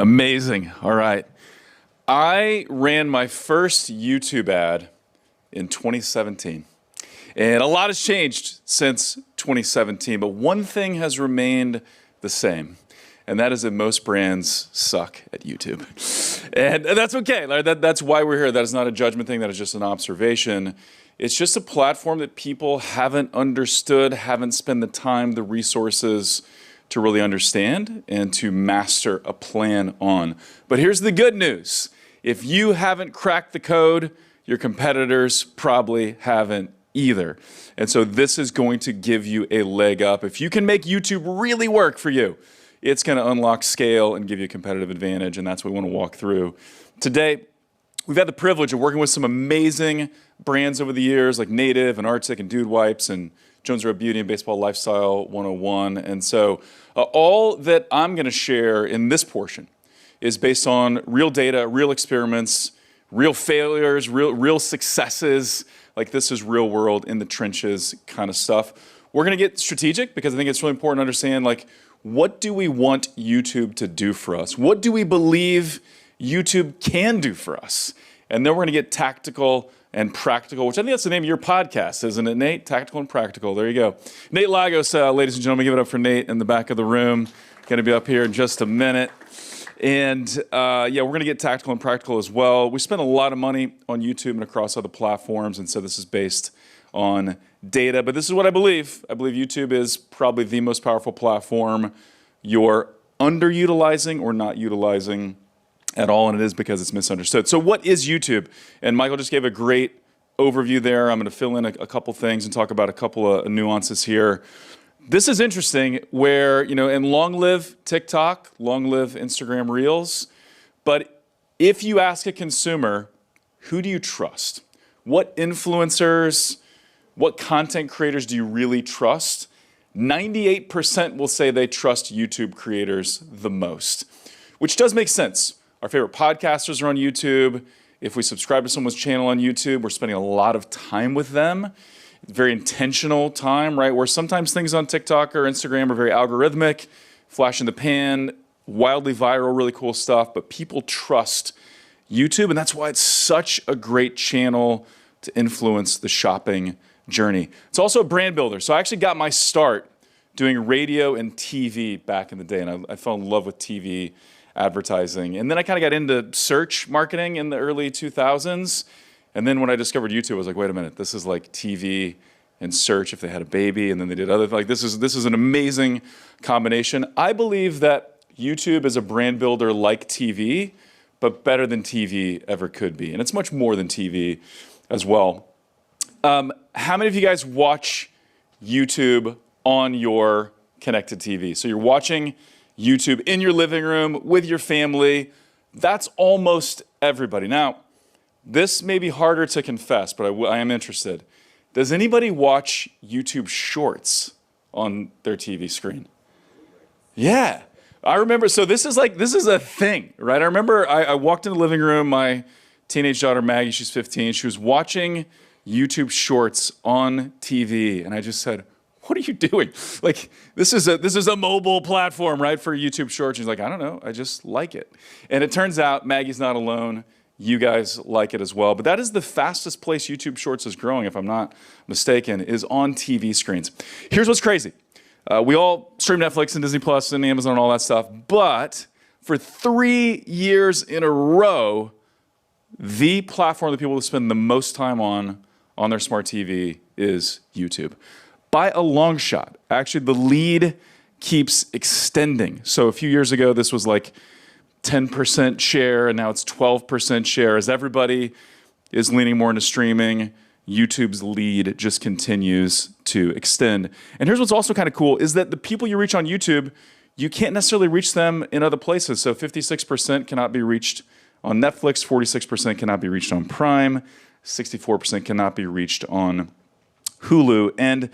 Amazing. All right. I ran my first YouTube ad in 2017. And a lot has changed since 2017, but one thing has remained the same, and that is that most brands suck at YouTube. And that's okay. That's why we're here. That is not a judgment thing. That is just an observation. It's just a platform that people haven't understood, haven't spent the time, the resources to really understand and to master a plan on. But here's the good news. If you haven't cracked the code, your competitors probably haven't either. And so this is going to give you a leg up. If you can make YouTube really work for you, it's going to unlock scale and give you a competitive advantage, and that's what we want to walk through. Today, we've had the privilege of working with some amazing brands over the years, like Native and Arctic and Dude Wipes and Jones Road Beauty and Baseball Lifestyle 101. And so all that I'm going to share in this portion is based on real data, real experiments, real failures, real successes. Like, this is real world, in the trenches kind of stuff. We're going to get strategic because I think it's really important to understand, like, what do we want YouTube to do for us? What do we believe YouTube can do for us? And then we're going to get tactical and practical, which I think that's the name of your podcast, isn't it, Nate? Tactical and practical. There you go. Nate Lagos, ladies and gentlemen, give it up for Nate in the back of the room. Going to be up here in just a minute. And yeah, we're going to get tactical and practical as well. We spend a lot of money on YouTube and across other platforms, and so this is based on data. But this is what I believe. I believe YouTube is probably the most powerful platform you're underutilizing or not utilizing at all, and it is because it's misunderstood. So what is YouTube? And Michael just gave a great overview there. I'm going to fill in a couple things and talk about a couple of nuances here. This is interesting where, and long live TikTok, long live Instagram Reels, but if you ask a consumer, who do you trust? What influencers, what content creators do you really trust? 98% will say they trust YouTube creators the most, which does make sense. Our favorite podcasters are on YouTube. If we subscribe to someone's channel on YouTube, we're spending a lot of time with them. Very intentional time, right? Where sometimes things on TikTok or Instagram are very algorithmic, flash in the pan, wildly viral, really cool stuff, but people trust YouTube, and that's why it's such a great channel to influence the shopping journey. It's also a brand builder. So I actually got my start doing radio and TV back in the day, and I fell in love with TV advertising. And then I kind of got into search marketing in the early 2000s. And then when I discovered YouTube, I was like, wait a minute, this is like TV and search if they had a baby, and then they did other, like this is an amazing combination. I believe that YouTube is a brand builder like TV, but better than TV ever could be. And it's much more than TV as well. How many of you guys watch YouTube on your connected TV? So you're watching YouTube in your living room with your family. That's almost everybody. Now, this may be harder to confess, but I am interested. Does anybody watch YouTube Shorts on their TV screen? Yeah. I remember, so this is a thing, right? I remember I walked in the living room, my teenage daughter Maggie, she's 15, she was watching YouTube Shorts on TV, and I just said, what are you doing? Like, this is a mobile platform, right, for YouTube Shorts. She's like, I don't know, I just like it. And it turns out Maggie's not alone. You guys like it as well. But that is the fastest place YouTube Shorts is growing, if I'm not mistaken, is on TV screens. Here's what's crazy. We all stream Netflix and Disney Plus and Amazon and all that stuff, but for 3 years in a row, the platform that people spend the most time on their smart TV is YouTube. By a long shot. Actually, the lead keeps extending. So a few years ago, this was like 10% share, and now it's 12% share. As everybody is leaning more into streaming, YouTube's lead just continues to extend. And here's what's also kind of cool, is that the people you reach on YouTube, you can't necessarily reach them in other places. So 56% cannot be reached on Netflix, 46% cannot be reached on Prime, 64% cannot be reached on Hulu. And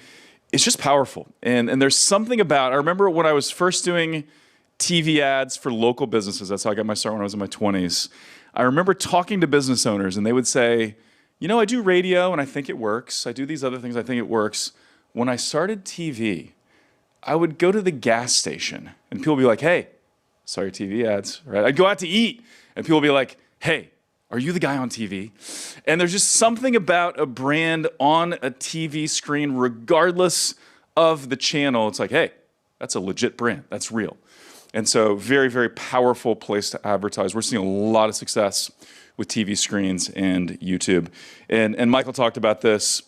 it's just powerful. And there's something about, I remember when I was first doing TV ads for local businesses, that's how I got my start when I was in my 20s. I remember talking to business owners, and they would say, I do radio and I think it works. I do these other things, I think it works. When I started TV, I would go to the gas station and people would be like, hey, saw your TV ads, right? I'd go out to eat and people would be like, hey, are you the guy on TV? And there's just something about a brand on a TV screen, regardless of the channel. It's like, hey, that's a legit brand. That's real. And so very, very powerful place to advertise. We're seeing a lot of success with TV screens and YouTube. And Michael talked about this.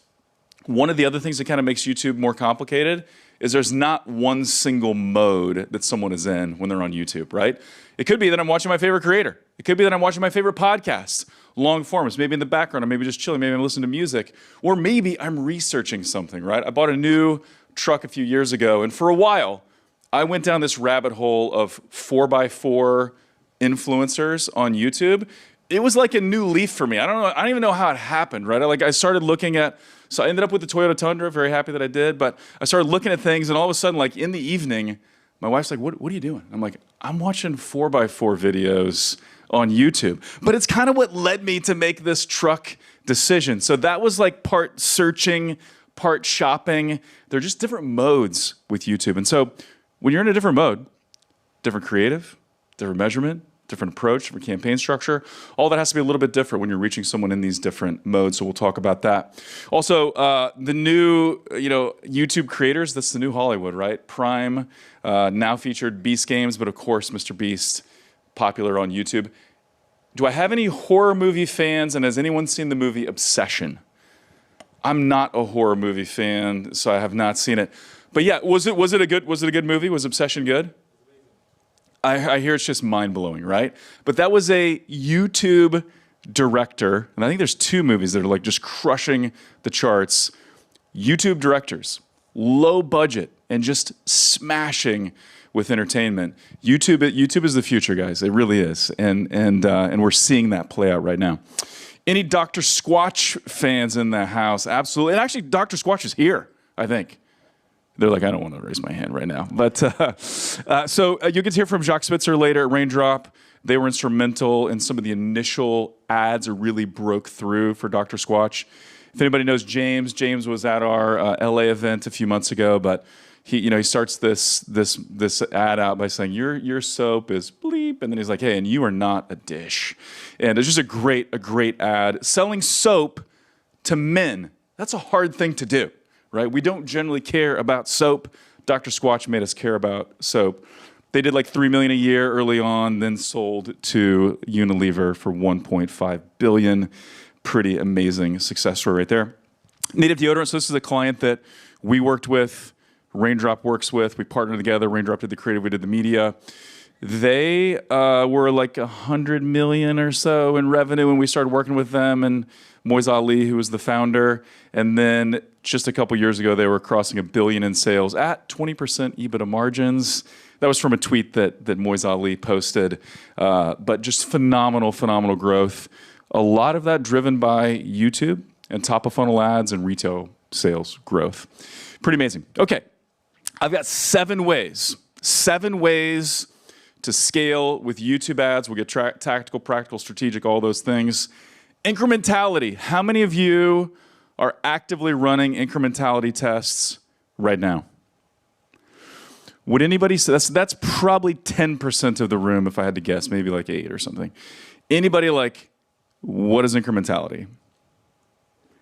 One of the other things that kind of makes YouTube more complicated is there's not one single mode that someone is in when they're on YouTube, right? It could be that I'm watching my favorite creator. It could be that I'm watching my favorite podcast, long form. It's maybe in the background, or maybe just chilling, maybe I'm listening to music, or maybe I'm researching something, right? I bought a new truck a few years ago, and for a while, I went down this rabbit hole of 4x4 influencers on YouTube. It was like a new leaf for me. I don't even know how it happened, right? I started looking at, so I ended up with the Toyota Tundra, very happy that I did, but I started looking at things, and all of a sudden, like in the evening, my wife's like, what are you doing? I'm like, I'm watching 4x4 videos on YouTube. But it's kind of what led me to make this truck decision. So that was like part searching, part shopping. They're just different modes with YouTube. And so when you're in a different mode, different creative, different measurement, different approach, different campaign structure, all that has to be a little bit different when you're reaching someone in these different modes. So we'll talk about that. Also, the new, YouTube creators, that's the new Hollywood, right? Prime, now featured Beast Games, but of course, Mr. Beast, popular on YouTube. Do I have any horror movie fans, and has anyone seen the movie Obsession? I'm not a horror movie fan, so I have not seen it. But yeah, was it a good movie? Was Obsession good? I hear it's just mind-blowing, right? But that was a YouTube director, and I think there's two movies that are like just crushing the charts. YouTube directors, low budget, and just smashing with entertainment. YouTube is the future, guys. It really is, and we're seeing that play out right now. Any Dr. Squatch fans in the house? Absolutely. And actually, Dr. Squatch is here, I think. They're like, I don't want to raise my hand right now. But so you get to hear from Jacques Spitzer later at Raindrop. They were instrumental in some of the initial ads that really broke through for Dr. Squatch. If anybody knows James was at our LA event a few months ago, but he starts this ad out by saying, your soap is bleep, and then he's like, hey, and you are not a dish. And it's just a great ad. Selling soap to men, that's a hard thing to do. Right? We don't generally care about soap. Dr. Squatch made us care about soap. They did like $3 million a year early on, then sold to Unilever for $1.5 billion. Pretty amazing success story right there. Native Deodorant, so this is a client that we worked with, Raindrop works with. We partnered together. Raindrop did the creative, we did the media. They were like $100 million or so in revenue when we started working with them, and Moise Ali, who was the founder, and then just a couple years ago, they were crossing $1 billion in sales at 20% EBITDA margins. That was from a tweet that Moise Ali posted, but just phenomenal growth. A lot of that driven by YouTube and top-of-funnel ads and retail sales growth. Pretty amazing. Okay, I've got 7 ways to scale with YouTube ads. We'll get tactical, practical, strategic, all those things. Incrementality. How many of you are actively running incrementality tests right now? Would anybody say, that's probably 10% of the room if I had to guess, maybe like 8 or something. Anybody like, what is incrementality?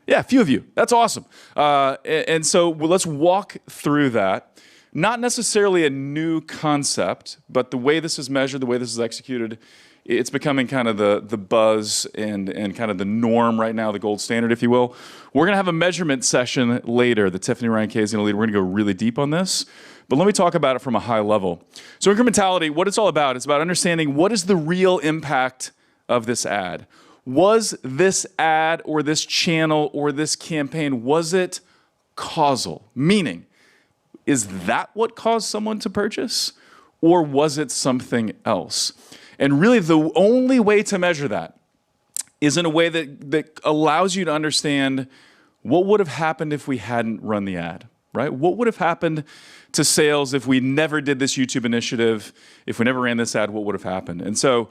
Yeah, a few of you. That's awesome. And so let's walk through that. Not necessarily a new concept, but the way this is measured, the way this is executed, it's becoming kind of the buzz and kind of the norm right now, the gold standard, if you will. We're going to have a measurement session later that Tiffany Ryan Kay is going to lead. We're going to go really deep on this. But let me talk about it from a high level. So incrementality, what it's all about, it's about understanding what is the real impact of this ad. Was this ad or this channel or this campaign, was it causal? Meaning, is that what caused someone to purchase? Or was it something else? And really the only way to measure that is in a way that allows you to understand what would have happened if we hadn't run the ad, right? What would have happened to sales if we never did this YouTube initiative, if we never ran this ad, what would have happened? And so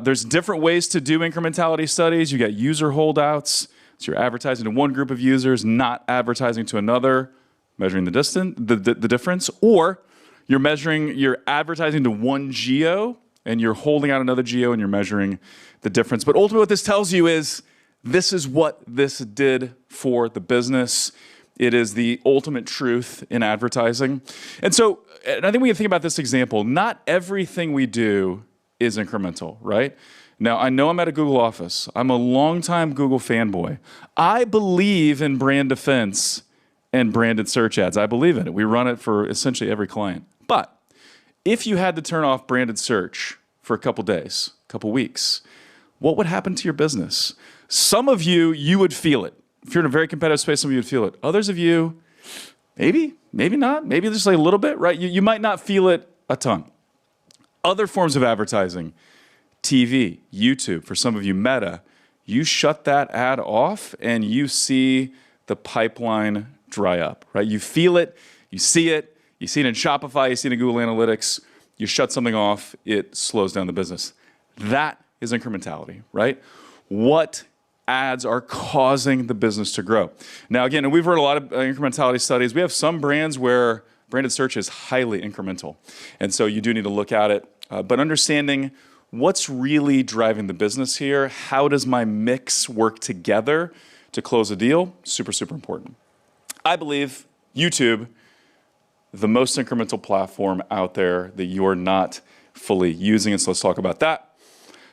there's different ways to do incrementality studies. You got user holdouts. So you're advertising to one group of users, not advertising to another, measuring the difference, or you're advertising to one geo and you're holding out another geo and you're measuring the difference. But ultimately what this tells you is this is what this did for the business. It is the ultimate truth in advertising. And I think we can think about this example. Not everything we do is incremental, right? Now, I know I'm at a Google office. I'm a longtime Google fanboy. I believe in brand defense and branded search ads. I believe in it. We run it for essentially every client. But if you had to turn off branded search for a couple days, a couple weeks, what would happen to your business? Some of you would feel it. If you're in a very competitive space, some of you would feel it. Others of you, maybe not. Maybe just like a little bit, right? You might not feel it a ton. Other forms of advertising, TV, YouTube, for some of you, Meta, you shut that ad off and you see the pipeline dry up, right? You feel it, you see it in Shopify, you see it in Google Analytics, you shut something off, it slows down the business. That is incrementality, right? What ads are causing the business to grow? Now, again, and we've heard a lot of incrementality studies. We have some brands where branded search is highly incremental. And so you do need to look at it. But understanding what's really driving the business here, how does my mix work together to close a deal? Super, super important. I believe YouTube, the most incremental platform out there that you're not fully using. And so let's talk about that.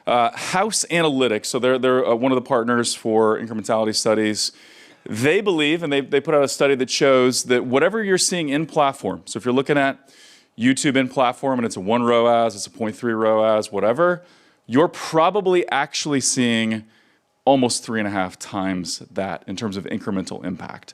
House Analytics, so they're one of the partners for incrementality studies. They believe, and they put out a study that shows that whatever you're seeing in platform, so if you're looking at YouTube in platform and it's a 1 ROAS, it's a 0.3 ROAS, whatever, you're probably actually seeing almost 3.5 times that in terms of incremental impact.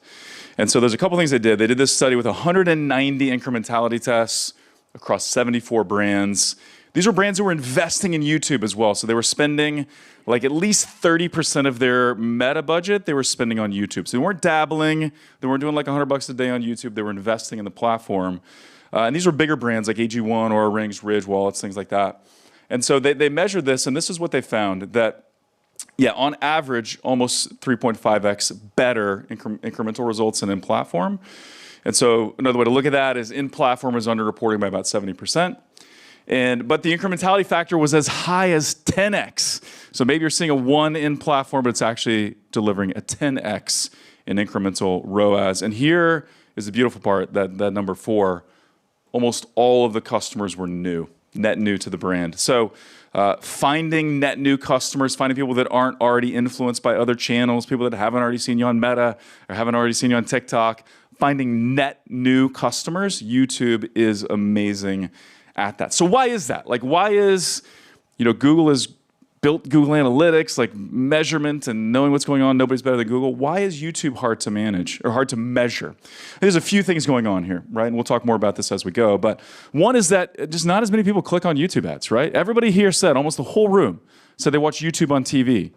And so there's a couple things they did. They did this study with 190 incrementality tests across 74 brands. These were brands who were investing in YouTube as well. So they were spending like at least 30% of their Meta budget, they were spending on YouTube. So they weren't dabbling. They weren't doing like $100 a day on YouTube. They were investing in the platform. And these were bigger brands like AG1, Aura Rings, Ridge Wallets, things like that. And so they measured this, and this is what they found, that yeah, on average, almost 3.5x better incremental results than in platform. And so another way to look at that is in platform is underreporting by about 70%. But the incrementality factor was as high as 10x. So maybe you're seeing a 1 in platform, but it's actually delivering a 10x in incremental ROAS. And here is the beautiful part, that number 4, almost all of the customers were new, net new to the brand. So finding net new customers, finding people that aren't already influenced by other channels, people that haven't already seen you on Meta or haven't already seen you on TikTok, finding net new customers, YouTube is amazing at that. So why is that? Like, why is, Google has built Google Analytics, like measurement and knowing what's going on, nobody's better than Google. Why is YouTube hard to manage or hard to measure? There's a few things going on here, right? And we'll talk more about this as we go. But one is that just not as many people click on YouTube ads, right? Everybody here said, almost the whole room said they watch YouTube on TV.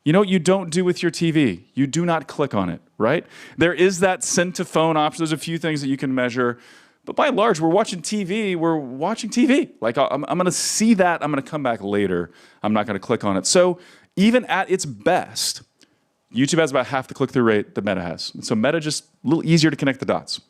You know what you don't do with your TV? You do not click on it, right? There is that send to phone option. There's a few things that you can measure. But by and large, we're watching TV. Like, I'm going to see that. I'm going to come back later. I'm not going to click on it. So even at its best, YouTube has about half the click-through rate that Meta has. And so Meta just a little easier to connect the dots.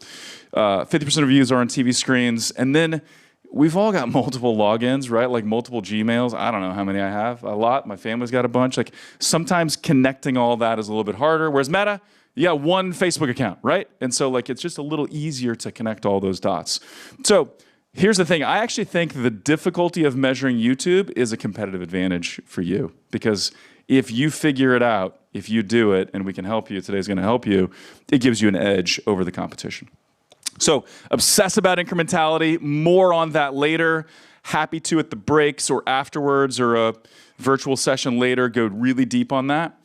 50% of views are on TV screens. And then we've all got multiple logins, right? Like multiple Gmails. I don't know how many I have. A lot. My family's got a bunch. Like sometimes connecting all that is a little bit harder. Whereas Meta, you got one Facebook account, right? And so like it's just a little easier to connect all those dots. So here's the thing. I actually think the difficulty of measuring YouTube is a competitive advantage for you, because if you figure it out, if you do it, and we can help you, today's going to help you, it gives you an edge over the competition. So obsess about incrementality. More on that later. Happy to at the breaks or afterwards or a virtual session later go really deep on that.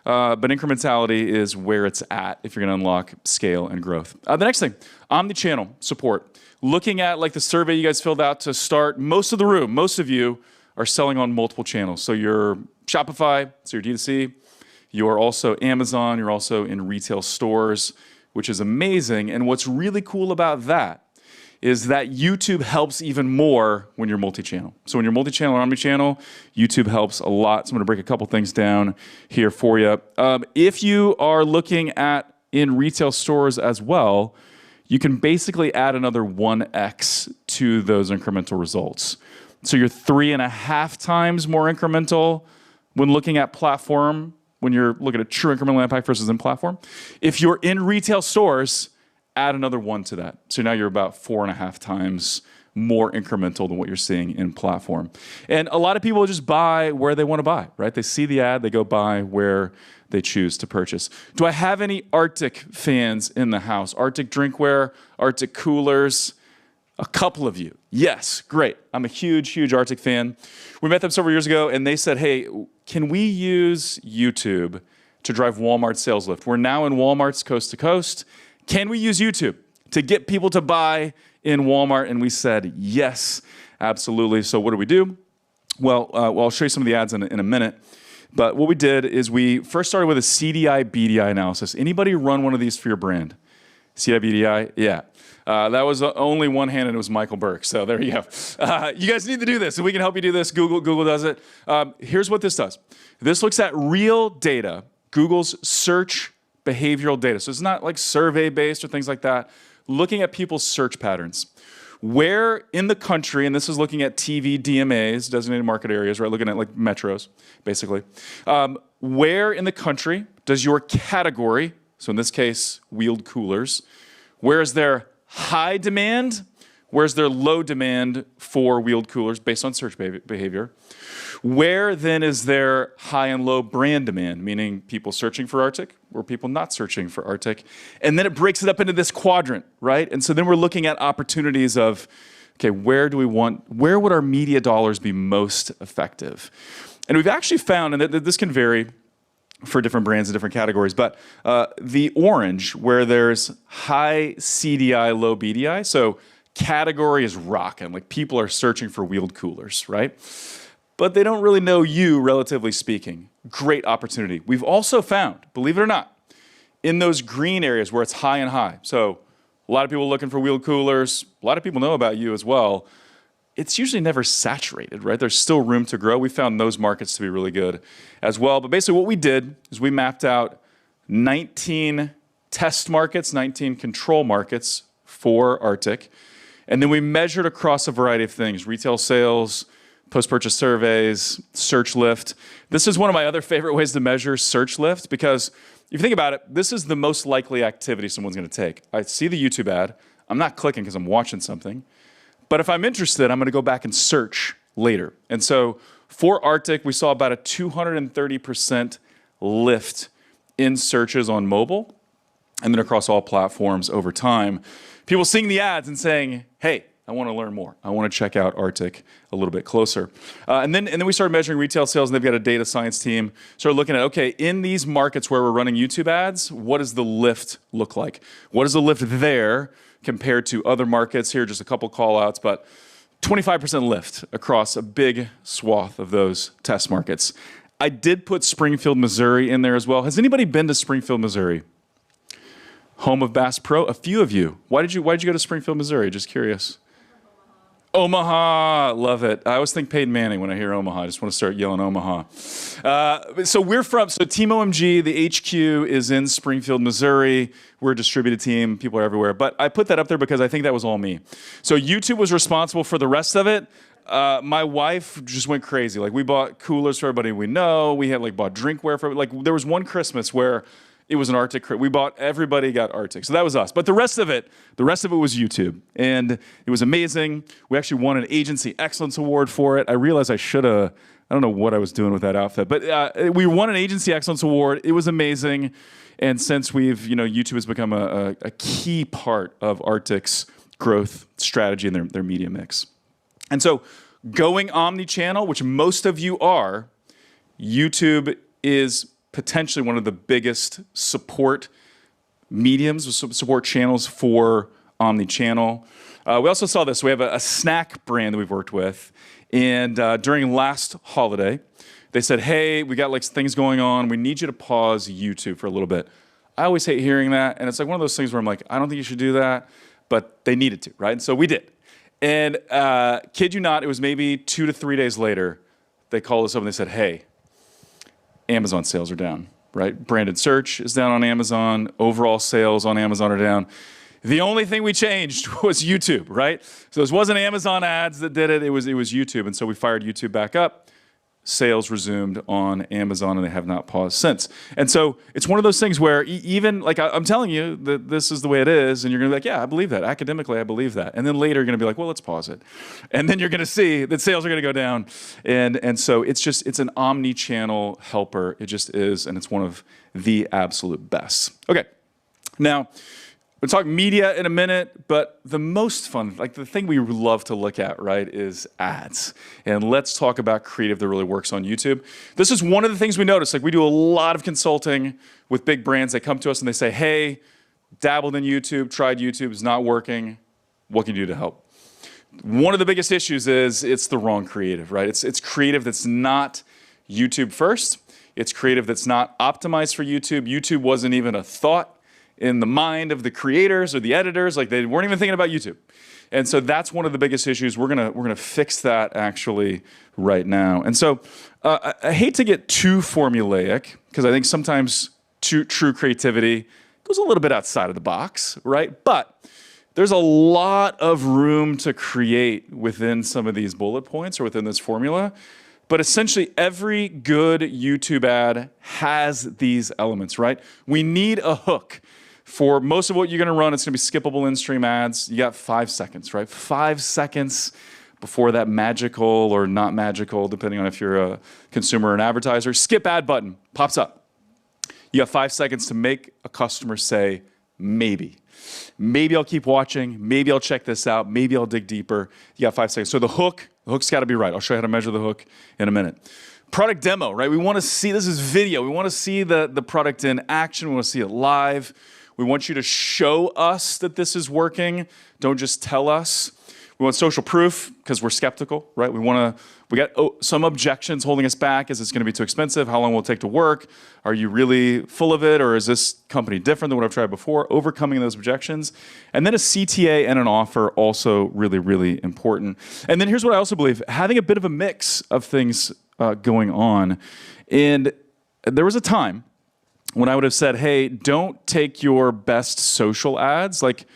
But incrementality is where it's at if you're going to unlock scale and growth. The next thing, omnichannel support. Looking at like the survey you guys filled out to start, most of the room, most of you are selling on multiple channels. So you're Shopify, so you're D2C. You're also Amazon. You're also in retail stores, which is amazing. And what's really cool about that is that YouTube helps even more when you're multi-channel. So when you're multi-channel or omni-channel, YouTube helps a lot. So I'm gonna break a couple things down here for you. If you are looking at in retail stores as well, you can basically add another 1x to those incremental results. So you're 3.5 times more incremental when looking at platform, when you're looking at true incremental impact versus in platform. If you're in retail stores, add another 1 to that. So now you're about 4.5 times more incremental than what you're seeing in platform. And a lot of people just buy where they want to buy, right? They see the ad, they go buy where they choose to purchase. Do I have any Arctic fans in the house? Arctic drinkware, Arctic coolers? A couple of you. Yes, great. I'm a huge, huge Arctic fan. We met them several years ago and they said, hey, can we use YouTube to drive Walmart sales lift? We're now in Walmart's coast to coast. Can we use YouTube to get people to buy in Walmart? And we said, yes, absolutely. So what do? Well, I'll show you some of the ads in a minute. But what we did is we first started with a CDI, BDI analysis. Anybody run one of these for your brand? CDI, BDI? Yeah. That was only one hand, and it was Michael Burke. So there you go. You guys need to do this, and we can help you do this. Google does it. Here's what this does. This looks at real data, Google's search behavioral data. So it's not like survey-based or things like that. Looking at people's search patterns. Where in the country, and this is looking at TV DMAs, designated market areas, right? Looking at like metros, basically. Where in the country does your category, so in this case, wheeled coolers, where is there high demand? Where's there low demand for wheeled coolers based on search behavior? Where then is there high and low brand demand, meaning people searching for Arctic or people not searching for Arctic? And then it breaks it up into this quadrant, right? And so then we're looking at opportunities of, okay, where would our media dollars be most effective? And we've actually found, and this can vary for different brands and different categories, but the orange, where there's high CDI, low BDI, so category is rocking, like people are searching for wheeled coolers, right? But they don't really know you, relatively speaking. Great opportunity. We've also found, believe it or not, in those green areas where it's high and high, so a lot of people looking for wheeled coolers, a lot of people know about you as well, it's usually never saturated, right? There's still room to grow. We found those markets to be really good as well. But basically what we did is we mapped out 19 test markets, 19 control markets for Arctic, and then we measured across a variety of things, retail sales, post-purchase surveys, search lift. This is one of my other favorite ways to measure search lift because if you think about it, this is the most likely activity someone's going to take. I see the YouTube ad. I'm not clicking because I'm watching something. But if I'm interested, I'm going to go back and search later. And so for Arctic, we saw about a 230% lift in searches on mobile and then across all platforms over time. People seeing the ads and saying, hey, I want to learn more. I want to check out Arctic a little bit closer. And then we started measuring retail sales, and they've got a data science team. Started looking at, okay, in these markets where we're running YouTube ads, what does the lift look like? What is the lift there compared to other markets? Here, just a couple call outs, but 25% lift across a big swath of those test markets. I did put Springfield, Missouri in there as well. Has anybody been to Springfield, Missouri? Home of Bass Pro? A few of you. Why did you go to Springfield, Missouri? Just curious. Omaha, love it. I always think Peyton Manning when I hear Omaha. I just want to start yelling Omaha. So Team OMG, the HQ is in Springfield, Missouri. We're a distributed team. People are everywhere. But I put that up there because I think that was all me. So YouTube was responsible for the rest of it. My wife just went crazy. Like we bought coolers for everybody we know. We had bought drinkware for there was one Christmas where it was an Arctic. Everybody got Arctic. So that was us. But the rest of it was YouTube. And it was amazing. We actually won an Agency Excellence Award for it. I realized I should have, I don't know what I was doing with that outfit. But we won an Agency Excellence Award. It was amazing. And since YouTube has become a key part of Arctic's growth strategy and their media mix. And so going omni-channel, which most of you are, YouTube is potentially one of the biggest support mediums, support channels for omni-channel. We also saw this. We have a snack brand that we've worked with. And during last holiday, they said, hey, we got things going on. We need you to pause YouTube for a little bit. I always hate hearing that. And it's one of those things where I'm like, I don't think you should do that. But they needed to, right? And so we did. And kid you not, it was maybe 2 to 3 days later, they called us up and they said, hey, Amazon sales are down, right? Branded search is down on Amazon. Overall sales on Amazon are down. The only thing we changed was YouTube, right? So this wasn't Amazon ads that did it. It was YouTube. And so we fired YouTube back up. Sales resumed on Amazon, and they have not paused since. And so it's one of those things where even, like, I'm telling you that this is the way it is, and you're going to be like, yeah, I believe that. Academically, I believe that. And then later you're going to be like, well, let's pause it. And then you're going to see that sales are going to go down. And so it's an omni-channel helper. It just is, and it's one of the absolute best. Okay, now, we'll talk media in a minute, but the most fun, like the thing we love to look at, right, is ads. And let's talk about creative that really works on YouTube. This is one of the things we notice. Like, we do a lot of consulting with big brands. They come to us and they say, hey, dabbled in YouTube, tried YouTube, it's not working. What can you do to help? One of the biggest issues is it's the wrong creative, right? It's creative that's not YouTube first. It's creative that's not optimized for YouTube. YouTube wasn't even a thought in the mind of the creators or the editors. Like, they weren't even thinking about YouTube. And so that's one of the biggest issues. We're gonna fix that actually right now. And so I hate to get too formulaic, because I think sometimes true creativity goes a little bit outside of the box, right? But there's a lot of room to create within some of these bullet points or within this formula. But essentially, every good YouTube ad has these elements, right? We need a hook. For most of what you're going to run, it's going to be skippable in-stream ads. You got 5 seconds, right? 5 seconds before that magical or not magical, depending on if you're a consumer or an advertiser, skip ad button pops up. You have 5 seconds to make a customer say, maybe. Maybe I'll keep watching. Maybe I'll check this out. Maybe I'll dig deeper. You got 5 seconds. So the hook's got to be right. I'll show you how to measure the hook in a minute. Product demo, right? We want to see, this is video. We want to see the product in action. We want to see it live. We want you to show us that this is working. Don't just tell us. We want social proof because we're skeptical, right? We got some objections holding us back. Is this going to be too expensive? How long will it take to work? Are you really full of it? Or is this company different than what I've tried before? Overcoming those objections. And then a CTA and an offer, also really, really important. And then here's what I also believe. Having a bit of a mix of things going on. And there was a time when I would have said, hey, don't take your best social ads, like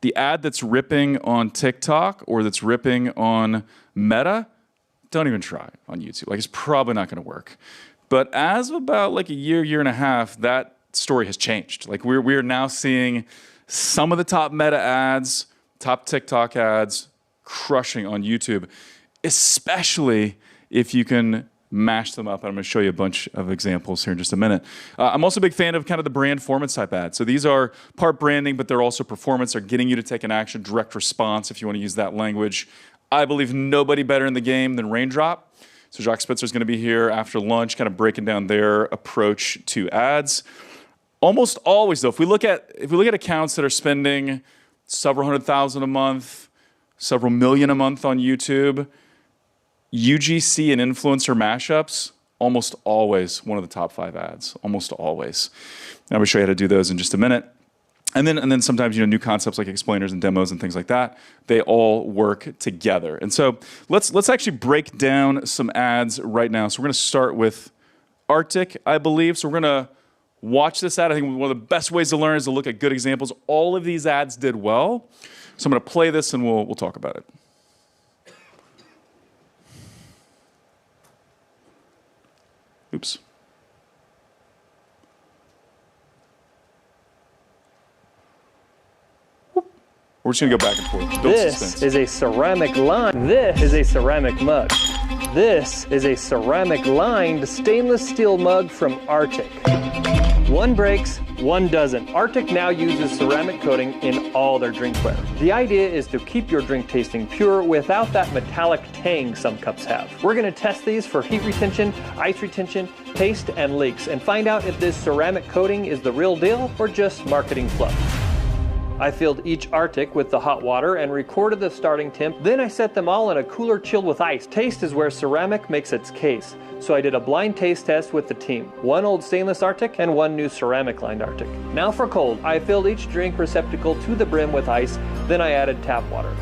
the ad that's ripping on TikTok or that's ripping on Meta, don't even try on YouTube. Like, it's probably not going to work. But as of about like a year and a half, that story has changed. Like, we're now seeing some of the top Meta ads, top TikTok ads crushing on YouTube, especially if you can mash them up. And I'm going to show you a bunch of examples here in just a minute. I'm also a big fan of kind of the brand performance type ads. So these are part branding, but they're also performance. They're getting you to take an action, direct response, if you want to use that language. I believe nobody better in the game than Raindrop. So Jacques Spitzer is going to be here after lunch, kind of breaking down their approach to ads. Almost always, though, if we look at accounts that are spending several $100,000 a month, several million a month on YouTube, UGC and influencer mashups, almost always one of the top 5 ads, almost always. I'm going to show you how to do those in just a minute. And then sometimes, new concepts like explainers and demos and things like that, they all work together. And so let's actually break down some ads right now. So we're going to start with Arctic, I believe. So we're going to watch this ad. I think one of the best ways to learn is to look at good examples. All of these ads did well. So I'm going to play this and we'll talk about it. Oops. We're just going to go back and forth. This is a ceramic line. This is a ceramic mug. This is a ceramic lined stainless steel mug from Arctic. One breaks, one doesn't. Arctic now uses ceramic coating in all their drinkware. The idea is to keep your drink tasting pure without that metallic tang some cups have. We're going to test these for heat retention, ice retention, taste, and leaks, and find out if this ceramic coating is the real deal or just marketing fluff. I filled each Arctic with the hot water and recorded the starting temp. Then I set them all in a cooler chilled with ice. Taste is where ceramic makes its case. So I did a blind taste test with the team. One old stainless Arctic and one new ceramic lined Arctic. Now for cold. I filled each drink receptacle to the brim with ice. Then I added tap water.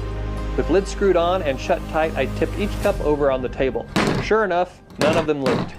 With lid screwed on and shut tight, I tipped each cup over on the table. Sure enough, none of them leaked.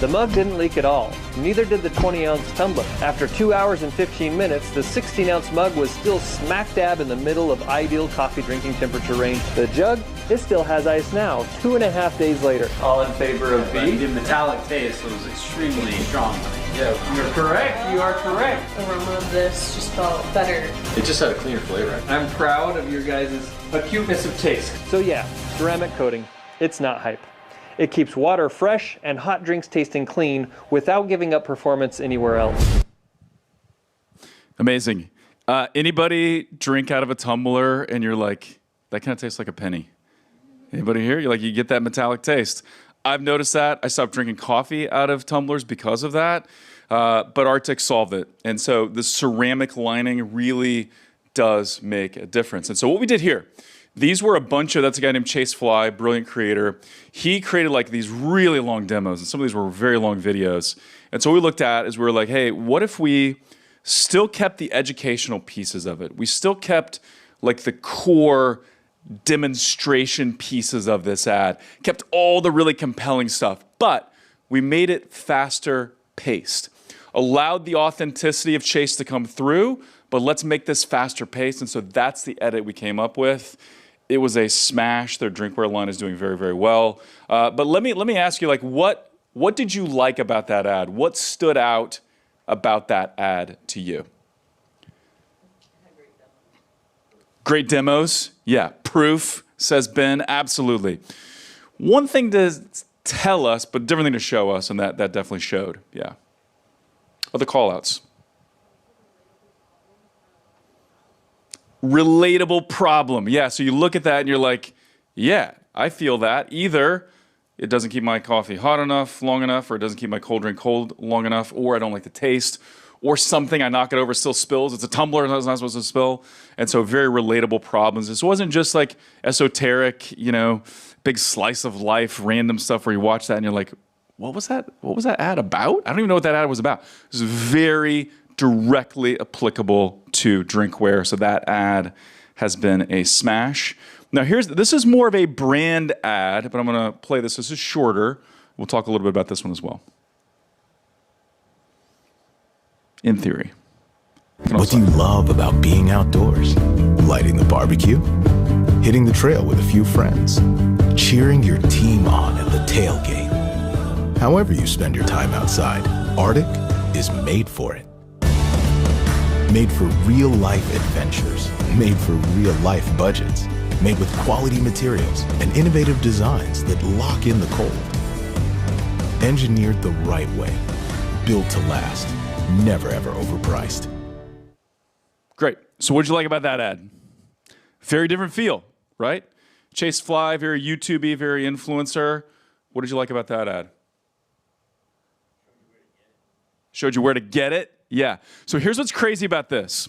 The mug didn't leak at all, neither did the 20-ounce tumbler. After 2 hours and 15 minutes, the 16-ounce mug was still smack dab in the middle of ideal coffee drinking temperature range. The jug, it still has ice now, 2.5 days later. All in favor of B? The metallic taste was extremely strong. Yeah, you're correct. You are correct. The aroma of this just felt better. It just had a cleaner flavor. I'm proud of your guys' acuteness of taste. So yeah, ceramic coating, it's not hype. It keeps water fresh and hot drinks tasting clean without giving up performance anywhere else. Amazing. Anybody drink out of a tumbler and you're like, that kind of tastes like a penny? Anybody here? You're like, you get that metallic taste. I've noticed that. I stopped drinking coffee out of tumblers because of that. But Arctic solved it. And so the ceramic lining really does make a difference. And so what we did here, these were a bunch of, that's a guy named Chase Fly, brilliant creator. He created like these really long demos, and some of these were very long videos. And so what we looked at is we were like, hey, what if we still kept the educational pieces of it? We still kept like the core demonstration pieces of this ad, kept all the really compelling stuff, but we made it faster paced. Allowed the authenticity of Chase to come through, but let's make this faster paced. And so that's the edit we came up with. It was a smash. Their drinkware line is doing very, very well. But let me ask you, like, what did you like about that ad? What stood out about that ad to you? Great demos. Yeah. Proof, says Ben. Absolutely. One thing to tell us, but different thing to show us, and that definitely showed. Yeah. Other call-outs. Relatable problem. Yeah, so you look at that and you're like, yeah, I feel that. Either it doesn't keep my coffee hot enough, long enough, or it doesn't keep my cold drink cold long enough, or I don't like the taste, or something, I knock it over, still spills. It's a tumbler, it's not supposed to spill. And so very relatable problems. This wasn't just like esoteric, big slice of life, random stuff where you watch that and you're like, what was that? What was that ad about? I don't even know what that ad was about. It was very directly applicable to drinkware. So that ad has been a smash. Now this is more of a brand ad, but I'm going to play this. This is shorter. We'll talk a little bit about this one as well. In theory. What do you love about being outdoors? Lighting the barbecue? Hitting the trail with a few friends? Cheering your team on at the tailgate? However you spend your time outside, Arctic is made for it. Made for real-life adventures. Made for real-life budgets. Made with quality materials and innovative designs that lock in the cold. Engineered the right way. Built to last. Never ever overpriced. Great. So what did you like about that ad? Very different feel, right? Chase Fly, very YouTube-y, very influencer. What did you like about that ad? Showed you where to get it? Yeah. So here's what's crazy about this.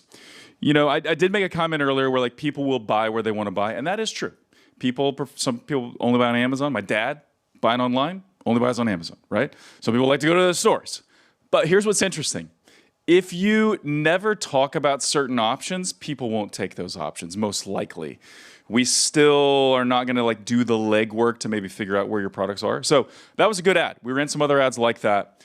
I did make a comment earlier where like people will buy where they want to buy, and that is true. Some people only buy on Amazon. My dad, buying online, only buys on Amazon, right? Some people like to go to the stores. But here's what's interesting. If you never talk about certain options, people won't take those options, most likely. We still are not going to like do the legwork to maybe figure out where your products are. So that was a good ad. We ran some other ads like that.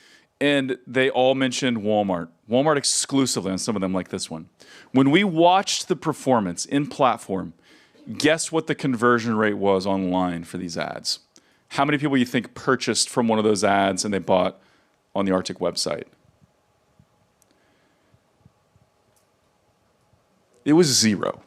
And they all mentioned Walmart. Walmart exclusively on some of them, like this one. When we watched the performance in platform, guess what the conversion rate was online for these ads? How many people you think purchased from one of those ads and they bought on the Arctic website? It was zero.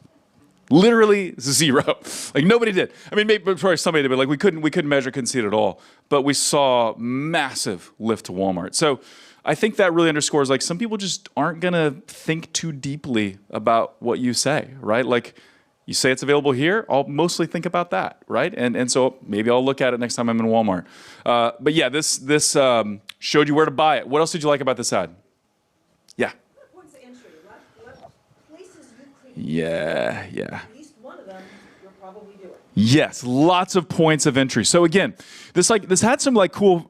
Literally zero. Like nobody did. I mean, maybe probably somebody did, but like we couldn't measure, couldn't see it at all. But we saw massive lift to Walmart. So I think that really underscores like some people just aren't gonna think too deeply about what you say, right? Like you say it's available here, I'll mostly think about that, right? And so maybe I'll look at it next time I'm in Walmart. But yeah, this showed you where to buy it. What else did you like about this ad? Yeah. Points of entry. What places you could Yeah. at least one of them you're probably doing. Yes, lots of points of entry. So again, this had some like cool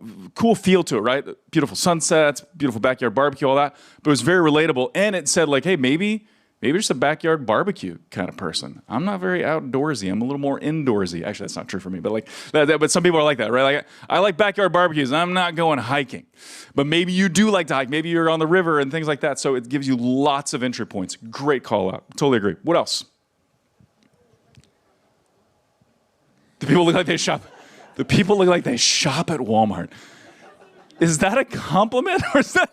feel to it, right? Beautiful sunsets, beautiful backyard barbecue, all that. But it was very relatable, and it said like, hey, maybe Maybe you're just a backyard barbecue kind of person. I'm not very outdoorsy. I'm a little more indoorsy. Actually, that's not true for me, but like but some people are like that, right? Like I like backyard barbecues. I'm not going hiking. But maybe you do like to hike. Maybe you're on the river and things like that. So it gives you lots of entry points. Great call out. Totally agree. What else? The people look like they shop. The people look like they shop at Walmart. Is that a compliment or is that?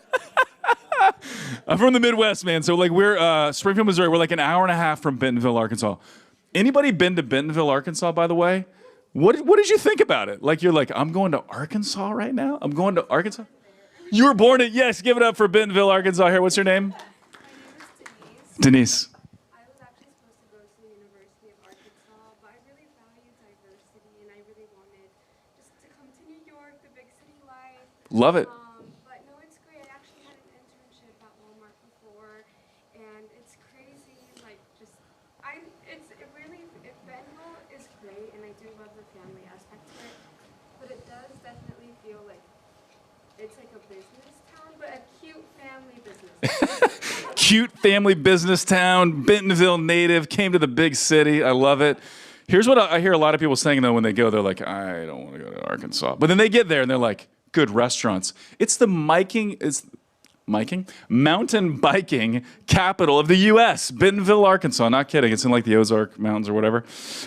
I'm from the Midwest, man. So like we're Springfield, Missouri. We're like an hour and a half from Bentonville, Arkansas. Anybody been to Bentonville, Arkansas, by the way? What did you think about it? Like you're like, I'm going to Arkansas right now? I'm going to Arkansas? You were born in, yes, give it up for Bentonville, Arkansas here. What's your name? My name is Denise. I was actually supposed to go to the University of Arkansas, but I really value diversity and I really wanted just to come to New York, the big city life. Love it. But no, it's great. I actually had an internship at Walmart before, and it's crazy. Like, Bentonville is great, and I do love the family aspect to it. But it does definitely feel like it's like a business town, but a cute family business. Cute family business town, Bentonville native, came to the big city. I love it. Here's what I hear a lot of people saying though when they go, they're like, I don't want to go to Arkansas. But then they get there and they're like, good restaurants. It's the mountain biking capital of the U.S., Bentonville, Arkansas. Not kidding. It's in like the Ozark Mountains or whatever.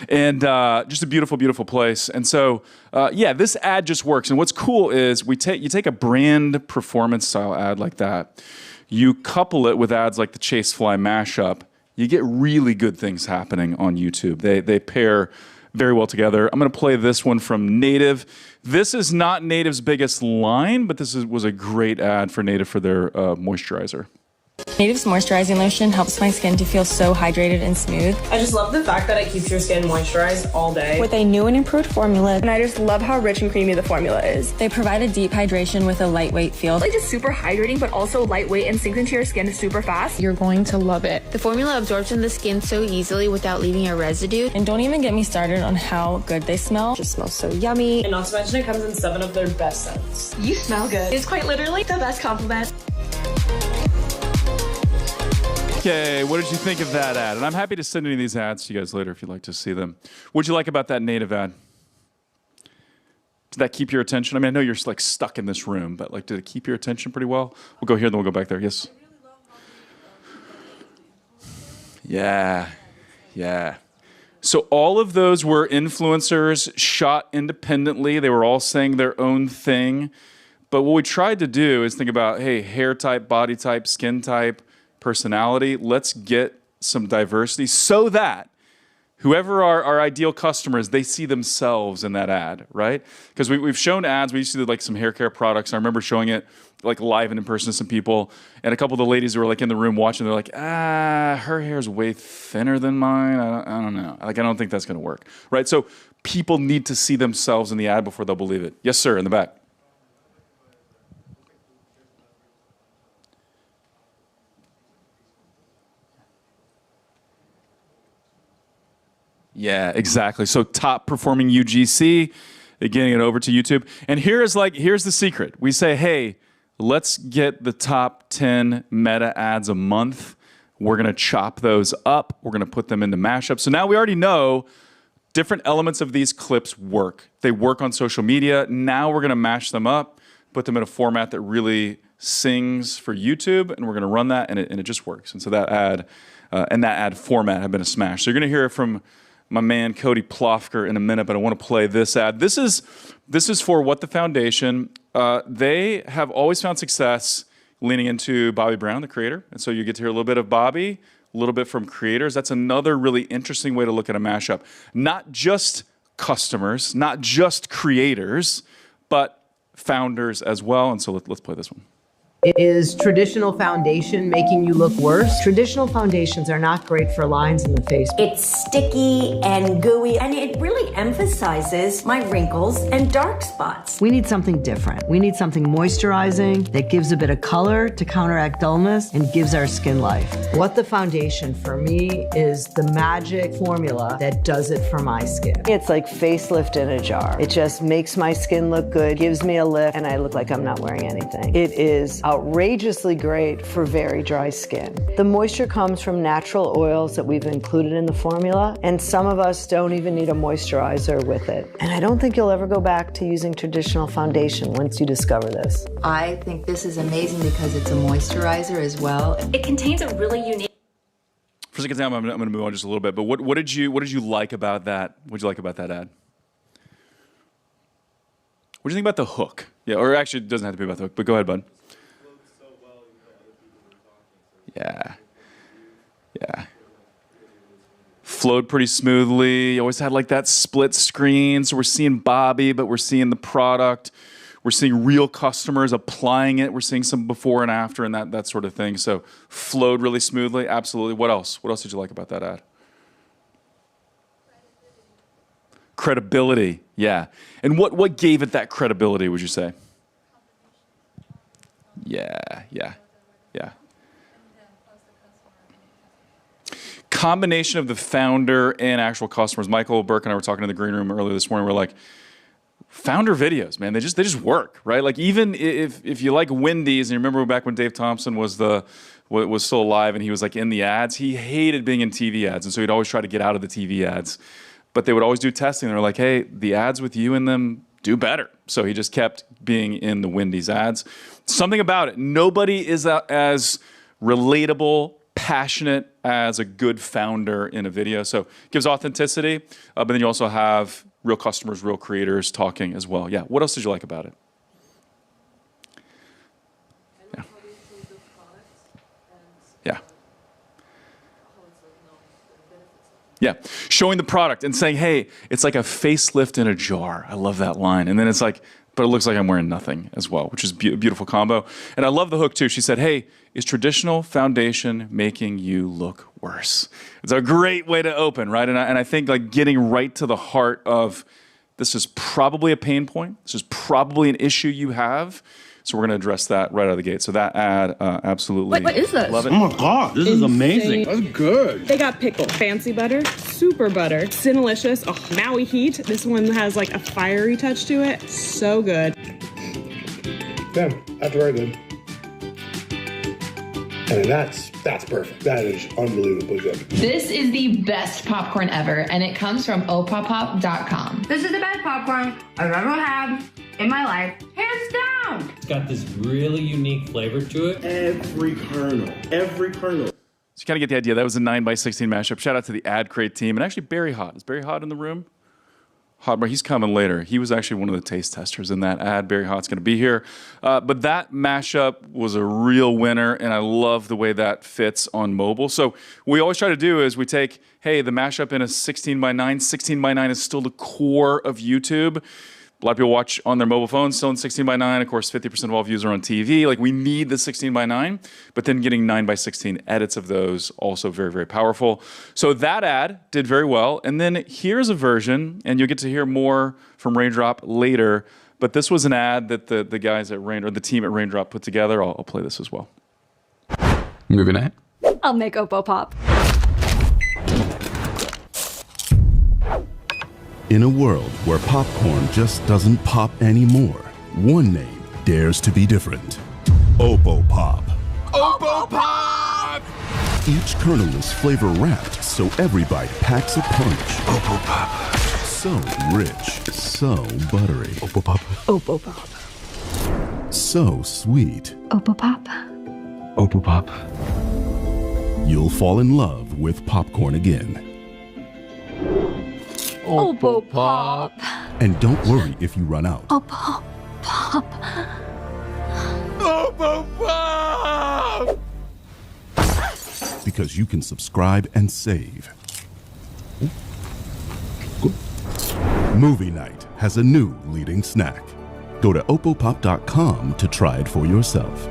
And just a beautiful, beautiful place. And so, yeah, this ad just works. And what's cool is you take a brand performance style ad like that, you couple it with ads like the Chase Fly mashup, you get really good things happening on YouTube. They pair very well together. I'm going to play this one from Native. This is not Native's biggest line, but this was a great ad for Native for their moisturizer. Native's moisturizing lotion helps my skin to feel so hydrated and smooth. I just love the fact that it keeps your skin moisturized all day. With a new and improved formula. And I just love how rich and creamy the formula is. They provide a deep hydration with a lightweight feel. Like just super hydrating, but also lightweight and sinks into your skin super fast. You're going to love it. The formula absorbs in the skin so easily without leaving a residue. And don't even get me started on how good they smell. It just smells so yummy. And not to mention it comes in 7 of their best scents. You smell good. It's quite literally the best compliment. Okay, what did you think of that ad? And I'm happy to send any of these ads to you guys later if you'd like to see them. What'd you like about that Native ad? Did that keep your attention? I mean, I know you're like stuck in this room, but like, did it keep your attention pretty well? We'll go here, then we'll go back there. Yes? Yeah. So all of those were influencers shot independently. They were all saying their own thing. But what we tried to do is think about, hey, hair type, body type, skin type, personality. Let's get some diversity so that whoever our ideal customers, they see themselves in that ad, right? Because we've shown ads. We used to do like some hair care products. I remember showing it like live and in person to some people. And a couple of the ladies who were like in the room watching, they're like, her hair is way thinner than mine. I don't know. Like, I don't think that's going to work, right? So people need to see themselves in the ad before they'll believe it. Yes, sir, in the back. Yeah, exactly. So top performing UGC, getting it over to YouTube. And here's the secret. We say, hey, let's get the top 10 meta ads a month. We're going to chop those up. We're going to put them into mashups. So now we already know different elements of these clips work. They work on social media. Now we're going to mash them up, put them in a format that really sings for YouTube, and we're going to run that, and it just works. And so that ad and that ad format have been a smash. So you're going to hear it from my man Cody Plofker in a minute, but I want to play this ad. This is for What the Foundation. They have always found success leaning into Bobby Brown, the creator. And so you get to hear a little bit of Bobby, a little bit from creators. That's another really interesting way to look at a mashup. Not just customers, not just creators, but founders as well. And so let's play this one. Is traditional foundation making you look worse? Traditional foundations are not great for lines in the face. It's sticky and gooey, and it really emphasizes my wrinkles and dark spots. We need something different. We need something moisturizing that gives a bit of color to counteract dullness and gives our skin life. What the Foundation for me is the magic formula that does it for my skin. It's like facelift in a jar. It just makes my skin look good, gives me a lift, and I look like I'm not wearing anything. It is outrageously great for very dry skin. The moisture comes from natural oils that we've included in the formula, and some of us don't even need a moisturizer with it. And I don't think you'll ever go back to using traditional foundation once you discover this. I think this is amazing because it's a moisturizer as well. It contains a really unique... For a second time, I'm going to move on just a little bit, but what did you like about that? What did you like about that ad? What do you think about the hook? Yeah, or actually, it doesn't have to be about the hook, but go ahead, bud. Yeah. Yeah. Flowed pretty smoothly. You always had like that split screen. So we're seeing Bobby, but we're seeing the product. We're seeing real customers applying it. We're seeing some before and after and that sort of thing. So flowed really smoothly. Absolutely. What else? What else did you like about that ad? Credibility. Yeah. And what gave it that credibility, would you say? Yeah. Yeah. Yeah. Combination of the founder and actual customers. Michael Burke and I were talking in the green room earlier this morning. We're like, founder videos, man, they just work, right? Like even if you like Wendy's, and you remember back when Dave Thompson was still alive and he was like in the ads, he hated being in TV ads, and so he'd always try to get out of the TV ads. But they would always do testing. They were like, hey, the ads with you in them do better. So he just kept being in the Wendy's ads. Something about it. Nobody is as relatable, passionate as a good founder in a video. So it gives authenticity, but then you also have real customers, real creators talking as well. Yeah. What else did you like about it? Yeah. Yeah. Yeah. Showing the product and saying, hey, it's like a facelift in a jar. I love that line. And then it's like, but it looks like I'm wearing nothing as well, which is a beautiful combo. And I love the hook too. She said, hey, is traditional foundation making you look worse? It's a great way to open, right? And I think like getting right to the heart of this is probably a pain point. This is probably an issue you have. So we're going to address that right out of the gate. So that ad, absolutely. What is this? Love it. Oh my God, this is amazing. That's good. They got pickle, fancy butter, super butter, Sinalicious, Maui heat. This one has like a fiery touch to it. So good. Yeah, that's very good. I mean, that's perfect. That is unbelievably good. This is the best popcorn ever, and it comes from opopop.com. This is the best popcorn I've ever had in my life, hands down. It's got this really unique flavor to it. Every kernel. So you kind of get the idea. That was a 9x16 mashup. Shout out to the Ad Crate team. And actually, Barry Hott. Is Barry Hott in the room? Hot, he's coming later. He was actually one of the taste testers in that ad. Barry Hott's going to be here. But that mashup was a real winner, and I love the way that fits on mobile. So what we always try to do is we take, hey, the mashup in a 16:9. 16:9 is still the core of YouTube. A lot of people watch on their mobile phones, still in 16:9. Of course, 50% of all views are on TV. Like, we need the 16:9, but then getting 9x16 edits of those, also very, very powerful. So that ad did very well. And then here's a version, and you'll get to hear more from Raindrop later, but this was an ad that the guys at Raindrop, or the team at Raindrop put together. I'll play this as well. Moving ahead. I'll make Oppo pop. In a world where popcorn just doesn't pop anymore, one name dares to be different. Oppo Pop. Oppo Pop! Each kernel is flavor wrapped, so every bite packs a punch. Oppo Pop. So rich, so buttery. Oppo Pop. Oppo pop. So sweet. Oppo pop. Oppo Pop. You'll fall in love with popcorn again. Oppo pop. And don't worry if you run out. Oppo pop. Oppo Pop! Because you can subscribe and save. Movie night has a new leading snack. Go to opopop.com to try it for yourself.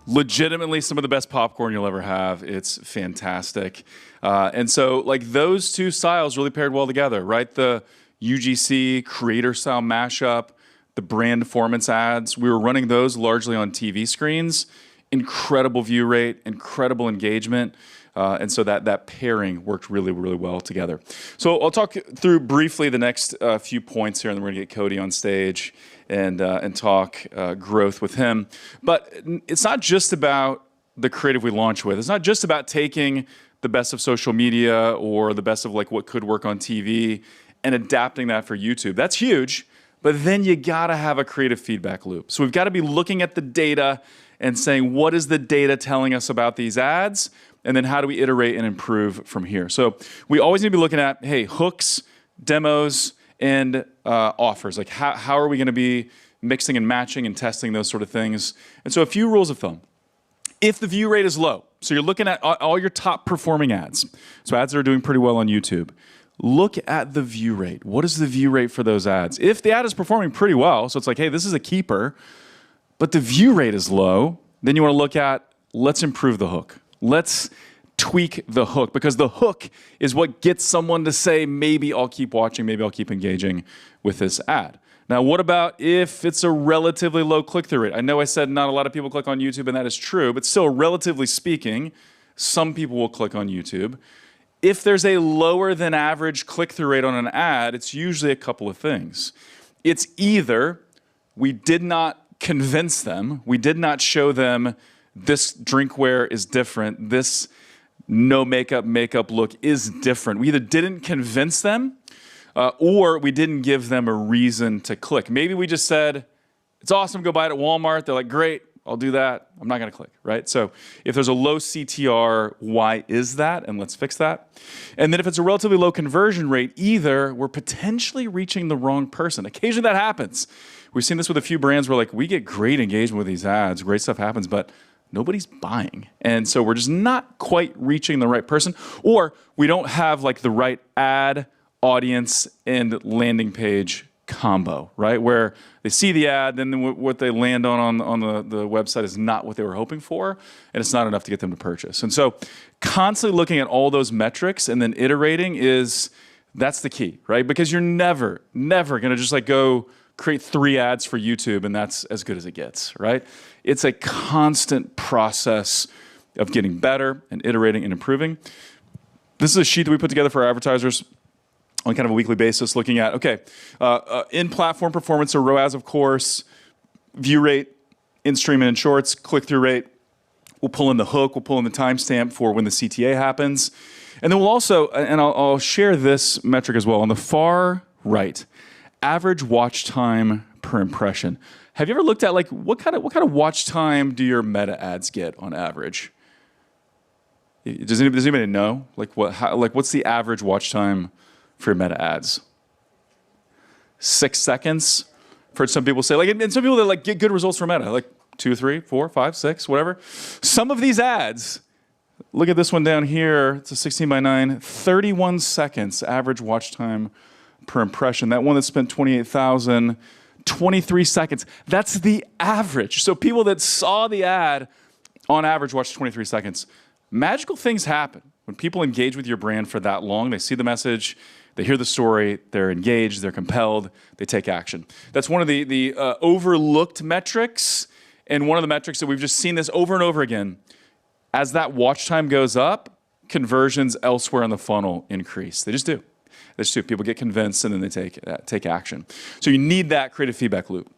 Legitimately some of the best popcorn you'll ever have. It's fantastic. And so like those two styles really paired well together, right? The UGC creator style mashup, the brand performance ads. We were running those largely on TV screens. Incredible view rate, incredible engagement. And so that pairing worked really, really well together. So I'll talk through briefly the next few points here, and then we're going to get Cody on stage and talk growth with him. But it's not just about the creative we launch with. It's not just about taking the best of social media or the best of like what could work on TV and adapting that for YouTube. That's huge, but then you gotta have a creative feedback loop. So we've gotta be looking at the data and saying, what is the data telling us about these ads? And then how do we iterate and improve from here? So we always need to be looking at, hey, hooks, demos, and offers. Like how are we gonna be mixing and matching and testing those sort of things? And so a few rules of thumb. If the view rate is low, so you're looking at all your top performing ads, so ads that are doing pretty well on YouTube, look at the view rate. What is the view rate for those ads? If the ad is performing pretty well, so it's like, hey, this is a keeper, but the view rate is low, then you want to look at, let's improve the hook. Let's tweak the hook, because the hook is what gets someone to say, maybe I'll keep watching, maybe I'll keep engaging with this ad. Now, what about if it's a relatively low click-through rate? I know I said not a lot of people click on YouTube, and that is true, but still, relatively speaking, some people will click on YouTube. If there's a lower than average click-through rate on an ad, it's usually a couple of things. It's either we did not convince them, we did not show them this drinkware is different, this no makeup look is different. We either didn't convince them, or we didn't give them a reason to click. Maybe we just said, it's awesome, go buy it at Walmart. They're like, great, I'll do that. I'm not gonna click, right? So if there's a low CTR, why is that? And let's fix that. And then if it's a relatively low conversion rate, either we're potentially reaching the wrong person. Occasionally that happens. We've seen this with a few brands where like we get great engagement with these ads, great stuff happens, but nobody's buying. And so we're just not quite reaching the right person, or we don't have like the right ad, audience, and landing page combo, right? Where they see the ad, then what they land on the website is not what they were hoping for, and it's not enough to get them to purchase. And so constantly looking at all those metrics and then iterating that's the key, right? Because you're never gonna just like go create 3 ads for YouTube and that's as good as it gets, right? It's a constant process of getting better and iterating and improving. This is a sheet that we put together for our advertisers on kind of a weekly basis, looking at, okay, in-platform performance, or ROAS, of course, view rate, in-stream and in shorts, click-through rate. We'll pull in the hook, we'll pull in the timestamp for when the CTA happens. And then we'll also, and I'll share this metric as well, on the far right, average watch time per impression. Have you ever looked at like, what kind of watch time do your meta ads get on average? Does anybody know? Like what's the average watch time for your meta ads? 6 seconds. I've heard some people say, like, and some people that like get good results from meta, like 2, 3, 4, 5, 6, whatever. Some of these ads, look at this one down here, it's a 16:9, 31 seconds average watch time per impression. That one that spent 28,000, 23 seconds. That's the average. So people that saw the ad on average watched 23 seconds. Magical things happen when people engage with your brand for that long. They see the message, they hear the story, they're engaged, they're compelled, they take action. That's one of the overlooked metrics, and one of the metrics that we've just seen this over and over again. As that watch time goes up, conversions elsewhere in the funnel increase. They just do. They just do. People get convinced and then they take action. So you need that creative feedback loop.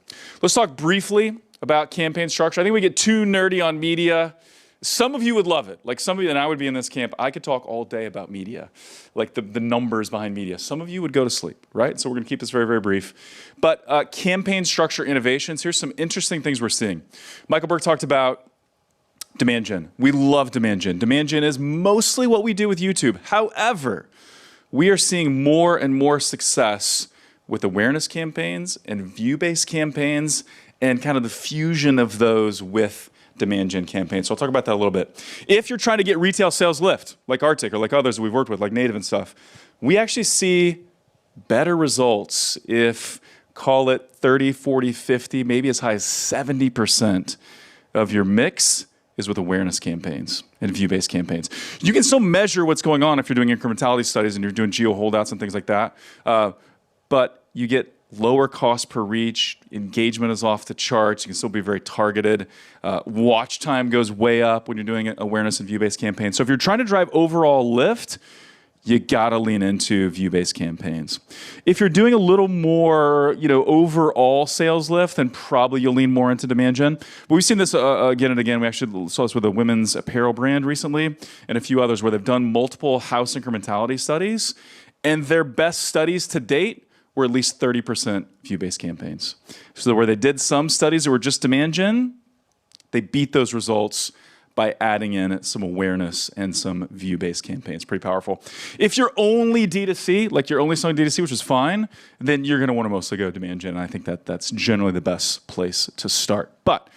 Let's talk briefly about campaign structure. I think we get too nerdy on media. Some of you would love it. Like some of you, and I would be in this camp, I could talk all day about media, like the numbers behind media. Some of you would go to sleep, right? So we're gonna keep this very, very brief. But campaign structure innovations, here's some interesting things we're seeing. Michael Burke talked about demand gen. We love demand gen. Demand gen is mostly what we do with YouTube. However, we are seeing more and more success with awareness campaigns and view-based campaigns and kind of the fusion of those with demand gen campaigns. So I'll talk about that a little bit. If you're trying to get retail sales lift, like Arctic or like others we've worked with, like Native and stuff, we actually see better results if, call it 30, 40, 50, maybe as high as 70% of your mix is with awareness campaigns and view-based campaigns. You can still measure what's going on if you're doing incrementality studies and you're doing geo holdouts and things like that, but you get lower cost per reach, engagement is off the charts, you can still be very targeted, watch time goes way up when you're doing awareness and view-based campaigns. So if you're trying to drive overall lift, you gotta lean into view-based campaigns. If you're doing a little more, overall sales lift, then probably you'll lean more into demand gen. But we've seen this again and again. We actually saw this with a women's apparel brand recently and a few others where they've done multiple house incrementality studies, and their best studies to date were at least 30% view-based campaigns. So where they did some studies that were just demand gen, they beat those results by adding in some awareness and some view-based campaigns. Pretty powerful. If you're only D2C, like you're only selling D2C, which is fine, then you're gonna wanna mostly go demand gen. And I think that's generally the best place to start. But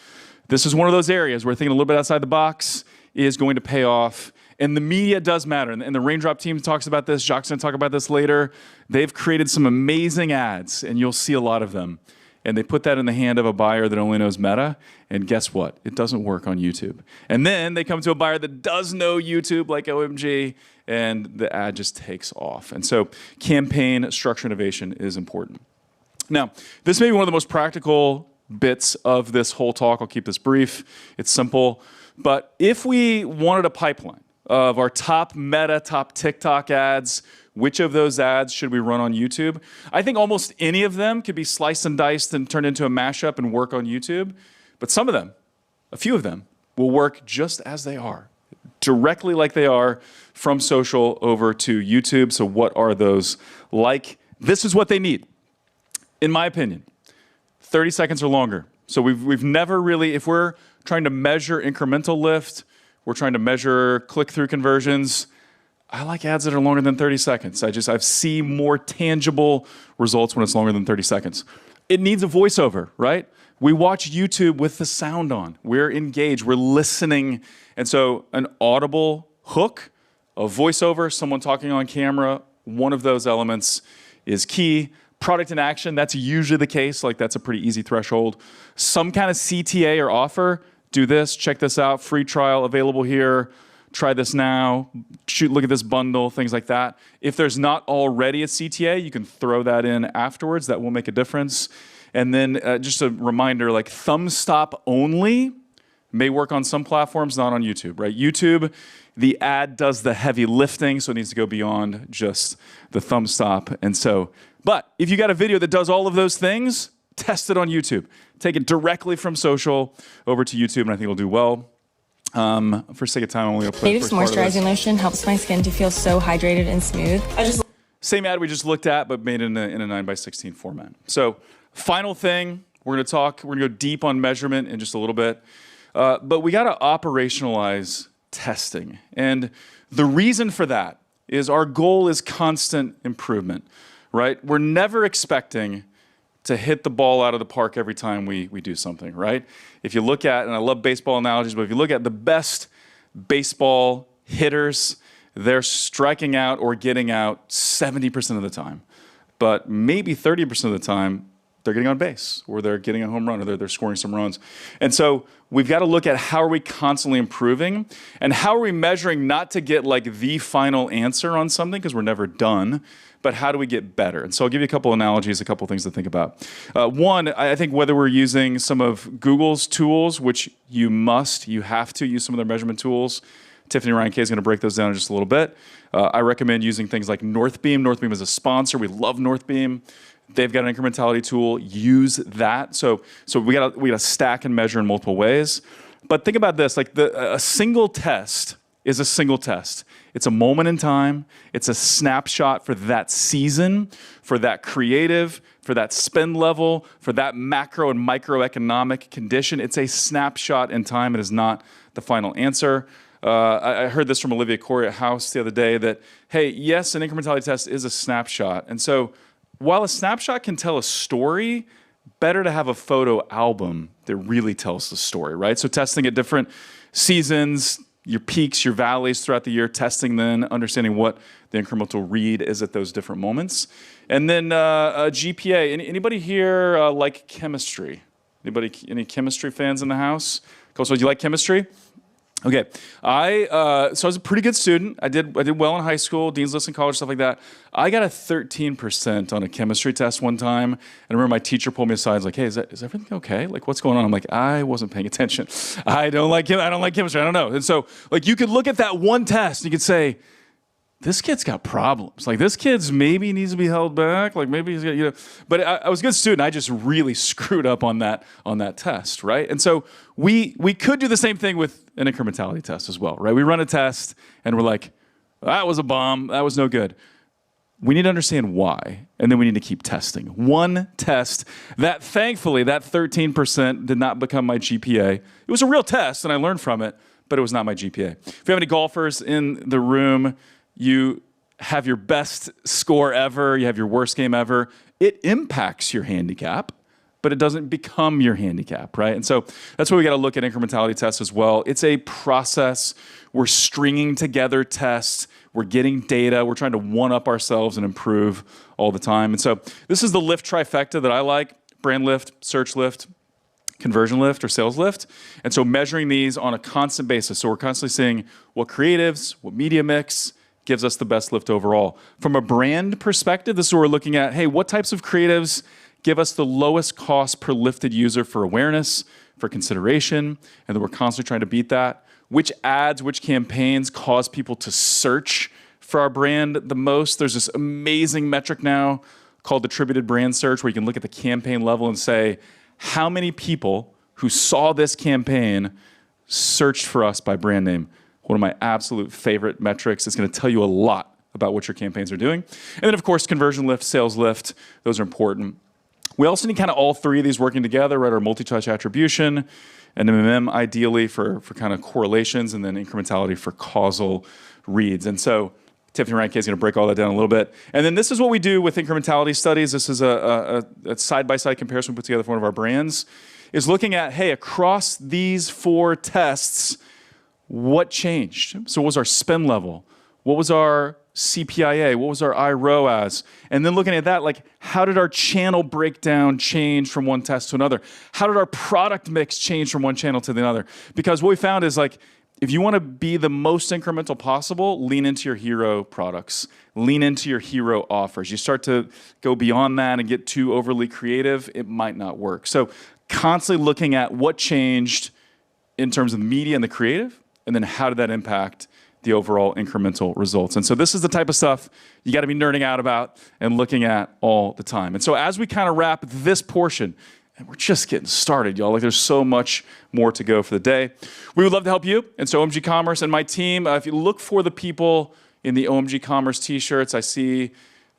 this is one of those areas where thinking a little bit outside the box is going to pay off. And the media does matter. And the Raindrop team talks about this. Jacques going to talk about this later. They've created some amazing ads, and you'll see a lot of them. And they put that in the hand of a buyer that only knows Meta, and guess what? It doesn't work on YouTube. And then they come to a buyer that does know YouTube, like OMG, and the ad just takes off. And so campaign structure innovation is important. Now, this may be one of the most practical bits of this whole talk. I'll keep this brief. It's simple. But if we wanted a pipeline of our top Meta, top TikTok ads, which of those ads should we run on YouTube? I think almost any of them could be sliced and diced and turned into a mashup and work on YouTube. But some of them, a few of them, will work just as they are, directly like they are from social over to YouTube. So what are those like? This is what they need, in my opinion, 30 seconds or longer. So we've never really, if we're trying to measure incremental lift, we're trying to measure click-through conversions, I like ads that are longer than 30 seconds. I see more tangible results when it's longer than 30 seconds. It needs a voiceover, right? We watch YouTube with the sound on. We're engaged, we're listening. And so an audible hook, a voiceover, someone talking on camera, one of those elements is key. Product in action, that's usually the case. Like that's a pretty easy threshold. Some kind of CTA or offer, do this, check this out, free trial available here. Try this now, look at this bundle, things like that. If there's not already a CTA, you can throw that in afterwards. That will make a difference. And then just a reminder, like thumb stop only may work on some platforms, not on YouTube, right? YouTube, the ad does the heavy lifting, so it needs to go beyond just the thumb stop. And so, but if you got a video that does all of those things, test it on YouTube. Take it directly from social over to YouTube, and I think it'll do well. For sake of time, I'm only going to play Native's moisturizing lotion helps my skin to feel so hydrated and smooth. Same ad we just looked at, but made in a 9:16 format. So final thing, we're going to go deep on measurement in just a little bit. But we got to operationalize testing. And the reason for that is our goal is constant improvement, right? We're never expecting to hit the ball out of the park every time we do something, right? If you look at, and I love baseball analogies, but if you look at the best baseball hitters, they're striking out or getting out 70% of the time. But maybe 30% of the time, they're getting on base, or they're getting a home run, or they're scoring some runs. And so we've got to look at how are we constantly improving, and how are we measuring not to get like the final answer on something, because we're never done, but how do we get better? And so I'll give you a couple analogies, a couple things to think about. One, I think whether we're using some of Google's tools, which you have to use some of their measurement tools. Tiffany Ryan Kay is going to break those down in just a little bit. I recommend using things like Northbeam. Northbeam is a sponsor. We love Northbeam. They've got an incrementality tool. Use that. So we got to stack and measure in multiple ways. But think about this: like a single test is a single test. It's a moment in time. It's a snapshot for that season, for that creative, for that spend level, for that macro and microeconomic condition. It's a snapshot in time. It is not the final answer. I heard this from Olivia Corey at House the other day that, hey, yes, an incrementality test is a snapshot. And so while a snapshot can tell a story, better to have a photo album that really tells the story, right? So testing at different seasons, your peaks, your valleys throughout the year, testing then, understanding what the incremental read is at those different moments. And then GPA. Anybody here like chemistry? Any chemistry fans in the house? So do you like chemistry? Okay, so I was a pretty good student. I did well in high school, Dean's List in college, stuff like that. I got a 13% on a chemistry test one time, and I remember my teacher pulled me aside and was like, "Hey, is everything okay? Like, what's going on?" I'm like, "I wasn't paying attention. I don't like chemistry. I don't know." And so, like, you could look at that one test and you could say, this kid's got problems. Like this kid's maybe needs to be held back. Like maybe he's got, but I was a good student. I just really screwed up on that test, right? And so we could do the same thing with an incrementality test as well, right? We run a test and we're like, that was a bomb. That was no good. We need to understand why, and then we need to keep testing. One test that thankfully, that 13% did not become my GPA. It was a real test and I learned from it, but it was not my GPA. If you have any golfers in the room, you have your best score ever, you have your worst game ever, it impacts your handicap, but it doesn't become your handicap, right? And so that's why we got to look at incrementality tests as well. It's a process. We're stringing together tests. We're getting data. We're trying to one-up ourselves and improve all the time. And so this is the lift trifecta that I like: brand lift, search lift, conversion lift, or sales lift. And so measuring these on a constant basis. So we're constantly seeing what creatives, what media mix gives us the best lift overall. From a brand perspective, this is where we're looking at, hey, what types of creatives give us the lowest cost per lifted user for awareness, for consideration, and then we're constantly trying to beat that. Which ads, which campaigns cause people to search for our brand the most? There's this amazing metric now called attributed brand search, where you can look at the campaign level and say, how many people who saw this campaign searched for us by brand name? One of my absolute favorite metrics. It's going to tell you a lot about what your campaigns are doing. And then, of course, conversion lift, sales lift, those are important. We also need kind of all three of these working together, right? Our multi-touch attribution, and MMM ideally for kind of correlations, and then incrementality for causal reads. And so Tiffany Reinke is going to break all that down a little bit. And then this is what we do with incrementality studies. This is a side-by-side comparison we put together for one of our brands, is looking at, hey, across these 4 tests, what changed? So what was our spend level? What was our CPIA? What was our iROAS? And then looking at that, like, how did our channel breakdown change from one test to another? How did our product mix change from one channel to the other? Because what we found is, like, if you want to be the most incremental possible, lean into your hero products. Lean into your hero offers. You start to go beyond that and get too overly creative, it might not work. So constantly looking at what changed in terms of the media and the creative, and then how did that impact the overall incremental results. And so this is the type of stuff you got to be nerding out about and looking at all the time. And so as we kind of wrap this portion, and we're just getting started, y'all. Like, there's so much more to go for the day. We would love to help you. And so OMG Commerce and my team, if you look for the people in the OMG Commerce t-shirts, I see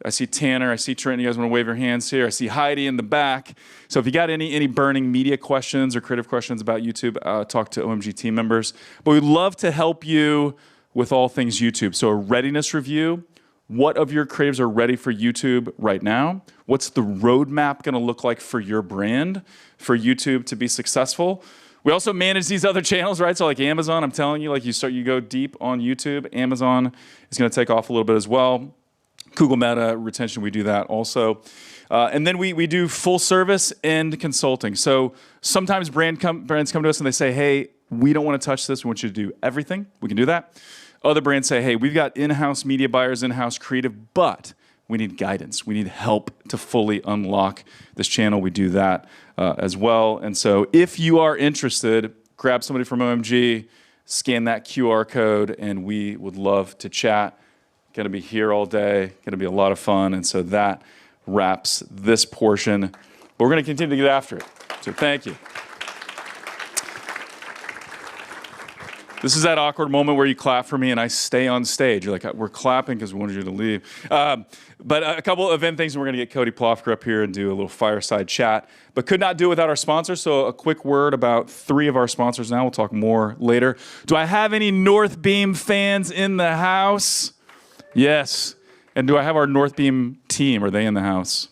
Tanner, I see Trent. You guys want to wave your hands here? I see Heidi in the back. So if you got any burning media questions or creative questions about YouTube, talk to OMG team members. But we'd love to help you with all things YouTube. So a readiness review. What of your creatives are ready for YouTube right now? What's the roadmap going to look like for your brand, for YouTube to be successful? We also manage these other channels, right? So like Amazon, I'm telling you, like you go deep on YouTube, Amazon is going to take off a little bit as well. Google Meta retention, we do that also. And then we do full service and consulting. So sometimes brands come to us and they say, hey, we don't want to touch this. We want you to do everything. We can do that. Other brands say, hey, we've got in-house media buyers, in-house creative, but we need guidance. We need help to fully unlock this channel. We do that as well. And so if you are interested, grab somebody from OMG, scan that QR code, and we would love to chat. Going to be here all day. Going to be a lot of fun. And so that wraps this portion. But we're going to continue to get after it. So thank you. This is that awkward moment where you clap for me and I stay on stage. You're like, we're clapping because we wanted you to leave. But a couple of event things, and we're going to get Cody Plofker up here and do a little fireside chat. But could not do it without our sponsors. So a quick word about 3 of our sponsors now. We'll talk more later. Do I have any North Beam fans in the house? Yes. And do I have our North Beam team? Are they in the house?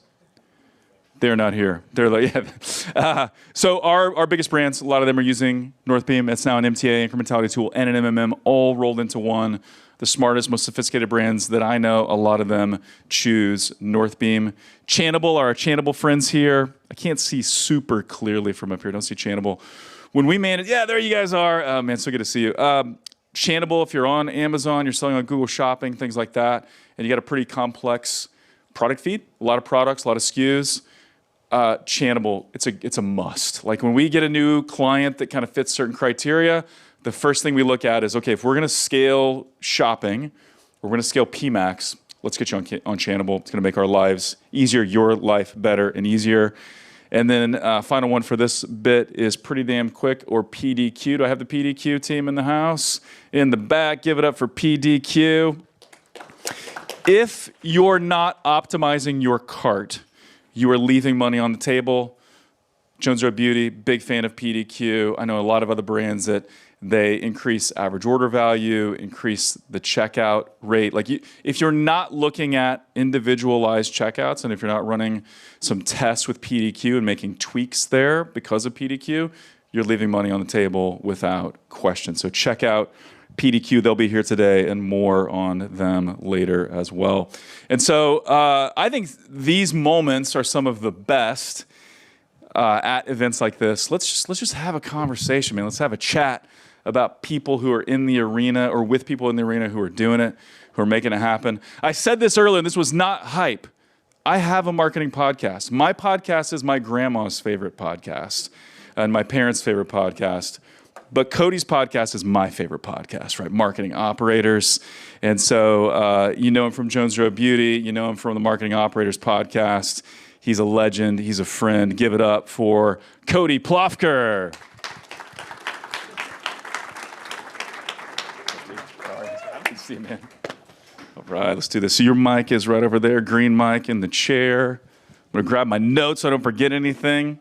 They're not here. They're like, yeah. So our biggest brands, a lot of them are using North Beam. It's now an MTA, incrementality tool, and an MMM all rolled into one. The smartest, most sophisticated brands that I know, a lot of them choose North Beam. Channable, our Channable friends here. I can't see super clearly from up here. Don't see Channable. When we manage, yeah, there you guys are. Man, so good to see you. Channable, if you're on Amazon, you're selling on Google Shopping, things like that, and you got a pretty complex product feed, a lot of products, a lot of SKUs. Channable, it's a must. Like when we get a new client that kind of fits certain criteria, the first thing we look at is, okay, if we're going to scale shopping, we're going to scale PMAX. Let's get you on Channable. It's going to make our lives easier, your life better and easier. And then final one for this bit is Pretty Damn Quick, or PDQ. Do I have the PDQ team in the house? In the back, give it up for PDQ. If you're not optimizing your cart, you are leaving money on the table. Jones Road Beauty, big fan of PDQ. I know a lot of other brands that they increase average order value, increase the checkout rate. Like if you're not looking at individualized checkouts, and if you're not running some tests with PDQ and making tweaks there because of PDQ, you're leaving money on the table without question. So check out PDQ. They'll be here today, and more on them later as well. And so I think these moments are some of the best at events like this. Let's just have a conversation, man. Let's have a chat about people who are in the arena, or with people in the arena who are doing it, who are making it happen. I said this earlier, and this was not hype. I have a marketing podcast. My podcast is my grandma's favorite podcast and my parents' favorite podcast. But Cody's podcast is my favorite podcast, right? Marketing Operators. And so you know him from Jones Road Beauty. You know him from the Marketing Operators podcast. He's a legend. He's a friend. Give it up for Cody Plofker. See, man. All right, let's do this. So your mic is right over there, green mic in the chair. I'm going to grab my notes so I don't forget anything.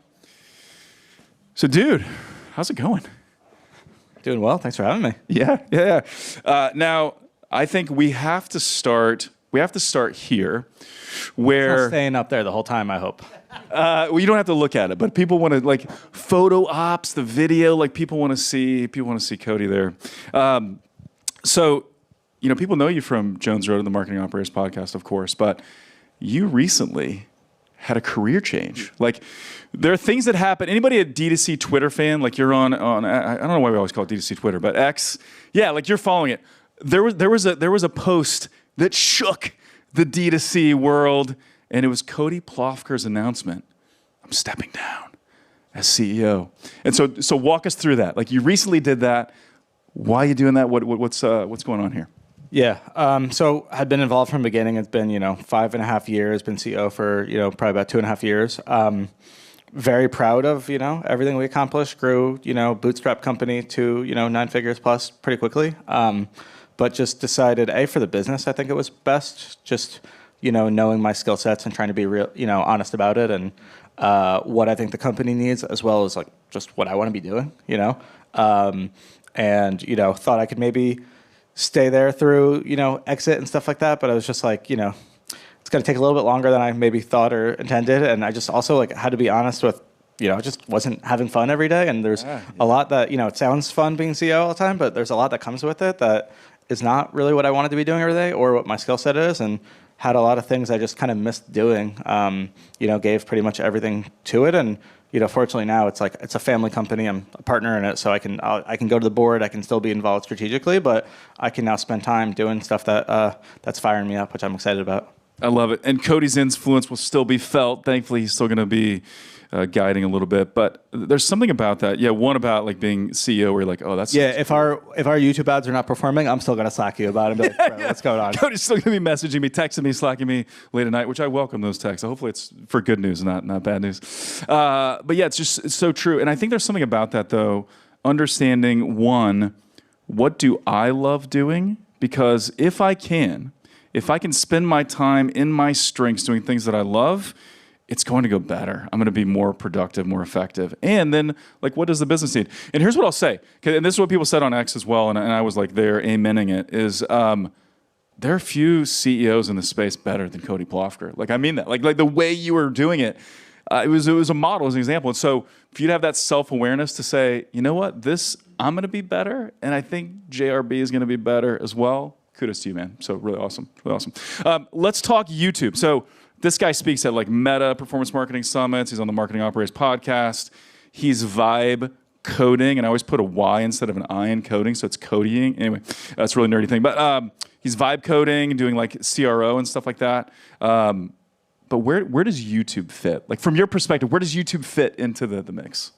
So, dude, how's it going? Doing well. Thanks for having me. Yeah. Now, I think we have to start here, where Not staying up there the whole time, I hope. Well, you don't have to look at it, but people want to, like, photo ops, the video, like people want to see Cody there. So, you know, people know you from Jones Road and the Marketing Operators podcast, of course, but you recently had a career change. Like, there are things that happen. Anybody a D2C Twitter fan? Like, you're on I don't know why we always call it D2C Twitter, but X. Yeah, like you're following it. There was a post that shook the D2C world, and it was Cody Plofker's announcement. I'm stepping down as CEO. And so walk us through that. Like, you recently did that. Why are you doing that? What's going on here? Yeah. So I've been involved from the beginning. It's been, 5.5 years, been CEO for, probably about 2.5 years. Very proud of, everything we accomplished. Grew, bootstrap company to, 9 figures plus pretty quickly. But just decided, for the business, I think it was best just, knowing my skill sets and trying to be real, honest about it, and what I think the company needs, as well as like just what I want to be doing, and, thought I could maybe stay there through, exit and stuff like that. But I was just like, it's going to take a little bit longer than I maybe thought or intended. And I just also had to be honest with, just wasn't having fun every day. And there's a lot that, it sounds fun being CEO all the time, but there's a lot that comes with it that is not really what I wanted to be doing every day or what my skill set is. And had a lot of things I just kind of missed doing, gave pretty much everything to it. And, fortunately now it's a family company. I'm a partner in it, so I can go to the board. I can still be involved strategically, but I can now spend time doing stuff that's firing me up, which I'm excited about. I love it. And Cody's influence will still be felt. Thankfully, he's still going to be guiding a little bit. But there's something about that. Yeah, one about like being CEO where you're like, oh, that's... Yeah, if our YouTube ads are not performing, I'm still going to slack you about it. And be like, bro, what's going on? Cody's still going to be messaging me, texting me, slacking me late at night, which I welcome those texts. Hopefully it's for good news, not bad news. But yeah, it's so true. And I think there's something about that, though, understanding, one, what do I love doing? Because if I can spend my time in my strengths doing things that I love, it's going to go better. I'm going to be more productive, more effective. And then, like, what does the business need? And here's what I'll say, and this is what people said on X as well, and I was like there amening it, is there are few CEOs in the space better than Cody Plofker. Like, I mean that. Like the way you were doing it, it was a model, as an example. And so if you'd have that self-awareness to say, you know what, I'm going to be better, and I think JRB is going to be better as well, kudos to you, man. So really awesome. Really awesome. Let's talk YouTube. So this guy speaks at like Meta Performance Marketing Summits. He's on the Marketing Operators podcast. He's vibe coding, and I always put a Y instead of an I in coding, so it's codying. Anyway, that's a really nerdy thing. But he's vibe coding, doing like CRO and stuff like that. But where does YouTube fit? Like, from your perspective, where does YouTube fit into the mix?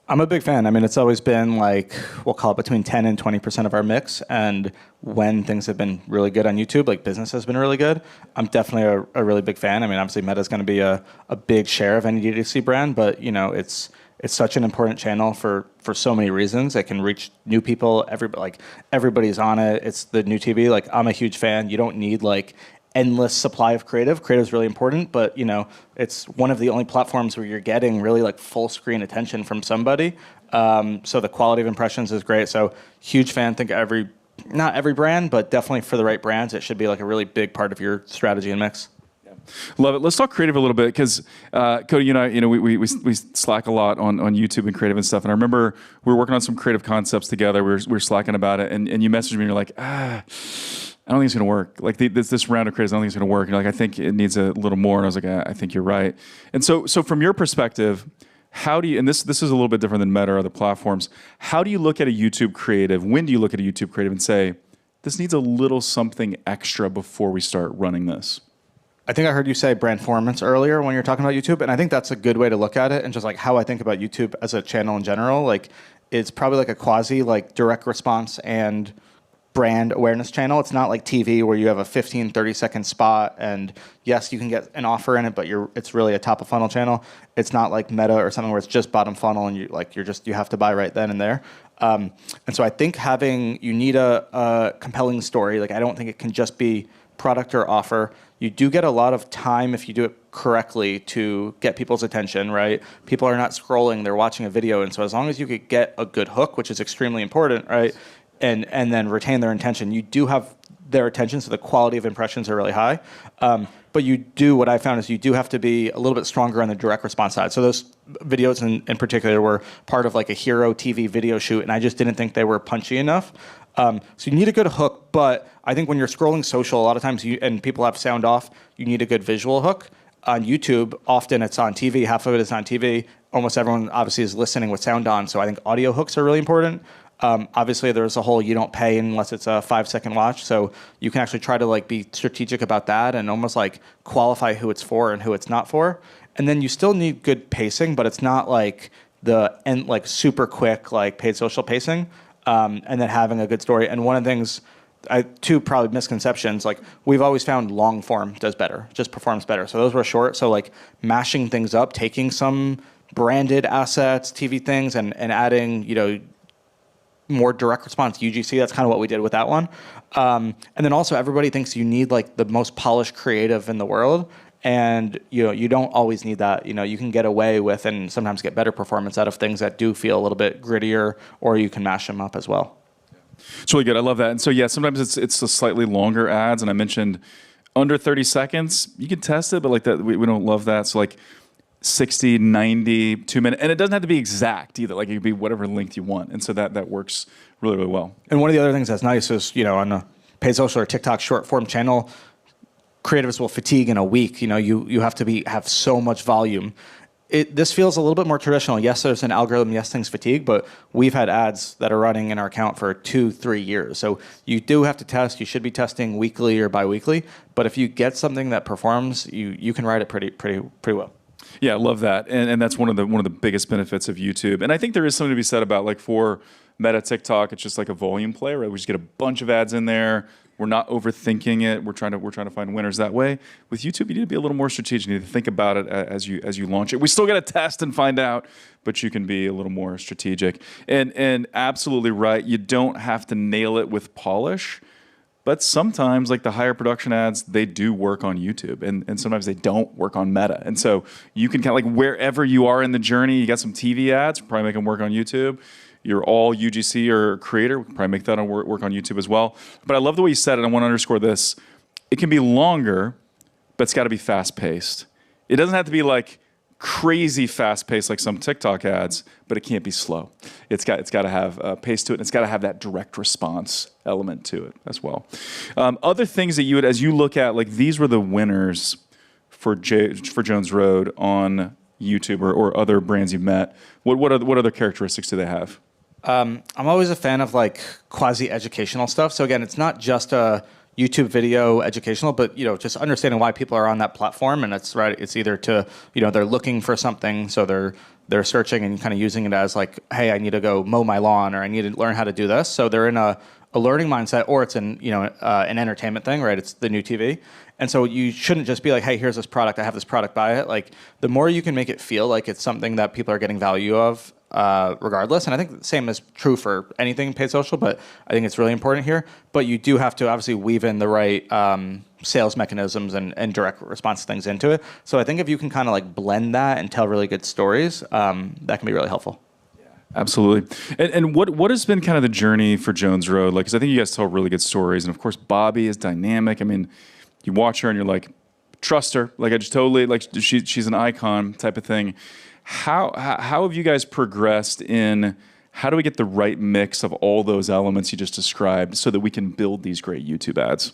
I'm a big fan. I mean, it's always been like, we'll call it between 10 and 20% of our mix. And when things have been really good on YouTube, like business has been really good, I'm definitely a really big fan. I mean, obviously Meta is going to be a big share of any D2C brand, but you know, it's such an important channel for so many reasons. It can reach new people. Everybody's on it. It's the new TV. Like, I'm a huge fan. You don't need like endless supply of creative. Creative is really important, but you know, it's one of the only platforms where you're getting really like full screen attention from somebody. So the quality of impressions is great. So huge fan. Think not every brand, but definitely for the right brands, it should be like a really big part of your strategy and mix. Love it. Let's talk creative a little bit because Cody, you and I, we slack a lot on YouTube and creative and stuff. And I remember we were working on some creative concepts together. We were slacking about it, and you messaged me and you're like, I don't think it's going to work. Like this round of creative, I don't think it's going to work. And you're like, I think it needs a little more. And I was like, I think you're right. And so from your perspective, how do you, and this is a little bit different than Meta or other platforms, how do you look at a YouTube creative? When do you look at a YouTube creative and say, this needs a little something extra before we start running this? I think I heard you say brand performance earlier when you're talking about YouTube, and I think that's a good way to look at it, and just like how I think about YouTube as a channel in general. Like, it's probably like a quasi like direct response and brand awareness channel. It's not like TV where you have a 15, 30-second spot, and yes, you can get an offer in it, but it's really a top of funnel channel. It's not like Meta or something where it's just bottom funnel and you have to buy right then and there. And so I think you need a compelling story. Like, I don't think it can just be product or offer. You do get a lot of time if you do it correctly to get people's attention, right? People are not scrolling, they're watching a video. And so as long as you could get a good hook, which is extremely important, right? And then retain their attention, you do have their attention, so the quality of impressions are really high. But what I found is you do have to be a little bit stronger on the direct response side. So those videos in particular were part of like a hero TV video shoot, and I just didn't think they were punchy enough. So you need a good hook, but I think when you're scrolling social, a lot of times and people have sound off, you need a good visual hook. On YouTube, often it's on TV, half of it is on TV. Almost everyone obviously is listening with sound on, so I think audio hooks are really important. Obviously, there's a whole you don't pay unless it's a 5-second watch, so you can actually try to like be strategic about that and almost like qualify who it's for and who it's not for. And then you still need good pacing, but it's not like super quick like paid social pacing. And then having a good story. And one of the things, two probably misconceptions, like we've always found long form does better, just performs better. So those were short. So like mashing things up, taking some branded assets, TV things, and adding, more direct response UGC. That's kind of what we did with that one. And then also everybody thinks you need like the most polished creative in the world. And you don't always need that. You can get away with and sometimes get better performance out of things that do feel a little bit grittier, or you can mash them up as well. It's really good. I love that. And so yeah, sometimes it's the slightly longer ads. And I mentioned under 30 seconds, you can test it, but like that we don't love that. So like 60, 90, 2 minutes, and it doesn't have to be exact either. Like it could be whatever length you want. And so that works really, really well. And one of the other things that's nice is on a paid social or TikTok short form channel, creatives will fatigue in a week. You have to have so much volume. This feels a little bit more traditional. Yes, there's an algorithm. Yes, things fatigue, but we've had ads that are running in our account for 2-3 years. So you do have to test. You should be testing weekly or biweekly. But if you get something that performs, you can ride it pretty well. Yeah, I love that, and that's one of the biggest benefits of YouTube. And I think there is something to be said about like for Meta, TikTok, it's just like a volume play, right? We just get a bunch of ads in there. We're not overthinking it. We're trying to find winners that way. With YouTube, you need to be a little more strategic. You need to think about it as you launch it. We still got to test and find out, but you can be a little more strategic. And absolutely right. You don't have to nail it with polish, but sometimes like the higher production ads, they do work on YouTube, and sometimes they don't work on Meta. And so you can kind of like wherever you are in the journey, you got some TV ads, probably make them work on YouTube. You're all UGC or creator, we can probably make that work on YouTube as well. But I love the way you said it, and I want to underscore this. It can be longer, but it's got to be fast-paced. It doesn't have to be like crazy fast-paced like some TikTok ads, but it can't be slow. It's got to have pace to it, and it's got to have that direct response element to it as well. Other things that as you look at, like these were the winners for Jones Road on YouTube or other brands you've met. What other characteristics do they have? I'm always a fan of like quasi-educational stuff. So again, it's not just YouTube video educational, but just understanding why people are on that platform. And it's right. It's either to they're looking for something, so they're searching and kind of using it as like, hey, I need to go mow my lawn, or I need to learn how to do this. So they're in a learning mindset, or it's an entertainment thing, right? It's the new TV. And so you shouldn't just be like, hey, here's this product, I have this product, buy it. Like, the more you can make it feel like it's something that people are getting value of, regardless. And I think the same is true for anything paid social, but I think it's really important here. But you do have to obviously weave in the right sales mechanisms and direct response things into it. So I think if you can kind of like blend that and tell really good stories, that can be really helpful. Absolutely. And what has been kind of the journey for Jones Road? Like, because I think you guys tell really good stories. And of course, Bobby is dynamic. I mean, you watch her and you're like, trust her. Like, I just totally, like, she's an icon type of thing. How have you guys progressed in, how do we get the right mix of all those elements you just described so that we can build these great YouTube ads?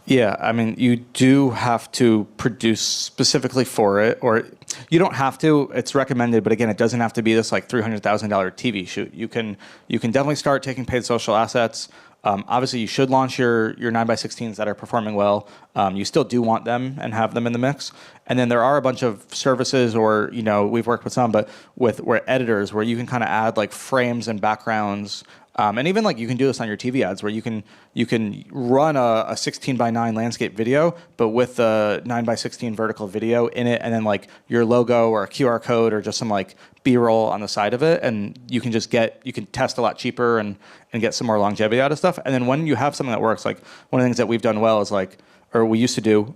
Yeah, I mean, you do have to produce specifically for it, or you don't have to. It's recommended, but again, it doesn't have to be this like $300,000 TV shoot. You can definitely start taking paid social assets. Obviously, you should launch your 9x16s that are performing well. You still do want them and have them in the mix. And then there are a bunch of services, or we've worked with some, but where editors, where you can kind of add like frames and backgrounds. And even like you can do this on your TV ads, where you can run a 16:9 landscape video, but with a 9x16 vertical video in it, and then like your logo or a QR code or just some like B-roll on the side of it, and you can test a lot cheaper and get some more longevity out of stuff. And then when you have something that works, like one of the things that we've done well is we used to do,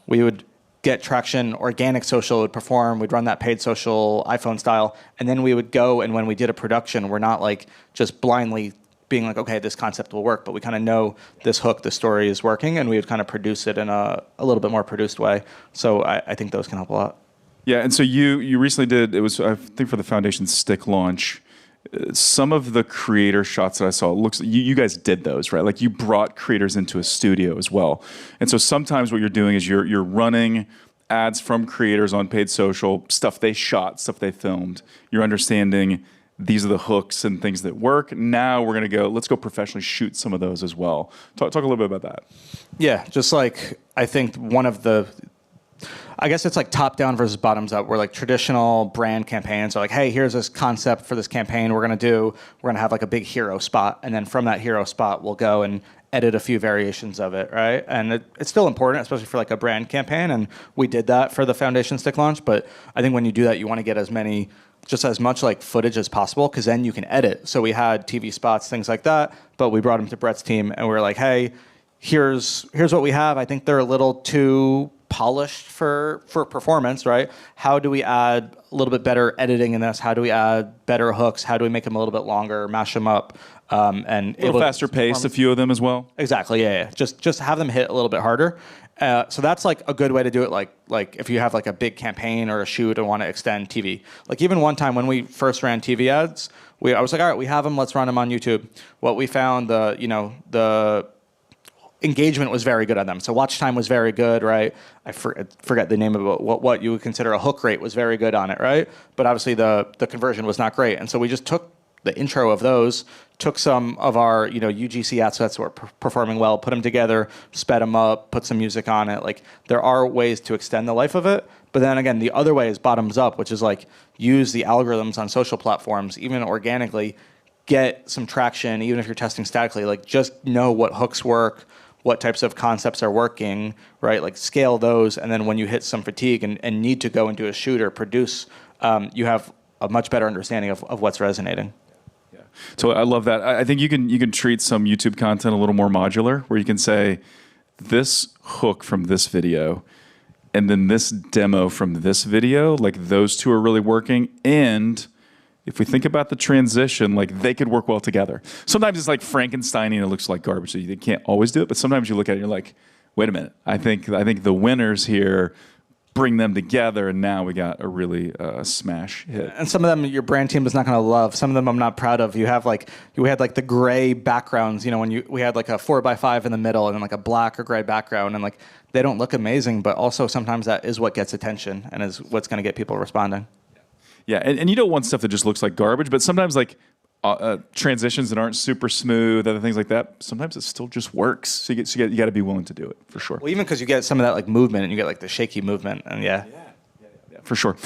we would get traction, organic social would perform, we'd run that paid social iPhone style, and then we would go, and when we did a production, we're not like just blindly being like, okay, this concept will work, but we kind of know this hook, this story is working, and we would kind of produce it in a little bit more produced way. So I think those can help a lot. Yeah, and so you recently did, it was, I think, for the Foundation Stick launch, some of the creator shots that I saw, you guys did those, right? Like, you brought creators into a studio as well. And so sometimes what you're doing is you're running ads from creators on paid social, stuff they shot, stuff they filmed. You're understanding these are the hooks and things that work. Now we're going to let's go professionally shoot some of those as well. Talk a little bit about that. Yeah, just like, I think I guess it's like top down versus bottoms up, where like traditional brand campaigns are like, hey, here's this concept for this campaign we're going to have like a big hero spot. And then from that hero spot, we'll go and edit a few variations of it, right? And it's still important, especially for like a brand campaign. And we did that for the Foundation Stick launch. But I think when you do that, you want to get as much like footage as possible, because then you can edit. So we had TV spots, things like that, but we brought them to Brett's team and we were like, hey, here's what we have. I think they're a little too polished for performance, right? How do we add a little bit better editing in this? How do we add better hooks? How do we make them a little bit longer, mash them up, and a little faster paced, a few of them as well? Exactly, yeah. Just have them hit a little bit harder. So that's like a good way to do it. Like if you have like a big campaign or a shoot and want to extend TV. Like even one time when we first ran TV ads, I was like, all right, we have them, let's run them on YouTube. What we found, the engagement was very good on them. So watch time was very good, right? I forget the name of it. What you would consider a hook rate was very good on it, right? But obviously the conversion was not great. And so we just took the intro of those, took some of our UGC assets that were performing well, put them together, sped them up, put some music on it. Like, there are ways to extend the life of it. But then again, the other way is bottoms up, which is like use the algorithms on social platforms, even organically, get some traction, even if you're testing statically. Like, just know what hooks work, what types of concepts are working, right? Like, scale those, and then when you hit some fatigue and need to go into a shoot or produce, you have a much better understanding of what's resonating. Yeah. So I love that. I think you can treat some YouTube content a little more modular, where you can say, this hook from this video, and then this demo from this video, like those two are really working. And if we think about the transition, like they could work well together. Sometimes it's like Frankenstein and it looks like garbage, so you can't always do it. But sometimes you look at it and you're like, wait a minute, I think the winners here, bring them together, and now we got a really smash hit. And some of them your brand team is not going to love. Some of them I'm not proud of. We had like the gray backgrounds, when we had like a 4x5 in the middle and then like a black or gray background, and like they don't look amazing, but also sometimes that is what gets attention and is what's going to get people responding. Yeah, and you don't want stuff that just looks like garbage, but sometimes like transitions that aren't super smooth, other things like that, sometimes it still just works. So you got to be willing to do it for sure. Well, even because you get some of that like movement, and you get like the shaky movement, and yeah, for sure.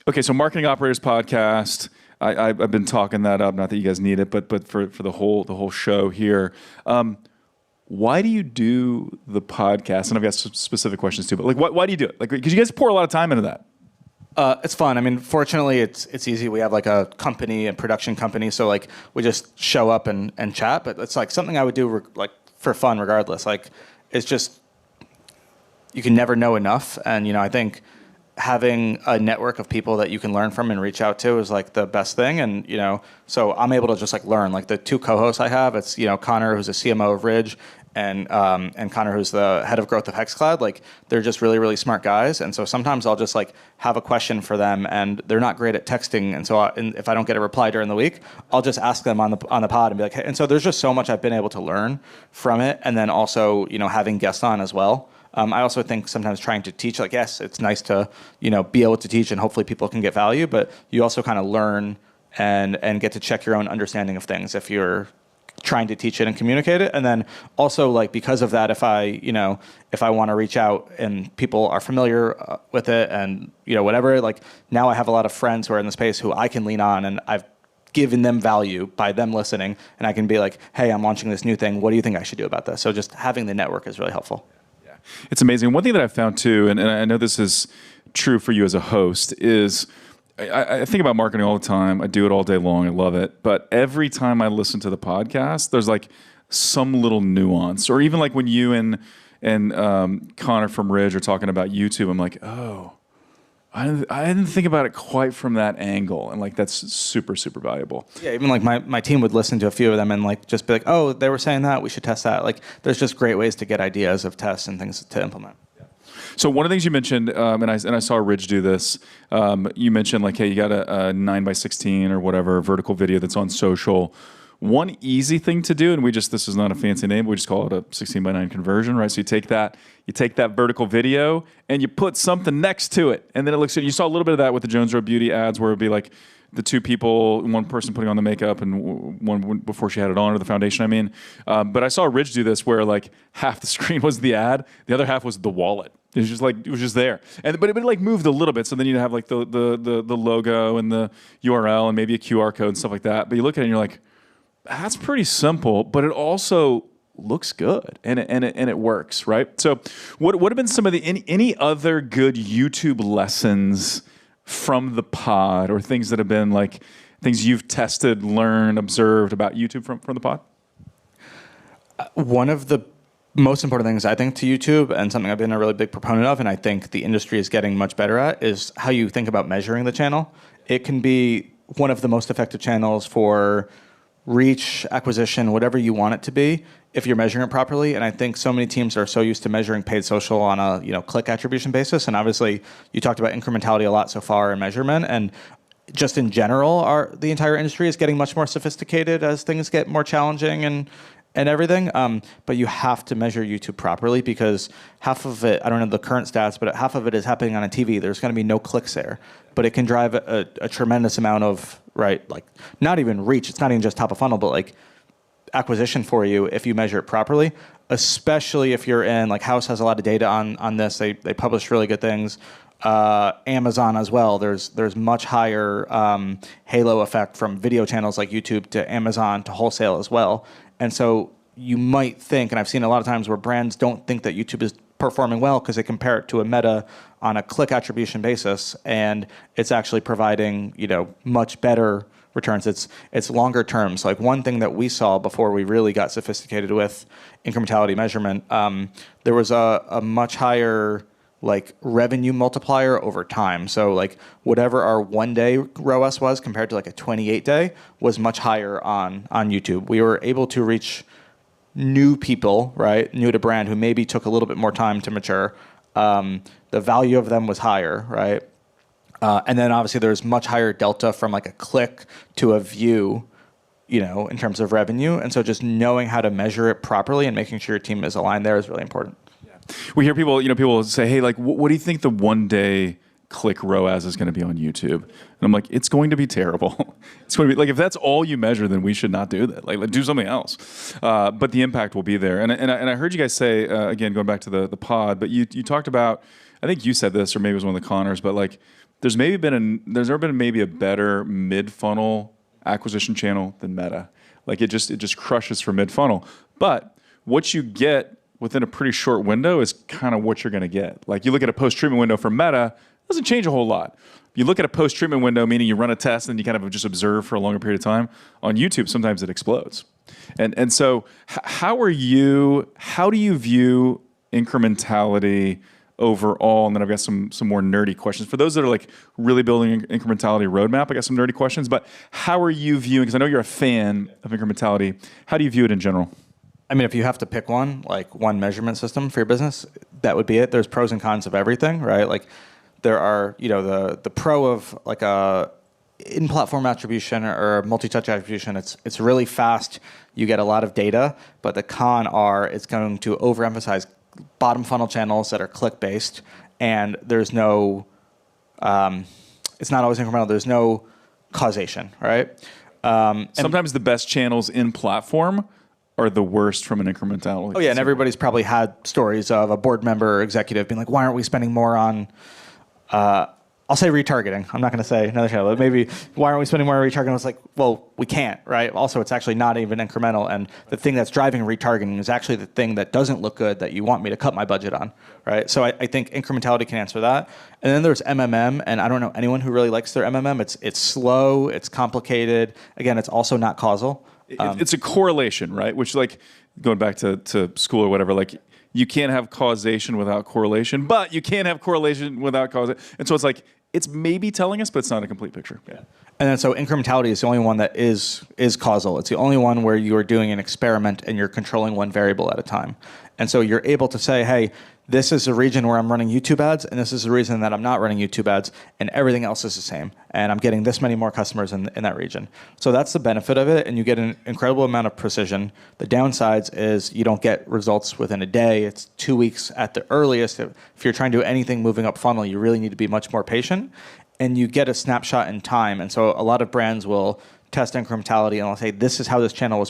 Okay, so Marketing Operators Podcast. I've been talking that up. Not that you guys need it, but for the whole show here. Why do you do the podcast? And I've got some specific questions too. But like, why do you do it? Like, because you guys pour a lot of time into that. It's fun. I mean, fortunately, it's easy. We have like a company, a production company, so like we just show up and chat. But it's like something I would do like for fun, regardless. Like, it's just you can never know enough, and I think having a network of people that you can learn from and reach out to is like the best thing. And so I'm able to just like learn. Like the two co-hosts I have, it's Connor, who's a CMO of Ridge, and Connor, who's the head of growth of HexCloud. Like they're just really, really smart guys. And so sometimes I'll just like have a question for them, and they're not great at texting. And so if I don't get a reply during the week, I'll just ask them on the pod and be like, hey. And so there's just so much I've been able to learn from it. And then also having guests on as well. I also think sometimes trying to teach, like, yes, it's nice to, be able to teach and hopefully people can get value, but you also kind of learn and get to check your own understanding of things if you're trying to teach it and communicate it. And then also, like, because of that, if I want to reach out and people are familiar with it and, whatever, like, now I have a lot of friends who are in the space who I can lean on, and I've given them value by them listening, and I can be like, hey, I'm launching this new thing. What do you think I should do about this? So just having the network is really helpful. It's amazing. One thing that I've found too, and I know this is true for you as a host, is I think about marketing all the time. I do it all day long. I love it. But every time I listen to the podcast, there's like some little nuance. Or even like when you and Connor from Ridge are talking about YouTube, I'm like, oh, I didn't think about it quite from that angle. And like, that's super, super valuable. Yeah, even like my team would listen to a few of them and like just be like, oh, they were saying that, we should test that. Like there's just great ways to get ideas of tests and things to implement. So one of the things you mentioned, and I saw Ridge do this, you mentioned like, hey, you got a 9x16 or whatever vertical video that's on social. One easy thing to do, and this is not a fancy name, we just call it a 16:9 conversion, right? So you take that vertical video and you put something next to it, and then it looks at, you saw a little bit of that with the Jones Road Beauty ads where it'd be like the two people, one person putting on the makeup and one before she had it on, or the foundation, I mean. But I saw Ridge do this where like half the screen was the ad, the other half was the wallet. It was just there, but it like moved a little bit. So then you'd have like the logo and the URL and maybe a QR code and stuff like that. But you look at it and you're like, that's pretty simple, but it also looks good and it works, right? So what have been some of any other good YouTube lessons from the pod, or things that have been like things you've tested, learned, observed about YouTube from the pod? One of the most important things I think to YouTube, and something I've been a really big proponent of, and I think the industry is getting much better at, is how you think about measuring the channel. It can be one of the most effective channels for reach, acquisition, whatever you want it to be, if you're measuring it properly. And I think so many teams are so used to measuring paid social on a click attribution basis. And obviously, you talked about incrementality a lot so far in measurement, and just in general, the entire industry is getting much more sophisticated as things get more challenging and everything. But you have to measure YouTube properly, because half of it, I don't know the current stats, but half of it is happening on a TV. There's going to be no clicks there, but it can drive a tremendous amount of, right, like not even reach. It's not even just top of funnel, but like acquisition for you if you measure it properly, especially if you're in, like House has a lot of data on this. They publish really good things. Amazon as well. There's much higher halo effect from video channels like YouTube to Amazon to wholesale as well. And so you might think, and I've seen a lot of times where brands don't think that YouTube is performing well because they compare it to a Meta on a click attribution basis, and it's actually providing much better returns. It's longer term. So like one thing that we saw before we really got sophisticated with incrementality measurement, there was a much higher like revenue multiplier over time. So like whatever our 1 day ROAS was compared to like a 28-day was much higher on YouTube. We were able to reach new people, right, new to brand, who maybe took a little bit more time to mature. The value of them was higher, right? And then obviously there's much higher delta from like a click to a view, in terms of revenue. And so just knowing how to measure it properly and making sure your team is aligned there is really important. We hear people say, hey, like, what do you think the 1 day click ROAS is going to be on YouTube. And I'm like, it's going to be terrible. It's going to be like, if that's all you measure, then we should not do that. Like do something else. But the impact will be there. And I heard you guys say, again, going back to the pod, but you talked about, I think you said this, or maybe it was one of the Connors, but like, there's never been maybe a better mid-funnel acquisition channel than Meta. Like it just crushes for mid-funnel. But what you get within a pretty short window is kind of what you're going to get. Like you look at a post-treatment window for Meta, it doesn't change a whole lot. You look at a post-treatment window, meaning you run a test and you kind of just observe for a longer period of time. On YouTube, sometimes it explodes. And so how do you view incrementality overall? And then I've got some more nerdy questions. For those that are like really building an incrementality roadmap, I got some nerdy questions, but how are you viewing, because I know you're a fan of incrementality, how do you view it in general? I mean, if you have to pick one, like one measurement system for your business, that would be it. There's pros and cons of everything, right? Like there are, the pro of like a in-platform attribution or multi-touch attribution. It's really fast. You get a lot of data, but the con it's going to overemphasize bottom funnel channels that are click-based, and there's no, it's not always incremental. There's no causation, right? Sometimes the best channels in platform are the worst from an incrementality. Oh yeah, and everybody's probably had stories of a board member or executive being like, why aren't we spending more on, I'll say retargeting. I'm not going to say another channel, but maybe why aren't we spending more on retargeting? It's like, well, we can't, right? Also, it's actually not even incremental, and the thing that's driving retargeting is actually the thing that doesn't look good that you want me to cut my budget on, right? So I think incrementality can answer that. And then there's MMM, and I don't know anyone who really likes their MMM. It's slow, it's complicated. Again, it's also not causal. It's a correlation, right? Which, like, going back to school or whatever, like, you can't have causation without correlation, but you can't have correlation without causation. And so it's like, it's maybe telling us, but it's not a complete picture. Yeah. And then so incrementality is the only one that is causal. It's the only one where you are doing an experiment and you're controlling one variable at a time. And so you're able to say, hey, this is a region where I'm running YouTube ads, and this is the reason that I'm not running YouTube ads, and everything else is the same. And I'm getting this many more customers in that region. So that's the benefit of it, and you get an incredible amount of precision. The downsides is you don't get results within a day. It's 2 weeks at the earliest. If you're trying to do anything moving up funnel, you really need to be much more patient, and you get a snapshot in time. And so a lot of brands will test incrementality, and they'll say, this is how this channel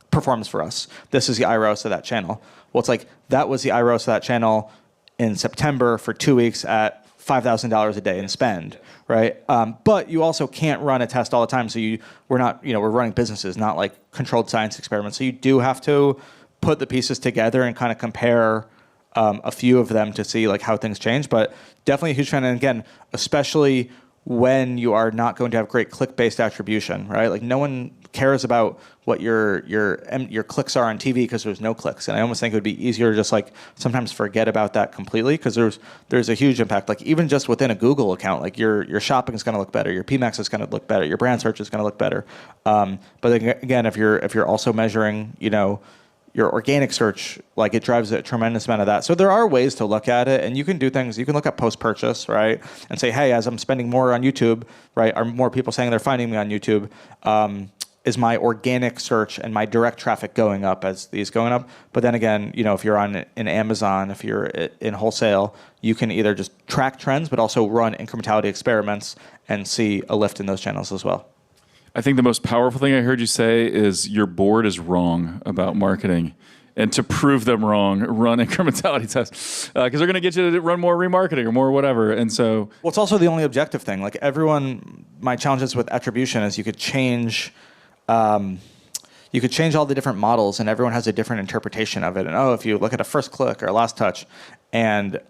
performs for us. This is the IROS of that channel. Well, it's like, that was the IROS of that channel in September for 2 weeks at $5,000 a day in spend, right? But you also can't run a test all the time. So we're running businesses, not like controlled science experiments. So you do have to put the pieces together and kind of compare a few of them to see like how things change. But definitely a huge fan. And again, especially when you are not going to have great click-based attribution, right? Like no one cares about what your clicks are on TV because there's no clicks. And I almost think it would be easier to just like sometimes forget about that completely, because there's a huge impact. Like even just within a Google account, like your shopping is going to look better, your PMAX is going to look better, your brand search is going to look better. But again, if you're also measuring, your organic search, like it drives a tremendous amount of that. So there are ways to look at it, and you can do things. You can look at post-purchase, right, and say, hey, as I'm spending more on YouTube, right, are more people saying they're finding me on YouTube? Is my organic search and my direct traffic going up as these going up? But then again, if you're in Amazon, if you're in wholesale, you can either just track trends, but also run incrementality experiments and see a lift in those channels as well. I think the most powerful thing I heard you say is your board is wrong about marketing. And to prove them wrong, run incrementality tests. Because they're going to get you to run more remarketing or more whatever. And so... Well, it's also the only objective thing. Like my challenges with attribution is you could change all the different models, and everyone has a different interpretation of it. And if you look at a first click or a last touch, and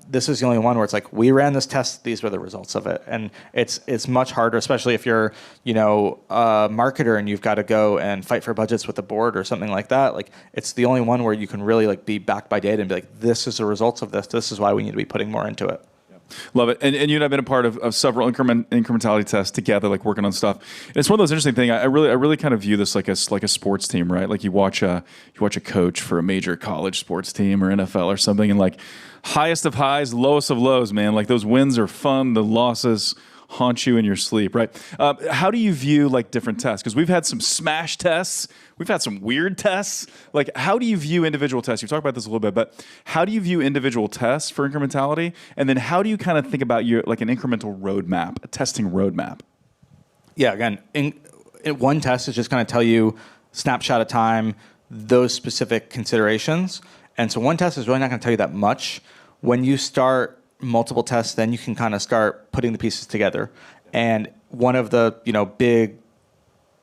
this is the only one where it's like, we ran this test, these were the results of it. And it's much harder, especially if you're a marketer and you've got to go and fight for budgets with the board or something like that. Like it's the only one where you can really like be backed by data and be like, this is the results of this. This is why we need to be putting more into it. Love it. And you and I have been a part of several incrementality tests together, like working on stuff. And it's one of those interesting things. I really kind of view this like a sports team, right? Like you watch a coach for a major college sports team or NFL or something, and like highest of highs, lowest of lows, man. Like those wins are fun, the losses haunt you in your sleep, right? How do you view like different tests? Because we've had some smash tests. We've had some weird tests. Like, how do you view individual tests? You've talked about this a little bit, but how do you view individual tests for incrementality? And then how do you kind of think about your like an incremental roadmap, a testing roadmap? Yeah, again, one test is just going to tell you snapshot of time, those specific considerations. And so one test is really not going to tell you that much. When you start multiple tests, then you can kind of start putting the pieces together. And one of the big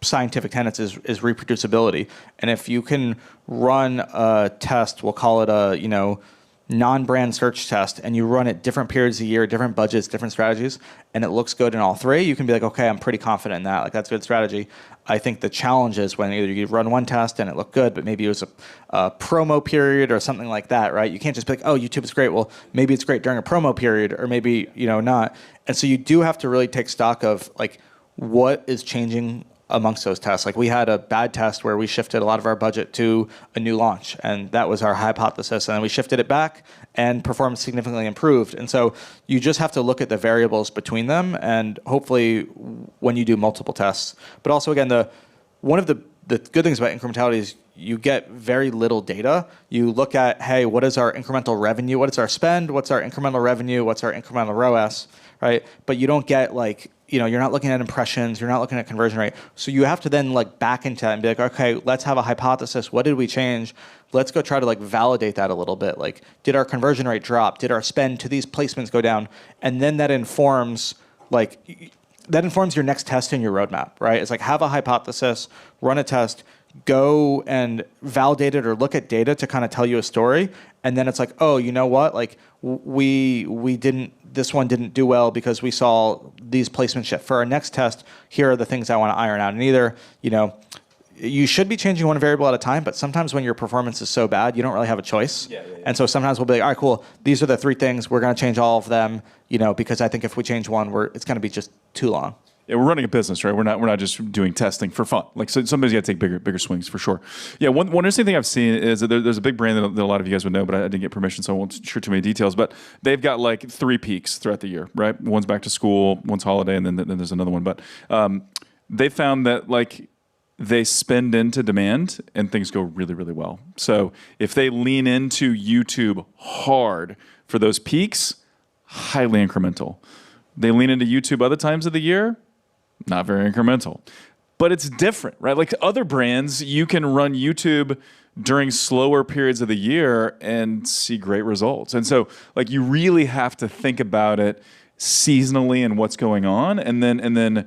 scientific tenets is reproducibility. And if you can run a test, we'll call it a non-brand search test, and you run it different periods of the year, different budgets, different strategies, and it looks good in all three, you can be like, okay, I'm pretty confident in that. Like, that's a good strategy. I think the challenge is when either you run one test and it looked good, but maybe it was a promo period or something like that, right? You can't just be like, oh, YouTube is great. Well, maybe it's great during a promo period, or maybe not. And so you do have to really take stock of like what is changing amongst those tests. Like, we had a bad test where we shifted a lot of our budget to a new launch, and that was our hypothesis, and then we shifted it back and performance significantly improved. And so you just have to look at the variables between them, and hopefully when you do multiple tests. But also, again, one of the good things about incrementality is you get very little data. You look at, hey, what is our incremental revenue? What is our spend? What's our incremental revenue? What's our incremental ROAS, right? But you don't get like, you're not looking at impressions, you're not looking at conversion rate. So you have to then like back into that and be like, okay, let's have a hypothesis. What did we change? Let's go try to like validate that a little bit. Like, did our conversion rate drop? Did our spend to these placements go down? And then that informs your next test in your roadmap, right? It's like, have a hypothesis, run a test, go and validate it or look at data to kind of tell you a story. And then it's like, oh, you know what? Like, this one didn't do well because we saw these placements shift. For our next test, here are the things I want to iron out. And either, you should be changing one variable at a time, but sometimes when your performance is so bad, you don't really have a choice. Yeah. And so sometimes we'll be like, all right, cool. These are the three things. We're going to change all of them, because I think if we change one, it's going to be just too long. Yeah, we're running a business, right? We're not just doing testing for fun. Like, so sometimes you got to take bigger swings for sure. Yeah, one interesting thing I've seen is that there's a big brand that a lot of you guys would know, but I didn't get permission, so I won't share too many details. But they've got like 3 peaks throughout the year, right? One's back to school, one's holiday, and then there's another one. But they found that like they spend into demand and things go really, really well. So if they lean into YouTube hard for those peaks, highly incremental. They lean into YouTube other times of the year, not very incremental. But it's different, right? Like other brands, you can run YouTube during slower periods of the year and see great results. And so like you really have to think about it seasonally and what's going on, and then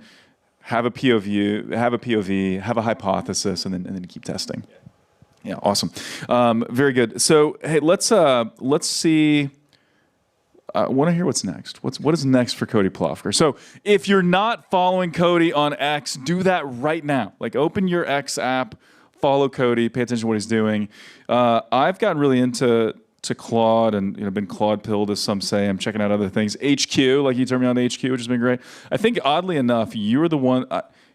have a POV, have a hypothesis, and then keep testing. Yeah, awesome. Very good. So hey, let's see. I want to hear what's next. What is next for Cody Plofker? So if you're not following Cody on X, do that right now. Like open your X app, follow Cody, pay attention to what he's doing. I've gotten really into Claude and been Claude pilled, as some say. I'm checking out other things. HQ, like you turned me on to HQ, which has been great. I think oddly enough, you were the one.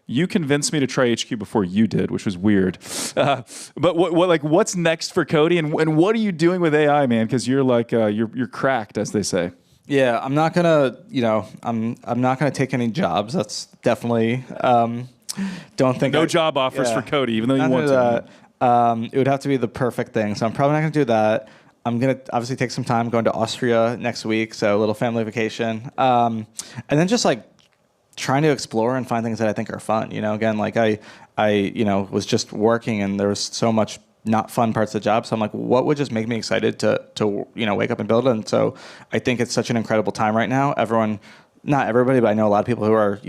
You convinced me to try HQ before you did, which was weird. But what's next for Cody, and what are you doing with AI, man? Because you're like you're cracked, as they say. Yeah, I'm not gonna I'm not gonna take any jobs. That's definitely don't think no job offers for Cody, even though you want to. It would have to be the perfect thing, so I'm probably not gonna do that. I'm gonna obviously take some time going to Austria next week, so a little family vacation, and then just like trying to explore and find things that I think are fun. Again, like I was just working and there was so much not fun parts of the job. So I'm like, what would just make me excited to wake up and build it? And so I think it's such an incredible time right now. Not everybody, but I know a lot of people who are,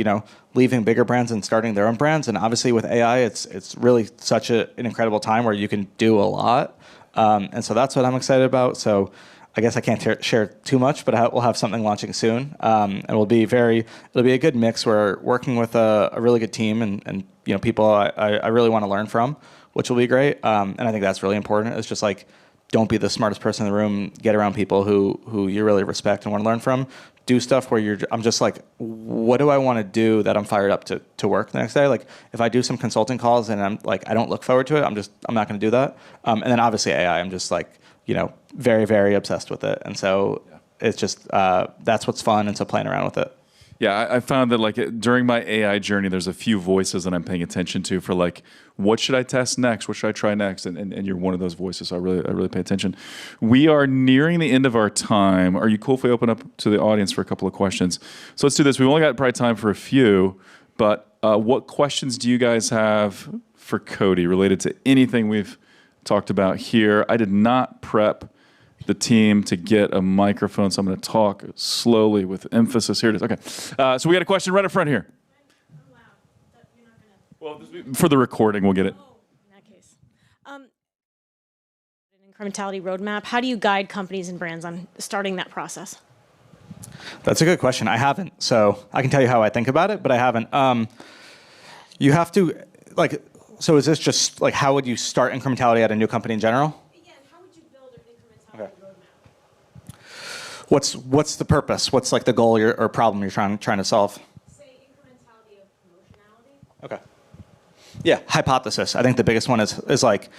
leaving bigger brands and starting their own brands. And obviously with AI, it's really such an incredible time where you can do a lot. And so that's what I'm excited about. So I guess I can't share too much, but we'll have something launching soon, and it'll be a good mix. We're working with a really good team and people I really want to learn from, which will be great. And I think that's really important. It's just like, don't be the smartest person in the room. Get around people who you really respect and want to learn from. Do stuff where I'm just like, what do I want to do that I'm fired up to work the next day? Like if I do some consulting calls and I'm like, I don't look forward to it, I'm not going to do that. And then obviously AI, I'm just like, very, very obsessed with it. And so it's just, that's what's fun. And so playing around with it. Yeah, I found that like during my AI journey, there's a few voices that I'm paying attention to for like, what should I test next? What should I try next? And you're one of those voices, so I really pay attention. We are nearing the end of our time. Are you cool if we open up to the audience for a couple of questions? So let's do this. We've only got probably time for a few, but what questions do you guys have for Cody related to anything we've talked about here? I did not prep the team to get a microphone, so I'm going to talk slowly with emphasis. Here it is. Okay. So we got a question right up front here. Well, for the recording, we'll get it. In that case. An incrementality roadmap. How do you guide companies and brands on starting that process? That's a good question. I haven't. So I can tell you how I think about it, but I haven't. You have to, like, so is this just, like, how would you start incrementality at a new company in general? What's the purpose? What's like the goal or problem you're trying to solve? Say incrementality of promotionality. Okay. Yeah, hypothesis. I think the biggest one is like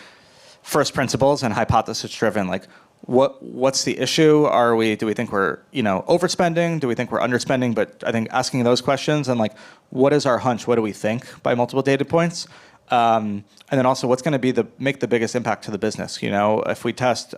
first principles and hypothesis driven. Like what's the issue? Do we think we're overspending? Do we think we're underspending? But I think asking those questions and like what is our hunch? What do we think by multiple data points? And then also what's going to make the biggest impact to the business? If we test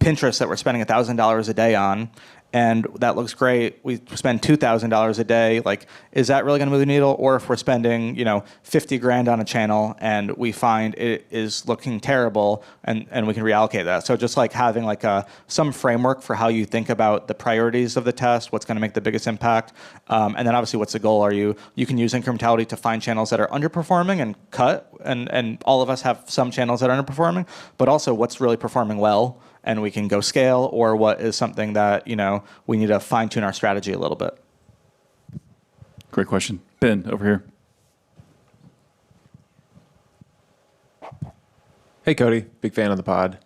Pinterest that we're spending $1,000 a day on, and that looks great. We spend $2,000 a day. Like, is that really going to move the needle? Or if we're spending, $50,000 on a channel and we find it is looking terrible, and we can reallocate that. So just like having like some framework for how you think about the priorities of the test, what's going to make the biggest impact, and then obviously what's the goal? You can use incrementality to find channels that are underperforming and cut, and all of us have some channels that are underperforming, but also what's really performing well, and we can go scale, or what is something that, we need to fine-tune our strategy a little bit. Great question. Ben, over here. Hey, Cody. Big fan of the pod.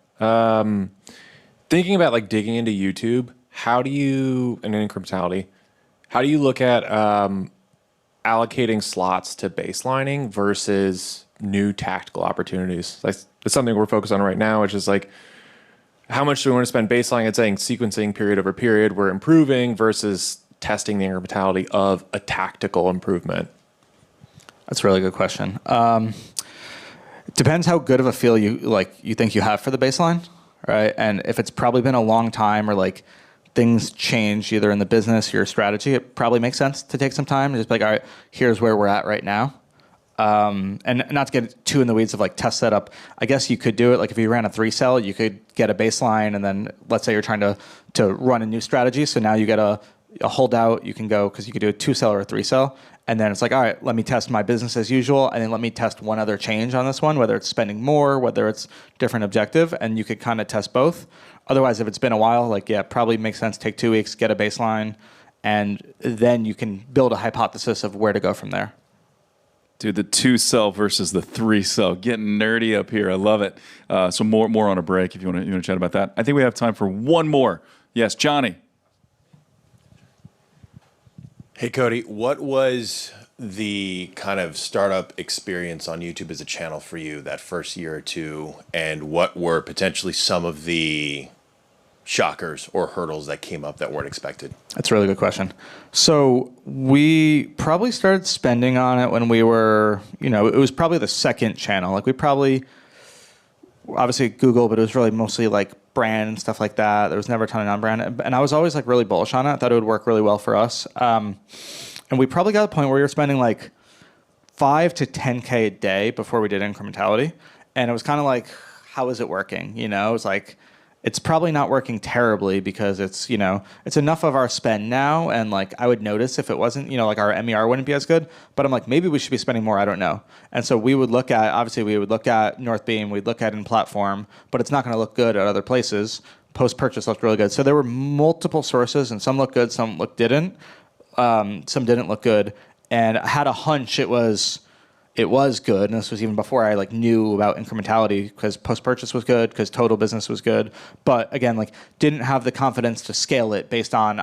Thinking about like digging into YouTube, and incrementality, how do you look at allocating slots to baselining versus new tactical opportunities? Like, it's something we're focused on right now, which is like, how much do we want to spend baselining and saying sequencing period over period we're improving versus testing the incrementality of a tactical improvement? That's a really good question. Depends how good of a feel you think you have for the baseline, right? And if it's probably been a long time, or like things change either in the business or your strategy, it probably makes sense to take some time and just be like, all right, here's where we're at right now. And not to get too in the weeds of like test setup, I guess you could do it. Like if you ran a 3-cell, you could get a baseline, and then let's say you're trying to run a new strategy. So now you get a holdout. You can go, because you could do a 2-cell or a 3-cell. And then it's like, all right, let me test my business as usual. And then let me test one other change on this one, whether it's spending more, whether it's different objective. And you could kind of test both. Otherwise, if it's been a while, like, yeah, probably makes sense. Take 2 weeks, get a baseline, and then you can build a hypothesis of where to go from there. Dude, the 2-cell versus the 3-cell, getting nerdy up here. I love it. So more on a break if you want to chat about that. I think we have time for one more. Yes, Johnny. Hey, Cody, what was the kind of startup experience on YouTube as a channel for you that first year or two, and what were potentially some of the shockers or hurdles that came up that weren't expected? That's a really good question. So we probably started spending on it when we were, it was probably the second channel. Like we probably, obviously Google, but it was really mostly like brand and stuff like that. There was never a ton of non-brand. And I was always like really bullish on it. I thought it would work really well for us. And we probably got to the point where we were spending like 5 to 10K a day before we did incrementality. And it was kind of like, how is it working? It was like, it's probably not working terribly because it's, it's enough of our spend now. And like, I would notice if it wasn't, like our MER wouldn't be as good, but I'm like, maybe we should be spending more. I don't know. And so we would look at North Beam, we'd look at in platform, but it's not going to look good at other places. Post-purchase looked really good. So there were multiple sources, and some looked good, some didn't. Some didn't look good. And I had a hunch it was good, and this was even before I like knew about incrementality, because post-purchase was good, because total business was good. But again, like didn't have the confidence to scale it based on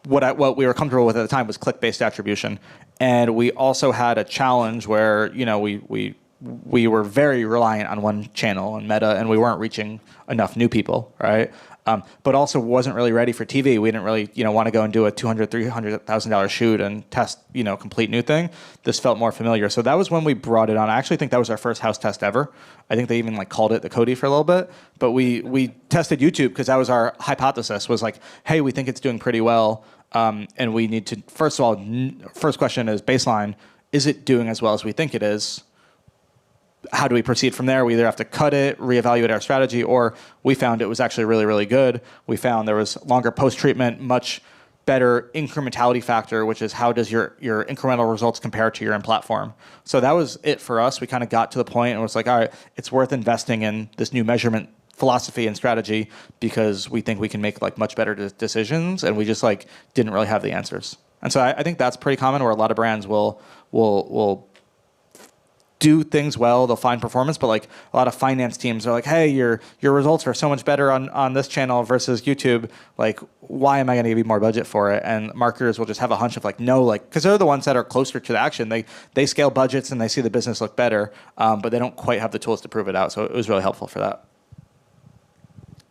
what we were comfortable with at the time was click-based attribution. And we also had a challenge where we we were very reliant on one channel and Meta, and we weren't reaching enough new people, right? But also wasn't really ready for TV. We didn't really, want to go and do a $200,000, $300,000 shoot and test, complete new thing. This felt more familiar. So that was when we brought it on. I actually think that was our first house test ever. I think they even called it the Cody for a little bit. But we tested YouTube because that was our hypothesis, was like, hey, we think it's doing pretty well. And we need to, first of all, first question is baseline, is it doing as well as we think it is? How do we proceed from there? We either have to cut it, reevaluate our strategy, or we found it was actually really, really good. We found there was longer post-treatment, much better incrementality factor, which is how does your incremental results compare to your in-platform. So that was it for us. We kind of got to the point and was like, all right, it's worth investing in this new measurement philosophy and strategy because we think we can make much better decisions, and we just didn't really have the answers. And so I think that's pretty common, where a lot of brands will do things well, they'll find performance, but a lot of finance teams are like, hey, your results are so much better on this channel versus YouTube. Why am I going to give you more budget for it? And marketers will just have a hunch of no, because they're the ones that are closer to the action. They scale budgets and they see the business look better, but they don't quite have the tools to prove it out. So it was really helpful for that.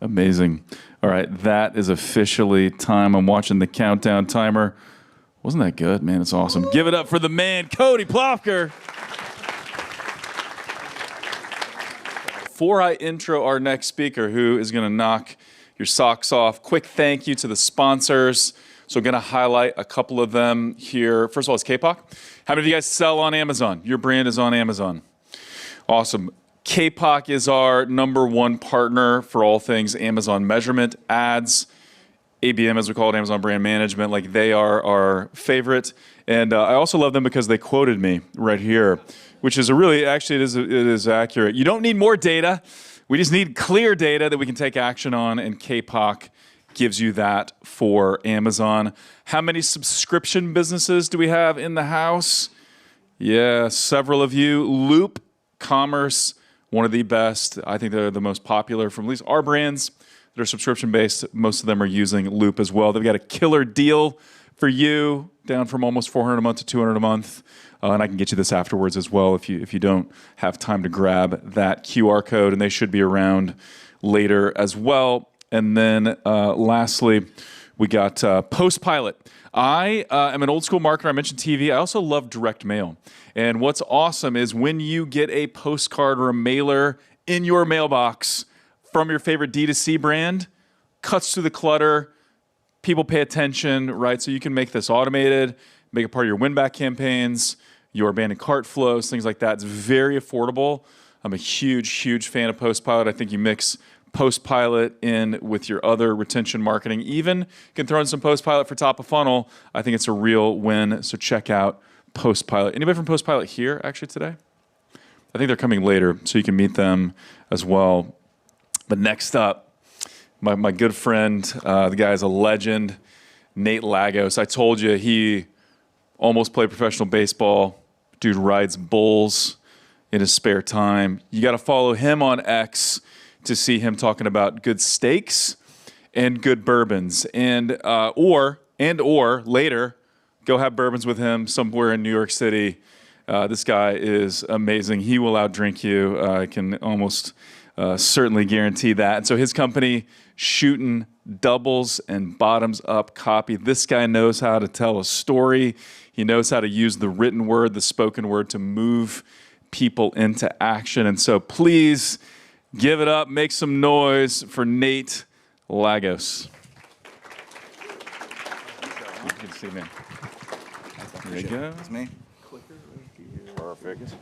Amazing. All right, that is officially time. I'm watching the countdown timer. Wasn't that good, man? It's awesome. Give it up for the man, Cody Plofker. Before I intro our next speaker, who is going to knock your socks off, quick thank you to the sponsors. So I'm going to highlight a couple of them here. First of all, it's K-Pop. How many of you guys sell on Amazon? Your brand is on Amazon. Awesome. K-Pop is our #1 partner for all things Amazon measurement, ads, ABM, as we call it, Amazon Brand Management. They are our favorite. And I also love them because they quoted me right here, which is it is accurate. You don't need more data. We just need clear data that we can take action on, and K-Pop gives you that for Amazon. How many subscription businesses do we have in the house? Yeah, several of you. Loop Commerce, one of the best. I think they're the most popular from at least our brands that are subscription-based. Most of them are using Loop as well. They've got a killer deal for you, down from almost $400 a month to $200 a month. And I can get you this afterwards as well if you don't have time to grab that QR code. And they should be around later as well. And then lastly, we got Postpilot. I am an old school marketer. I mentioned TV. I also love direct mail. And what's awesome is when you get a postcard or a mailer in your mailbox from your favorite D2C brand, cuts through the clutter, people pay attention, right? So you can make this automated, make it part of your win-back campaigns, your abandoned cart flows, things like that. It's very affordable. I'm a huge, huge fan of Postpilot. I think you mix Postpilot in with your other retention marketing. Even you can throw in some Postpilot for top of funnel. I think it's a real win. So check out Postpilot. Anybody from Postpilot here actually today? I think they're coming later, so you can meet them as well. But next up, my good friend, the guy is a legend, Nate Lagos. I told you he almost played professional baseball. Dude rides bulls in his spare time. You got to follow him on X to see him talking about good steaks and good bourbons, and or later go have bourbons with him somewhere in New York City. This guy is amazing. He will outdrink you. I can almost certainly guarantee that. And so his company, Shooting Doubles and Bottoms Up Copy. This guy knows how to tell a story. He knows how to use the written word, the spoken word, to move people into action. And so please give it up, make some noise for Nate Lagos. Good to see you, man. There you go. That's me. Perfect.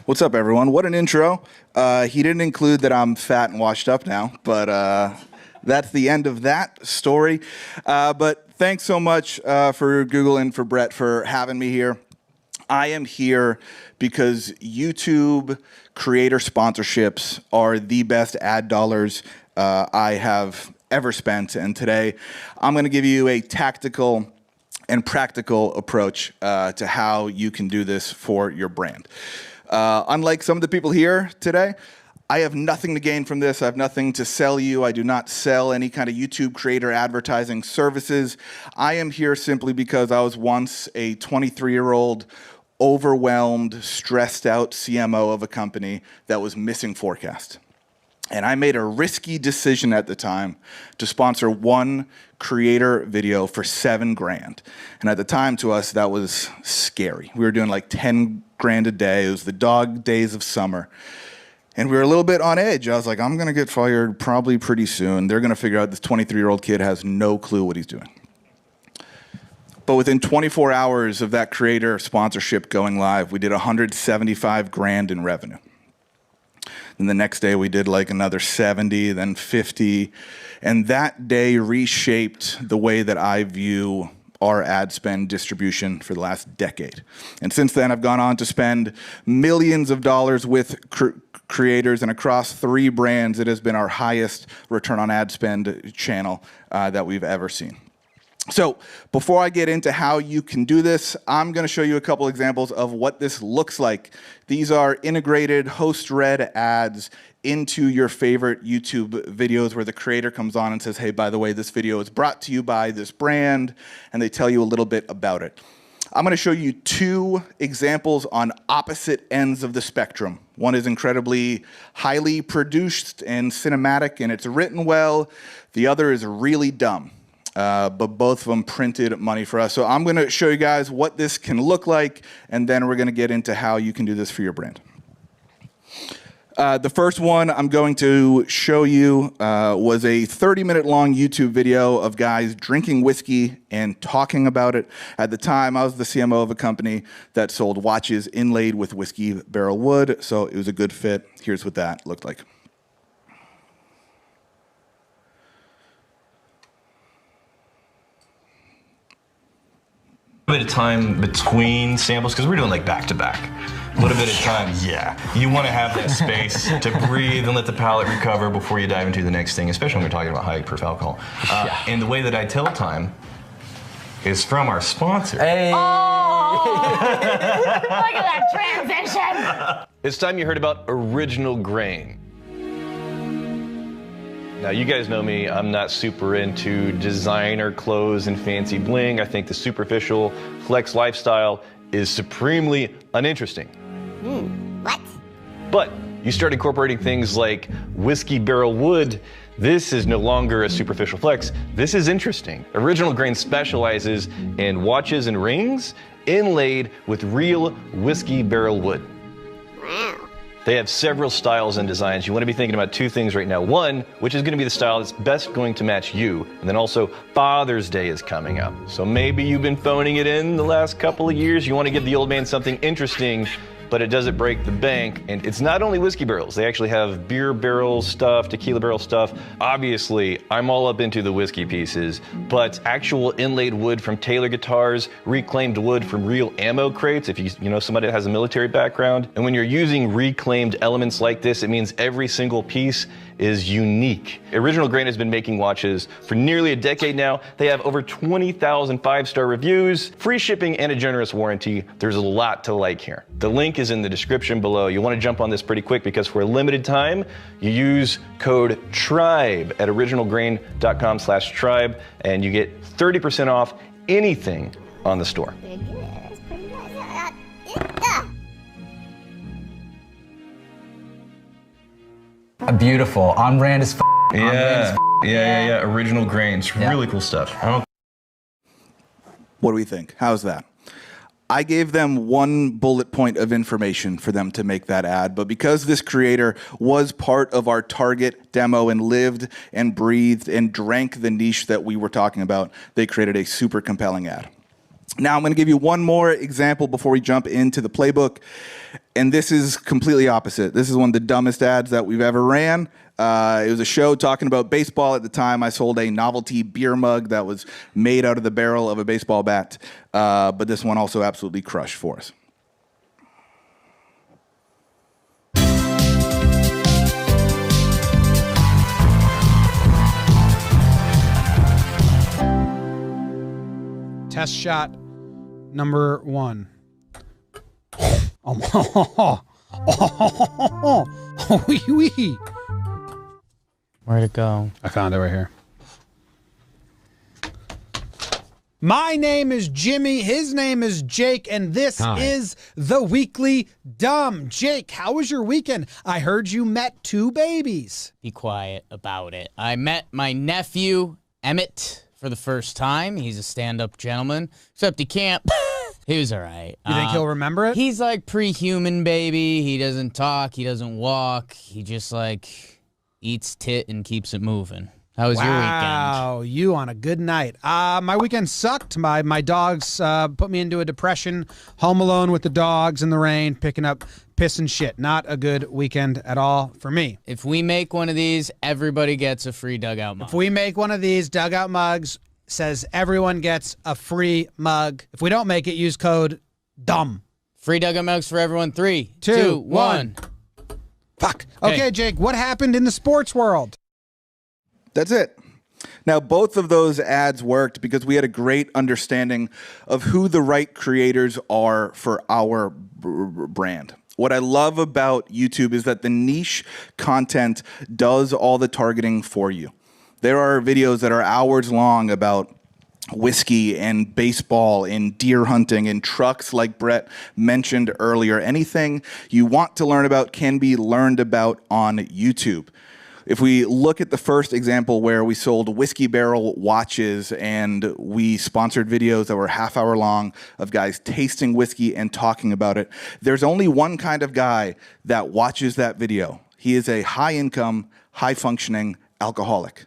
What's up, everyone? What an intro. He didn't include that I'm fat and washed up now, but that's the end of that story. But thanks so much for Google and for Brett for having me here. I am here because YouTube creator sponsorships are the best ad dollars I have ever spent. And today I'm going to give you a tactical and practical approach to how you can do this for your brand. Unlike some of the people here today, I have nothing to gain from this. I have nothing to sell you. I do not sell any kind of YouTube creator advertising services. I am here simply because I was once a 23-year-old overwhelmed, stressed out CMO of a company that was missing forecast. And I made a risky decision at the time to sponsor one creator video for $7,000. And at the time, to us, that was scary. We were doing like 10 grand a day. It was the dog days of summer. And we were a little bit on edge. I was like, I'm going to get fired probably pretty soon. They're going to figure out this 23-year-old kid has no clue what he's doing. But within 24 hours of that creator sponsorship going live, we did 175 grand in revenue. And the next day we did like another 70, then 50. And that day reshaped the way that I view our ad spend distribution for the last decade. And since then, I've gone on to spend millions of dollars with creators, and across 3 brands, it has been our highest return on ad spend channel that we've ever seen. So before I get into how you can do this, I'm going to show you a couple examples of what this looks like. These are integrated host-read ads into your favorite YouTube videos where the creator comes on and says, hey, by the way, this video is brought to you by this brand, and they tell you a little bit about it. I'm going to show you 2 examples on opposite ends of the spectrum. One is incredibly highly produced and cinematic, and it's written well. The other is really dumb. But both of them printed money for us. So I'm going to show you guys what this can look like, and then we're going to get into how you can do this for your brand. The first one I'm going to show you was a 30-minute long YouTube video of guys drinking whiskey and talking about it. At the time, I was the CMO of a company that sold watches inlaid with whiskey barrel wood, so it was a good fit. Here's what that looked like. A bit of time between samples because we're doing like back to back. A little bit of time, yeah. You want to have that space to breathe and let the palate recover before you dive into the next thing, especially when we're talking about high proof alcohol. And the way that I tell time is from our sponsor. Hey! Oh! Look at that transition! It's time you heard about Original Grain. Now, you guys know me, I'm not super into designer clothes and fancy bling. I think the superficial flex lifestyle is supremely uninteresting. What? But you start incorporating things like whiskey barrel wood. This is no longer a superficial flex. This is interesting. Original Grain specializes in watches and rings inlaid with real whiskey barrel wood. Wow. They have several styles and designs. You want to be thinking about 2 things right now. One, which is going to be the style that's best going to match you. And then also, Father's Day is coming up. So maybe you've been phoning it in the last couple of years. You want to give the old man something interesting, but it doesn't break the bank. And it's not only whiskey barrels. They actually have beer barrel stuff, tequila barrel stuff. Obviously, I'm all up into the whiskey pieces, but actual inlaid wood from Taylor guitars, reclaimed wood from real ammo crates, if you know somebody that has a military background. And when you're using reclaimed elements like this, it means every single piece is unique. Original Grain has been making watches for nearly a decade now. They have over 20,000 5-star reviews, free shipping, and a generous warranty. There's a lot to like here. The link is in the description below. You want to jump on this pretty quick because for a limited time, you use code TRIBE at originalgrain.com/tribe and you get 30% off anything on the store. Beautiful. On brand is Yeah. Original Grain. It's really cool stuff. What do we think? How's that? I gave them 1 bullet point of information for them to make that ad, but because this creator was part of our target demo and lived and breathed and drank the niche that we were talking about, they created a super compelling ad. Now I'm going to give you one more example before we jump into the playbook, and this is completely opposite. This is one of the dumbest ads that we've ever ran. It was a show talking about baseball. At the time, I sold a novelty beer mug that was made out of the barrel of a baseball bat, but this one also absolutely crushed for us. Test shot number 1. Wee. Where'd it go? I found it right here. My name is Jimmy. His name is Jake, and this is the Weekly Dumb. Jake, how was your weekend? I heard you met 2 babies. Be quiet about it. I met my nephew, Emmett, for the first time. He's a stand-up gentleman, except he can't. He was all right. You think he'll remember it? He's like pre-human baby. He doesn't talk. He doesn't walk. He just like eats tit and keeps it moving. How was your weekend? Wow, you on a good night. My weekend sucked. My dogs put me into a depression. Home alone with the dogs in the rain, picking up piss and shit. Not a good weekend at all for me. If we make one of these, everybody gets a free dugout mug. If we make one of these dugout mugs, says everyone gets a free mug. If we don't make it, use code DUMB. Free dugout mugs for everyone. 3, 2, 2, 1. Fuck. Okay, Jake, what happened in the sports world? That's it. Now, both of those ads worked because we had a great understanding of who the right creators are for our brand. What I love about YouTube is that the niche content does all the targeting for you. There are videos that are hours long about whiskey and baseball and deer hunting and trucks like Brett mentioned earlier. Anything you want to learn about can be learned about on YouTube. If we look at the first example where we sold whiskey barrel watches and we sponsored videos that were half-hour long of guys tasting whiskey and talking about it, there's only one kind of guy that watches that video. He is a high-income, high-functioning alcoholic.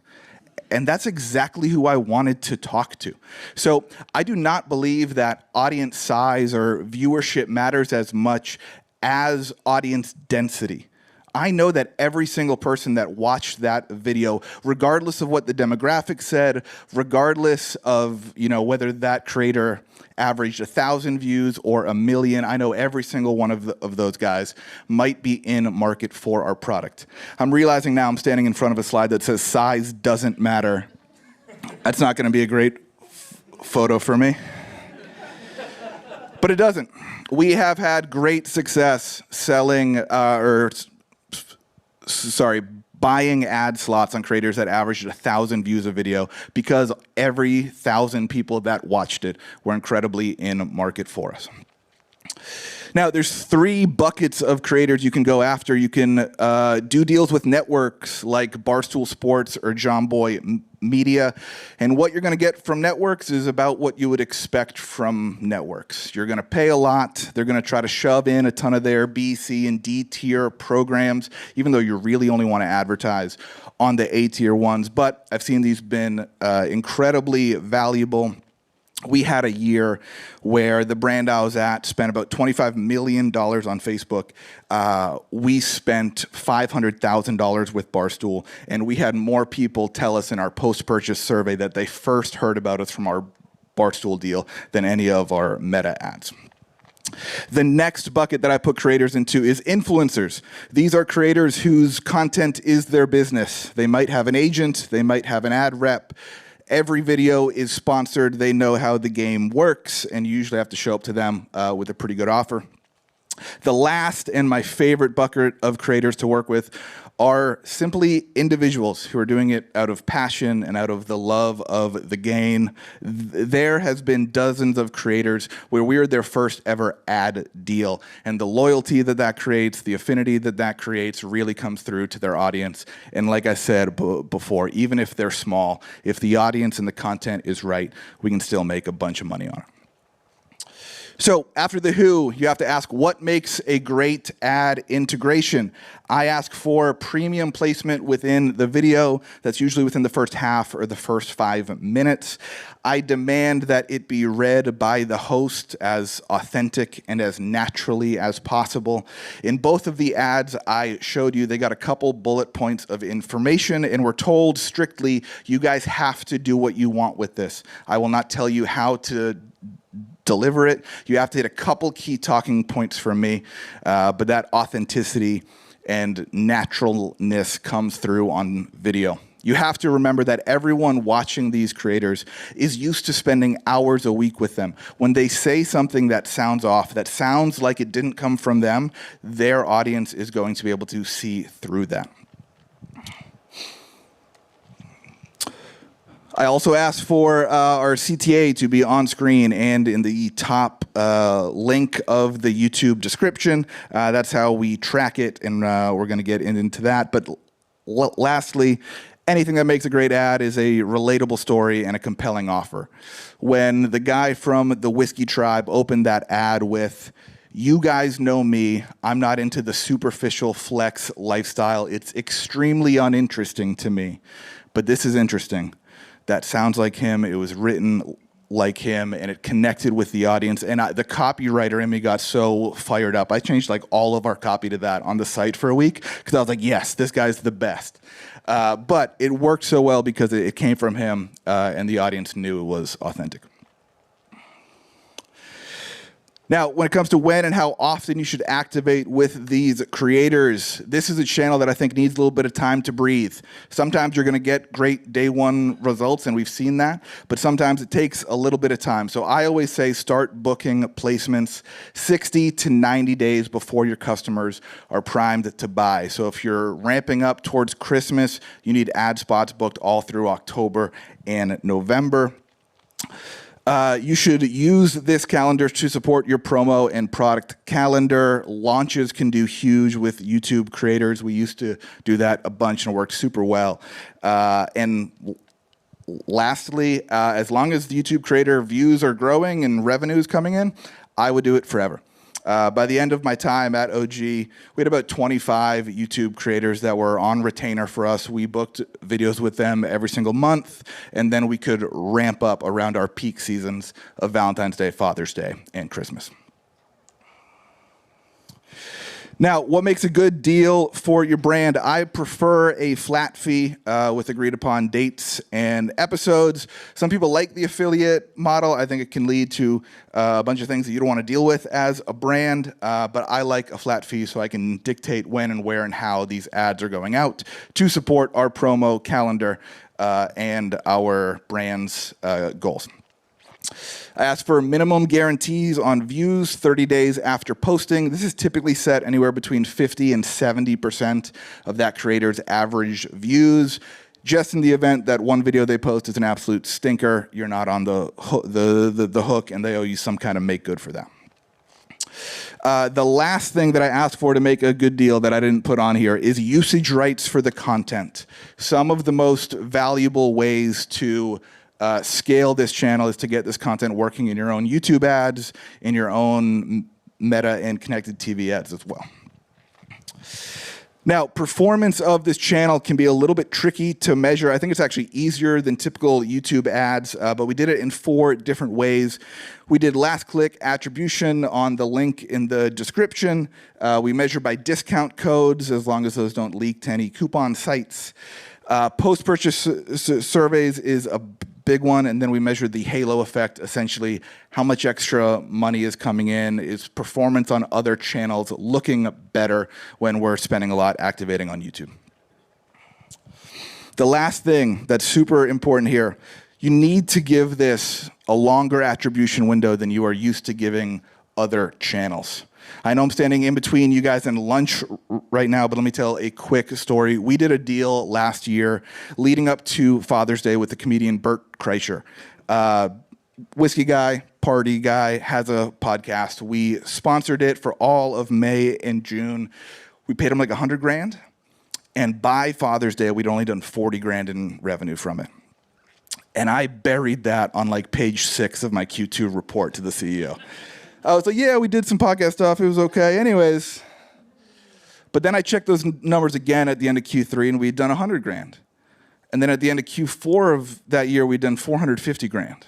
And that's exactly who I wanted to talk to. So I do not believe that audience size or viewership matters as much as audience density. I know that every single person that watched that video, regardless of what the demographic said, regardless of whether that creator averaged 1,000 views or 1 million, I know every single one of those guys might be in market for our product. I'm realizing now I'm standing in front of a slide that says size doesn't matter. That's not going to be a great photo for me. But it doesn't. We have had great success selling buying ad slots on creators that averaged 1,000 views a video because every 1,000 people that watched it were incredibly in market for us. Now, there's 3 buckets of creators you can go after. You can do deals with networks like Barstool Sports or John Boy Media. And what you're going to get from networks is about what you would expect from networks. You're going to pay a lot. They're going to try to shove in a ton of their B, C, and D tier programs, even though you really only want to advertise on the A tier ones. But I've seen these been incredibly valuable. We had a year where the brand I was at spent about $25 million on Facebook. We spent $500,000 with Barstool, and we had more people tell us in our post-purchase survey that they first heard about us from our Barstool deal than any of our Meta ads. The next bucket that I put creators into is influencers. These are creators whose content is their business. They might have an agent, they might have an ad rep. Every video is sponsored. They know how the game works, and you usually have to show up to them with a pretty good offer. The last and my favorite bucket of creators to work with are simply individuals who are doing it out of passion and out of the love of the game. There has been dozens of creators where we are their first ever ad deal, and the loyalty that creates, the affinity that creates really comes through to their audience. And like I said before, even if they're small, if the audience and the content is right, we can still make a bunch of money on it. So after the who, you have to ask what makes a great ad integration. I ask for premium placement within the video. That's usually within the first half or the first 5 minutes. I demand that it be read by the host as authentic and as naturally as possible. In both of the ads I showed you, they got a couple bullet points of information, and we're told strictly, you guys have to do what you want with this. I will not tell you how to deliver it. You have to hit a couple key talking points from me, but that authenticity and naturalness comes through on video. You have to remember that everyone watching these creators is used to spending hours a week with them. When they say something that sounds off, that sounds like it didn't come from them, their audience is going to be able to see through that. I also asked for our CTA to be on screen and in the top link of the YouTube description. That's how we track it, and we're going to get into that. But lastly, anything that makes a great ad is a relatable story and a compelling offer. When the guy from the Whiskey Tribe opened that ad with, "You guys know me, I'm not into the superficial flex lifestyle. It's extremely uninteresting to me, but this is interesting." That sounds like him. It was written like him, and it connected with the audience. And the copywriter in me got so fired up. I changed like all of our copy to that on the site for a week because I was like, yes, this guy's the best. But it worked so well because it came from him, and the audience knew it was authentic. Now, when it comes to when and how often you should activate with these creators, this is a channel that I think needs a little bit of time to breathe. Sometimes you're going to get great day one results, and we've seen that, but sometimes it takes a little bit of time. So I always say start booking placements 60 to 90 days before your customers are primed to buy. So if you're ramping up towards Christmas, you need ad spots booked all through October and November. You should use this calendar to support your promo and product calendar. Launches can do huge with YouTube creators. We used to do that a bunch and it worked super well. And lastly, as long as the YouTube creator views are growing and revenue is coming in, I would do it forever. By the end of my time at OG, we had about 25 YouTube creators that were on retainer for us. We booked videos with them every single month, and then we could ramp up around our peak seasons of Valentine's Day, Father's Day, and Christmas. Now, what makes a good deal for your brand? I prefer a flat fee with agreed upon dates and episodes. Some people like the affiliate model. I think it can lead to a bunch of things that you don't want to deal with as a brand, but I like a flat fee so I can dictate when and where and how these ads are going out to support our promo calendar and our brand's goals. I ask for minimum guarantees on views 30 days after posting. This is typically set anywhere between 50 and 70% of that creator's average views. Just in the event that one video they post is an absolute stinker, you're not on the hook, and they owe you some kind of make good for that. The last thing that I asked for to make a good deal that I didn't put on here is usage rights for the content. Some of the most valuable ways to scale this channel is to get this content working in your own YouTube ads, in your own Meta and connected TV ads as well. Now, performance of this channel can be a little bit tricky to measure. I think it's actually easier than typical YouTube ads, but we did it in 4 different ways. We did last click attribution on the link in the description. We measure by discount codes, as long as those don't leak to any coupon sites. Post-purchase surveys is a big one, and then we measured the halo effect, essentially how much extra money is coming in, is performance on other channels looking better when we're spending a lot activating on YouTube. The last thing that's super important here, you need to give this a longer attribution window than you are used to giving other channels. I know I'm standing in between you guys and lunch right now, but let me tell a quick story. We did a deal last year leading up to Father's Day with the comedian Bert Kreischer. Whiskey guy, party guy, has a podcast. We sponsored it for all of May and June. We paid him like $100,000, and by Father's Day, we'd only done $40,000 in revenue from it. And I buried that on like page 6 of my Q2 report to the CEO. I was like, yeah, we did some podcast stuff. It was okay. Anyways. But then I checked those numbers again at the end of Q3, and we'd done $100,000. And then at the end of Q4 of that year, we'd done $450,000.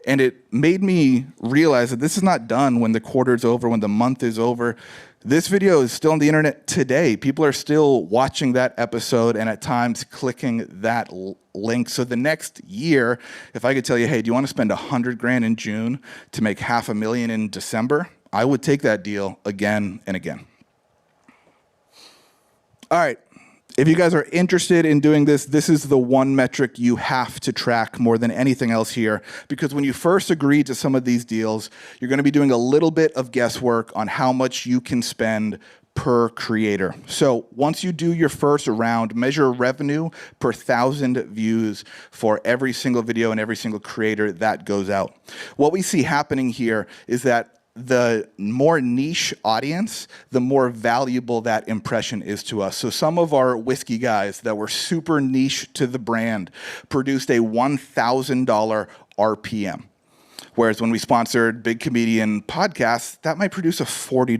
And it made me realize that this is not done when the quarter's over, when the month is over. This video is still on the internet today. People are still watching that episode and at times clicking that link. So the next year, if I could tell you, hey, do you want to spend $100,000 in June to make $500,000 in December? I would take that deal again and again. All right. If you guys are interested in doing this, this is the one metric you have to track more than anything else here, because when you first agree to some of these deals, you're going to be doing a little bit of guesswork on how much you can spend per creator. So once you do your first round, measure revenue per 1,000 views for every single video and every single creator that goes out. What we see happening here is that the more niche audience, the more valuable that impression is to us. So some of our whiskey guys that were super niche to the brand produced a $1,000 RPM. Whereas when we sponsored big comedian podcasts, that might produce a $40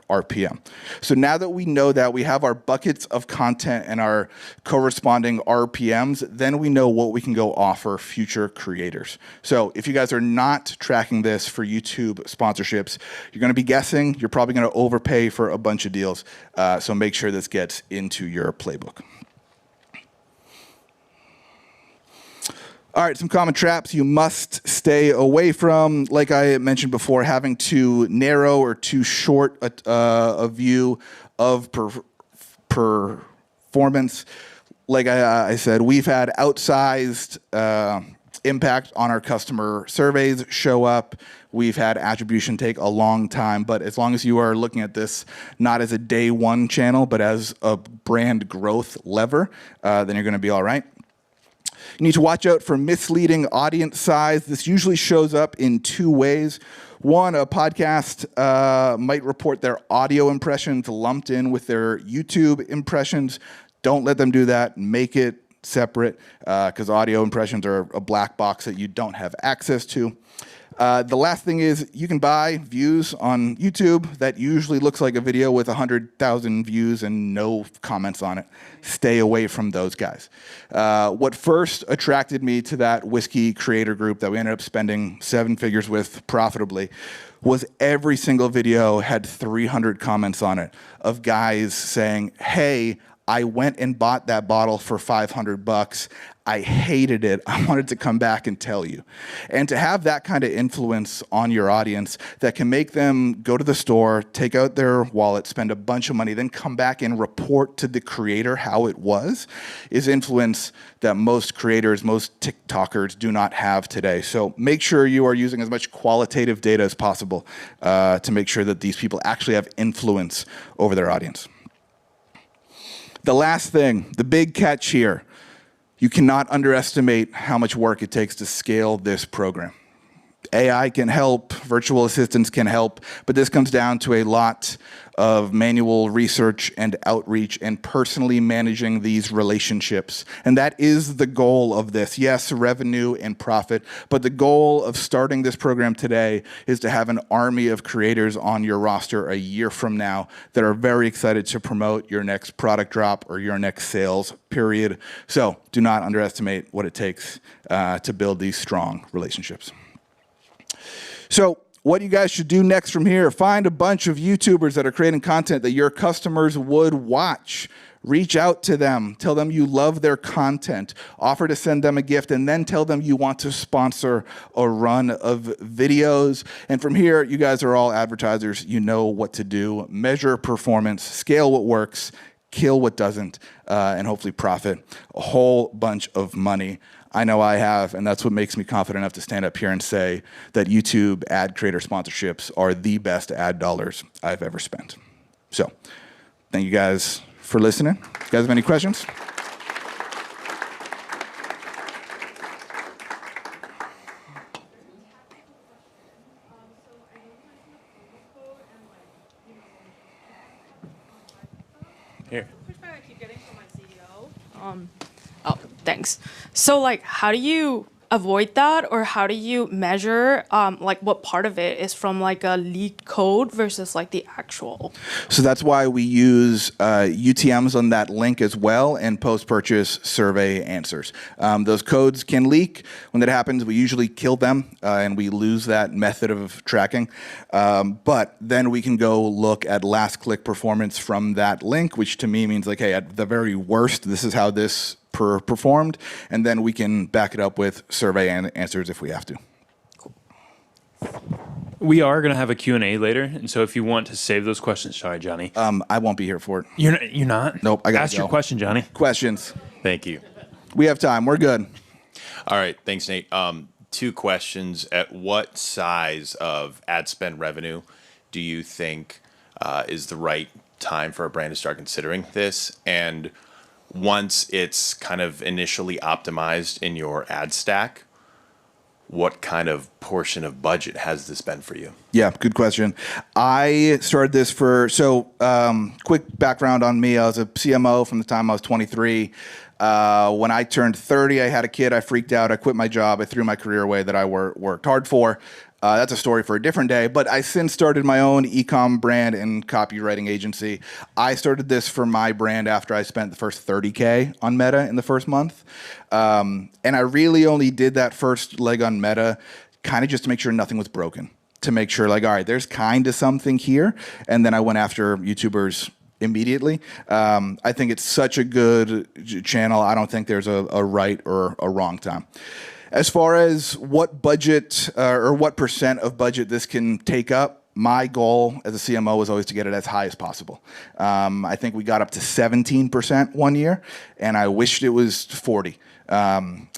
RPM. So now that we know that, we have our buckets of content and our corresponding RPMs, then we know what we can go offer future creators. So if you guys are not tracking this for YouTube sponsorships, you're gonna be guessing, you're probably gonna overpay for a bunch of deals. So make sure this gets into your playbook. All right, some common traps you must stay away from. Like I mentioned before, having too narrow or too short a view of performance. Like I said, we've had outsized impact on our customer surveys show up. We've had attribution take a long time, but as long as you are looking at this not as a day one channel, but as a brand growth lever, then you're gonna be all right. You need to watch out for misleading audience size. This usually shows up in two ways. One, a podcast might report their audio impressions lumped in with their YouTube impressions. Don't let them do that. Make it separate, because audio impressions are a black box that you don't have access to. The last thing is you can buy views on YouTube that usually looks like a video with 100,000 views and no comments on it. Stay away from those guys. What first attracted me to that whiskey creator group that we ended up spending 7 figures with profitably was every single video had 300 comments on it of guys saying, hey, I went and bought that bottle for $500. I hated it. I wanted to come back and tell you. And to have that kind of influence on your audience that can make them go to the store, take out their wallet, spend a bunch of money, then come back and report to the creator how it was, is influence that most creators, most TikTokers do not have today. So make sure you are using as much qualitative data as possible to make sure that these people actually have influence over their audience. The last thing, the big catch here, you cannot underestimate how much work it takes to scale this program. AI can help, virtual assistants can help, but this comes down to a lot of manual research and outreach and personally managing these relationships. And that is the goal of this. Yes, revenue and profit, but the goal of starting this program today is to have an army of creators on your roster a year from now that are very excited to promote your next product drop or your next sales period. So do not underestimate what it takes to build these strong relationships. So what you guys should do next from here, find a bunch of YouTubers that are creating content that your customers would watch. Reach out to them, tell them you love their content, offer to send them a gift, and then tell them you want to sponsor a run of videos. And from here, you guys are all advertisers. You know what to do. Measure performance, scale what works, kill what doesn't, and hopefully profit a whole bunch of money. I know I have, and that's what makes me confident enough to stand up here and say that YouTube ad creator sponsorships are the best ad dollars I've ever spent. So, thank you guys for listening. You guys have any questions? Here. Oh, thanks. So, like, how do you avoid that, or how do you measure, like, what part of it is from, like, a leaked code versus, like, the actual? So that's why we use UTMs on that link as well, and post-purchase survey answers. Those codes can leak. When that happens, we usually kill them, and we lose that method of tracking. But then we can go look at last click performance from that link, which to me means, like, hey, at the very worst, this is how this performed, and then we can back it up with survey answers if we have to. We are going to have a Q&A later, and so if you want to save those questions, sorry, Johnny. I won't be here for it. You're not? Nope, I gotta Ask your go. question, Johnny. Questions? Thank you. We have time. We're good. All right. Thanks, Nate. 2 questions. At what size of ad spend revenue do you think is the right time for a brand to start considering this? And once it's kind of initially optimized in your ad stack, what kind of portion of budget has this been for you? Yeah, good question. I started this quick background on me. I was a CMO from the time I was 23. When I turned 30, I had a kid. I freaked out. I quit my job. I threw my career away that I worked hard for. That's a story for a different day. But I since started my own e-com brand and copywriting agency. I started this for my brand after I spent the first $30K on Meta in the first month. And I really only did that first leg on Meta kind of just to make sure nothing was broken. To make sure, like, all right, there's kind of something here. And then I went after YouTubers immediately. I think it's such a good channel. I don't think there's a right or a wrong time. As far as what budget or what percent of budget this can take up, my goal as a CMO was always to get it as high as possible. I think we got up to 17% one year, and I wished it was 40.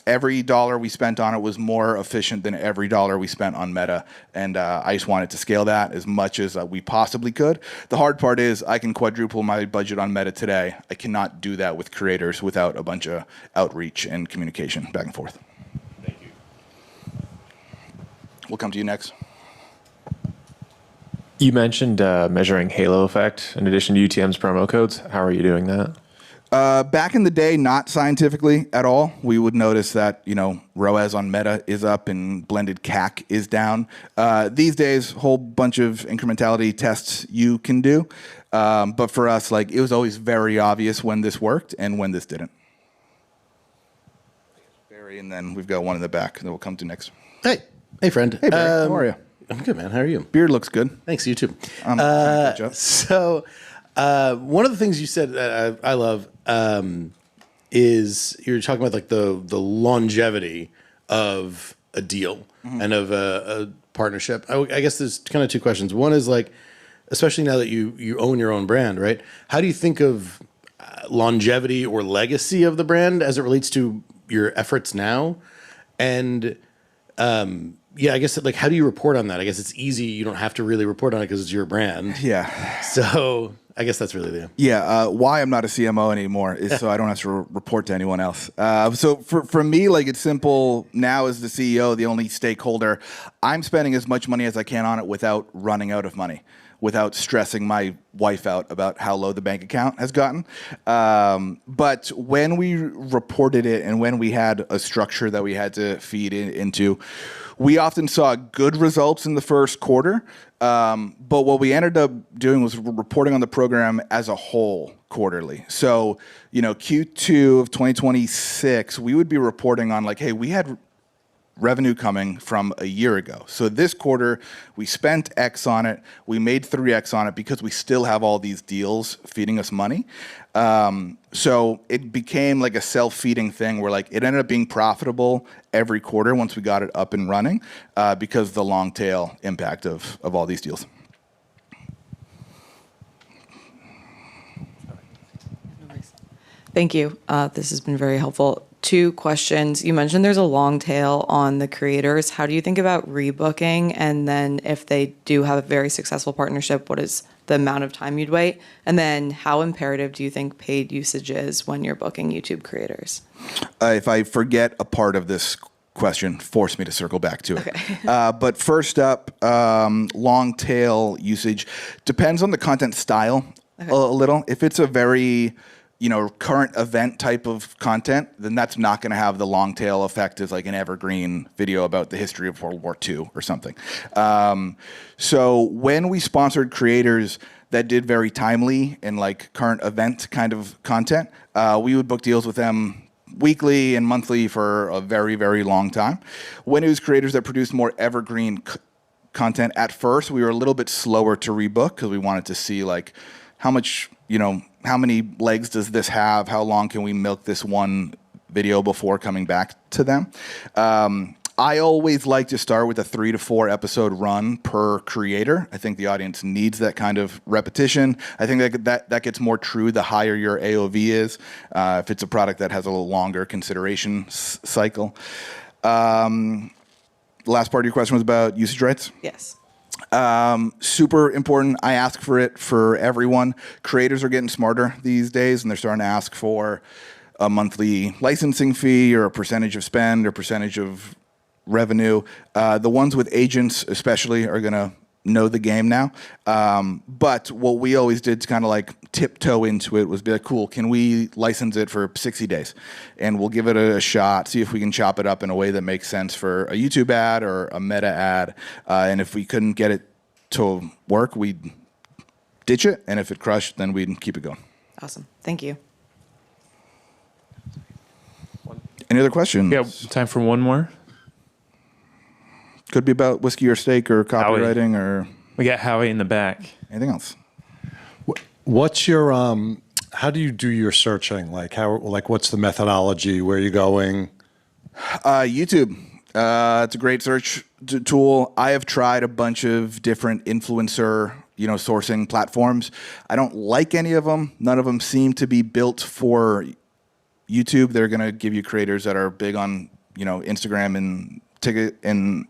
Every dollar we spent on it was more efficient than every dollar we spent on Meta, and I just wanted to scale that as much as we possibly could. The hard part is I can quadruple my budget on Meta today. I cannot do that with creators without a bunch of outreach and communication back and forth. Thank you. We'll come to you next. You mentioned measuring halo effect in addition to UTM's promo codes. How are you doing that? Back in the day, not scientifically at all. We would notice that, ROAS on Meta is up and blended CAC is down. These days, a whole bunch of incrementality tests you can do. But for us, it was always very obvious when this worked and when this didn't. Barry, and then we've got one in the back that we'll come to next. Hey, friend. Hey, Barry, how are you? I'm good, man. How are you? Beard looks good. Thanks, you too. So, one of the things you said that I love is you're talking about the longevity of a deal and of a partnership. I guess there's kind of two questions. One is especially now that you own your own brand, right? How do you think of longevity or legacy of the brand as it relates to your efforts now? And I guess how do you report on that? I guess it's easy. You don't have to really report on it because it's your brand. Yeah. So I guess that's really the... Yeah. Why I'm not a CMO anymore is so I don't have to report to anyone else. So for me, it's simple. Now as the CEO, the only stakeholder, I'm spending as much money as I can on it without running out of money, without stressing my wife out about how low the bank account has gotten. But when we reported it and when we had a structure that we had to feed into, we often saw good results in the first quarter. But what we ended up doing was reporting on the program as a whole quarterly. So, Q2 of 2026, we would be reporting on hey, we had revenue coming from a year ago. So this quarter, we spent X on it. We made 3X on it because we still have all these deals feeding us money. So it became a self-feeding thing where it ended up being profitable every quarter once we got it up and running because of the long tail impact of all these deals. Thank you. This has been very helpful. 2 questions. You mentioned there's a long tail on the creators. How do you think about rebooking? And then if they do have a very successful partnership, what is the amount of time you'd wait? And then how imperative do you think paid usage is when you're booking YouTube creators? If I forget a part of this question, force me to circle back to it. Okay. But first up, long tail usage depends on the content style a little. If it's a very current event type of content, then that's not going to have the long tail effect as an evergreen video about the history of World War II or something. So when we sponsored creators that did very timely and current event kind of content, we would book deals with them weekly and monthly for a very, very long time. When it was creators that produced more evergreen content, at first we were a little bit slower to rebook because we wanted to see how much, how many legs does this have? How long can we milk this one video before coming back to them? I always like to start with a 3 to 4 episode run per creator. I think the audience needs that kind of repetition. I think that gets more true the higher your AOV is, if it's a product that has a little longer consideration cycle. The last part of your question was about usage rates? Yes. Super important. I ask for it for everyone. Creators are getting smarter these days, and they're starting to ask for a monthly licensing fee or a percentage of spend or percentage of revenue. The ones with agents especially are going to know the game now. But what we always did to kind of like tiptoe into it was be like, cool, can we license it for 60 days? And we'll give it a shot, see if we can chop it up in a way that makes sense for a YouTube ad or a Meta ad. And if we couldn't get it to work, we'd ditch it. And if it crushed, then we'd keep it going. Awesome. Thank you. Any other questions? Yeah, time for one more. Could be about whiskey or steak or copywriting or... We got Howie in the back. Anything else? What's your how do you do your searching? Like what's the methodology? Where are you going? YouTube. It's a great search tool. I have tried a bunch of different influencer, sourcing platforms. I don't like any of them. None of them seem to be built for YouTube. They're going to give you creators that are big on, Instagram and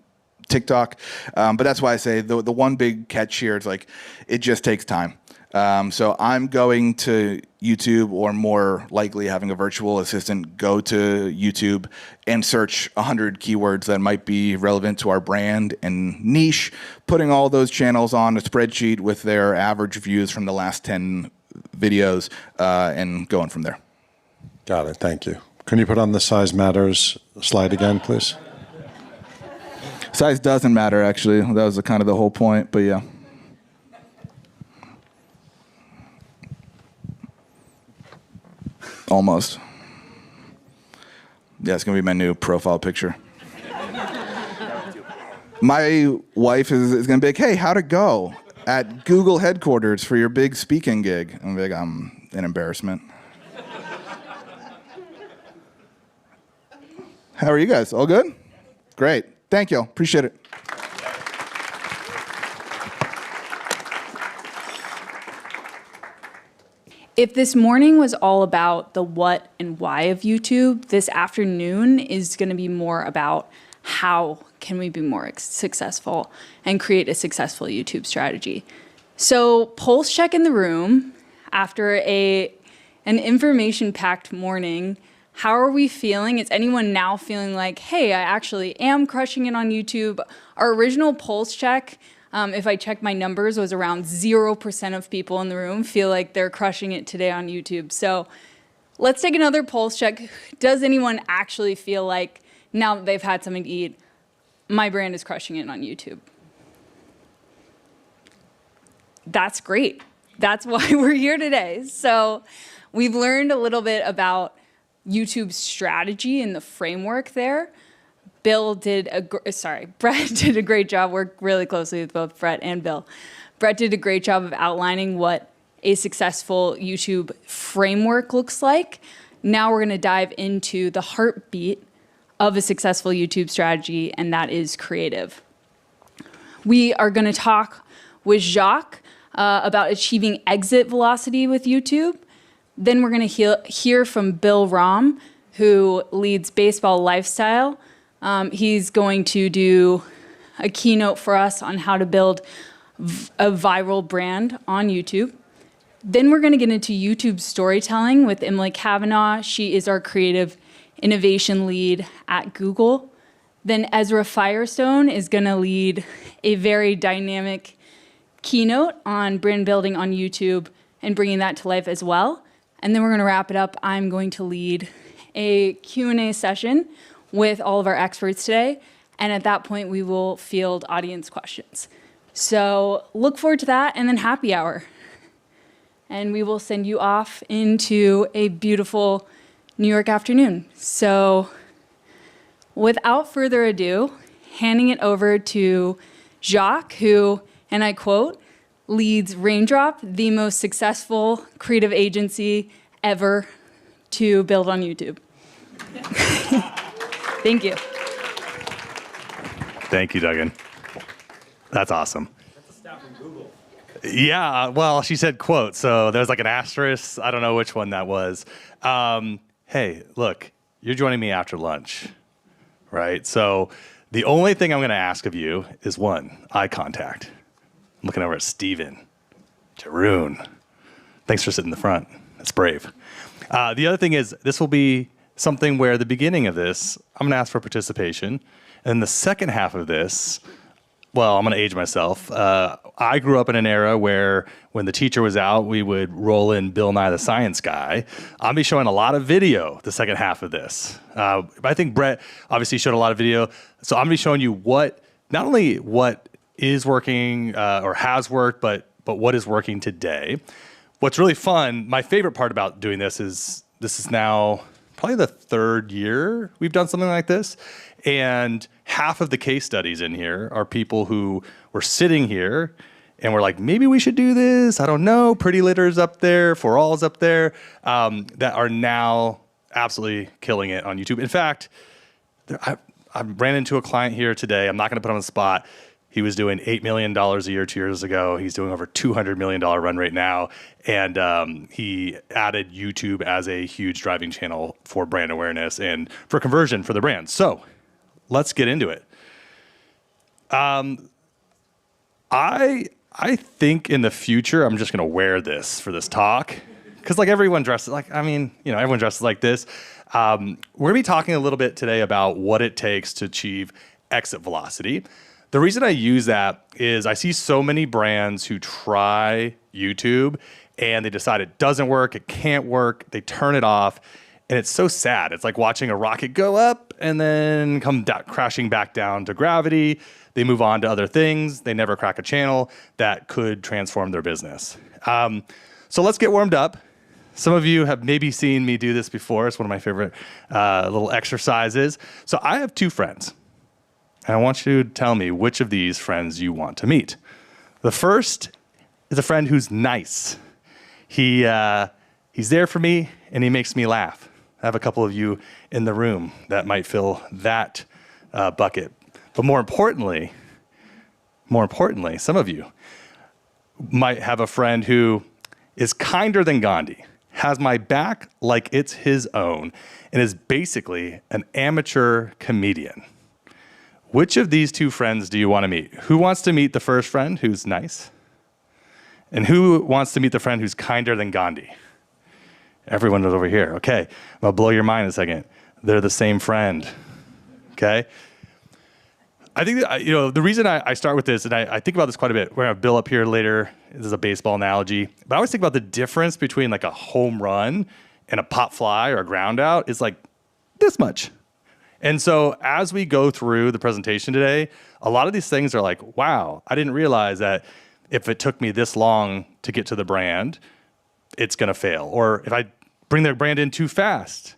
TikTok. But that's why I say the one big catch here is like, it just takes time. So I'm going to YouTube, or more likely having a virtual assistant go to YouTube and search 100 keywords that might be relevant to our brand and niche, putting all those channels on a spreadsheet with their average views from the last 10 videos, and going from there. Got it. Thank you. Can you put on the size matters slide again, please? Size doesn't matter, actually. That was kind of the whole point, but yeah. Almost. Yeah, it's going to be my new profile picture. My wife is going to be like, hey, how'd it go at Google headquarters for your big speaking gig? I'm like, I'm an embarrassment. How are you guys? All good? Great. Thank you. Appreciate it. If this morning was all about the what and why of YouTube, this afternoon is going to be more about how can we be more successful and create a successful YouTube strategy. So pulse check in the room after an information-packed morning. How are we feeling? Is anyone now feeling like, hey, I actually am crushing it on YouTube? Our original pulse check, if I check my numbers, was around 0% of people in the room feel like they're crushing it today on YouTube. So let's take another pulse check. Does anyone actually feel like, now that they've had something to eat, my brand is crushing it on YouTube? That's great. That's why we're here today. So we've learned a little bit about YouTube's strategy and the framework there. Brett did a great job. Worked really closely with both Brett and Bill. Brett did a great job of outlining what a successful YouTube framework looks like. Now we're going to dive into the heartbeat of a successful YouTube strategy, and that is creative. We are going to talk with Jacques about achieving exit velocity with YouTube. Then we're going to hear from Bill Rom, who leads Baseball Lifestyle. He's going to do a keynote for us on how to build a viral brand on YouTube. Then we're going to get into YouTube storytelling with Emily Kavanaugh. She is our creative innovation lead at Google. Then Ezra Firestone is going to lead a very dynamic keynote on brand building on YouTube and bringing that to life as well. And then we're going to wrap it up. I'm going to lead a Q&A session with all of our experts today. And at that point, we will field audience questions. So look forward to that, and then happy hour. And we will send you off into a beautiful New York afternoon. So without further ado, handing it over to Jacques, who, and I quote, leads Raindrop, the most successful creative agency ever to build on YouTube. Thank you. Thank you, Duggan. That's awesome. Yeah, well, she said quote, so there's like an asterisk. I don't know which one that was. Hey, look, you're joining me after lunch, right? So the only thing I'm going to ask of you is one, eye contact, I'm looking over at Steven. Jaroon. Thanks for sitting in the front. That's brave. The other thing is, this will be something where the beginning of this, I'm going to ask for participation. And the second half of this, well, I'm going to age myself. I grew up in an era where when the teacher was out, we would roll in Bill Nye the Science Guy. I'll be showing a lot of video the second half of this. I think Brett obviously showed a lot of video. So I'm going to be showing you not only what is working or has worked, but what is working today. What's really fun, my favorite part about doing this is now probably the third year we've done something like this. And half of the case studies in here are people who were sitting here and were like, maybe we should do this. I don't know. Pretty Litter's up there. For All's up there. That are now absolutely killing it on YouTube. In fact, I ran into a client here today. I'm not going to put him on the spot. He was doing $8 million a year 2 years ago. He's doing over $200 million run rate now. And he added YouTube as a huge driving channel for brand awareness and for conversion for the brand. So let's get into it. I think in the future, I'm just going to wear this for this talk. Because like everyone dresses everyone dresses like this. We're going to be talking a little bit today about what it takes to achieve exit velocity. The reason I use that is I see so many brands who try YouTube and they decide it doesn't work, it can't work, they turn it off, and it's so sad. It's like watching a rocket go up and then come crashing back down to gravity. They move on to other things. They never crack a channel that could transform their business. So let's get warmed up. Some of you have maybe seen me do this before. It's one of my favorite little exercises. So I have two friends. And I want you to tell me which of these friends you want to meet. The first is a friend who's nice. He's there for me, and he makes me laugh. I have a couple of you in the room that might fill that bucket. But more importantly, some of you might have a friend who is kinder than Gandhi, has my back like it's his own, and is basically an amateur comedian. Which of these two friends do you want to meet? Who wants to meet the first friend who's nice? And who wants to meet the friend who's kinder than Gandhi? Everyone is over here. Okay, I'm gonna blow your mind in a second. They're the same friend, okay? I think that, the reason I start with this, and I think about this quite a bit. We're gonna have Bill up here later. This is a baseball analogy. But I always think about the difference between like a home run and a pop fly or a ground out is like this much. And so as we go through the presentation today, a lot of these things are like, wow, I didn't realize that if it took me this long to get to the brand, it's going to fail. Or if I bring their brand in too fast,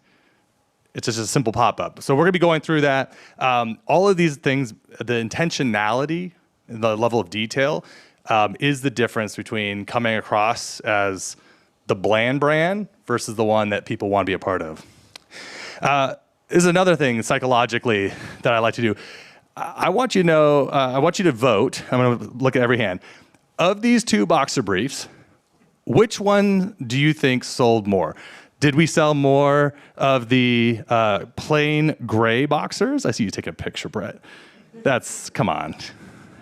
it's just a simple pop-up. So we're going to be going through that. All of these things, the intentionality, the level of detail is the difference between coming across as the bland brand versus the one that people want to be a part of. Is another thing psychologically that I like to do. I want you to know, I want you to vote. I'm going to look at every hand. Of these two boxer briefs, which one do you think sold more? Did we sell more of the plain gray boxers? I see you taking a picture, Brett. Come on.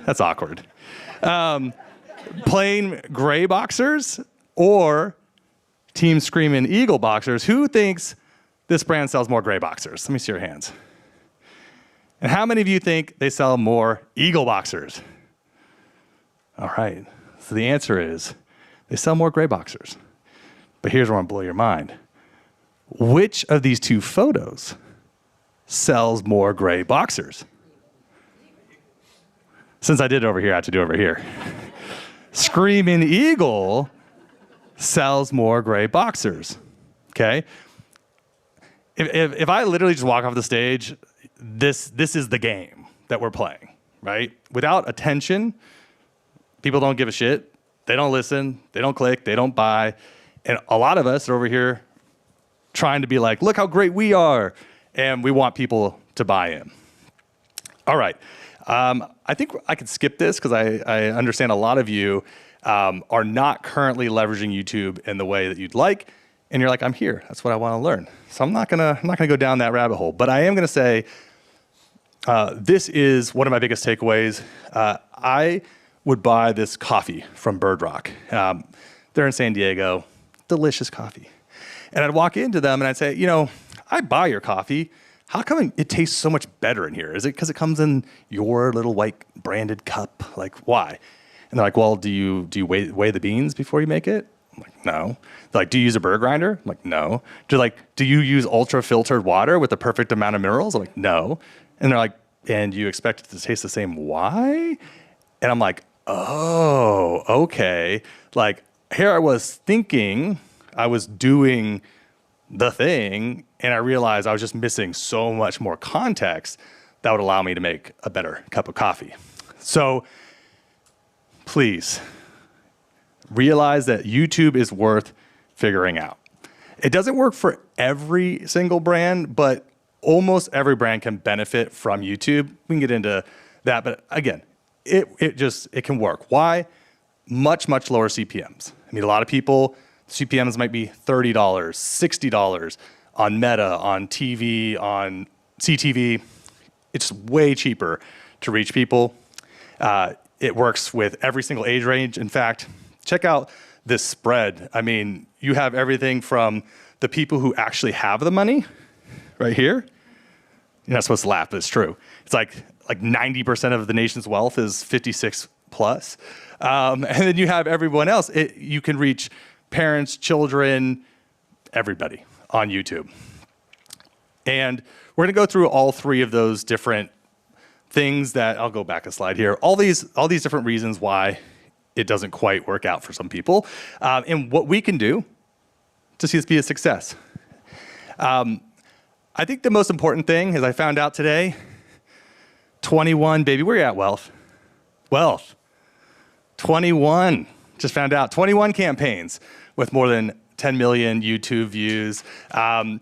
That's awkward. Plain gray boxers or Team Screamin' Eagle boxers? Who thinks this brand sells more gray boxers? Let me see your hands. And how many of you think they sell more Eagle boxers? All right. So the answer is they sell more gray boxers. But here's where I'm going to blow your mind. Which of these two photos sells more gray boxers? Since I did it over here, I have to do it over here. Screamin' Eagle sells more gray boxers. Okay? If I literally just walk off the stage, this is the game that we're playing, right? Without attention, people don't give a shit. They don't listen. They don't click. They don't buy. And a lot of us are over here trying to be like, look how great we are. And we want people to buy in. All right. I think I could skip this because I understand a lot of you are not currently leveraging YouTube in the way that you'd like. And you're like, I'm here. That's what I want to learn. So I'm not gonna go down that rabbit hole. But I am gonna say, this is one of my biggest takeaways. I would buy this coffee from Bird Rock. They're in San Diego, delicious coffee. And I'd walk into them and I'd say, you know, I buy your coffee. How come it tastes so much better in here? Is it because it comes in your little white branded cup? Like, why? And they're like, well, do you weigh the beans before you make it? I'm like, no. They're like, do you use a bird grinder? I'm like, no. Do you use ultra filtered water with the perfect amount of minerals? I'm like, no. And they're like, and you expect it to taste the same? Why? And I'm like, oh, okay. Like, here I was thinking I was doing the thing, and I realized I was just missing so much more context that would allow me to make a better cup of coffee. So please realize that YouTube is worth figuring out. It doesn't work for every single brand, but almost every brand can benefit from YouTube. We can get into that, but again, it can work. Why? Much lower CPMs. I mean, a lot of people, CPMs might be $30, $60 on Meta, on TV, on CTV. It's way cheaper to reach people. It works with every single age range. In fact, check out this spread. I mean, you have everything from the people who actually have the money right here. You're not supposed to laugh, but it's true. It's like 90% of the nation's wealth is 56 plus. And then you have everyone else. You can reach parents, children, everybody on YouTube. And we're going to go through all three of those different things that, I'll go back a slide here, all these different reasons why it doesn't quite work out for some people, and what we can do to see this be a success. I think the most important thing, as I found out today, 21, baby, where you at, Wealth? Wealth. 21, just found out, 21 campaigns with more than 10 million YouTube views. Those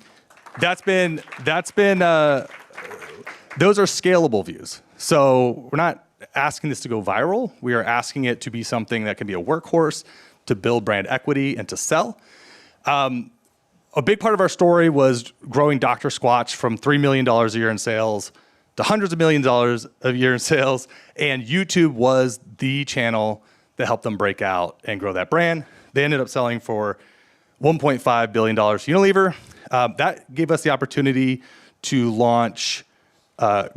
are scalable views. So we're not asking this to go viral. We are asking it to be something that can be a workhorse, to build brand equity and to sell. A big part of our story was growing Dr. Squatch from $3 million a year in sales to hundreds of millions of dollars a year in sales. And YouTube was the channel that helped them break out and grow that brand. They ended up selling for $1.5 billion to Unilever. That gave us the opportunity to launch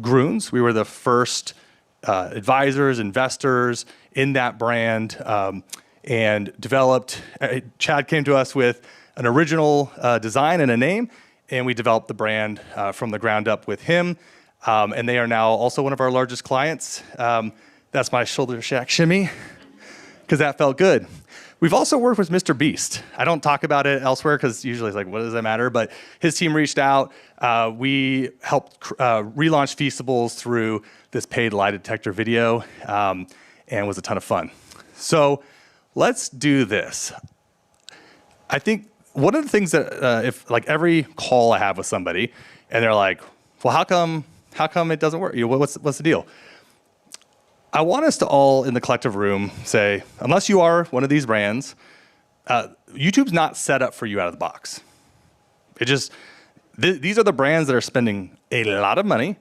Groons. We were the first advisors, investors in that brand, and developed. Chad came to us with an original design and a name, and we developed the brand from the ground up with him. And they are now also one of our largest clients. That's my shoulder shack shimmy, because that felt good. We've also worked with Mr. Beast. I don't talk about it elsewhere because usually it's like, what does that matter? But his team reached out. We helped relaunch Feastables through this paid lie detector video, and it was a ton of fun. So let's do this. I think one of the things that if like every call I have with somebody and they're like, well, how come it doesn't work? What's the deal? I want us to all in the collective room say, unless you are one of these brands, YouTube's not set up for you out of the box. These are the brands that are spending a lot of money,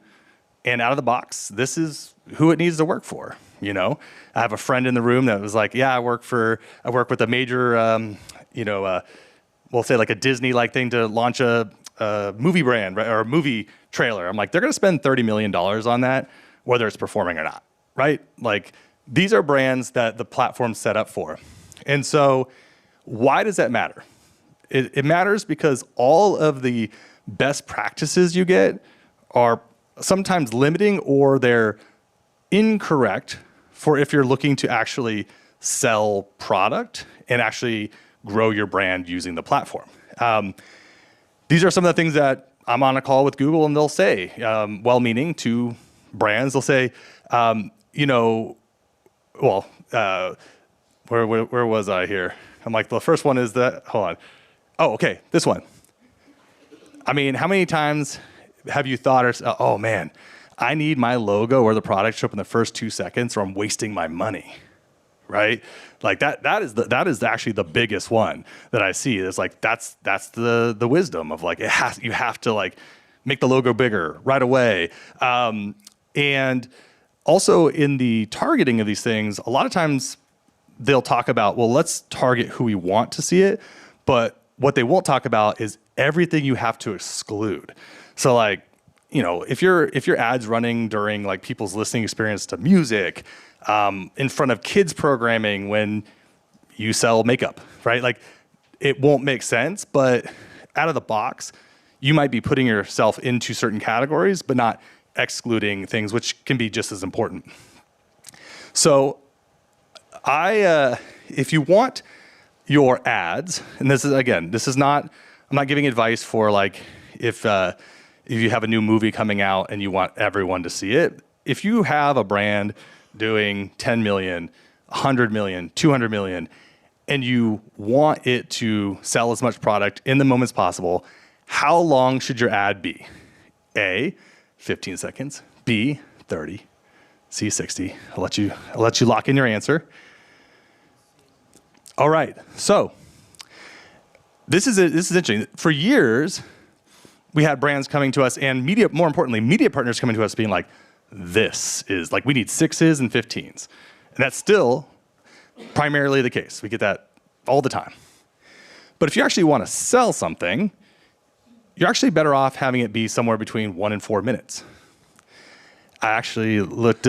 and out of the box, this is who it needs to work for. You know, I have a friend in the room that was like, yeah, I work with a major, we'll say like a Disney-like thing to launch a movie brand, right, or a movie trailer. I'm like, they're going to spend $30 million on that, whether it's performing or not, right? Like, these are brands that the platform's set up for. And so why does that matter? It matters because all of the best practices you get are sometimes limiting, or they're incorrect for if you're looking to actually sell product and actually grow your brand using the platform. These are some of the things that I'm on a call with Google and they'll say, well-meaning to brands, they'll say, where was I here? I'm like, the first one is that, hold on. Oh, okay, this one. I mean, how many times have you thought, oh man, I need my logo or the product to show up in the first 2 seconds or I'm wasting my money, right? Like that is actually the biggest one that I see. It's like, that's the wisdom of like, you have to like make the logo bigger right away. And also in the targeting of these things, a lot of times they'll talk about, well, let's target who we want to see it. But what they won't talk about is everything you have to exclude. So like, you know, if your ad's running during like people's listening experience to music, in front of kids programming when you sell makeup, right? Like it won't make sense, but out of the box, you might be putting yourself into certain categories, but not excluding things which can be just as important. So if you want your ads, and this is not, I'm not giving advice for like, if you have a new movie coming out and you want everyone to see it. If you have a brand doing 10 million, 100 million, 200 million, and you want it to sell as much product in the moment as possible, how long should your ad be? A, 15 seconds. B, 30. C, 60. I'll let you lock in your answer. All right. So this is interesting. For years, we had brands coming to us and more importantly, media partners coming to us being like, this is like, we need 6s and 15s. And that's still primarily the case. We get that all the time. But if you actually want to sell something, you're actually better off having it be somewhere between 1 and 4 minutes. I actually looked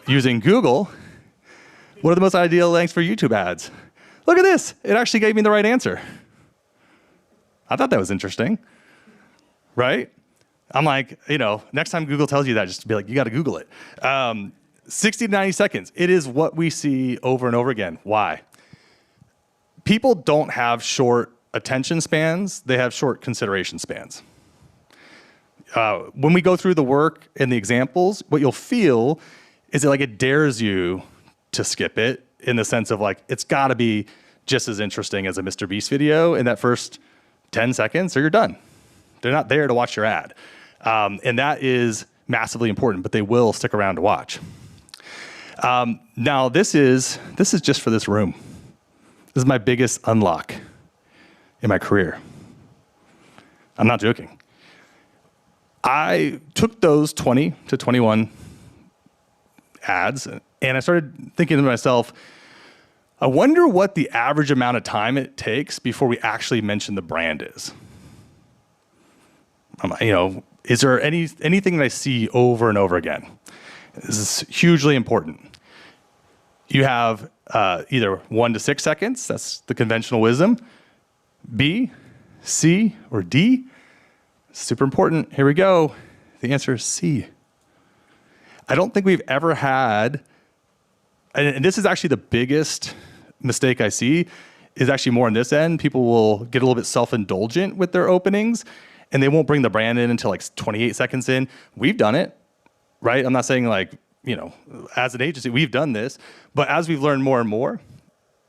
using Google. What are the most ideal lengths for YouTube ads? Look at this. It actually gave me the right answer. I thought that was interesting, right? I'm like, you know, next time Google tells you that, just to be like, you got to Google it. 60 to 90 seconds. It is what we see over and over again. Why? People don't have short attention spans. They have short consideration spans. When we go through the work and the examples, what you'll feel is that like it dares you to skip it in the sense of like, it's got to be just as interesting as a Mr. Beast video in that first 10 seconds or you're done. They're not there to watch your ad. And that is massively important, but they will stick around to watch. Now this is just for this room. This is my biggest unlock in my career. I'm not joking. I took those 20 to 21 ads and I started thinking to myself, I wonder what the average amount of time it takes before we actually mention the brand is. You know, is there anything that I see over and over again? This is hugely important. You have either 1 to 6 seconds, that's the conventional wisdom, B, C, or D. Super important. Here we go. The answer is C. I don't think we've ever had, and this is actually the biggest mistake I see, is actually more on this end. People will get a little bit self-indulgent with their openings, and they won't bring the brand in until like 28 seconds in. We've done it, right? I'm not saying like, you know, as an agency, we've done this, but as we've learned more and more,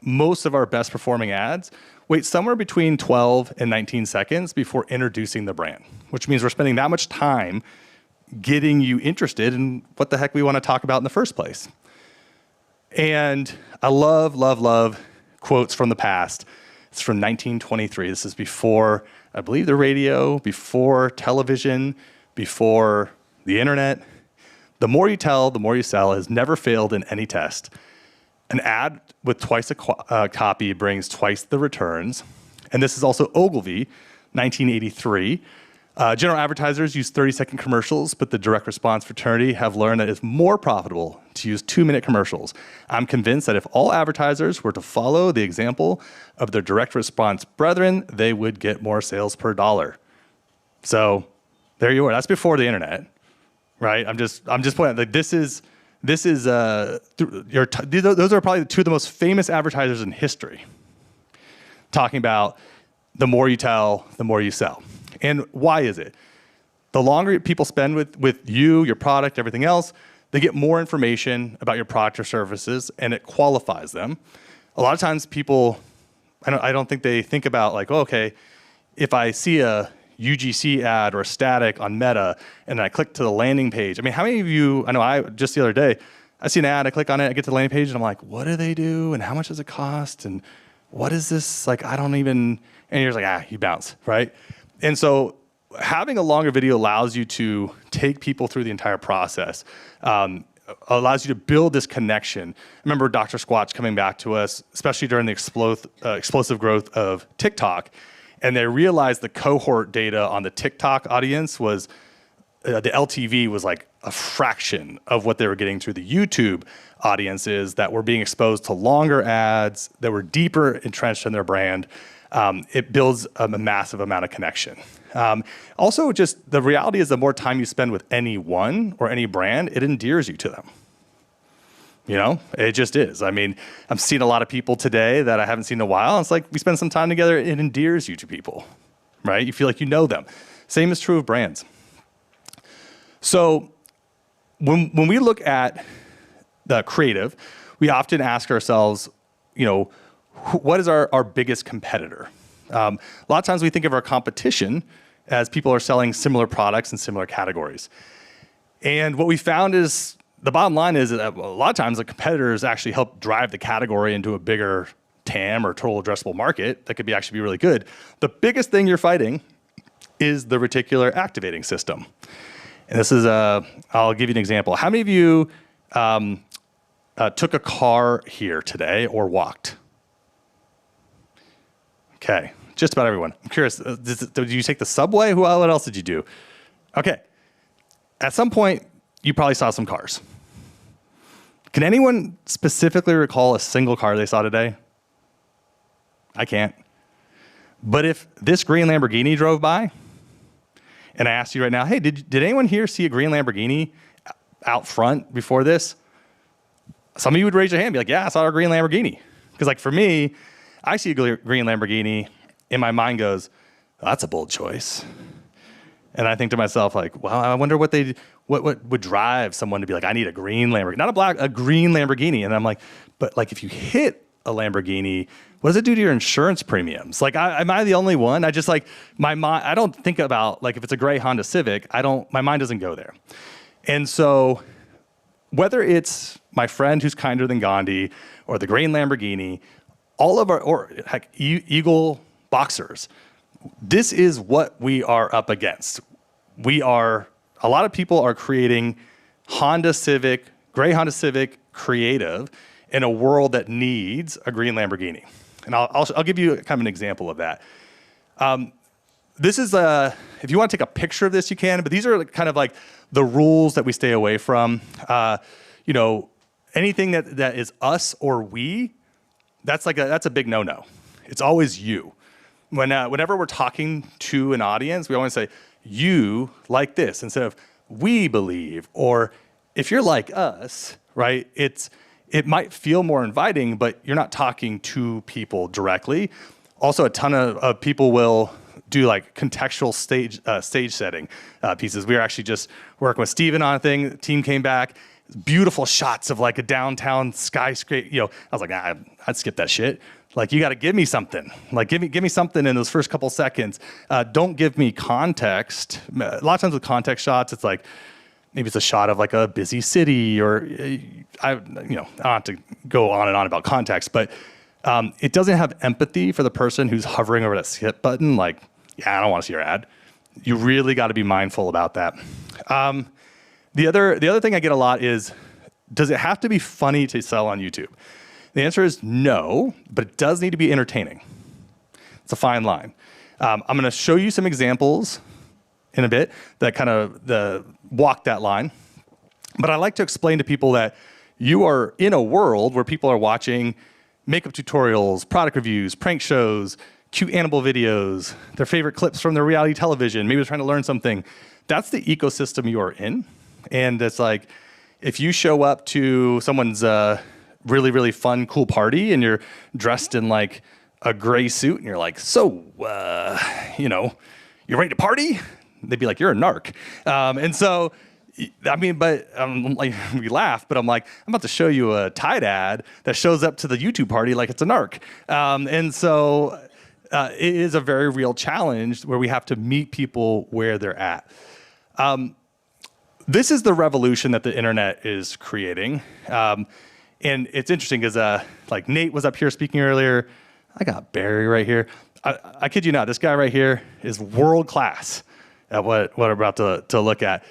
most of our best performing ads wait somewhere between 12 and 19 seconds before introducing the brand, which means we're spending that much time getting you interested in what the heck we want to talk about in the first place. And I love, love, love quotes from the past. It's from 1923. This is before, I believe, the radio, before television, before the internet. The more you tell, the more you sell has never failed in any test. An ad with twice a copy brings twice the returns. And this is also Ogilvy, 1983. General advertisers use 30-second commercials, but the direct response fraternity have learned that it's more profitable to use 2-minute commercials. I'm convinced that if all advertisers were to follow the example of their direct response brethren, they would get more sales per dollar. So there you are. That's before the internet, right? I'm just pointing like those are probably 2 of the most famous advertisers in history. Talking about the more you tell, the more you sell. And why is it? The longer people spend with you, your product, everything else, they get more information about your product or services, and it qualifies them. A lot of times people, I don't think they think about like, oh, okay, if I see a UGC ad or a static on Meta and I click to the landing page. I mean, how many of you, just the other day, I see an ad, I click on it, I get to the landing page, and I'm like, what do they do? And how much does it cost? And what is this? Like, I don't even, and you're just like, you bounce, right? And so having a longer video allows you to take people through the entire process. allows you to build this connection. I remember Dr. Squatch coming back to us, especially during the explosive growth of TikTok, and they realized the cohort data on the TikTok audience was the LTV was like a fraction of what they were getting through the YouTube audiences that were being exposed to longer ads that were deeper entrenched in their brand. It builds a massive amount of connection. Also, just the reality is the more time you spend with anyone or any brand, it endears you to them. You know, it just is. I mean, I'm seeing a lot of people today that I haven't seen in a while. It's like we spend some time together, it endears you to people, right? You feel like you know them. Same is true of brands. So when we look at the creative, we often ask ourselves, you know, what is our biggest competitor? A lot of times we think of our competition as people are selling similar products in similar categories. And what we found is the bottom line is that a lot of times the competitors actually help drive the category into a bigger TAM or total addressable market that could actually be really good. The biggest thing you're fighting is the reticular activating system. And this is, I'll give you an example. How many of you took a car here today or walked? Okay, just about everyone. I'm curious, did you take the subway? What else did you do? Okay, at some point, you probably saw some cars. Can anyone specifically recall a single car they saw today? I can't. But if this green Lamborghini drove by, and I asked you right now, hey, did anyone here see a green Lamborghini out front before this? Some of you would raise your hand and be like, yeah, I saw a green Lamborghini. Because like for me, I see a green Lamborghini, and my mind goes, oh, that's a bold choice. And I think to myself, like, well, I wonder what would drive someone to be like, I need a green Lamborghini, not a green Lamborghini. And I'm like, but like if you hit a Lamborghini, what does it do to your insurance premiums? Like, am I the only one? I just like, my mind, I don't think about like if it's a gray Honda Civic, my mind doesn't go there. And so whether it's my friend who's kinder than Gandhi or the green Lamborghini, all of or heck, Eagle boxers, this is what we are up against. A lot of people are creating gray Honda Civic creative in a world that needs a green Lamborghini. And I'll give you kind of an example of that. This is if you want to take a picture of this, you can, but these are kind of like the rules that we stay away from. You know, anything that is us or we, that's a big no-no. It's always you. Whenever we're talking to an audience, we always say, you like this instead of we believe, or if you're like us, right? It might feel more inviting, but you're not talking to people directly. Also, a ton of people will do like contextual stage setting pieces. We were actually just working with Steven on a thing. The team came back, beautiful shots of like a downtown skyscraper. You know, I was like, I'd skip that shit. Like, you got to give me something. Like, give me something in those first couple seconds. Don't give me context. A lot of times with context shots, it's like, maybe it's a shot of like a busy city, or I don't have to go on and on about context, but it doesn't have empathy for the person who's hovering over that skip button. Like, yeah, I don't want to see your ad. You really got to be mindful about that. The other thing I get a lot is, does it have to be funny to sell on YouTube? The answer is no, but it does need to be entertaining. It's a fine line. I'm going to show you some examples in a bit that kind of walk that line. But I like to explain to people that you are in a world where people are watching makeup tutorials, product reviews, prank shows, cute animal videos, their favorite clips from their reality television, maybe they're trying to learn something. That's the ecosystem you are in. And it's like, if you show up to someone's really, really fun, cool party and you're dressed in like a gray suit and you're like, so, you ready to party? They'd be like, you're a narc. And so, I mean, but like, we laugh, but I'm like, I'm about to show you a Tide ad that shows up to the YouTube party like it's a narc. And so it is a very real challenge where we have to meet people where they're at. This is the revolution that the internet is creating. And it's interesting because like Nate was up here speaking earlier. I got Barry right here. I kid you not, this guy right here is world class at what we're about to look at.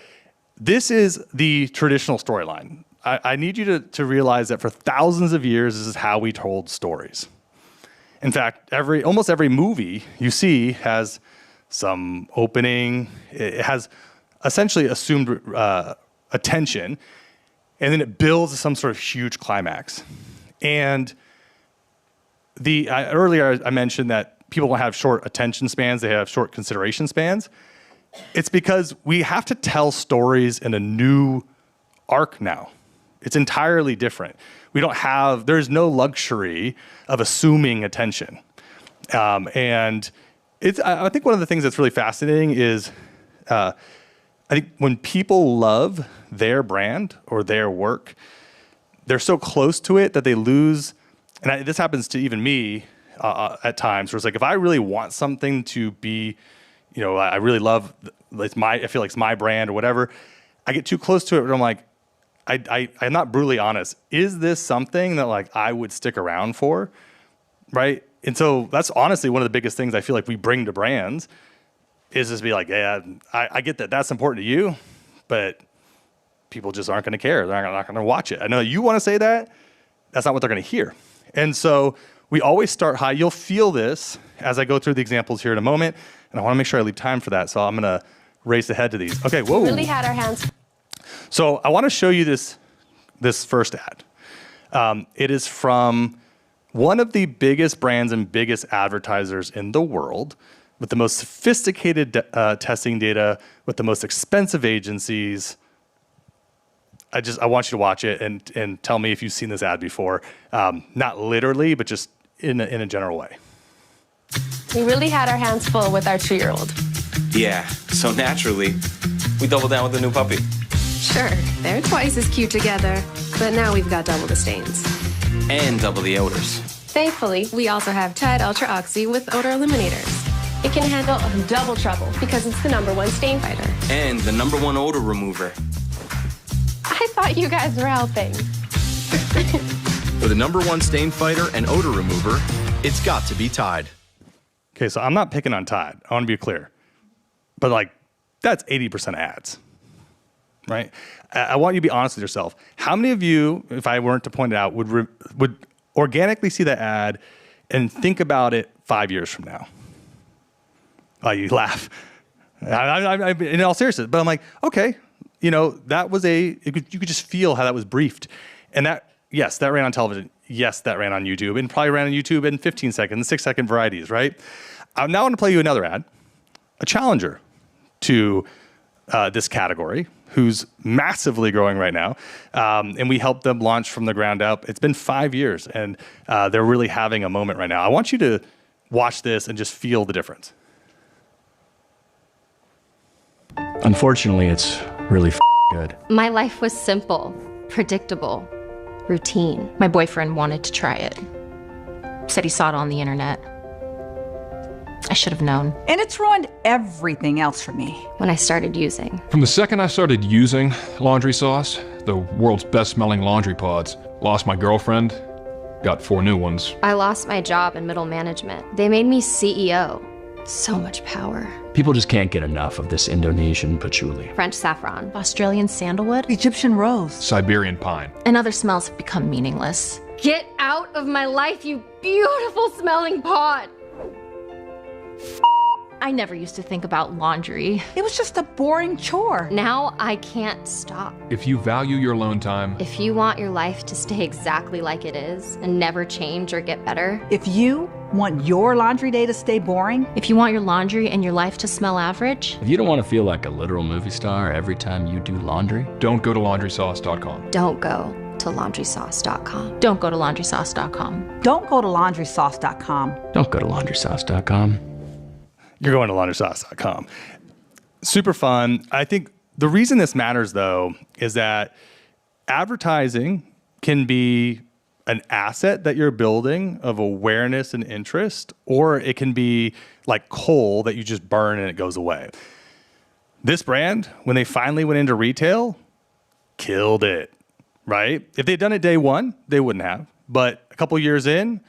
This is the traditional storyline. I need you to realize that for thousands of years, this is how we told stories. In fact, almost every movie you see has some opening. It has essentially assumed attention, and then it builds to some sort of huge climax. And earlier I mentioned that people don't have short attention spans, they have short consideration spans. It's because we have to tell stories in a new arc now. It's entirely different. There's no luxury of assuming attention. And I think one of the things that's really fascinating is I think when people love their brand or their work, they're so close to it that they lose, and this happens to even me at times, where it's like, if I really want something to be, I really love, I feel like it's my brand or whatever, I get too close to it where I'm like, I'm not brutally honest. Is this something that like I would stick around for, right? And so that's honestly one of the biggest things I feel like we bring to brands is just be like, yeah, I get that that's important to you, but people just aren't going to care. They're not going to watch it. I know you want to say that. That's not what they're going to hear. And so we always start high. You'll feel this as I go through the examples here in a moment, and I want to make sure I leave time for that. So I'm going to race ahead to these. Okay, whoa. Really had our hands. So I want to show you this first ad. It is from one of the biggest brands and biggest advertisers in the world, with the most sophisticated testing data, with the most expensive agencies. I want you to watch it and tell me if you've seen this ad before. Not literally, but just in a general way. We really had our hands full with our 2-year-old. Yeah, so naturally, we doubled down with a new puppy. Sure, they're twice as cute together, but now we've got double the stains. And double the odors. Thankfully, we also have Tide Ultra Oxy with odor eliminators. It can handle double trouble because it's the #1 stain fighter. And the #1 odor remover. I thought you guys were helping. For the #1 stain fighter and odor remover, it's got to be Tide. Okay, so I'm not picking on Tide. I want to be clear. But like, that's 80% ads, right? I want you to be honest with yourself. How many of you, if I weren't to point it out, would organically see that ad and think about it 5 years from now? Oh, you laugh. In all seriousness, but I'm like, okay, that was you could just feel how that was briefed. And that ran on television. Yes, that ran on YouTube, and probably ran on YouTube in 15-second, 6-second varieties, right? I now want to play you another ad, a challenger to this category, who's massively growing right now. And we helped them launch from the ground up. It's been 5 years, and they're really having a moment right now. I want you to watch this and just feel the difference. Unfortunately, it's really good. My life was simple, predictable, routine. My boyfriend wanted to try it. Said he saw it on the internet. I should have known. And it's ruined everything else for me. When I started using. From the second I started using laundry sauce, the world's best smelling laundry pods, lost my girlfriend, got 4 new ones. I lost my job in middle management. They made me CEO. So much power. People just can't get enough of this Indonesian patchouli. French saffron. Australian sandalwood. Egyptian rose. Siberian pine. And other smells have become meaningless. Get out of my life, you beautiful smelling pod! I never used to think about laundry. It was just a boring chore. Now I can't stop. If you value your alone time, If you want your life to stay exactly like it is and never change or get better. If you want your laundry day to stay boring. If you want your laundry and your life to smell average. If you don't want to feel like a literal movie star every time you do laundry, don't go to laundrysauce.com. Don't go to laundrysauce.com. Don't go to laundrysauce.com. Don't go to laundrysauce.com. don't go to laundrysauce.com. You're going to laundrysauce.com. Super fun. I think the reason this matters, though, is that advertising can be an asset that you're building of awareness and interest, or it can be like coal that you just burn and it goes away. This brand, when they finally went into retail, killed it, right? If they'd done it day one, they wouldn't have. But a couple years in,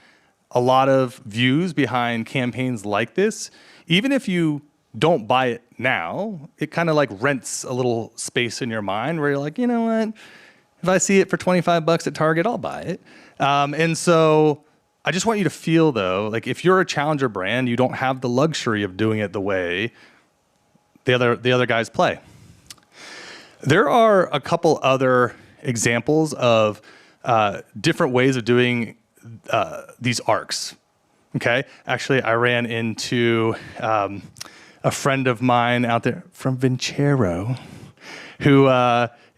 a lot of views behind campaigns like this. Even if you don't buy it now, it kind of like rents a little space in your mind where you're like, you know what? If I see it for $25 at Target, I'll buy it. And so I just want you to feel, though, like if you're a challenger brand, you don't have the luxury of doing it the way the other guys play. There are a couple other examples of different ways of doing these arcs. Okay, actually, I ran into a friend of mine out there from Vincero, who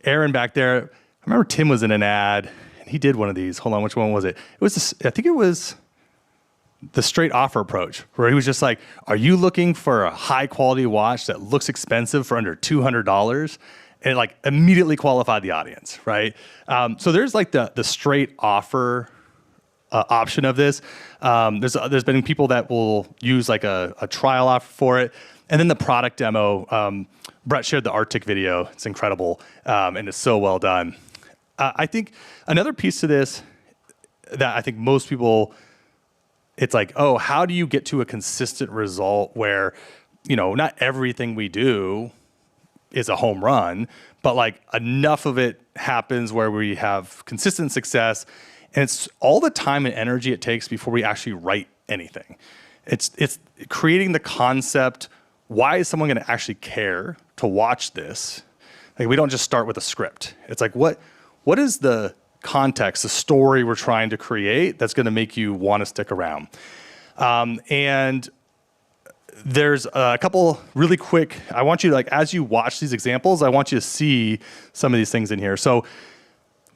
Aaron back there. I remember Tim was in an ad, and he did one of these. Hold on, which one was it? It was I think it was the straight offer approach, where he was just like, "Are you looking for a high quality watch that looks expensive for under $200?" And it like immediately qualified the audience, right? So there's like the straight offer option of this. There's been people that will use like a trial offer for it, and then the product demo. Brett shared the Arctic video. It's incredible, and it's so well done. I think another piece to this that I think most people, it's like, oh, how do you get to a consistent result where, not everything we do is a home run, but like enough of it happens where we have consistent success. And it's all the time and energy it takes before we actually write anything. It's creating the concept. Why is someone going to actually care to watch this? Like, we don't just start with a script. It's like, what is the context, the story we're trying to create that's going to make you want to stick around? And there's a couple really quick, I want you to, like, as you watch these examples, I want you to see some of these things in here. So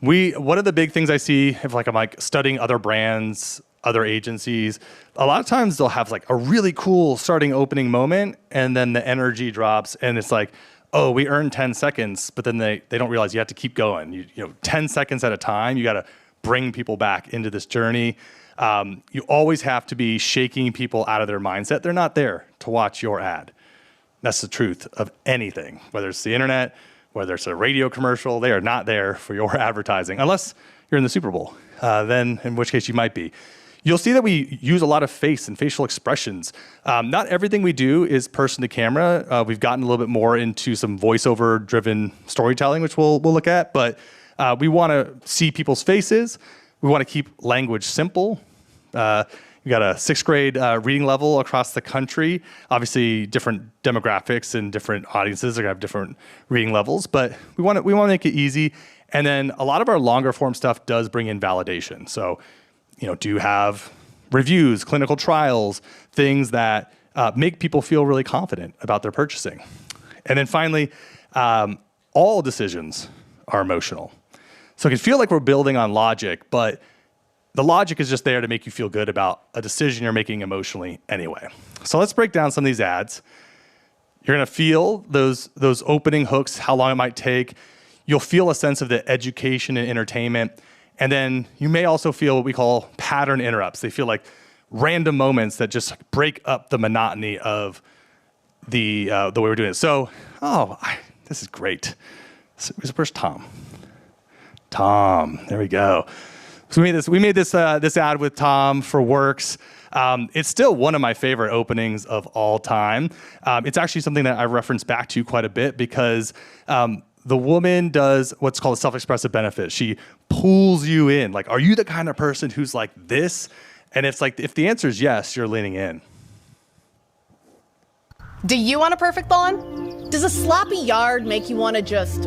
one of the big things I see if I'm like studying other brands, other agencies, a lot of times they'll have like a really cool starting opening moment, and then the energy drops, and it's like, oh, we earned 10 seconds, but then they don't realize you have to keep going. You know, 10 seconds at a time, you got to bring people back into this journey. You always have to be shaking people out of their mindset. They're not there to watch your ad. That's the truth of anything, whether it's the internet, whether it's a radio commercial. They are not there for your advertising, unless you're in the Super Bowl. Then, in which case you might be. You'll see that we use a lot of face and facial expressions. Not everything we do is person to camera. We've gotten a little bit more into some voiceover driven storytelling, which we'll look at, but we want to see people's faces. We want to keep language simple. We got a 6th grade reading level across the country. Obviously, different demographics and different audiences are gonna have different reading levels, but we want to make it easy. And then a lot of our longer form stuff does bring in validation. So, do you have reviews, clinical trials, things that make people feel really confident about their purchasing? And then finally, all decisions are emotional. So it can feel like we're building on logic, but the logic is just there to make you feel good about a decision you're making emotionally anyway. So let's break down some of these ads. You're gonna feel those opening hooks, how long it might take. You'll feel a sense of the education and entertainment. And then you may also feel what we call pattern interrupts. They feel like random moments that just break up the monotony of the way we're doing it. So, this is great. Where's Tom? Tom, there we go. So we made this ad with Tom for Works. It's still one of my favorite openings of all time. It's actually something that I reference back to quite a bit because the woman does what's called a self-expressive benefit. She pulls you in. Like, are you the kind of person who's like this? And it's like, if the answer is yes, you're leaning in. Do you want a perfect lawn? Does a sloppy yard make you want to just...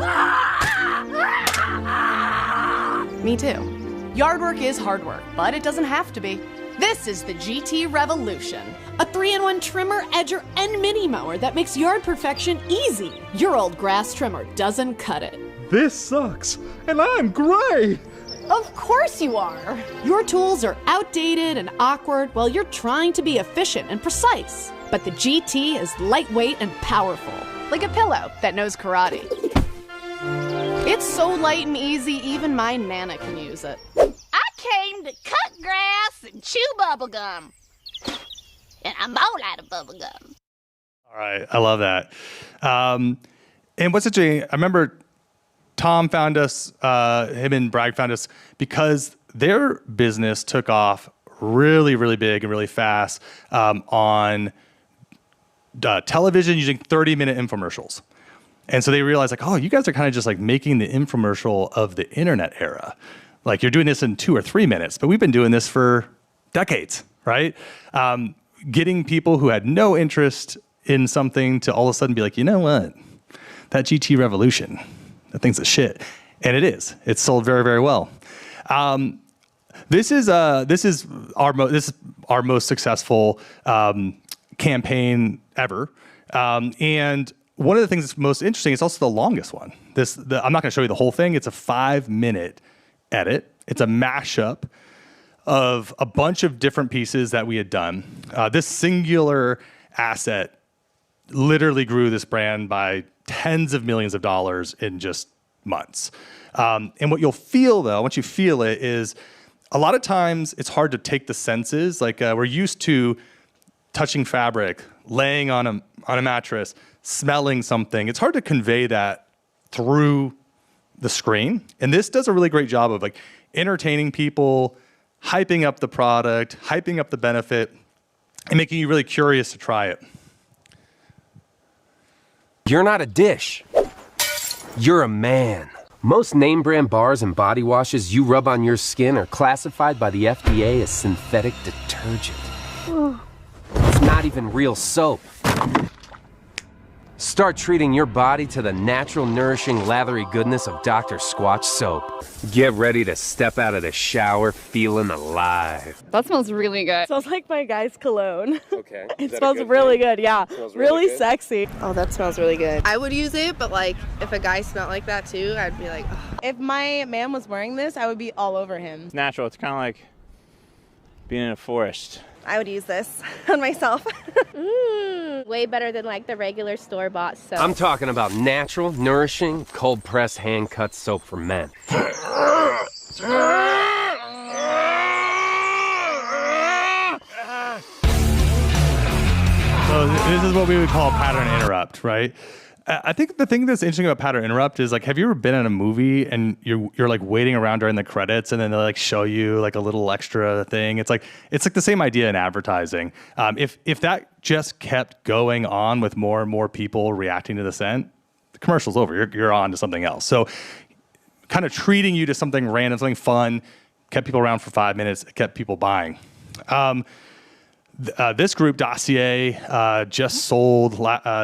Me too. Yard work is hard work, but it doesn't have to be. This is the GT Revolution, a 3-in-1 trimmer, edger, and mini mower that makes yard perfection easy. Your old grass trimmer doesn't cut it. This sucks, and I'm gray. Of course you are. Your tools are outdated and awkward while you're trying to be efficient and precise. But the GT is lightweight and powerful, like a pillow that knows karate. It's so light and easy, even my Nana can use it. I came to cut grass and chew bubblegum. And I'm all out of bubblegum. All right, I love that. And what's interesting, I remember Tom found us, him and Bragg found us because their business took off really, really big and really fast on television using 30-minute infomercials. And so they realized like, oh, you guys are kind of just like making the infomercial of the internet era. Like you're doing this in 2 or 3 minutes, but we've been doing this for decades, right? Getting people who had no interest in something to all of a sudden be like, you know what? That GT Revolution, that thing's a shit. And it is. It's sold very, very well. This is our most successful campaign ever. And one of the things that's most interesting, it's also the longest one. I'm not going to show you the whole thing. It's a 5-minute edit. It's a mashup of a bunch of different pieces that we had done. This singular asset literally grew this brand by tens of millions of dollars in just months. And what you'll feel though, once you feel it, is a lot of times it's hard to take the senses. Like we're used to touching fabric, laying on a mattress, smelling something. It's hard to convey that through the screen. And this does a really great job of like entertaining people, hyping up the product, hyping up the benefit, and making you really curious to try it. You're not a dish. You're a man. Most name brand bars and body washes you rub on your skin are classified by the FDA as synthetic detergent. It's not even real soap. Start treating your body to the natural, nourishing, lathery goodness of Dr. Squatch soap. Get ready to step out of the shower feeling alive. That smells really good. It smells like my guy's cologne. Okay. It smells really good, yeah. Really good? sexy. Oh, that smells really good. I would use it, but like if a guy smelled like that too, I'd be like, ugh. If my man was wearing this, I would be all over him. It's natural. It's kind of like being in a forest. I would use this on myself. Way better than like the regular store-bought soap. I'm talking about natural, nourishing, cold-pressed, hand-cut soap for men. So this is what we would call pattern interrupt, right? I think the thing that's interesting about pattern interrupt is like, have you ever been in a movie and you're like waiting around during the credits and then they like show you like a little extra thing? It's like the same idea in advertising. If that just kept going on with more and more people reacting to the scent, the commercial's over. You're on to something else. So kind of treating you to something random, something fun, kept people around for 5 minutes, kept people buying. This group, Dossier, just sold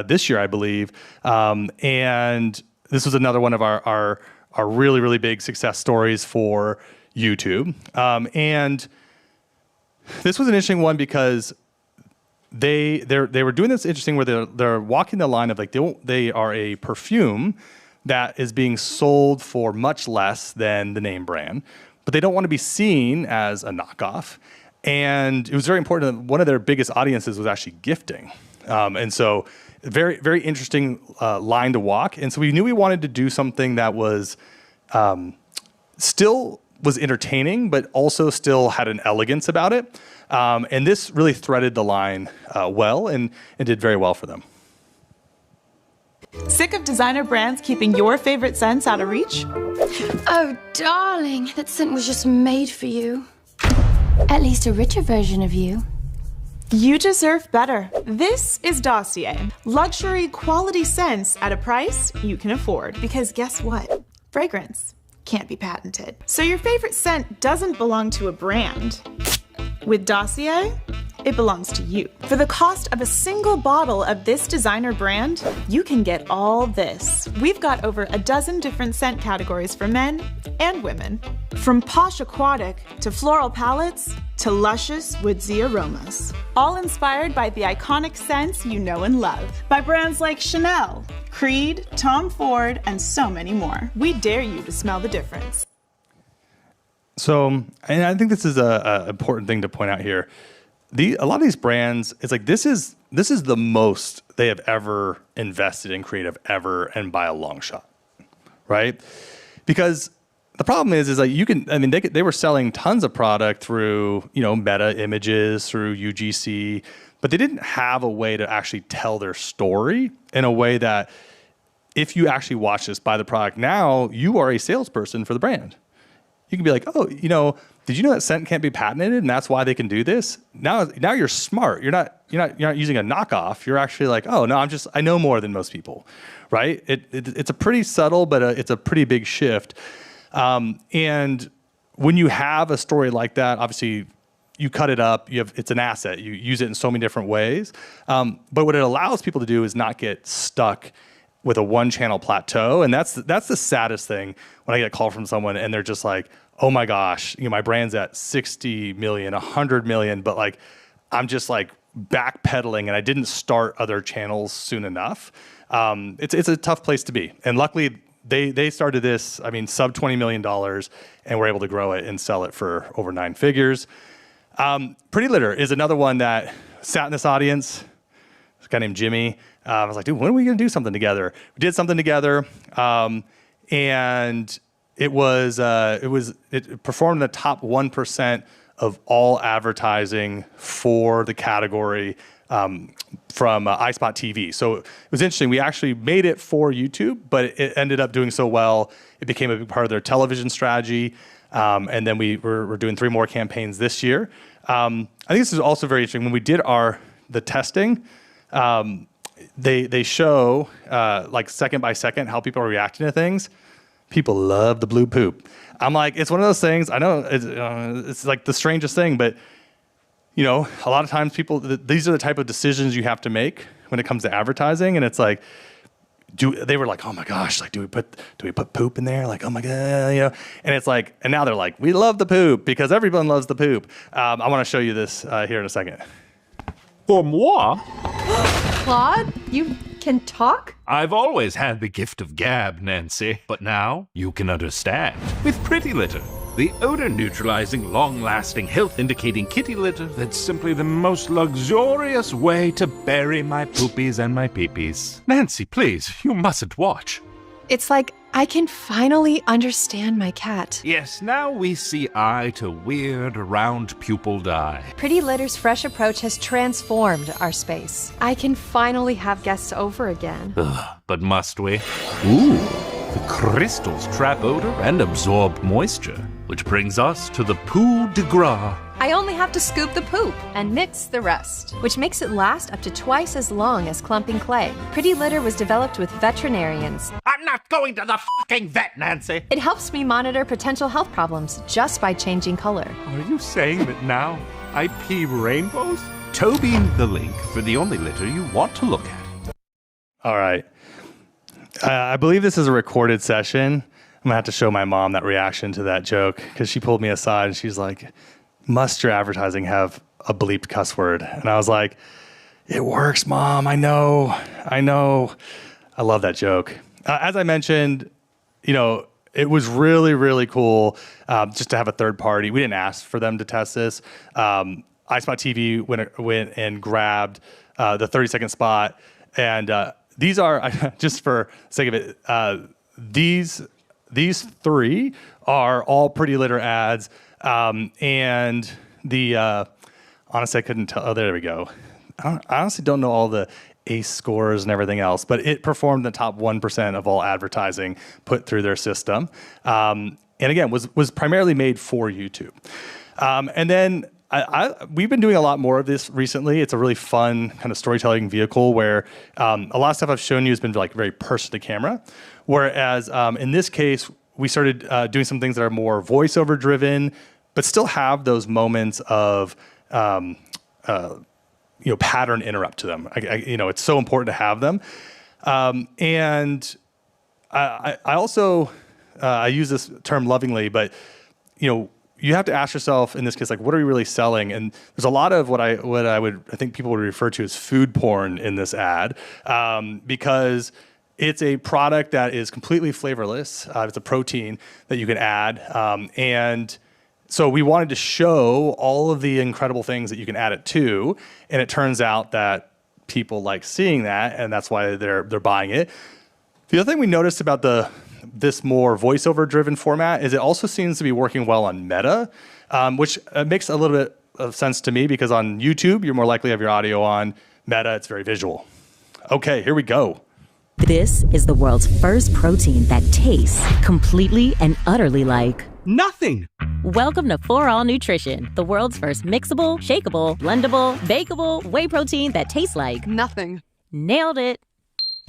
this year, I believe. And this was another one of our really, really big success stories for YouTube. And this was an interesting one because they were doing this interesting where they're walking the line of like they are a perfume that is being sold for much less than the name brand, but they don't want to be seen as a knockoff. And it was very important that one of their biggest audiences was actually gifting. And so very, very interesting line to walk. And so we knew we wanted to do something that was still was entertaining, but also still had an elegance about it. And this really threaded the line well and did very well for them. Sick of designer brands keeping your favorite scents out of reach? Oh, darling, that scent was just made for you. At least a richer version of you. You deserve better. This is Dossier. Luxury quality scents at a price you can afford. Because guess what? Fragrance can't be patented. So your favorite scent doesn't belong to a brand. With Dossier, it belongs to you. For the cost of a single bottle of this designer brand, you can get all this. We've got over a dozen different scent categories for men and women. From posh aquatic to floral palettes to luscious woodsy aromas. All inspired by the iconic scents you know and love. By brands like Chanel, Creed, Tom Ford, and so many more. We dare you to smell the difference. So, and I think this is a important thing to point out here. A lot of these brands, it's like this is the most they have ever invested in creative ever, and by a long shot, right? Because the problem is like they were selling tons of product through Meta Images, through UGC, but they didn't have a way to actually tell their story in a way that if you actually watch this, buy the product now, you are a salesperson for the brand. You can be like, oh, did you know that scent can't be patented and that's why they can do this? Now you're smart. You're not using a knockoff. You're actually like, oh no, I know more than most people, right? It's a pretty subtle, but it's a pretty big shift. And when you have a story like that, obviously you cut it up, it's an asset. You use it in so many different ways. But what it allows people to do is not get stuck with a one-channel plateau. And that's the saddest thing when I get a call from someone and they're just like, oh my gosh, my brand's at 60 million, 100 million, but like, I'm just like backpedaling and I didn't start other channels soon enough. It's a tough place to be. And luckily, they started this, sub $20 million, and were able to grow it and sell it for over 9 figures. Pretty Litter is another one that sat in this audience. This guy named Jimmy. I was like, dude, when are we going to do something together? We did something together, and it performed in the top 1% of all advertising for the category from iSpot TV. So it was interesting. We actually made it for YouTube, but it ended up doing so well, it became a big part of their television strategy. And then we're doing 3 more campaigns this year. I think this is also very interesting. When we did the testing, they show like second by second how people are reacting to things. People love the blue poop. I'm like, it's one of those things. I know it's like the strangest thing, but a lot of times these are the type of decisions you have to make when it comes to advertising, and it's like, they were like, oh my gosh, like, do we put poop in there? Like, oh my God, and it's like, and now they're like, we love the poop because everyone loves the poop. I want to show you this here in a second. For moi? Claude, you can talk? I've always had the gift of gab, Nancy, but now you can understand. With Pretty Litter, the odor-neutralizing, long-lasting, health-indicating kitty litter that's simply the most luxurious way to bury my poopies and my peepees. Nancy, please, you mustn't watch. It's like I can finally understand my cat. Yes, now we see eye to weird, round pupiled eye. Pretty Litter's fresh approach has transformed our space. I can finally have guests over again. Ugh, but must we? Ooh, the crystals trap odor and absorb moisture, which brings us to the Pou de Gras. I only have to scoop the poop and mix the rest, which makes it last up to twice as long as clumping clay. Pretty Litter was developed with veterinarians. I'm not going to the fucking vet, Nancy! It helps me monitor potential health problems just by changing color. Are you saying that now I pee rainbows? Toby the link for the only litter you want to look at. All right. I believe this is a recorded session. I'm going to have to show my mom that reaction to that joke because she pulled me aside and she's like, must your advertising have a bleeped cuss word? And I was like, it works, Mom. I know. I love that joke. As I mentioned, it was really, really cool just to have a third party. We didn't ask for them to test this. iSpot TV went and grabbed the 30-second spot. And these are, just for the sake of it, these 3 are all Pretty Litter ads. And honestly, I couldn't tell. Oh, there we go. I honestly don't know all the ACE scores and everything else, but it performed the top 1% of all advertising put through their system. And again, was primarily made for YouTube. And then we've been doing a lot more of this recently. It's a really fun kind of storytelling vehicle where a lot of stuff I've shown you has been like very person to camera. Whereas in this case, we started doing some things that are more voiceover driven, but still have those moments of pattern interrupt to them. It's so important to have them. And I also I use this term lovingly, but you have to ask yourself in this case, like, what are we really selling? And there's a lot of what I think people would refer to as food porn in this ad, because it's a product that is completely flavorless. It's a protein that you can add. And so we wanted to show all of the incredible things that you can add it to. And it turns out that people like seeing that, and that's why they're buying it. The other thing we noticed about this more voiceover driven format is it also seems to be working well on Meta, which makes a little bit of sense to me because on YouTube, you're more likely to have your audio on. Meta, it's very visual. Okay, here we go. This is the world's first protein that tastes completely and utterly like nothing. Welcome to For All Nutrition, the world's first mixable, shakeable, blendable, bakeable whey protein that tastes like nothing. Nailed it.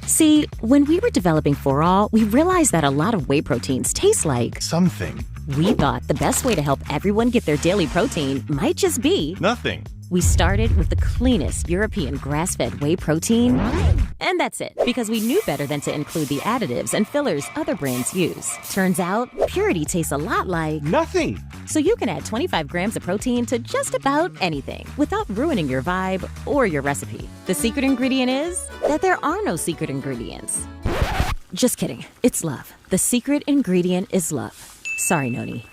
See, when we were developing For All, we realized that a lot of whey proteins taste like something. We thought the best way to help everyone get their daily protein might just be nothing. We started with the cleanest European grass-fed whey protein, and that's it, because we knew better than to include the additives and fillers other brands use. Turns out, purity tastes a lot like nothing. So you can add 25 grams of protein to just about anything without ruining your vibe or your recipe. The secret ingredient is that there are no secret ingredients. Just kidding. It's love. The secret ingredient is love. Sorry, Noni.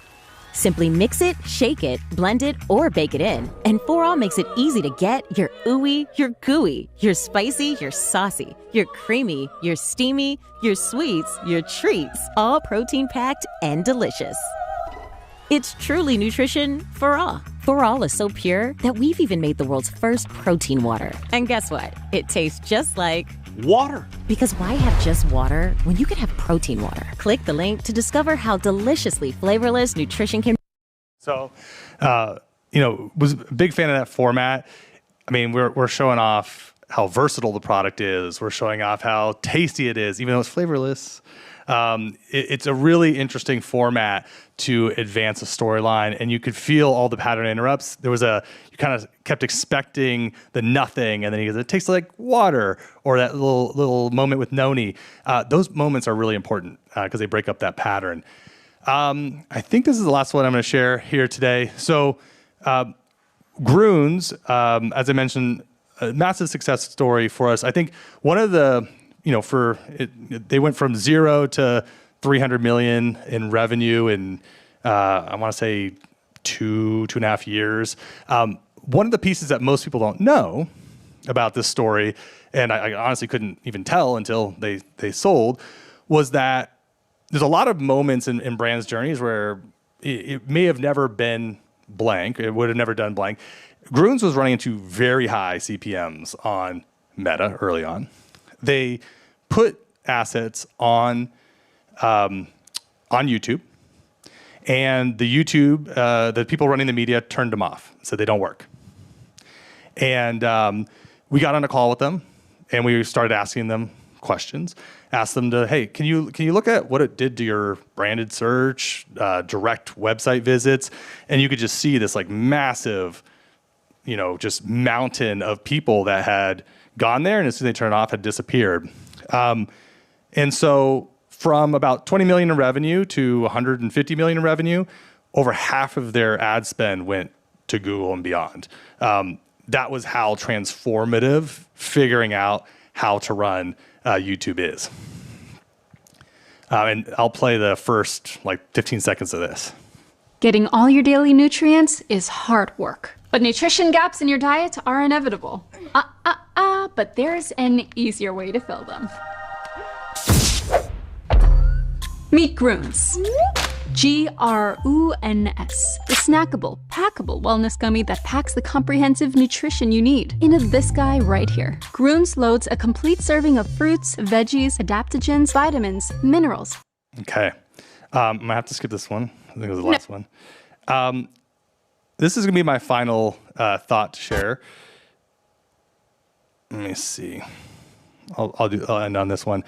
Simply mix it, shake it, blend it, or bake it in. And For All makes it easy to get your ooey, your gooey, your spicy, your saucy, your creamy, your steamy, your sweets, your treats, all protein-packed and delicious. It's truly nutrition for all. For All is so pure that we've even made the world's first protein water. And guess what? It tastes just like water. Because why have just water when you can have protein water? Click the link to discover how deliciously flavorless nutrition can be. So, was a big fan of that format. I mean, we're showing off how versatile the product is. We're showing off how tasty it is, even though it's flavorless. It's a really interesting format to advance a storyline, and you could feel all the pattern interrupts. You kind of kept expecting the nothing, and then he goes, it tastes like water, or that little moment with Noni. Those moments are really important because they break up that pattern. I think this is the last one I'm going to share here today. So, Groons, as I mentioned, a massive success story for us. I think one of the they went from 0 to 300 million in revenue in, I want to say 2.5 years. One of the pieces that most people don't know about this story, and I honestly couldn't even tell until they sold, was that there's a lot of moments in brands' journeys where it may have never been blank. It would have never done blank. Groons was running into very high CPMs on Meta early on. They put assets on YouTube, and the people running the media turned them off, said they don't work. And we got on a call with them, and we started asking them questions. Asked them to, hey, can you look at what it did to your branded search, direct website visits, and you could just see this like massive, just mountain of people that had gone there, and as soon as they turned it off, had disappeared. And so from about 20 million in revenue to 150 million in revenue, over half of their ad spend went to Google and beyond. That was how transformative figuring out how to run YouTube is. And I'll play the first 15 seconds of this. Getting all your daily nutrients is hard work, but nutrition gaps in your diet are inevitable. But there's an easier way to fill them. Meet Groons. Gruns. The snackable, packable wellness gummy that packs the comprehensive nutrition you need into this guy right here. Groons loads a complete serving of fruits, veggies, adaptogens, vitamins, minerals. Okay. I'm going to have to skip this one. I think it was the last one. This is going to be my final thought to share. Let me see. I'll end on this one.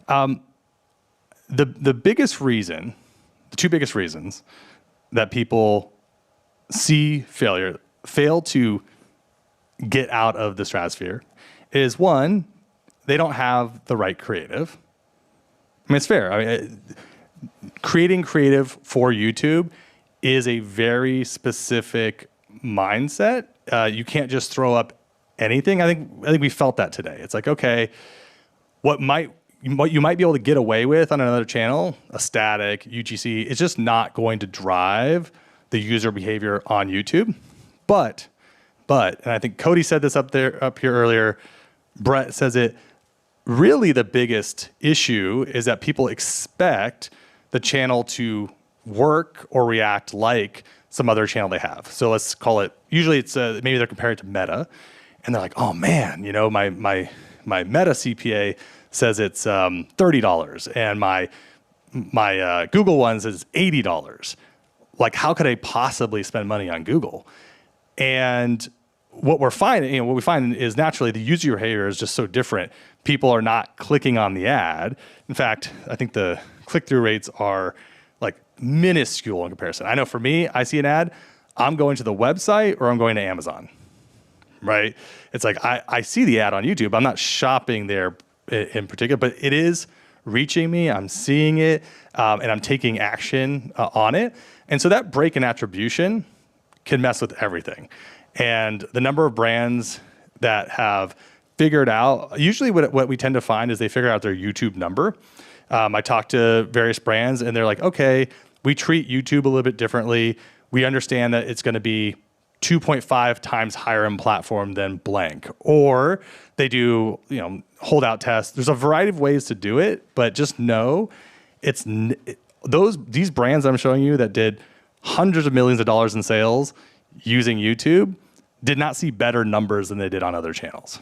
The biggest reason, the two biggest reasons that people fail to get out of the stratosphere is, one, they don't have the right creative. I mean, it's fair. Creating creative for YouTube is a very specific mindset. You can't just throw up anything. I think we felt that today. It's like, okay, what you might be able to get away with on another channel, a static, UGC, it's just not going to drive the user behavior on YouTube. But, and I think Cody said this up here earlier, Brett says it, really the biggest issue is that people expect the channel to work or react like some other channel they have. So let's call it, usually it's maybe they're comparing it to Meta, and they're like, oh man, my Meta CPA says it's $30, and my Google one says $80. Like, how could I possibly spend money on Google? And what we find is naturally the user behavior is just so different. People are not clicking on the ad. In fact, I think the click-through rates are like minuscule in comparison. I know for me, I see an ad, I'm going to the website or I'm going to Amazon, right? It's like I see the ad on YouTube. I'm not shopping there in particular, but it is reaching me. I'm seeing it, and I'm taking action on it. And so that break in attribution can mess with everything. And the number of brands that have figured out, usually what we tend to find is they figure out their YouTube number. I talk to various brands and they're like, okay, we treat YouTube a little bit differently. We understand that it's going to be 2.5 times higher in platform than blank. Or they do, holdout tests. There's a variety of ways to do it, but just know these brands I'm showing you that did hundreds of millions of dollars in sales using YouTube did not see better numbers than they did on other channels.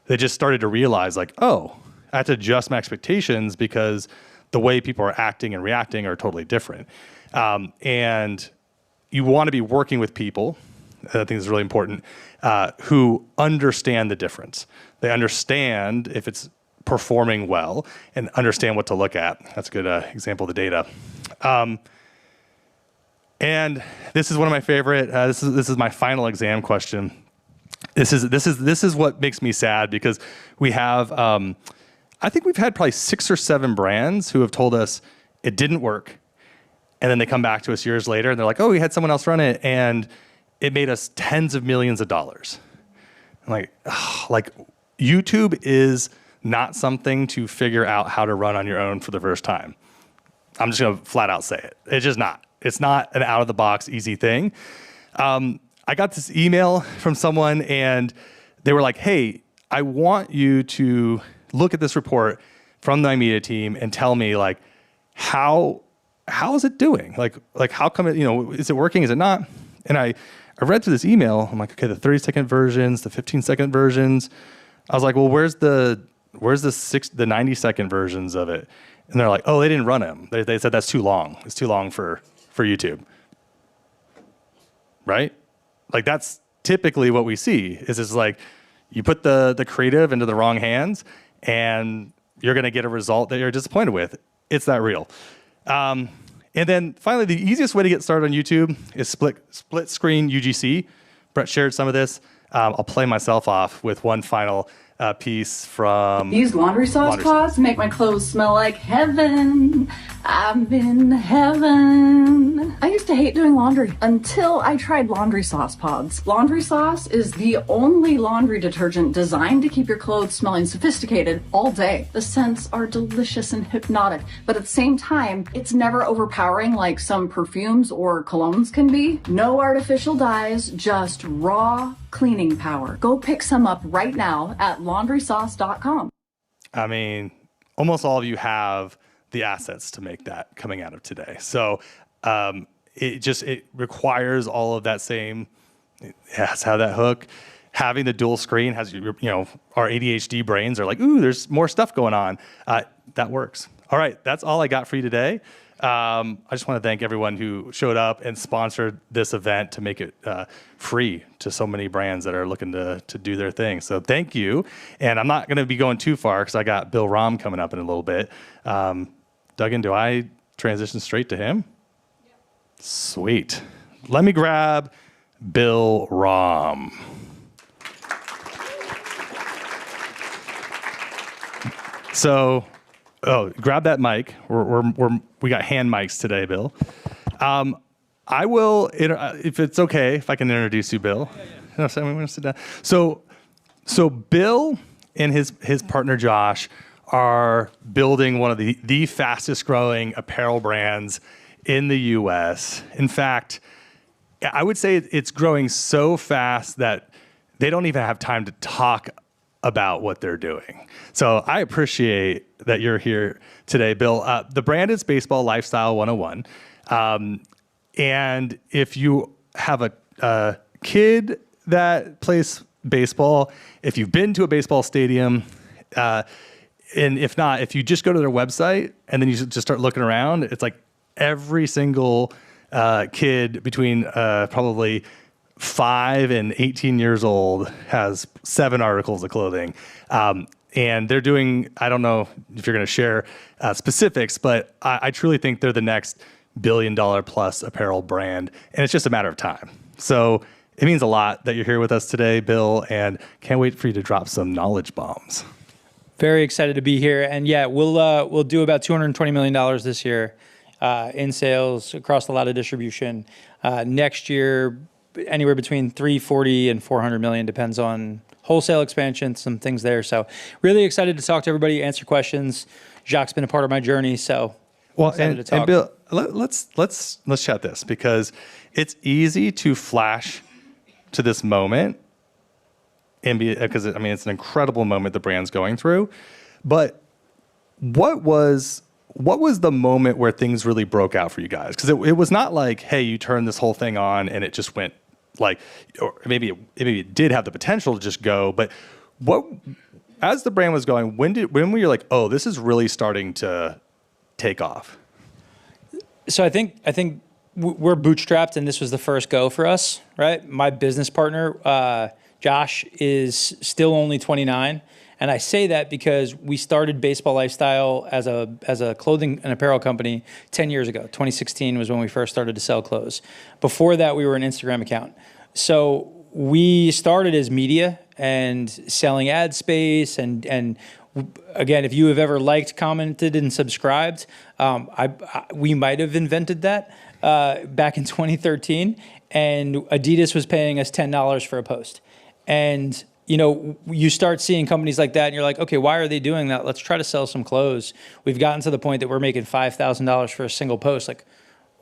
They just started to realize like, oh, I have to adjust my expectations because the way people are acting and reacting are totally different. And you want to be working with people, I think is really important, who understand the difference. They understand if it's performing well and understand what to look at. That's a good example of the data. And this is one of my favorite. This is my final exam question. This is what makes me sad because we have. I think we've had probably 6 or 7 brands who have told us it didn't work, and then they come back to us years later and they're like, "Oh, we had someone else run it, and it made us tens of millions of dollars." I'm like YouTube is not something to figure out how to run on your own for the first time. I'm just gonna flat out say it. It's just not. It's not an out-of-the-box easy thing. I got this email from someone, and they were like, hey, I want you to look at this report from the media team and tell me, like, how is it doing? Like how come it, is it working? Is it not? And I read through this email. I'm like, okay, the 30-second versions, the 15-second versions. I was like, well, where's the 90-second versions of it? And they're like, oh, they didn't run them. They said that's too long. It's too long for YouTube, right? Like that's typically what we see is like you put the creative into the wrong hands and you're going to get a result that you're disappointed with. It's that real. And then finally, the easiest way to get started on YouTube is split screen UGC. Brett shared some of this. I'll play myself off with one final piece from... These laundry sauce pods make my clothes smell like heaven. I'm in heaven. I used to hate doing laundry until I tried laundry sauce pods. Laundry sauce is the only laundry detergent designed to keep your clothes smelling sophisticated all day. The scents are delicious and hypnotic, but at the same time, it's never overpowering like some perfumes or colognes can be. No artificial dyes, just raw cleaning power. Go pick some up right now at laundrysauce.com. I mean, almost all of you have the assets to make that coming out of today. So it requires all of that same, it has to have that hook. Having the dual screen has, our ADHD brains are like, ooh, there's more stuff going on. That works. All right, that's all I got for you today. I just want to thank everyone who showed up and sponsored this event to make it free to so many brands that are looking to do their thing. So thank you. And I'm not going to be going too far because I got Bill Rahm coming up in a little bit. Duggan, do I transition straight to him? Yeah. Sweet. Let me grab Bill Rahm. So... Oh, grab that mic. We got hand mics today, Bill. I will, if it's okay, if I can introduce you, Bill. Yeah. So I'm going to sit down. So Bill and his partner Josh are building one of the fastest growing apparel brands in the U.S. In fact, I would say it's growing so fast that they don't even have time to talk about what they're doing. So I appreciate that you're here today, Bill. The brand is Baseball Lifestyle 101. And if you have a kid that plays baseball, if you've been to a baseball stadium, And if not, if you just go to their website and then you just start looking around, it's like every single kid between probably 5 and 18 years old has 7 articles of clothing. And they're doing, I don't know if you're going to share specifics, but I truly think they're the next $1 billion plus apparel brand. And it's just a matter of time. So it means a lot that you're here with us today, Bill, and can't wait for you to drop some knowledge bombs. Very excited to be here. And yeah, we'll do about $220 million this year in sales across a lot of distribution. Next year, anywhere between 340 and 400 million, depends on wholesale expansion, some things there. So really excited to talk to everybody, answer questions. Jacques been a part of my journey, so excited to talk. And Bill, let's chat this, because it's easy to flash to this moment and because I mean, it's an incredible moment the brand's going through. But what was the moment where things really broke out for you guys? Because it was not like, hey, you turned this whole thing on and it just went like, or maybe it did have the potential to just go. But as the brand was going, when were you like, oh, this is really starting to take off? So I think we're bootstrapped, and this was the first go for us, right? My business partner, Josh, is still only 29. And I say that because we started Baseball Lifestyle as a clothing and apparel company 10 years ago. 2016 was when we first started to sell clothes. Before that, we were an Instagram account. So we started as media and selling ad space. And again, if you have ever liked, commented, and subscribed, we might have invented that back in 2013. And Adidas was paying us $10 for a post. And you know, you start seeing companies like that and you're like, okay, why are they doing that? Let's try to sell some clothes. We've gotten to the point that we're making $5,000 for a single post. Like,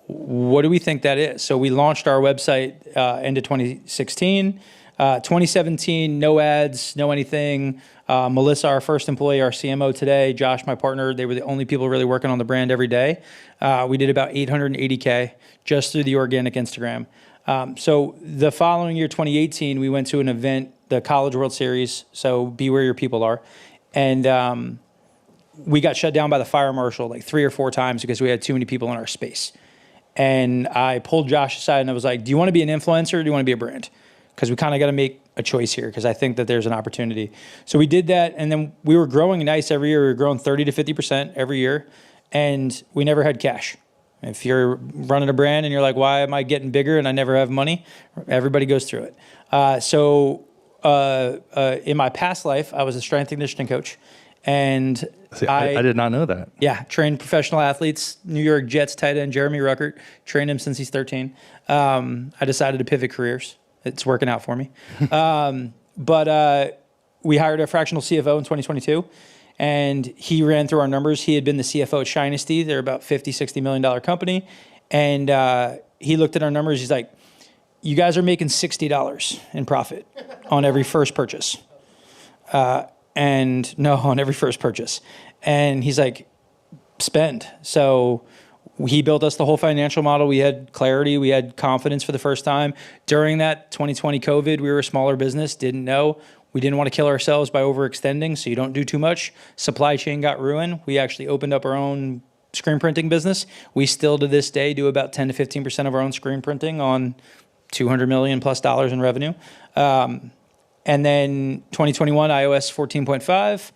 what do we think that is? So we launched our website end of 2016. 2017, no ads, no anything. Melissa, our first employee, our CMO today, Josh, my partner, they were the only people really working on the brand every day. We did about 880K just through the organic Instagram. So the following year, 2018, we went to an event, the College World Series, so be where your people are. And we got shut down by the fire marshal like 3 or 4 times because we had too many people in our space. And I pulled Josh aside and I was like, do you want to be an influencer or do you want to be a brand? Because we kind of got to make a choice here because I think that there's an opportunity. So we did that, and then we were growing nice every year. We were growing 30 to 50% every year, and we never had cash. If you're running a brand and you're like, why am I getting bigger and I never have money? Everybody goes through it. In my past life, I was a strength and conditioning coach. And I did not know that. Yeah, trained professional athletes, New York Jets tight end Jeremy Ruckert, trained him since he's 13. I decided to pivot careers. It's working out for me. But we hired a fractional CFO in 2022. And he ran through our numbers. He had been the CFO at Shinesty. They're about $50, $60 million company. And he looked at our numbers. He's like, you guys are making $60 in profit on every first purchase. On every first purchase. And he's like, spend. So he built us the whole financial model. We had clarity. We had confidence for the first time. During that 2020 COVID, we were a smaller business, didn't know. We didn't want to kill ourselves by overextending, so you don't do too much. Supply chain got ruined. We actually opened up our own screen printing business. We still, to this day, do about 10 to 15% of our own screen printing on $200 million plus in revenue. And then 2021, iOS 14.5,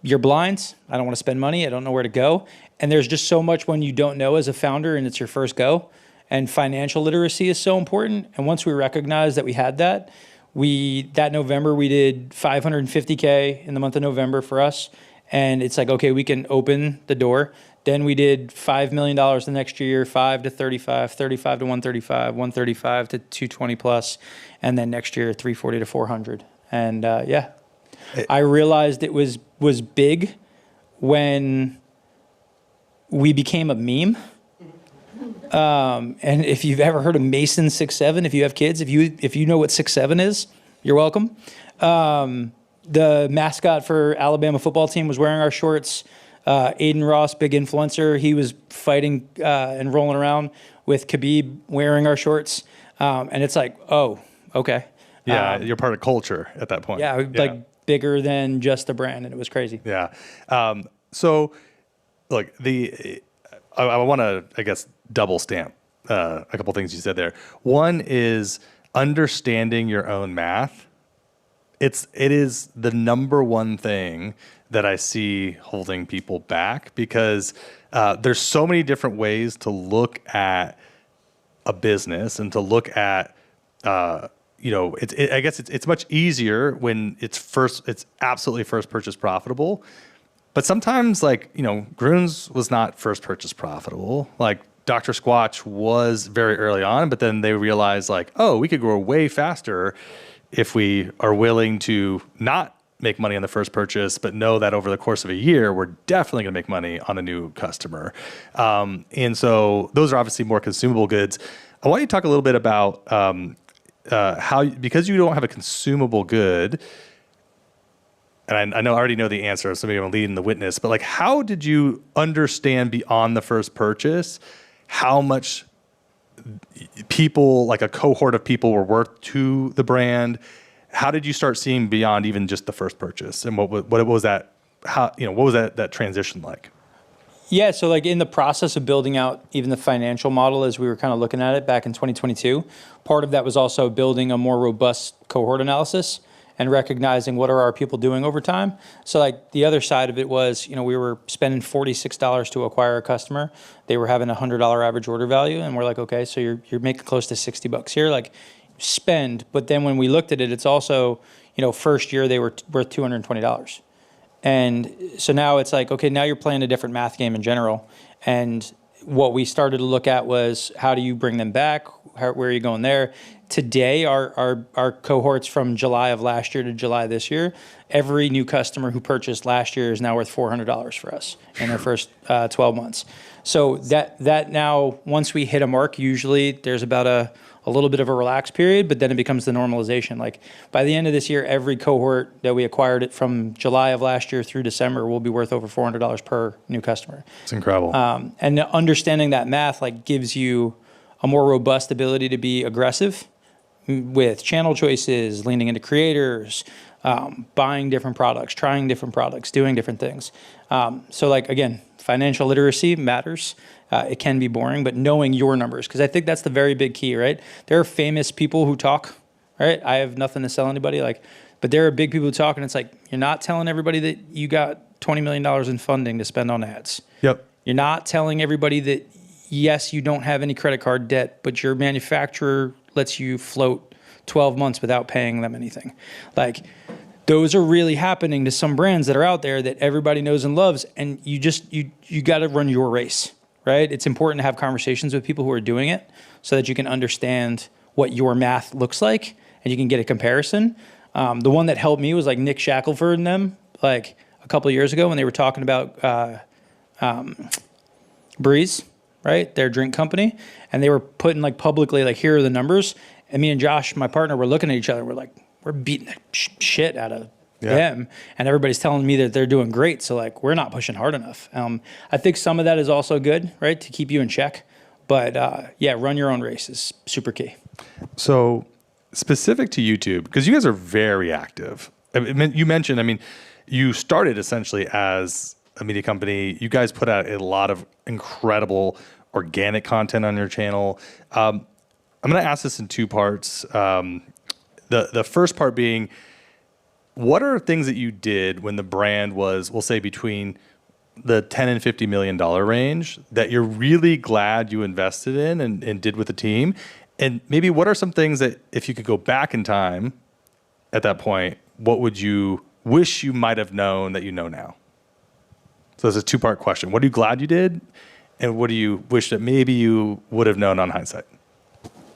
you're blind. I don't want to spend money. I don't know where to go. And there's just so much when you don't know as a founder and it's your first go. And financial literacy is so important. And once we recognized that we had that, that November, we did 550K in the month of November for us. And it's like, okay, we can open the door. Then we did $5 million the next year, 5 to 35, 35 to 135, 135 to 220 plus. And then next year, 340 to 400. And I realized it was big when we became a meme. And if you've ever heard of Mason 6'7", if you have kids, if you know what 6'7" is, you're welcome. The mascot for Alabama football team was wearing our shorts. Aiden Ross, big influencer, he was fighting and rolling around with Khabib wearing our shorts. And it's like, oh, okay. Yeah, you're part of culture at that point. Yeah, like bigger than just the brand, and it was crazy. Yeah. So, look, I want to, I guess, double stamp a couple things you said there. One is understanding your own math. It is the number one thing that I see holding people back, because there's so many different ways to look at a business and to look at, I guess it's much easier when it's absolutely first purchase profitable. But sometimes, Grunes was not first purchase profitable. Like, Dr. Squatch was very early on, but then they realized, we could grow way faster if we are willing to not make money on the first purchase, but know that over the course of a year, we're definitely going to make money on a new customer. And so those are obviously more consumable goods. I want you to talk a little bit about how, because you don't have a consumable good, and I already know the answer, so maybe I'm leading the witness, but how did you understand beyond the first purchase how much people, a cohort of people, were worth to the brand? How did you start seeing beyond even just the first purchase? And what was that? What was that transition like? Yeah, so in the process of building out even the financial model as we were kind of looking at it back in 2022, part of that was also building a more robust cohort analysis and recognizing what are our people doing over time. So the other side of it was, we were spending $46 to acquire a customer. They were having a $100 average order value. And we're like, okay, so you're making close to $60 here, spend. But then when we looked at it, it's also, first year they were worth $220. And so now it's okay, now you're playing a different math game in general. And what we started to look at was, how do you bring them back? Where are you going there? Today, our cohorts from July of last year to July this year, every new customer who purchased last year is now worth $400 for us in their first 12 months. So that now, once we hit a mark, usually there's about a little bit of a relaxed period, but then it becomes the normalization. By the end of this year, every cohort that we acquired it from July of last year through December will be worth over $400 per new customer. It's incredible. And understanding that math gives you a more robust ability to be aggressive with channel choices, leaning into creators, buying different products, trying different products, doing different things. So again, financial literacy matters. It can be boring, but knowing your numbers, because I think that's the very big key, right? There are famous people who talk, right? I have nothing to sell anybody, but there are big people who talk, and it's you're not telling everybody that you got $20 million in funding to spend on ads. Yep. You're not telling everybody that, yes, you don't have any credit card debt, but your manufacturer lets you float 12 months without paying them anything. Those are really happening to some brands that are out there that everybody knows and loves, and you got to run your race, right? It's important to have conversations with people who are doing it so that you can understand what your math looks like and you can get a comparison. The one that helped me was Nick Shackelford and them, a couple of years ago when they were talking about Breeze, right? Their drink company. And they were putting publicly, here are the numbers. And me and Josh, my partner, were looking at each other. We're we're beating the shit out of them. And everybody's telling me that they're doing great. So we're not pushing hard enough. I think some of that is also good, right? To keep you in check. But run your own race is super key. So specific to YouTube, because you guys are very active. You mentioned, you started essentially as a media company. You guys put out a lot of incredible organic content on your channel. I'm going to ask this in two parts. The first part being, what are things that you did when the brand was, we'll say, between the $10 and $50 million range that you're really glad you invested in and did with the team? And maybe what are some things that, if you could go back in time at that point, what would you wish you might have known that you know now? So it's a two-part question. What are you glad you did? And what do you wish that maybe you would have known on hindsight?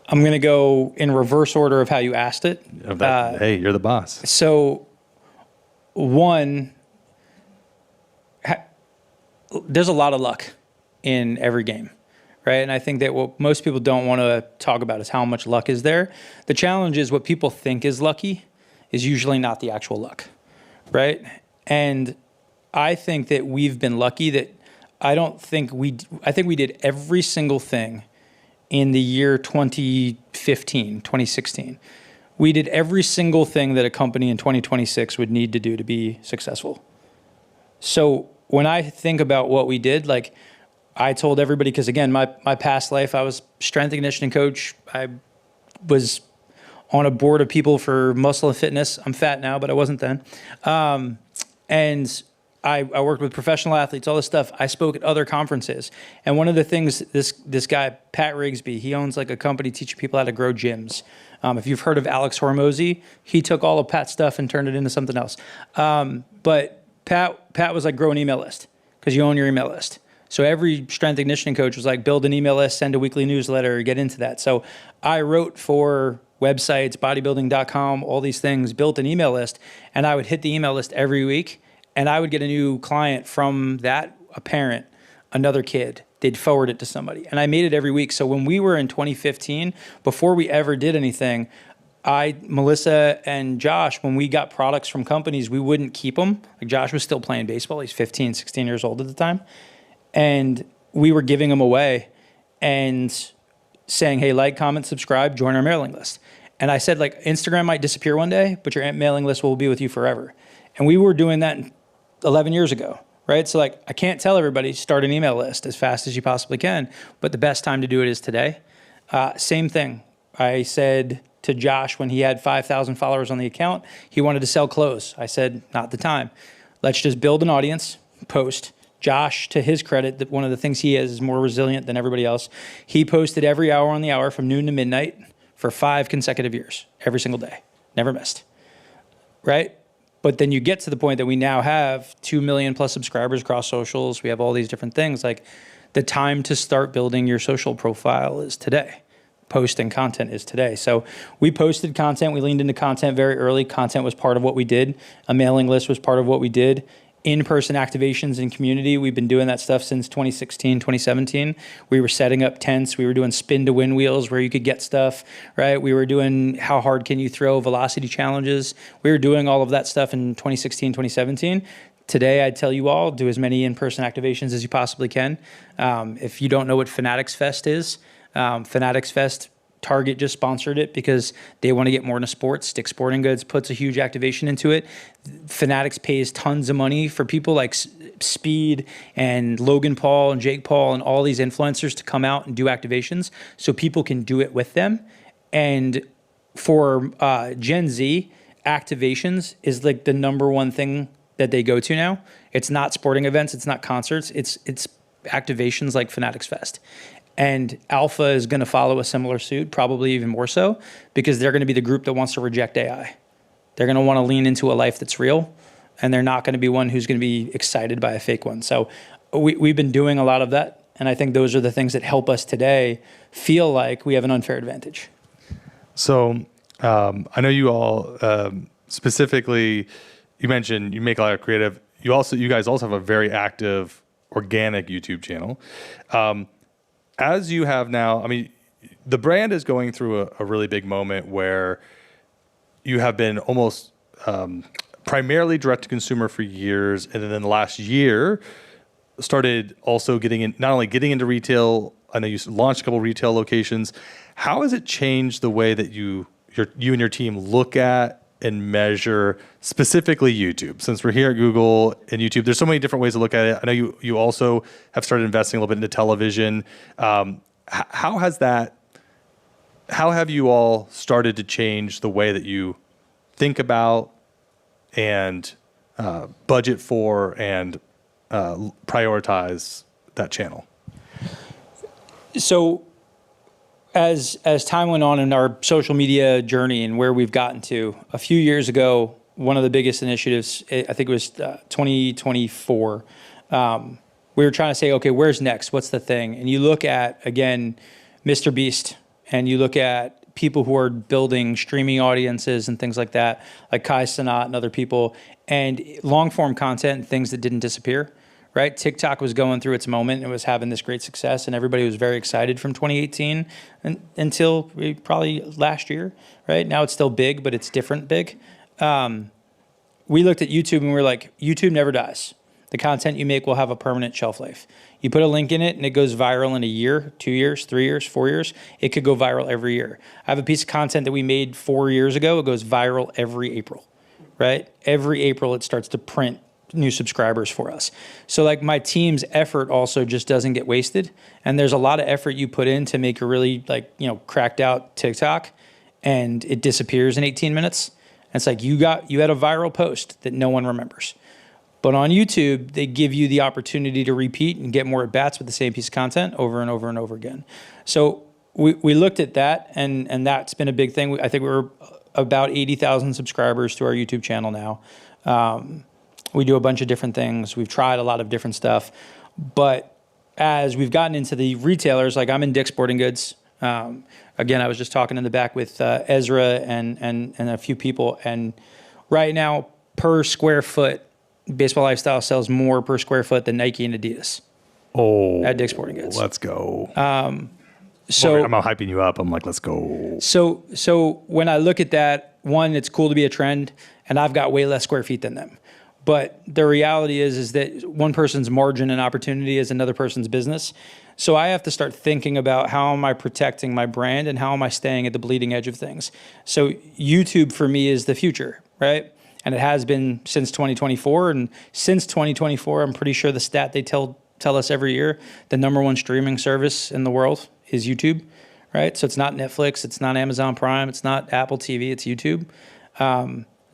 I'm going to go in reverse order of how you asked it. Hey, you're the boss. So, one, there's a lot of luck in every game, right? And I think that what most people don't want to talk about is how much luck is there. The challenge is what people think is lucky is usually not the actual luck, right? And I think that we've been lucky that I think we did every single thing in the year 2016, We did every single thing that a company in 2026 would need to do to be successful. So when I think about what we did, like I told everybody, because again, my past life, I was strength and conditioning coach. I was on a board of people for muscle and fitness. I'm fat now, but I wasn't then. And I worked with professional athletes, all this stuff. I spoke at other conferences. And one of the things, this guy, Pat Rigsby, he owns like a company teaching people how to grow gyms. If you've heard of Alex Hormozy, he took all of Pat's stuff and turned it into something else. But Pat was like, grow an email list, because you own your email list. So every strength and conditioning coach was like, build an email list, send a weekly newsletter, get into that. So I wrote for websites, bodybuilding.com, all these things, built an email list, and I would hit the email list every week, and I would get a new client from that, a parent, another kid. They'd forward it to somebody. And I made it every week. So when we were in 2015, before we ever did anything, Melissa and Josh, when we got products from companies, we wouldn't keep them. Like Josh was still playing baseball. He's 15, 16 years old at the time. And we were giving them away and saying, hey, like, comment, subscribe, join our mailing list. And I said, like, Instagram might disappear one day, but your mailing list will be with you forever. And we were doing that 11 years ago, right? So like, I can't tell everybody start an email list as fast as you possibly can, but the best time to do it is today. Same thing. I said to Josh when he had 5,000 followers on the account, he wanted to sell clothes. I said, not the time. Let's just build an audience, post. Josh, to his credit, that one of the things he is more resilient than everybody else. He posted every hour on the hour from noon to midnight for 5 consecutive years, every single day, never missed, right? But then you get to the point that we now have 2 million plus subscribers across socials. We have all these different things. Like the time to start building your social profile is today. Posting content is today. So we posted content. We leaned into content very early. Content was part of what we did. A mailing list was part of what we did. In-person activations in community, we've been doing that stuff since 2016, 2017. We were setting up tents. We were doing spin-to-win wheels where you could get stuff, right? We were doing how hard can you throw velocity challenges. We were doing all of that stuff in 2016, 2017. Today, I'd tell you all, do as many in-person activations as you possibly can. If you don't know what Fanatics Fest is, Fanatics Fest, Target just sponsored it because they want to get more into sports. Stick Sporting Goods puts a huge activation into it. Fanatics pays tons of money for people like Speed and Logan Paul and Jake Paul and all these influencers to come out and do activations so people can do it with them. And for Gen Z, activations is like the number one thing that they go to now. It's not sporting events. It's not concerts. It's activations like Fanatics Fest. And Alpha is going to follow a similar suit, probably even more so, because they're going to be the group that wants to reject AI. They're going to want to lean into a life that's real, and they're not going to be one who's going to be excited by a fake one. So we've been doing a lot of that, and I think those are the things that help us today feel like we have an unfair advantage. So I know you all specifically, you mentioned you make a lot of creative. You guys also have a very active organic YouTube channel. As you have now, I mean, the brand is going through a really big moment where you have been almost primarily direct to consumer for years, and then in the last year started also not only getting into retail. I know you launched a couple retail locations. How has it changed the way that you and your team look at and measure specifically YouTube? Since we're here at Google and YouTube, there's so many different ways to look at it. I know you also have started investing a little bit into television. How have you all started to change the way that you think about and budget for and prioritize that channel? So as time went on in our social media journey and where we've gotten to, a few years ago, one of the biggest initiatives, I think it was 2024, we were trying to say, okay, where's next? What's the thing? And you look at, again, Mr. Beast, and you look at people who are building streaming audiences and things like that, like Kai Cenat and other people, and long-form content and things that didn't disappear. Right? TikTok was going through its moment and was having this great success, and everybody was very excited from 2018 until probably last year, right? Now it's still big, but it's different big. We looked at YouTube and we were like, YouTube never dies. The content you make will have a permanent shelf life. You put a link in it and it goes viral in a year, 2 years, 3 years, 4 years. It could go viral every year. I have a piece of content that we made 4 years ago. It goes viral every April, right? Every April it starts to print new subscribers for us. So like my team's effort also just doesn't get wasted. And there's a lot of effort you put in to make a really cracked out TikTok and it disappears in 18 minutes. And it's like you had a viral post that no one remembers. But on YouTube, they give you the opportunity to repeat and get more at-bats with the same piece of content over and over and over again. So we looked at that, and that's been a big thing. I think we're about 80,000 subscribers to our YouTube channel now. We do a bunch of different things. We've tried a lot of different stuff. But as we've gotten into the retailers, like I'm in Dick's Sporting Goods. Again, I was just talking in the back with Ezra and a few people. And right now, per square foot, Baseball Lifestyle sells more per square foot than Nike and Adidas. Oh, at Dick's Sporting Goods. Let's go. So I'm hyping you up. I'm like, let's go. So when I look at that, one, it's cool to be a trend, and I've got way less square feet than them. But the reality is that one person's margin and opportunity is another person's business. So I have to start thinking about how am I protecting my brand and how am I staying at the bleeding edge of things. So YouTube for me is the future, right? And it has been since 2024. And since 2024, I'm pretty sure the stat they tell us every year, the #1 streaming service in the world is YouTube, right? So it's not Netflix, it's not Amazon Prime, it's not Apple TV, it's YouTube.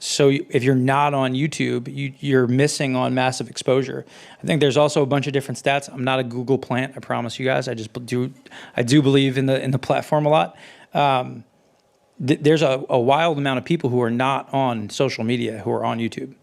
So if you're not on YouTube, you're missing on massive exposure. I think there's also a bunch of different stats. I'm not a Google plant, I promise you guys. I do believe in the platform a lot. There's a wild amount of people who are not on social media who are on YouTube,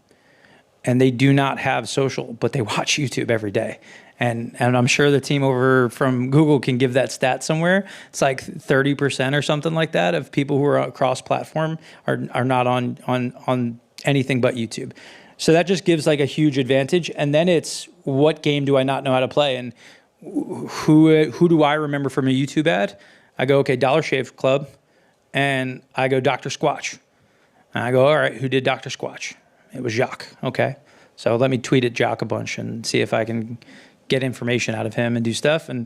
and they do not have social, but they watch YouTube every day. And I'm sure the team over from Google can give that stat somewhere. It's like 30% or something like that of people who are across platform are not on anything but YouTube. So that just gives like a huge advantage. And then it's what game do I not know how to play? And who do I remember from a YouTube ad? I go, okay, Dollar Shave Club. And I go, Dr. Squatch. And I go, all right, who did Dr. Squatch? It was Jacques. Okay. So let me tweet at Jacques a bunch and see if I can get information out of him and do stuff. And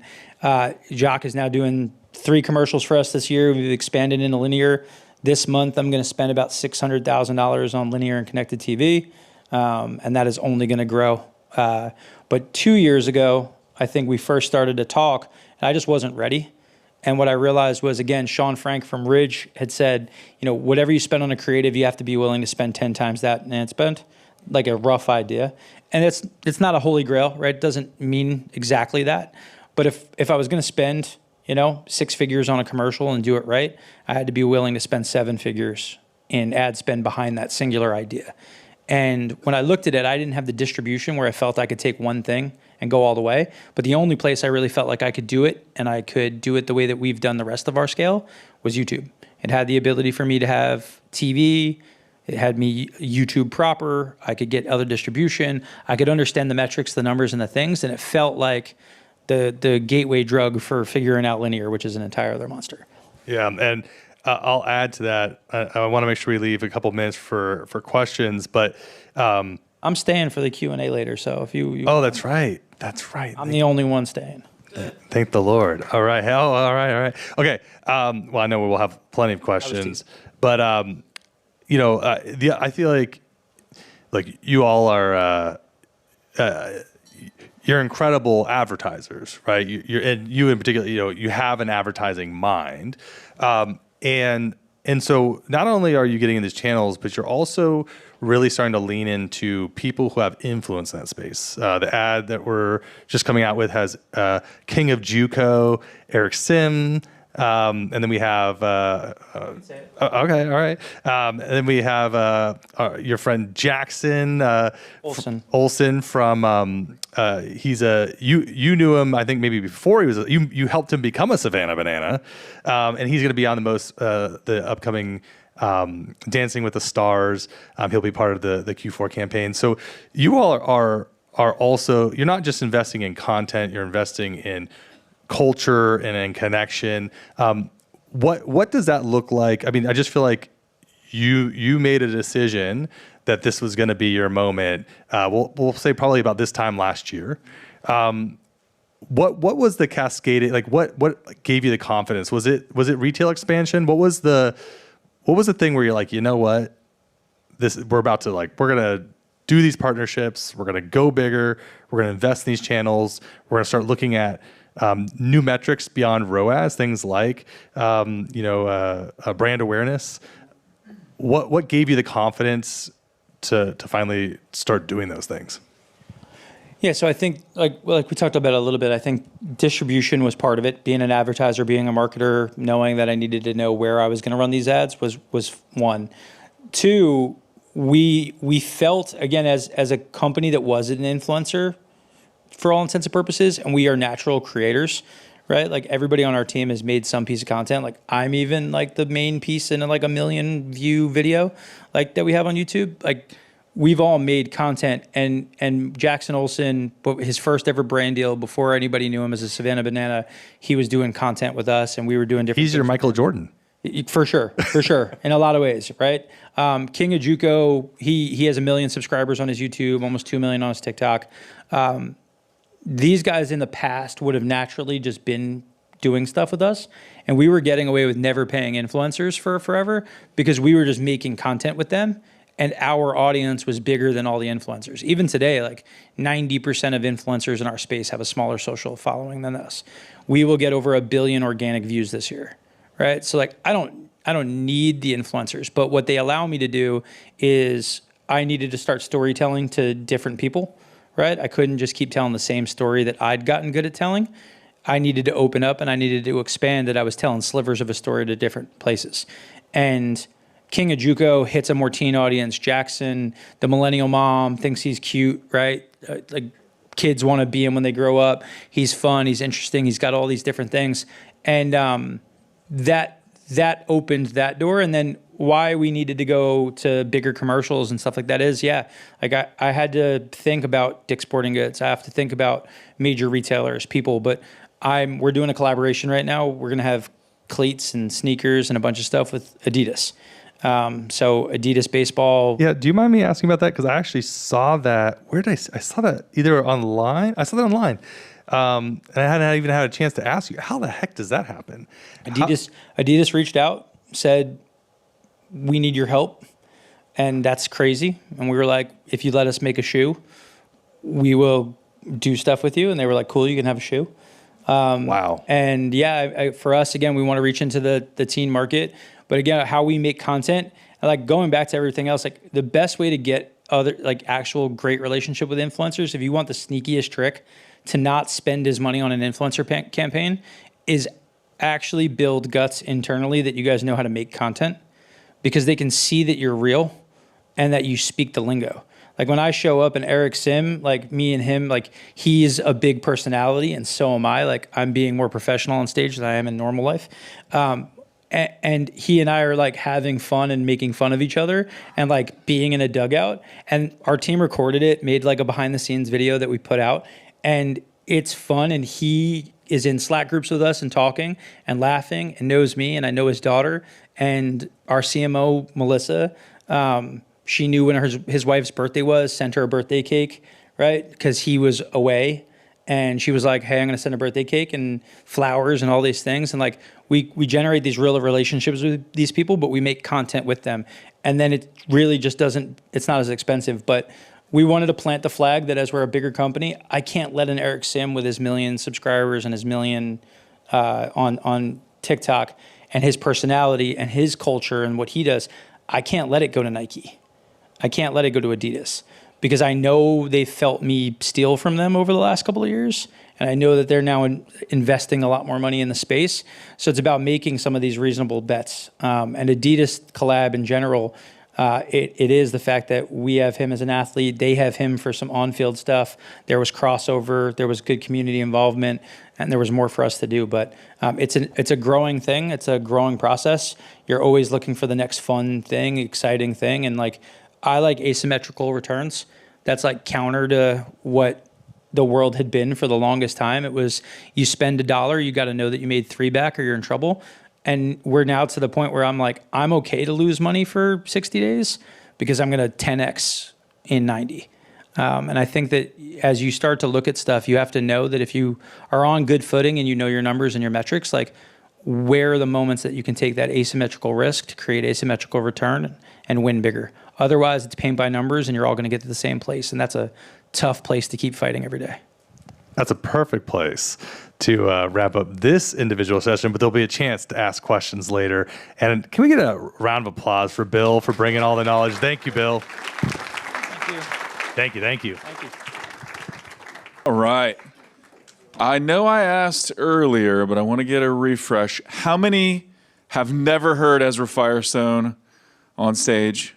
Jacques is now doing 3 commercials for us this year. We've expanded into linear. This month, I'm going to spend about $600,000 on linear and connected TV. And that is only going to grow. But 2 years ago, I think we first started to talk, and I just wasn't ready. And what I realized was, again, Sean Frank from Ridge had said, whatever you spend on a creative, you have to be willing to spend 10 times that in ad spend, like a rough idea. And it's not a holy grail, right? It doesn't mean exactly that. But if I was going to spend, 6 figures on a commercial and do it right, I had to be willing to spend 7 figures in ad spend behind that singular idea. And when I looked at it, I didn't have the distribution where I felt I could take one thing and go all the way. But the only place I really felt like I could do it, and I could do it the way that we've done the rest of our scale, was YouTube. It had the ability for me to have TV. It had me YouTube proper. I could get other distribution. I could understand the metrics, the numbers, and the things. And it felt like the gateway drug for figuring out linear, which is an entire other monster. Yeah, and I'll add to that. I want to make sure we leave a couple minutes for questions, but I'm staying for the Q&A later. So if you oh, that's right. That's right. I'm the only one staying. Thank the Lord. All right. All right. Okay. Well, I know we'll have plenty of questions, but I feel like you all are you're incredible advertisers, right? You in particular, you have an advertising mind, and so not only are you getting in these channels, but you're also really starting to lean into people who have influence in that space. The ad that we're just coming out with has King of JUCO, Eric Sim, and then we have okay, all right. And then we have your friend Jackson Olsen from you knew him, I think maybe before he was you helped him become a Savannah Banana, and he's going to be on the upcoming Dancing with the Stars. He'll be part of the Q4 campaign. So you all are also, you're not just investing in content, you're investing in culture and in connection. What does that look like? I mean, I just feel like you made a decision that this was going to be your moment. We'll say probably about this time last year. What was the cascading, like what gave you the confidence? Was it retail expansion? What was the thing where you're like, you know what, we're going to do these partnerships. We're going to go bigger. We're going to invest in these channels. We're going to start looking at new metrics beyond ROAS, things like, brand awareness. What gave you the confidence to finally start doing those things? Yeah, so I think like we talked about it a little bit, I think distribution was part of it. Being an advertiser, being a marketer, knowing that I needed to know where I was going to run these ads was one. Two, we felt, again, as a company that was an influencer for all intents and purposes, and we are natural creators, right? Like everybody on our team has made some piece of content. Like I'm even like the main piece in like a 1 million view video like that we have on YouTube. Like we've all made content, and Jackson Olsen, his first ever brand deal before anybody knew him as a Savannah Banana, he was doing content with us and we were doing different He's your Michael Jordan. For sure. In a lot of ways, right? King of Juco, he has 1 million subscribers on his YouTube, almost 2 million on his TikTok. These guys in the past would have naturally just been doing stuff with us, and we were getting away with never paying influencers for forever because we were just making content with them, and our audience was bigger than all the influencers. Even today, like 90% of influencers in our space have a smaller social following than us. We will get over 1 billion organic views this year, right? So like I don't need the influencers, but what they allow me to do is I needed to start storytelling to different people, right? I couldn't just keep telling the same story that I'd gotten good at telling. I needed to open up and I needed to expand that I was telling slivers of a story to different places. And King of Juco hits a more teen audience. Jackson, the millennial mom, thinks he's cute, right? Like kids want to be him when they grow up. He's fun, he's interesting, he's got all these different things. And that opened that door. And then why we needed to go to bigger commercials and stuff like that is, like I had to think about Dick's Sporting Goods. I have to think about major retailers, people, but we're doing a collaboration right now. We're going to have cleats and sneakers and a bunch of stuff with Adidas. So Adidas baseball. Yeah. Do you mind me asking about that? Cause I actually saw that. Where did I saw that either online. I saw that online. And I hadn't even had a chance to ask you, how the heck does that happen? Adidas reached out, said, we need your help. And that's crazy. And we were like, if you let us make a shoe, we will do stuff with you. And they were like, cool, you can have a shoe. Wow. And for us, again, we want to reach into the teen market. But again, how we make content, and like going back to everything else, like the best way to get other like actual great relationship with influencers, if you want the sneakiest trick to not spend his money on an influencer campaign, is actually build guts internally that you guys know how to make content, because they can see that you're real and that you speak the lingo. Like when I show up and Eric Sim, like me and him, like he's a big personality and so am I. Like I'm being more professional on stage than I am in normal life. And he and I are like having fun and making fun of each other and like being in a dugout. And our team recorded it, made like a behind the scenes video that we put out. And it's fun. And he is in Slack groups with us and talking and laughing and knows me. And I know his daughter and our CMO, Melissa. She knew when his wife's birthday was, sent her a birthday cake, right? Because he was away. And she was like, hey, I'm going to send a birthday cake and flowers and all these things. And like, we generate these real relationships with these people, but we make content with them. And then it really just it's not as expensive. But we wanted to plant the flag that as we're a bigger company, I can't let an Eric Sim with his 1 million subscribers and his 1 million on TikTok and his personality and his culture and what he does, I can't let it go to Nike. I can't let it go to Adidas. Because I know they felt me steal from them over the last couple of years. And I know that they're now investing a lot more money in the space. So it's about making some of these reasonable bets. And Adidas collab in general, it is the fact that we have him as an athlete. They have him for some on-field stuff. There was crossover. There was good community involvement. And there was more for us to do. But it's a growing thing. It's a growing process. You're always looking for the next fun thing, exciting thing. And like, I like asymmetrical returns. That's like counter to what the world had been for the longest time. It was you spend $1, you got to know that you made 3 back or you're in trouble. And we're now to the point where I'm like, I'm okay to lose money for 60 days because I'm going to 10x in 90. And I think that as you start to look at stuff, you have to know that if you are on good footing and you know your numbers and your metrics, like where are the moments that you can take that asymmetrical risk to create asymmetrical return and win bigger. Otherwise, it's paint by numbers and you're all going to get to the same place. And that's a tough place to keep fighting every day. That's a perfect place to wrap up this individual session, but there'll be a chance to ask questions later. And can we get a round of applause for Bill for bringing all the knowledge? Thank you, Bill. Thank you. Thank you. Thank you. Thank you. All right. I know I asked earlier, but I want to get a refresh. How many have never heard Ezra Firestone on stage?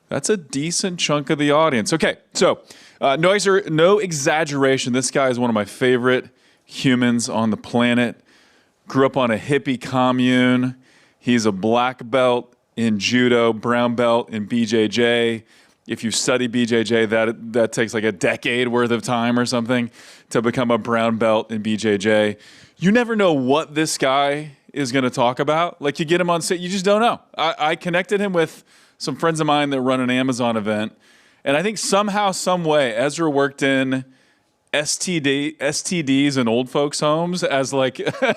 That's a decent chunk of the audience. Okay, so no exaggeration. This guy is one of my favorite humans on the planet. Grew up on a hippie commune. He's a black belt in judo, brown belt in BJJ. If you study BJJ, that takes like a decade worth of time or something to become a brown belt in BJJ. You never know what this guy is going to talk about. Like you get him on set, you just don't know. I connected him with some friends of mine that run an Amazon event. And I think somehow, some way, Ezra worked in STDs in old folks' homes as like, I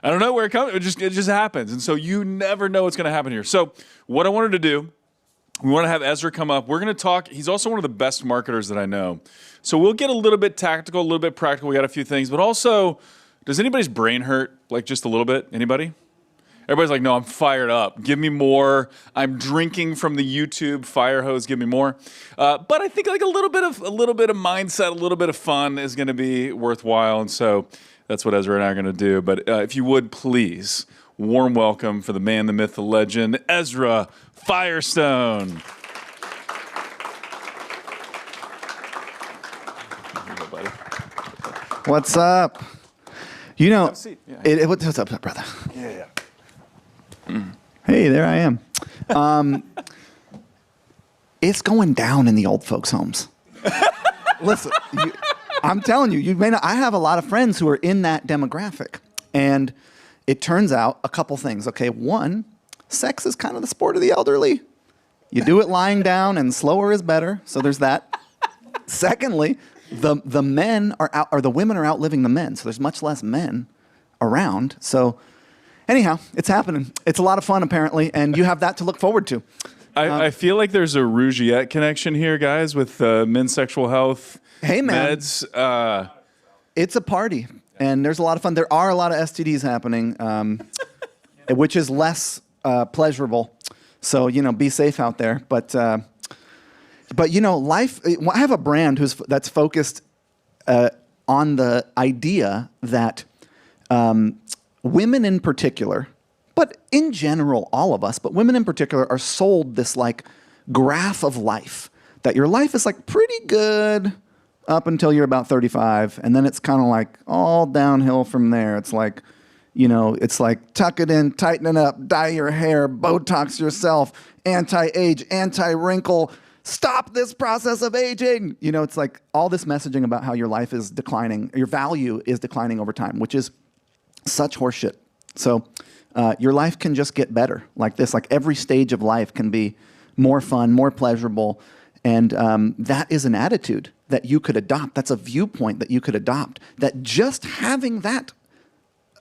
don't know where it comes. It just happens. And so you never know what's going to happen here. So what I wanted to do, we want to have Ezra come up. We're going to talk. He's also one of the best marketers that I know. So we'll get a little bit tactical, a little bit practical. We got a few things. But also, does anybody's brain hurt? Like just a little bit? Anybody? Everybody's like, no, I'm fired up. Give me more. I'm drinking from the YouTube fire hose. Give me more. But I think like a little bit of mindset, a little bit of fun is going to be worthwhile. And so that's what Ezra and I are going to do. But if you would, please, warm welcome for the man, the myth, the legend, Ezra Firestone. What's up? You know, Have a seat. Yeah. What's up, brother? Yeah. Hey, there I am. It's going down in the old folks' homes. Listen, I'm telling you, you may not. I have a lot of friends who are in that demographic, and it turns out a couple things. Okay, one, sex is kind of the sport of the elderly. You do it lying down, and slower is better. So there's that. Secondly, the men are out, or the women are outliving the men. So there's much less men around. So anyhow, it's happening. It's a lot of fun apparently, and you have that to look forward to. I feel like there's a Rougiette connection here, guys, with men's sexual health. Hey, man. Meds. It's a party, and there's a lot of fun. There are a lot of STDs happening, which is less pleasurable. So, be safe out there. But life, I have a brand that's focused on the idea that women in particular, but in general, all of us, but women in particular are sold this like graph of life, that your life is like pretty good up until you're about 35. And then it's kind of like all downhill from there. It's like, it's like tuck it in, tighten it up, dye your hair, Botox yourself, anti-age, anti-wrinkle, stop this process of aging. It's like all this messaging about how your life is declining, your value is declining over time, which is such horseshit. So your life can just get better like this. Like every stage of life can be more fun, more pleasurable. And that is an attitude that you could adopt. That's a viewpoint that you could adopt. That just having that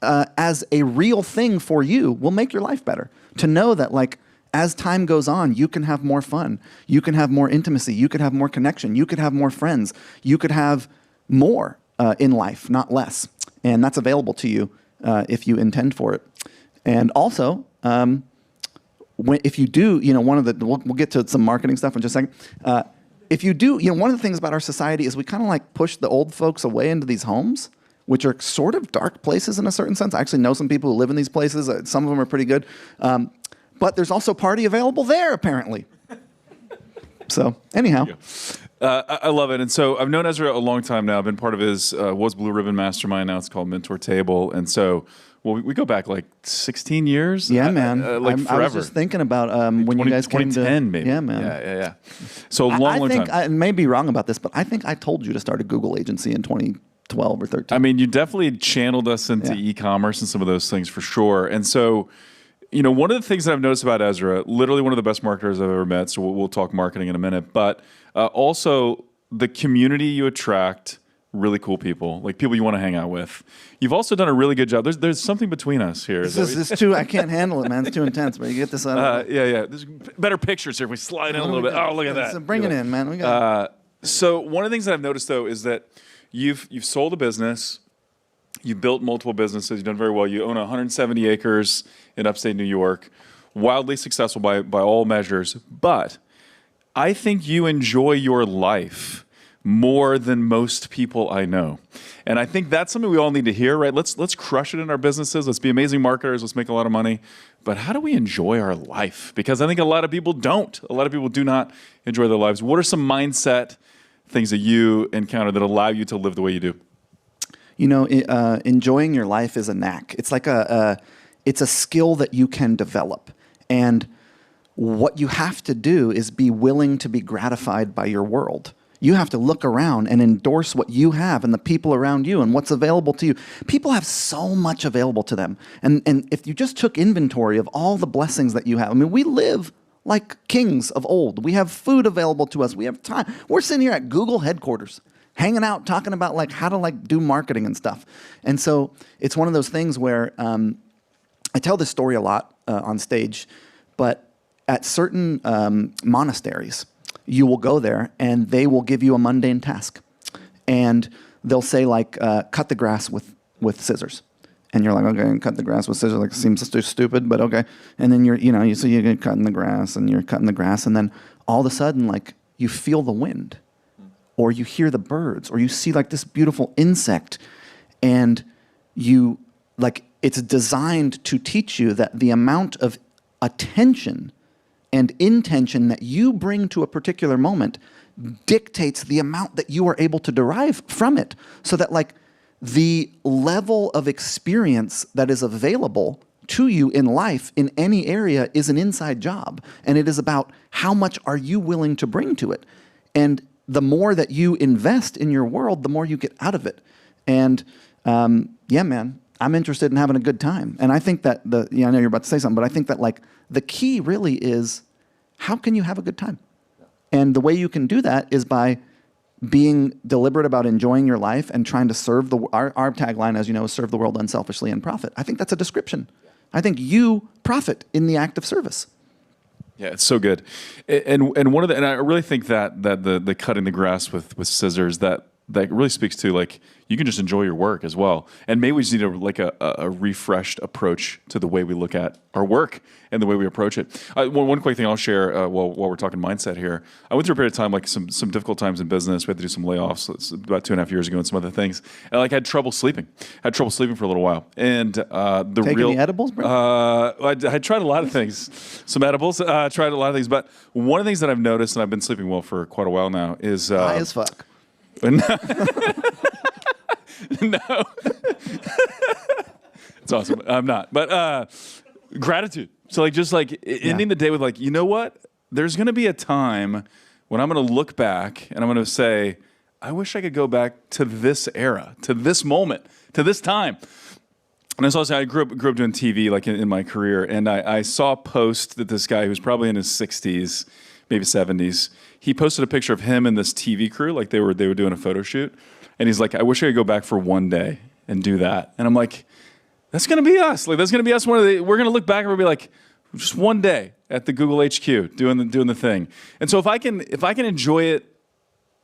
as a real thing for you will make your life better. To know that like as time goes on, you can have more fun. You can have more intimacy. You could have more connection. You could have more friends. You could have more in life, not less. And that's available to you if you intend for it. And also, if you do, we'll get to some marketing stuff in just a second. If you do, one of the things about our society is we kind of like push the old folks away into these homes, which are sort of dark places in a certain sense. I actually know some people who live in these places. Some of them are pretty good. But there's also party available there, apparently. So, anyhow. I love it. And so I've known Ezra a long time now. I've been part of his Was Blue Ribbon Mastermind. Now it's called Mentor Table. And so we go back like 16 years. Yeah, man. Forever. I was just thinking about when you guys came to 2010, maybe. Yeah, man. Yeah. So long think, time. I may be wrong about this, but I think I told you to start a Google agency in 2012 or 13. I mean, you definitely channeled us into e-commerce and some of those things for sure. And so you know, one of the things that I've noticed about Ezra, literally one of the best marketers I've ever met, so we'll talk marketing in a minute, but also the community you attract, really cool people, like people you want to hang out with. You've also done a really good job. There's something between us here. This is too, I can't handle it, man. It's too intense, but you get this out of it. Yeah. There's better pictures here if we slide in a little bit. Oh, look at that. So bring it in, man. We got So one of the things that I've noticed, though, is that you've sold a business, you've built multiple businesses, you've done very well. You own 170 acres in upstate New York, wildly successful by all measures. But I think you enjoy your life more than most people I know. And I think that's something we all need to hear, right? Let's crush it in our businesses. Let's be amazing marketers. Let's make a lot of money. But how do we enjoy our life? Because I think a lot of people don't. A lot of people do not enjoy their lives. What are some mindset things that you encounter that allow you to live the way you do? You know, enjoying your life is a knack. It's like it's a skill that you can develop. And what you have to do is be willing to be gratified by your world. You have to look around and endorse what you have and the people around you and what's available to you. People have so much available to them. And if you just took inventory of all the blessings that you have, I mean, we live like kings of old. We have food available to us. We have time. We're sitting here at Google headquarters, hanging out, talking about like how to like do marketing and stuff. And so it's one of those things where I tell this story a lot on stage, but at certain monasteries, you will go there and they will give you a mundane task. And they'll say like, cut the grass with scissors. And you're like, okay, cut the grass with scissors. Like, seems stupid, but okay. And then so you're cutting the grass and you're cutting the grass. And then all of a sudden, like, you feel the wind or you hear the birds or you see like this beautiful insect. And you, like, it's designed to teach you that the amount of attention and intention that you bring to a particular moment dictates the amount that you are able to derive from it. So that like the level of experience that is available to you in life in any area is an inside job. And it is about how much are you willing to bring to it. And the more that you invest in your world, the more you get out of it. And yeah, man, I'm interested in having a good time. And I think that I know you're about to say something, but I think that like the key really is how can you have a good time? And the way you can do that is by being deliberate about enjoying your life and trying to serve our tagline, as you know, is serve the world unselfishly and profit. I think that's a description. I think you profit in the act of service. Yeah, it's so good. And I really think that the cutting the grass with scissors, that really speaks to like you can just enjoy your work as well. And maybe we just need a refreshed approach to the way we look at our work and the way we approach it. One quick thing I'll share while we're talking mindset here. I went through a period of time, like some difficult times in business. We had to do some layoffs about 2.5 years ago and some other things. And like I had trouble sleeping. for a little while. And any edibles, bro? I tried a lot of things. Some edibles. Tried a lot of things. But one of the things that I've noticed, and I've been sleeping well for quite a while now, is high as fuck. No. It's awesome. I'm not. But gratitude. So like just like ending the day with like, you know what? There's going to be a time when I'm going to look back and I'm going to say, I wish I could go back to this era, to this moment, to this time. And I was also, I grew up doing TV like in my career, and I saw a post that this guy who's probably in his 60s, maybe 70s, he posted a picture of him and this TV crew, like they were doing a photo shoot. And he's like, I wish I could go back for one day and do that. And I'm like, that's going to be us. Like, that's going to be us. We're going to look back and we'll be like, just one day at the Google HQ doing the thing. And so if I can enjoy it,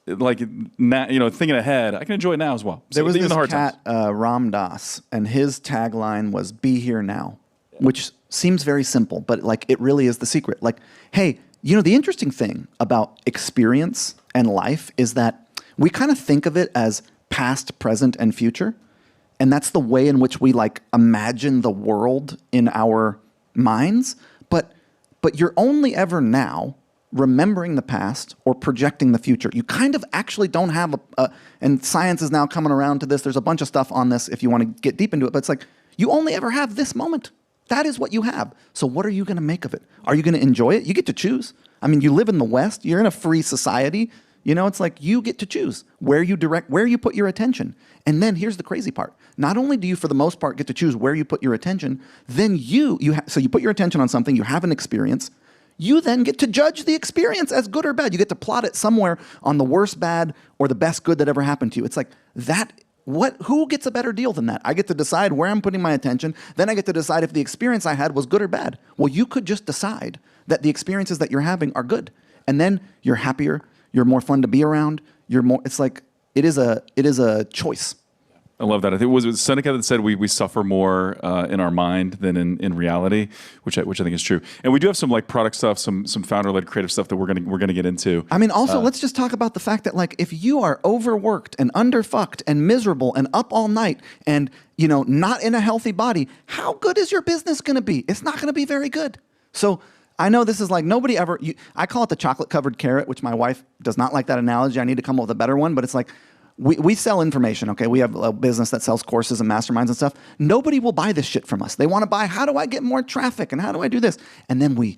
like now, thinking ahead, I can enjoy it now as well. There was this cat, Ram Dass, and his tagline was "Be here now," which seems very simple, but like it really is the secret. Like, hey, the interesting thing about experience and life is that we kind of think of it as past, present, and future. And that's the way in which we like imagine the world in our minds. But you're only ever now remembering the past or projecting the future. You kind of actually don't have and science is now coming around to this. There's a bunch of stuff on this if you want to get deep into it. But it's like, you only ever have this moment. That is what you have. So what are you going to make of it? Are you going to enjoy it? You get to choose. I mean, you live in the West. You're in a free society. You know, it's like you get to choose where you put your attention. And then here's the crazy part. Not only do you, for the most part, get to choose where you put your attention, then so you put your attention on something, you have an experience, you then get to judge the experience as good or bad. You get to plot it somewhere on the worst bad or the best good that ever happened to you. It's like that. Who gets a better deal than that? I get to decide where I'm putting my attention. Then I get to decide if the experience I had was good or bad. Well, you could just decide that the experiences that you're having are good. And then you're happier. You're more fun to be around. It's like, it is a choice. I love that. I think it was Seneca that said we suffer more in our mind than in reality, which I think is true. And we do have some like product stuff, some founder-led creative stuff that we're gonna get into. I mean, also let's just talk about the fact that like if you are overworked and underfucked and miserable and up all night and not in a healthy body, how good is your business gonna be? It's not gonna be very good. So I know this is like nobody ever. I call it the chocolate-covered carrot, which my wife does not like that analogy. I need to come up with a better one, but it's like. We sell information, okay? We have a business that sells courses and masterminds and stuff. Nobody will buy this shit from us. They want to buy, how do I get more traffic and how do I do this? And then we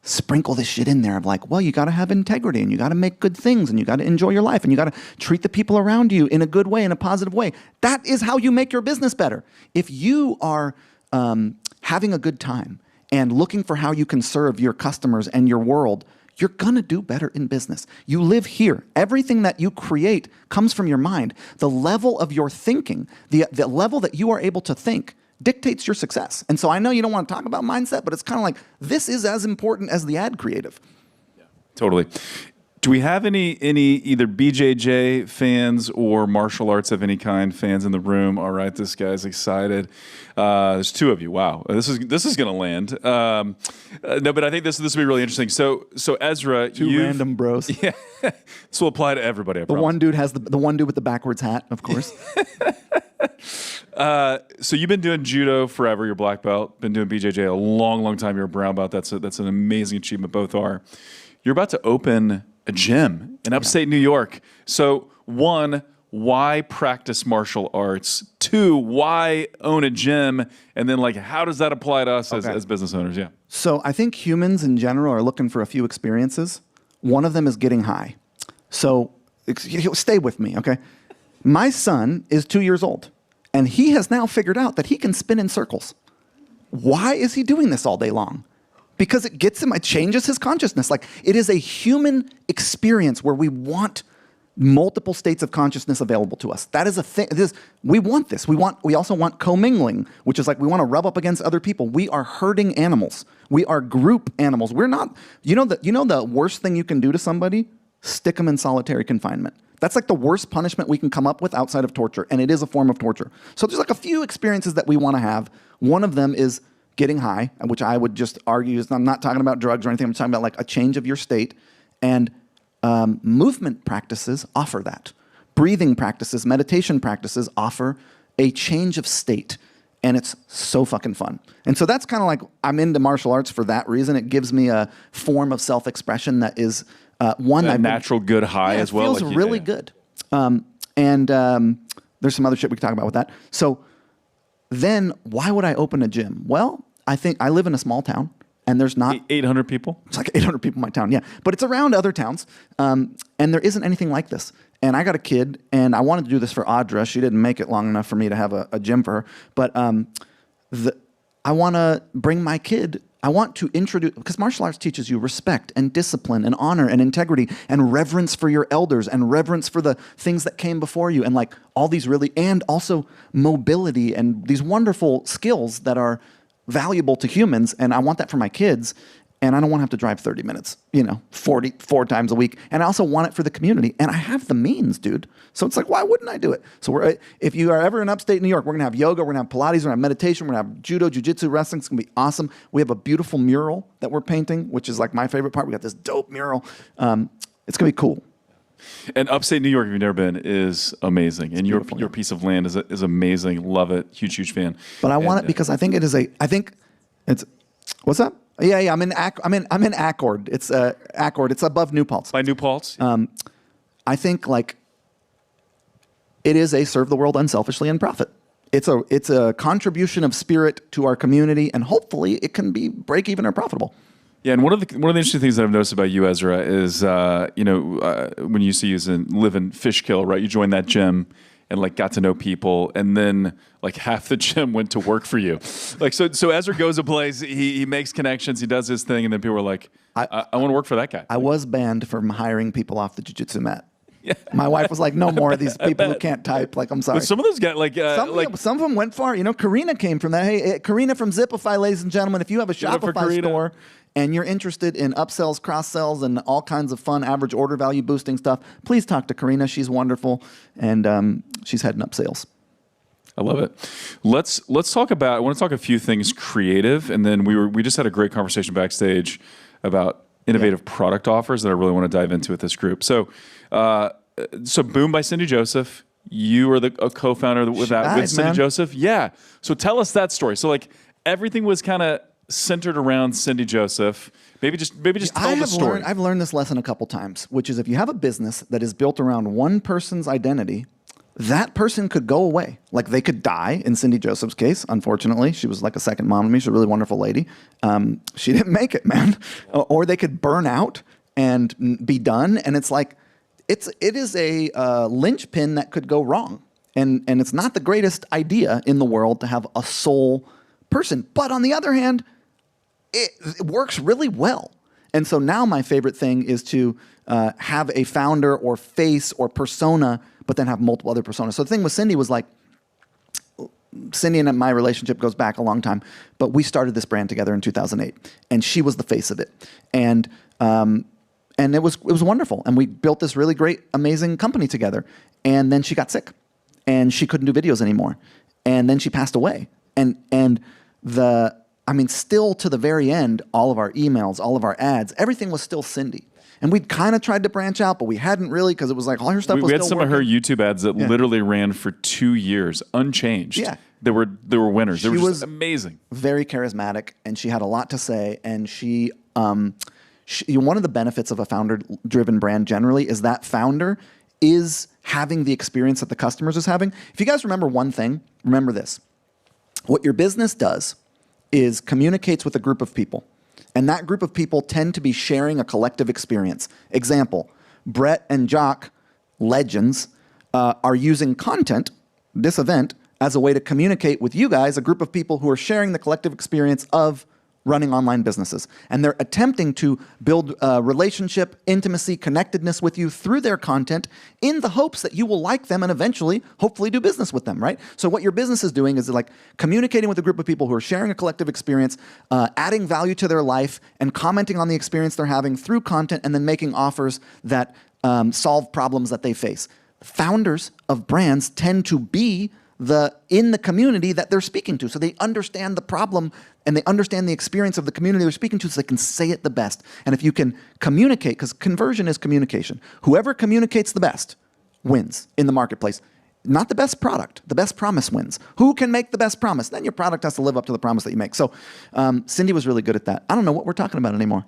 sprinkle this shit in there of like, well, you got to have integrity and you got to make good things and you got to enjoy your life and you got to treat the people around you in a good way, in a positive way. That is how you make your business better. If you are having a good time and looking for how you can serve your customers and your world, you're going to do better in business. You live here. Everything that you create comes from your mind. The level of your thinking, the level that you are able to think dictates your success. And so I know you don't want to talk about mindset, but it's kind of like this is as important as the ad creative. Yeah, totally. Do we have any either BJJ fans or martial arts of any kind fans in the room? All right, this guy's excited. There's two of you. Wow, this is going to land. No, but I think this will be really interesting. So Ezra, two random bros. Yeah, this will apply to everybody. The one dude has the one dude with the backwards hat, of course. So you've been doing judo forever. You're black belt. Been doing BJJ a long, long time. You're a brown belt. That's an amazing achievement. Both are. You're about to open a gym in upstate New York. So one, why practice martial arts? Two, why own a gym? And then like, how does that apply to us as business owners? Yeah. So I think humans in general are looking for a few experiences. One of them is getting high. So stay with me, okay? My son is 2 years old and he has now figured out that he can spin in circles. Why is he doing this all day long? Because it gets him, it changes his consciousness. Like it is a human experience where we want multiple states of consciousness available to us. That is a thing. We want this. We also want commingling, which is like we want to rub up against other people. We are herding animals. We are group animals. We're not. You know the worst thing you can do to somebody? Stick them in solitary confinement. That's like the worst punishment we can come up with outside of torture, and it is a form of torture. So there's like a few experiences that we want to have. One of them is getting high, which I would just argue is, I'm not talking about drugs or anything, I'm talking about like a change of your state. And movement practices offer that. Breathing practices, meditation practices offer a change of state. And it's so fucking fun. And so that's kind of like, I'm into martial arts for that reason. It gives me a form of self-expression that is one. A natural good high as well. It feels really good. And there's some other shit we can talk about with that. So then why would I open a gym? Well, I think I live in a small town and there's not 800 people. It's like 800 people in my town. Yeah. But it's around other towns. And there isn't anything like this. And I got a kid and I wanted to do this for Audra. She didn't make it long enough for me to have a gym for her. But I want to bring my kid. I want to introduce, because martial arts teaches you respect and discipline and honor and integrity and reverence for your elders and reverence for the things that came before you and like all these really, and also mobility and these wonderful skills that are valuable to humans. And I want that for my kids. And I don't want to have to drive 30 minutes, 44 times a week. And I also want it for the community. And I have the means, dude. So it's like, why wouldn't I do it? So if you are ever in upstate New York, we're going to have yoga, we're going to have Pilates, we're going to have meditation, we're going to have judo, jiu-jitsu, wrestling. It's going to be awesome. We have a beautiful mural that we're painting, which is like my favorite part. We got this dope mural. It's going to be cool. And upstate New York, if you've never been, is amazing. And your piece of land is amazing. Love it. Huge fan. But I want it because I think it's, what's up? Yeah. I'm in Accord. It's Accord. It's above New Paltz. By New Paltz. I think like it is a serve the world unselfishly and profit. It's a contribution of spirit to our community, and hopefully it can be break even or profitable. Yeah, and one of the interesting things that I've noticed about you, Ezra, is when you used to live in Fishkill, right? You joined that gym and like got to know people, and then like half the gym went to work for you. Like so Ezra goes a place, he makes connections, he does his thing, and then people are like, I want to work for that guy. I was banned from hiring people off the jiu-jitsu mat. Yeah. My wife was like, no more of these people who can't type. Like, I'm sorry. But some of those guys, some of them went far. You know, Karina came from that. Hey, Karina from Zipify, ladies and gentlemen, if you have a Shopify store and you're interested in upsells, cross-sells, and all kinds of fun average order value boosting stuff, please talk to Karina. She's wonderful, and she's heading up sales. I love it. Let's talk about. I want to talk a few things creative, and then we just had a great conversation backstage about innovative product offers that I really want to dive into with this group. So Boom by Cindy Joseph. You are a co-founder with Cindy Joseph. Yeah. So tell us that story. So like everything was kind of centered around Cindy Joseph. Maybe just tell the story. I've learned this lesson a couple times, which is if you have a business that is built around one person's identity, that person could go away. Like they could die in Cindy Joseph's case, unfortunately. She was like a second mom to me. She's a really wonderful lady. She didn't make it, man. Or they could burn out and be done. And it's like, it is a linchpin that could go wrong. And it's not the greatest idea in the world to have a sole person. But on the other hand, it works really well. And so now my favorite thing is to have a founder or face or persona, but then have multiple other personas. So the thing with Cindy was like, Cindy and my relationship goes back a long time, but we started this brand together in 2008, and she was the face of it. And it was wonderful. And we built this really great, amazing company together. And then she got sick, and she couldn't do videos anymore. And then she passed away. Still to the very end, all of our emails, all of our ads, everything was still Cindy. And we'd kind of tried to branch out, but we hadn't really, because it was like all her stuff was still working. We had some of her YouTube ads that literally ran for 2 years, unchanged. Yeah. They were winners. They were just amazing. Very charismatic, and she had a lot to say. And she one of the benefits of a founder-driven brand generally is that founder is having the experience that the customers is having. If you guys remember one thing, remember this. What your business does is communicates with a group of people. And that group of people tend to be sharing a collective experience. Example, Brett and Jock, legends, are using content, this event, as a way to communicate with you guys, a group of people who are sharing the collective experience of running online businesses. And they're attempting to build relationship, intimacy, connectedness with you through their content in the hopes that you will like them and eventually, hopefully, do business with them, right? So what your business is doing is like communicating with a group of people who are sharing a collective experience, adding value to their life, and commenting on the experience they're having through content, and then making offers that solve problems that they face. Founders of brands tend to be in the community that they're speaking to. So they understand the problem and they understand the experience of the community they're speaking to, so they can say it the best. And if you can communicate, because conversion is communication, whoever communicates the best wins in the marketplace. Not the best product, the best promise wins. Who can make the best promise? Then your product has to live up to the promise that you make. So Cindy was really good at that. I don't know what we're talking about anymore.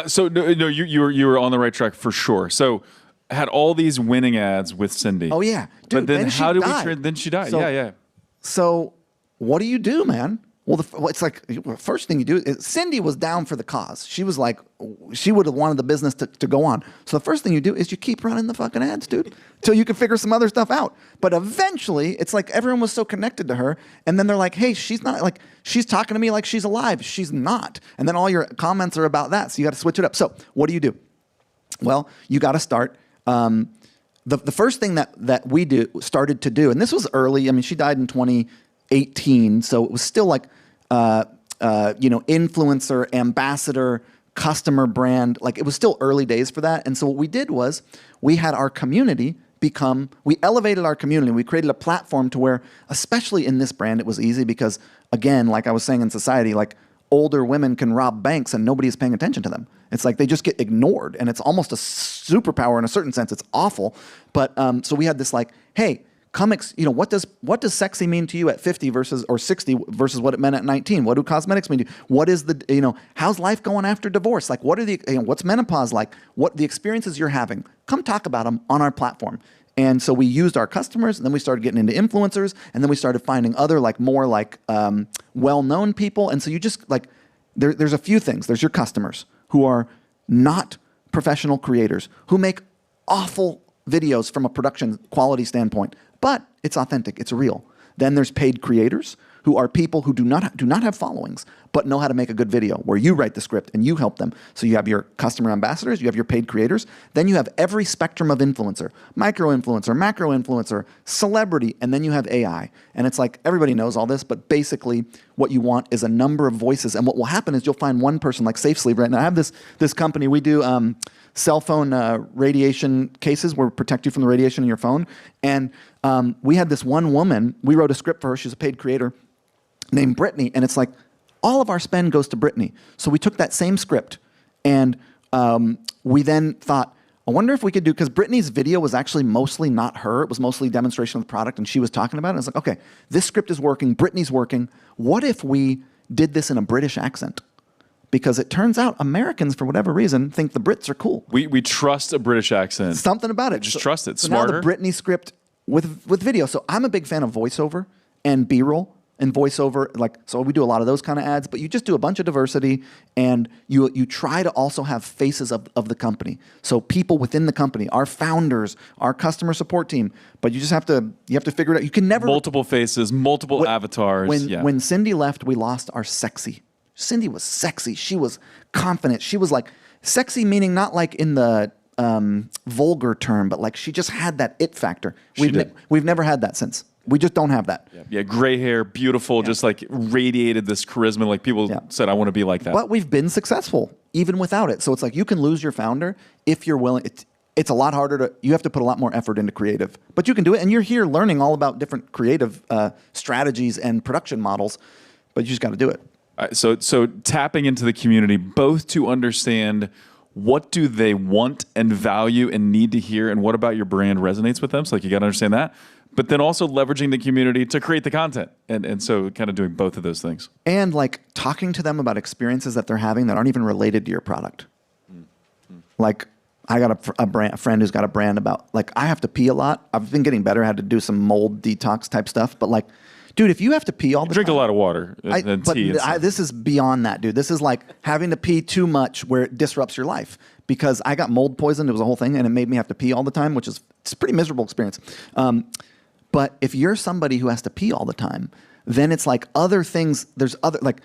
So you were on the right track for sure. So had all these winning ads with Cindy. Oh yeah, dude. But then how did we? Then she died. So, yeah. So what do you do, man? Well, it's like first thing you do is Cindy was down for the cause. She was like, she would have wanted the business to go on. So the first thing you do is you keep running the fucking ads, dude, till you can figure some other stuff out. But eventually, it's like everyone was so connected to her, and then they're like, hey, she's not like she's talking to me like she's alive. She's not. And then all your comments are about that. So you got to switch it up. So what do? Well, you got to start. The first thing that we started to do, and this was early. I mean, she died in 2018, so it was still like influencer, ambassador, customer brand. Like it was still early days for that. And so what we did was we had our community we elevated our community. We created a platform to where, especially in this brand, it was easy because, again, like I was saying in society, like older women can rob banks and nobody is paying attention to them. It's like they just get ignored, and it's almost a superpower in a certain sense. It's awful. But so we had this like, hey, what does sexy mean to you at 50 or 60 versus what it meant at 19? What do cosmetics mean to you? What is how's life going after divorce? Like what are what's menopause like? What the experiences you're having? Come talk about them on our platform. And so we used our customers, and then we started getting into influencers, and then we started finding other more well-known people. And so you just there's a few things. There's your customers who are not professional creators, who make awful videos from a production quality standpoint, but it's authentic, it's real. Then there's paid creators, who are people who do not have followings, but know how to make a good video, where you write the script and you help them. So you have your customer ambassadors, you have your paid creators, then you have every spectrum of influencer, micro-influencer, macro-influencer, celebrity, and then you have AI. And it's like, everybody knows all this, but basically what you want is a number of voices. And what will happen is you'll find one person, like SafeSleep right now. I have this company, we do cell phone radiation cases where we protect you from the radiation in your phone. And we had this one woman, we wrote a script for her, she's a paid creator, named Brittany, and it's like, all of our spend goes to Brittany. So we took that same script, and we then thought, I wonder if we could do, because Brittany's video was actually mostly not her, it was mostly demonstration of the product, and she was talking about it, and I was like, okay, this script is working, Brittany's working, what if we did this in a British accent? Because it turns out Americans, for whatever reason, think the Brits are cool. We trust a British accent. Something about it. Just trust it. So Smarter. now the Brittany script with video. So I'm a big fan of voiceover and B-roll. And voiceover, like, so we do a lot of those kind of ads, but you just do a bunch of diversity, and you try to also have faces of the company. So people within the company, our founders, our customer support team, but you just have to figure it out. You can never multiple faces, multiple avatars. When Cindy left, we lost our sexy. Cindy was sexy. She was confident. She was like sexy, meaning not like in the vulgar term, but like she just had that it factor. We've never had that since. We just don't have that. Yeah, gray hair, beautiful, just like radiated this charisma. Like people said, I want to be like that. But we've been successful even without it. So it's like you can lose your founder if you're willing. It's a lot harder you have to put a lot more effort into creative. But you can do it, and you're here learning all about different creative strategies and production models, but you just got to do it. So tapping into the community, both to understand what do they want and value and need to hear, and what about your brand resonates with them. So like you got to understand that. But then also leveraging the community to create the content. And so kind of doing both of those things. And like talking to them about experiences that they're having that aren't even related to your product. Like I got a friend who's got a brand about, like, I have to pee a lot. I've been getting better. I had to do some mold detox type stuff. But like, dude, if you have to pee all the drink time. a lot of water and tea. This is beyond that, dude. This is like having to pee too much where it disrupts your life. Because I got mold poisoned. It was a whole thing. And it made me have to pee all the time, which is it's a pretty miserable experience. But if you're somebody who has to pee all the time, then it's like other things. There's other, like,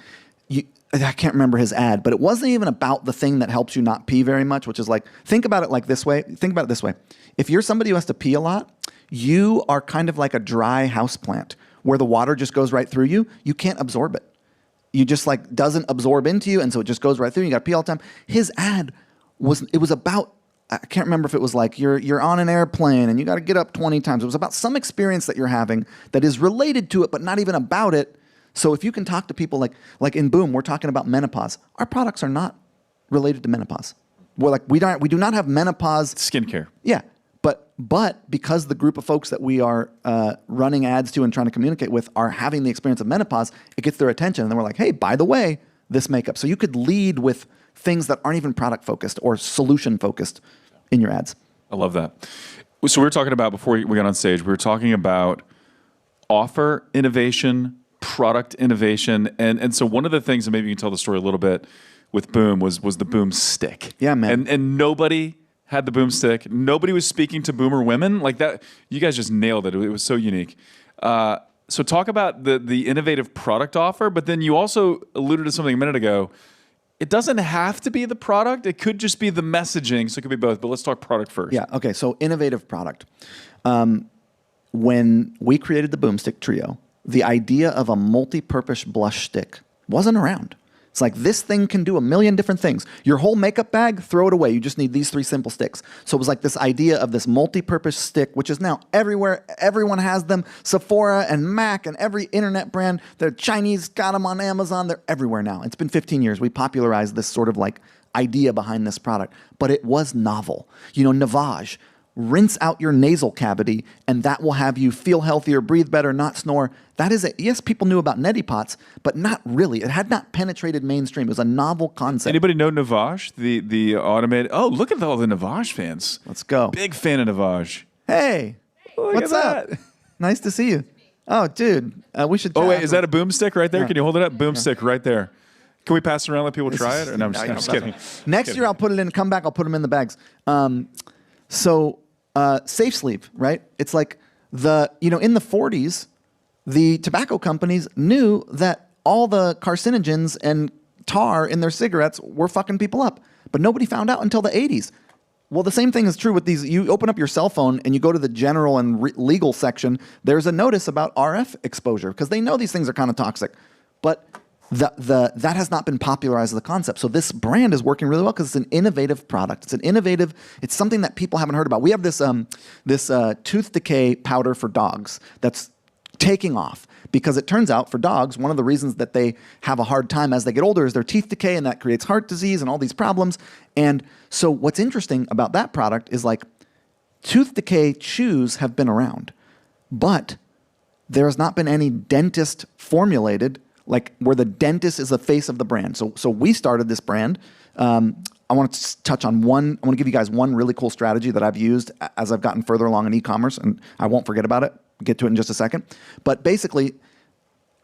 I can't remember his ad, but it wasn't even about the thing that helps you not pee very much, which is like, think about it like this way. Think about it this way. If you're somebody who has to pee a lot, you are kind of like a dry house plant where the water just goes right through you. You can't absorb it. You just like doesn't absorb into you, and so it just goes right through. You got to pee all the time. His ad was about, I can't remember if it was like you're on an airplane and you got to get up 20 times. It was about some experience that you're having that is related to it, but not even about it. So if you can talk to people like in Boom, we're talking about menopause. Our products are not related to menopause. We're like we do not have menopause skincare. Yeah, but because the group of folks that we are running ads to and trying to communicate with are having the experience of menopause, it gets their attention, and then we're like, hey, by the way, this makeup. So you could lead with things that aren't even product focused or solution focused in your ads. I love that. So we were talking about, before we got on stage, we were talking about offer innovation, product innovation. And so one of the things, and maybe you can tell the story a little bit with Boom, was the Boom stick. Yeah, man. And nobody had the Boom stick. Nobody was speaking to boomer women like that. You guys just nailed it. It was so unique. So talk about the innovative product offer, but then you also alluded to something a minute ago. It doesn't have to be the product. It could just be the messaging. So it could be both. But let's talk product first. Yeah. Okay. So innovative product. When we created the Boomstick Trio, the idea of a multi-purpose blush stick wasn't around. It's like, this thing can do a million different things. Your whole makeup bag, throw it away. You just need these 3 simple sticks. So it was like this idea of this multi-purpose stick, which is now everywhere. Everyone has them. Sephora and MAC and every internet brand. They're Chinese, got them on Amazon. They're everywhere now. It's been 15 years. We popularized this sort of like idea behind this product. But it was novel. You know, Navage. Rinse out your nasal cavity, and that will have you feel healthier, breathe better, not snore. That is yes, people knew about neti pots, but not really. It had not penetrated mainstream. It was a novel concept. Anybody know Navage, the automated? Oh, look at all the Navage fans. Let's go. Big fan of Navage. Hey, what's up? Nice to see you. Oh, dude, we should. Oh wait, is that a Boomstick right there? Yeah. Can you hold it up? Boomstick right there. Can we pass it around, let people try it? Or, no, I'm just kidding. Next year, I'll put it in, come back, I'll put them in the bags. Safe Sleep, right? It's like in the 40s, the tobacco companies knew that all the carcinogens and tar in their cigarettes were fucking people up. But nobody found out until the 80s. Well, the same thing is true with these. You open up your cell phone and you go to the general and legal section, there's a notice about RF exposure because they know these things are kind of toxic. But that has not been popularized as a concept. So this brand is working really well because it's an innovative product. It's something that people haven't heard about. We have this tooth decay powder for dogs that's taking off because it turns out for dogs, one of the reasons that they have a hard time as they get older is their teeth decay, and that creates heart disease and all these problems. And so what's interesting about that product is like tooth decay chews have been around, but there has not been any dentist formulated like where the dentist is the face of the brand. So we started this brand. I want to touch on one. I want to give you guys one really cool strategy that I've used as I've gotten further along in e-commerce, and I won't forget about it. Get to it in just a second. But basically,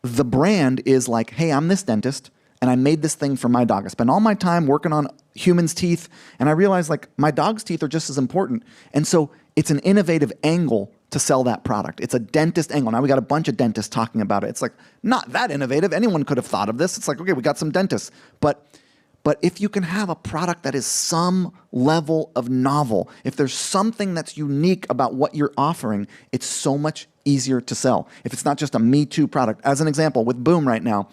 the brand is like, hey, I'm this dentist, and I made this thing for my dog. I spend all my time working on humans' teeth, and I realized like my dog's teeth are just as important. And so it's an innovative angle to sell that product. It's a dentist angle. Now we got a bunch of dentists talking about it. It's like not that innovative. Anyone could have thought of this. It's like, okay, we got some dentists. But if you can have a product that is some level of novel, if there's something that's unique about what you're offering, it's so much easier to sell. If it's not just a Me Too product. As an example, with Boom right now,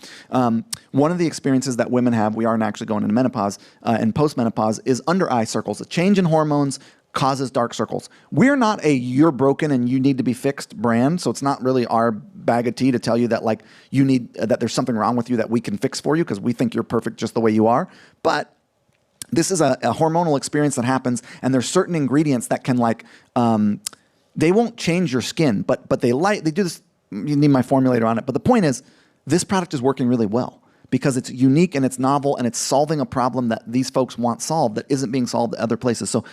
one of the experiences that women have, we aren't actually going into menopause and postmenopause, is under eye circles. A change in hormones causes dark circles. We're not a you're broken and you need to be fixed brand, so it's not really our bag of tea to tell you that like you need that there's something wrong with you that we can fix for you because we think you're perfect just the way you are. But this is a hormonal experience that happens, and there's certain ingredients that can like they won't change your skin, but they do this. You need my formulator on it, but the point is this product is working really well because it's unique and it's novel and it's solving a problem that these folks want solved that isn't being solved at other places. So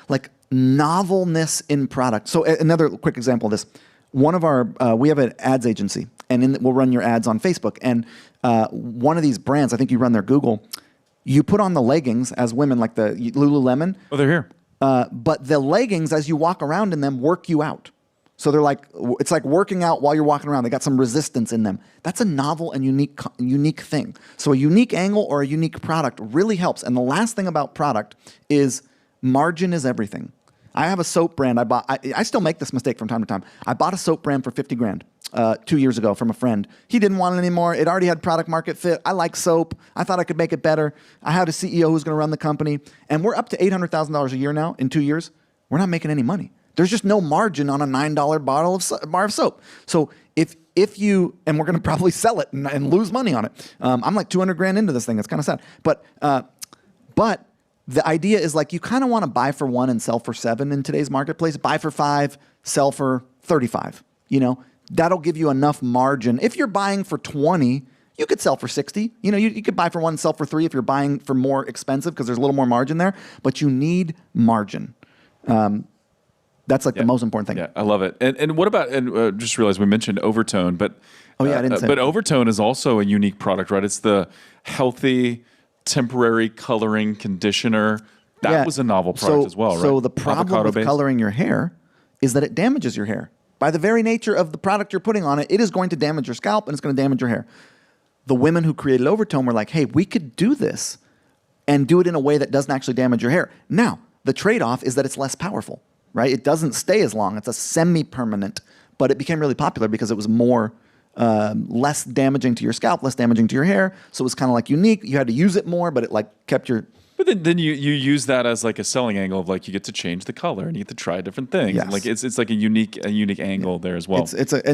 like novelness in product. So another quick example of this. One of our, we have an ads agency, and we'll run your ads on Facebook. And one of these brands, I think you run their Google, you put on the leggings as women, like the Lululemon. Oh, they're here. But the leggings, as you walk around in them, work you out. So they're like, it's like working out while you're walking around. They got some resistance in them. That's a novel and unique thing. So a unique angle or a unique product really helps. And the last thing about product is margin is everything. I have a soap brand I bought. I still make this mistake from time to time. I bought a soap brand for $50,000 2 years ago from a friend. He didn't want it anymore. It already had product market fit. I like soap. I thought I could make it better. I had a CEO who's going to run the company, and we're up to $800,000 a year now in 2 years. We're not making any money. There's just no margin on a $9 bar of soap. So if you, and we're going to probably sell it and lose money on it. I'm like $200,000 into this thing. It's kind of sad. But the idea is like you kind of want to buy for $1 and sell for $7 in today's marketplace. Buy for $5, sell for $35. You know, that'll give you enough margin. If you're buying for $20, you could sell for $60. You know, you could buy for $1 and sell for $3 if you're buying for more expensive because there's a little more margin there. But you need margin. That's like the most important thing. Yeah, I love it. And what about, and just realized we mentioned Overtone, but I didn't say but Overtone is also a unique product, right? It's the healthy temporary coloring conditioner. That was a novel product as well, right? So the problem with coloring your hair is that it damages your hair. By the very nature of the product you're putting on it, it is going to damage your scalp and it's going to damage your hair. The women who created Overtone were like, hey, we could do this and do it in a way that doesn't actually damage your hair. Now, the trade-off is that it's less powerful, right? It doesn't stay as long. It's a semi-permanent, but it became really popular because it was more less damaging to your scalp, less damaging to your hair. So it was kind of like unique. You had to use it more, but it like kept your... But then you use that as like a selling angle of like you get to change the color and you get to try different things. Yes. And like it's like a unique angle there as well. And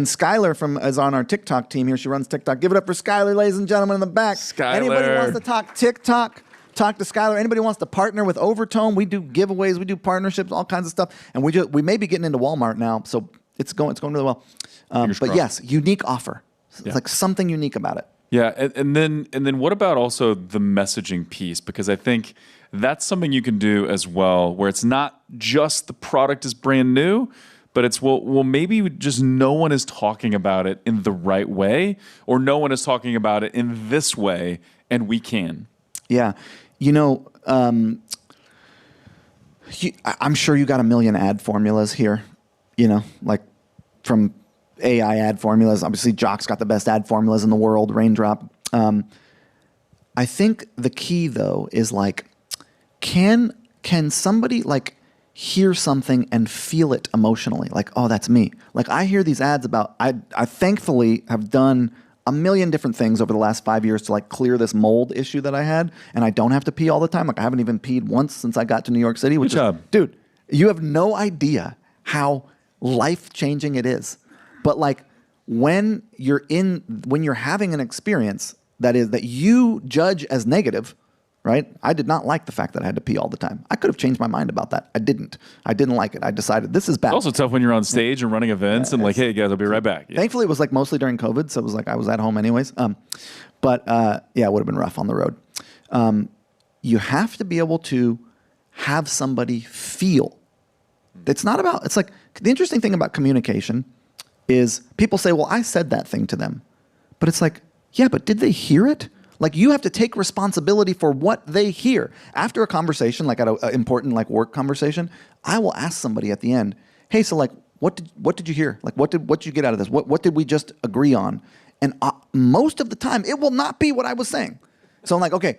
Skylar is on our TikTok team here. She runs TikTok. Give it up for Skylar, ladies and gentlemen, in the back. Skylar. Anybody wants to talk TikTok? Talk to Skylar. Anybody wants to partner with Overtone? We do giveaways, we do partnerships, all kinds of stuff. And we may be getting into Walmart now, so it's going really well. But yes, unique offer. It's like something unique about it. Yeah, and then what about also the messaging piece? Because I think that's something you can do as well, where it's not just the product is brand new, but it's, well, maybe just no one is talking about it in the right way, or no one is talking about it in this way, and we can. Yeah. You know, I'm sure you got a million ad formulas here, you know, like from AI ad formulas. Obviously, Jock's got the best ad formulas in the world, Raindrop. I think the key, though, is like, can somebody like hear something and feel it emotionally? Like, oh, that's me. Like, I hear these ads about, I thankfully have done a million different things over the last 5 years to like clear this mold issue that I had, and I don't have to pee all the time. Like, I haven't even peed once since I got to New York City. Good job. Dude, you have no idea how life-changing it is. But like, when you're having an experience that you judge as negative, right? I did not like the fact that I had to pee all the time. I could have changed my mind about that. I didn't. I didn't like it. I decided this is bad. It's also tough when you're on stage and running events and like, hey guys, I'll be right back. Thankfully, it was like mostly during COVID, so it was like I was at home anyways. But it would have been rough on the road. You have to be able to have somebody feel. It's not about, it's like, the interesting thing about communication is people say, well, I said that thing to them. But it's like, yeah, but did they hear it? Like, you have to take responsibility for what they hear. After a conversation, like at an important like work conversation, I will ask somebody at the end, hey, so like, what did you hear? Like, what did you get out of this? What did we just agree on? And most of the time, it will not be what I was saying. So I'm like, okay,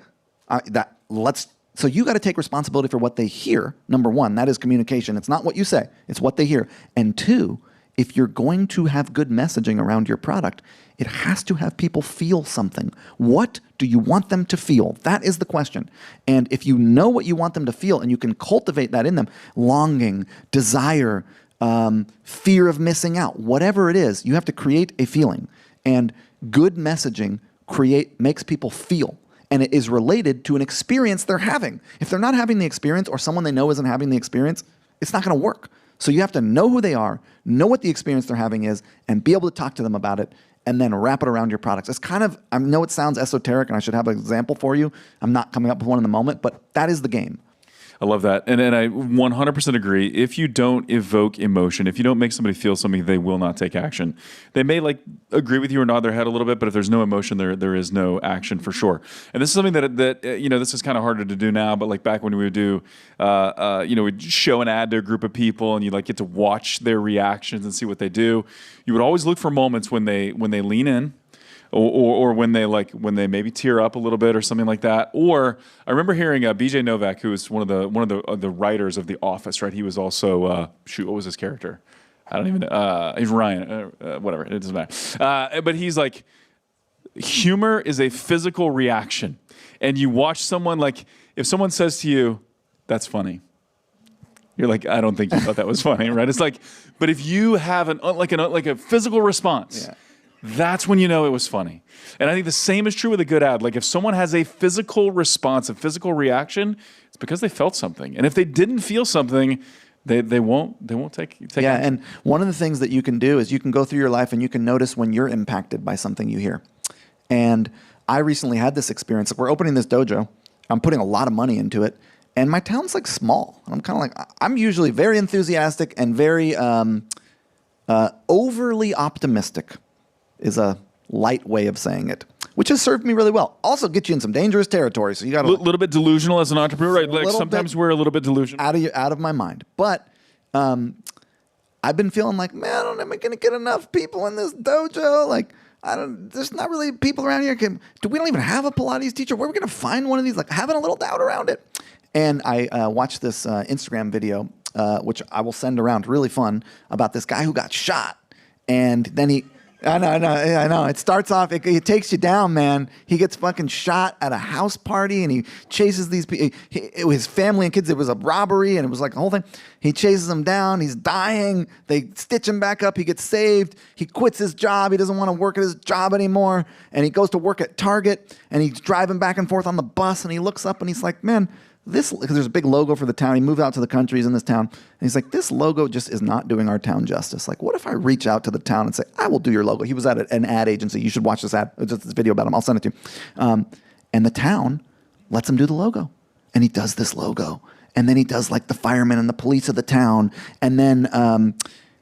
so you got to take responsibility for what they hear. Number one, that is communication. It's not what you say, it's what they hear. And two, if you're going to have good messaging around your product, it has to have people feel something. What do you want them to feel? That is the question. And if you know what you want them to feel and you can cultivate that in them, longing, desire, fear of missing out, whatever it is, you have to create a feeling. And good messaging makes people feel. And it is related to an experience they're having. If they're not having the experience, or someone they know isn't having the experience, it's not going to work. So you have to know who they are, know what the experience they're having is, and be able to talk to them about it, and then wrap it around your products. It's kind of, I know it sounds esoteric, and I should have an example for you. I'm not coming up with one in the moment, but that is the game. I love that. And I 100% agree. If you don't evoke emotion, if you don't make somebody feel something, they will not take action. They may like agree with you or nod their head a little bit, but if there's no emotion, there is no action for sure. And this is something that this is kind of harder to do now, but like back when we would do, we'd show an ad to a group of people and you like get to watch their reactions and see what they do. You would always look for moments when they lean in, or when they maybe tear up a little bit or something like that. Or I remember hearing BJ Novak, who was one of the writers of The Office, right? He was also what was his character? I don't even know. He's Ryan, whatever. It doesn't matter. But he's like, humor is a physical reaction, and you watch someone, like if someone says to you, "That's funny," you're like, I don't think you thought that was funny, right? It's like, but if you have like a physical response. Yeah. That's when you know it was funny. And I think the same is true with a good ad. Like if someone has a physical response, a physical reaction, it's because they felt something. And if they didn't feel something, they won't take action. And one of the things that you can do is you can go through your life and you can notice when you're impacted by something you hear. And I recently had this experience. We're opening this dojo. I'm putting a lot of money into it. And my town's like small. And I'm kind of like, I'm usually very enthusiastic and very overly optimistic. Is a light way of saying it, which has served me really well. Also gets you in some dangerous territory, so you got a little bit delusional as an entrepreneur, right? Like sometimes we're a little bit delusional, out of my mind. But I've been feeling like, man, I don't know, am I going to get enough people in this dojo? Like, there's not really people around here. We don't even have a Pilates teacher. Where are we going to find one of these? Like, having a little doubt around it. And I watched this Instagram video, which I will send around, really fun, about this guy who got shot, and then I know. It starts off, it takes you down, man. He gets fucking shot at a house party, and he chases these people. His family and kids, it was a robbery, and it was like a whole thing. He chases them down. He's dying. They stitch him back up. He gets saved. He quits his job. He doesn't want to work at his job anymore. And he goes to work at Target, and he's driving back and forth on the bus, and he looks up, and he's like, man, because there's a big logo for the town. He moved out to the country. He's in this town. And he's like, this logo just is not doing our town justice. Like, what if I reach out to the town and say, I will do your logo? He was at an ad agency. You should watch this video about him. I'll send it to you. And the town lets him do the logo. And he does this logo. And then he does like the firemen and the police of the town. And then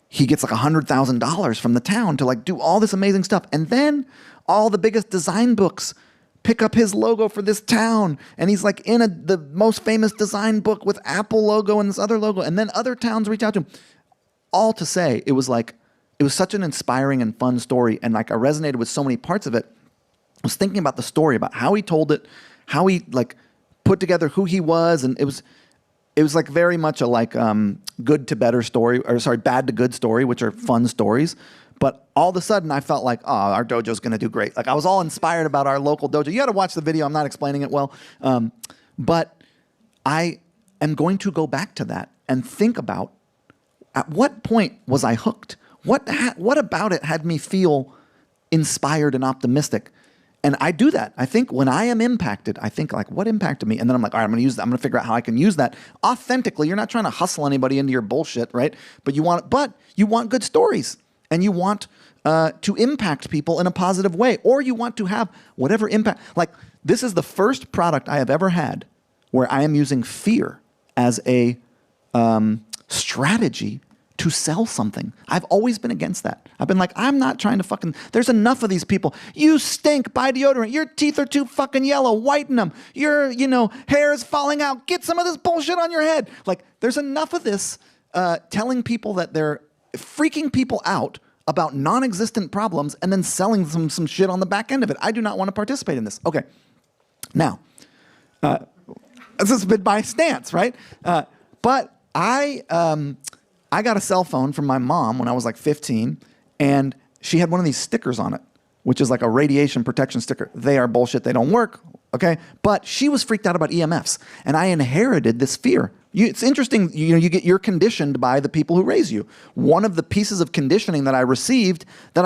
he gets like $100,000 from the town to like do all this amazing stuff. And then all the biggest design books pick up his logo for this town. And he's like in the most famous design book with Apple logo and this other logo. And then other towns reach out to him. All to say, it was such an inspiring and fun story. And like I resonated with so many parts of it. I was thinking about the story, about how he told it, how he like put together who he was. And it was like very much a like good to better story, or sorry, bad to good story, which are fun stories. But all of a sudden I felt like, oh, our dojo's going to do great. Like I was all inspired about our local dojo. You got to watch the video. I'm not explaining it well. But I am going to go back to that and think about at what point was I hooked? What about it had me feel inspired and optimistic? And I do that. I think when I am impacted, I think like, what impacted me? And then I'm like, all right, I'm going to use that. I'm going to figure out how I can use that authentically. You're not trying to hustle anybody into your bullshit, right? But you want good stories, and you want to impact people in a positive way, or you want to have whatever impact. Like this is the first product I have ever had where I am using fear as a strategy to sell something. I've always been against that. I've been like, I'm not trying to there's enough of these people. You stink, buy deodorant. Your teeth are too fucking yellow, whiten them. Your, hair is falling out. Get some of this bullshit on your head. Like, there's enough of this telling people that they're freaking people out about non-existent problems and then selling them some shit on the back end of it. I do not want to participate in this. Okay. Now, this has been my stance, right? But I got a cell phone from my mom when I was like 15, and she had one of these stickers on it, which is like a radiation protection sticker. They are bullshit. They don't work, okay? But she was freaked out about EMFs, and I inherited this fear. It's interesting, you're conditioned by the people who raise you. One of the pieces of conditioning that I received,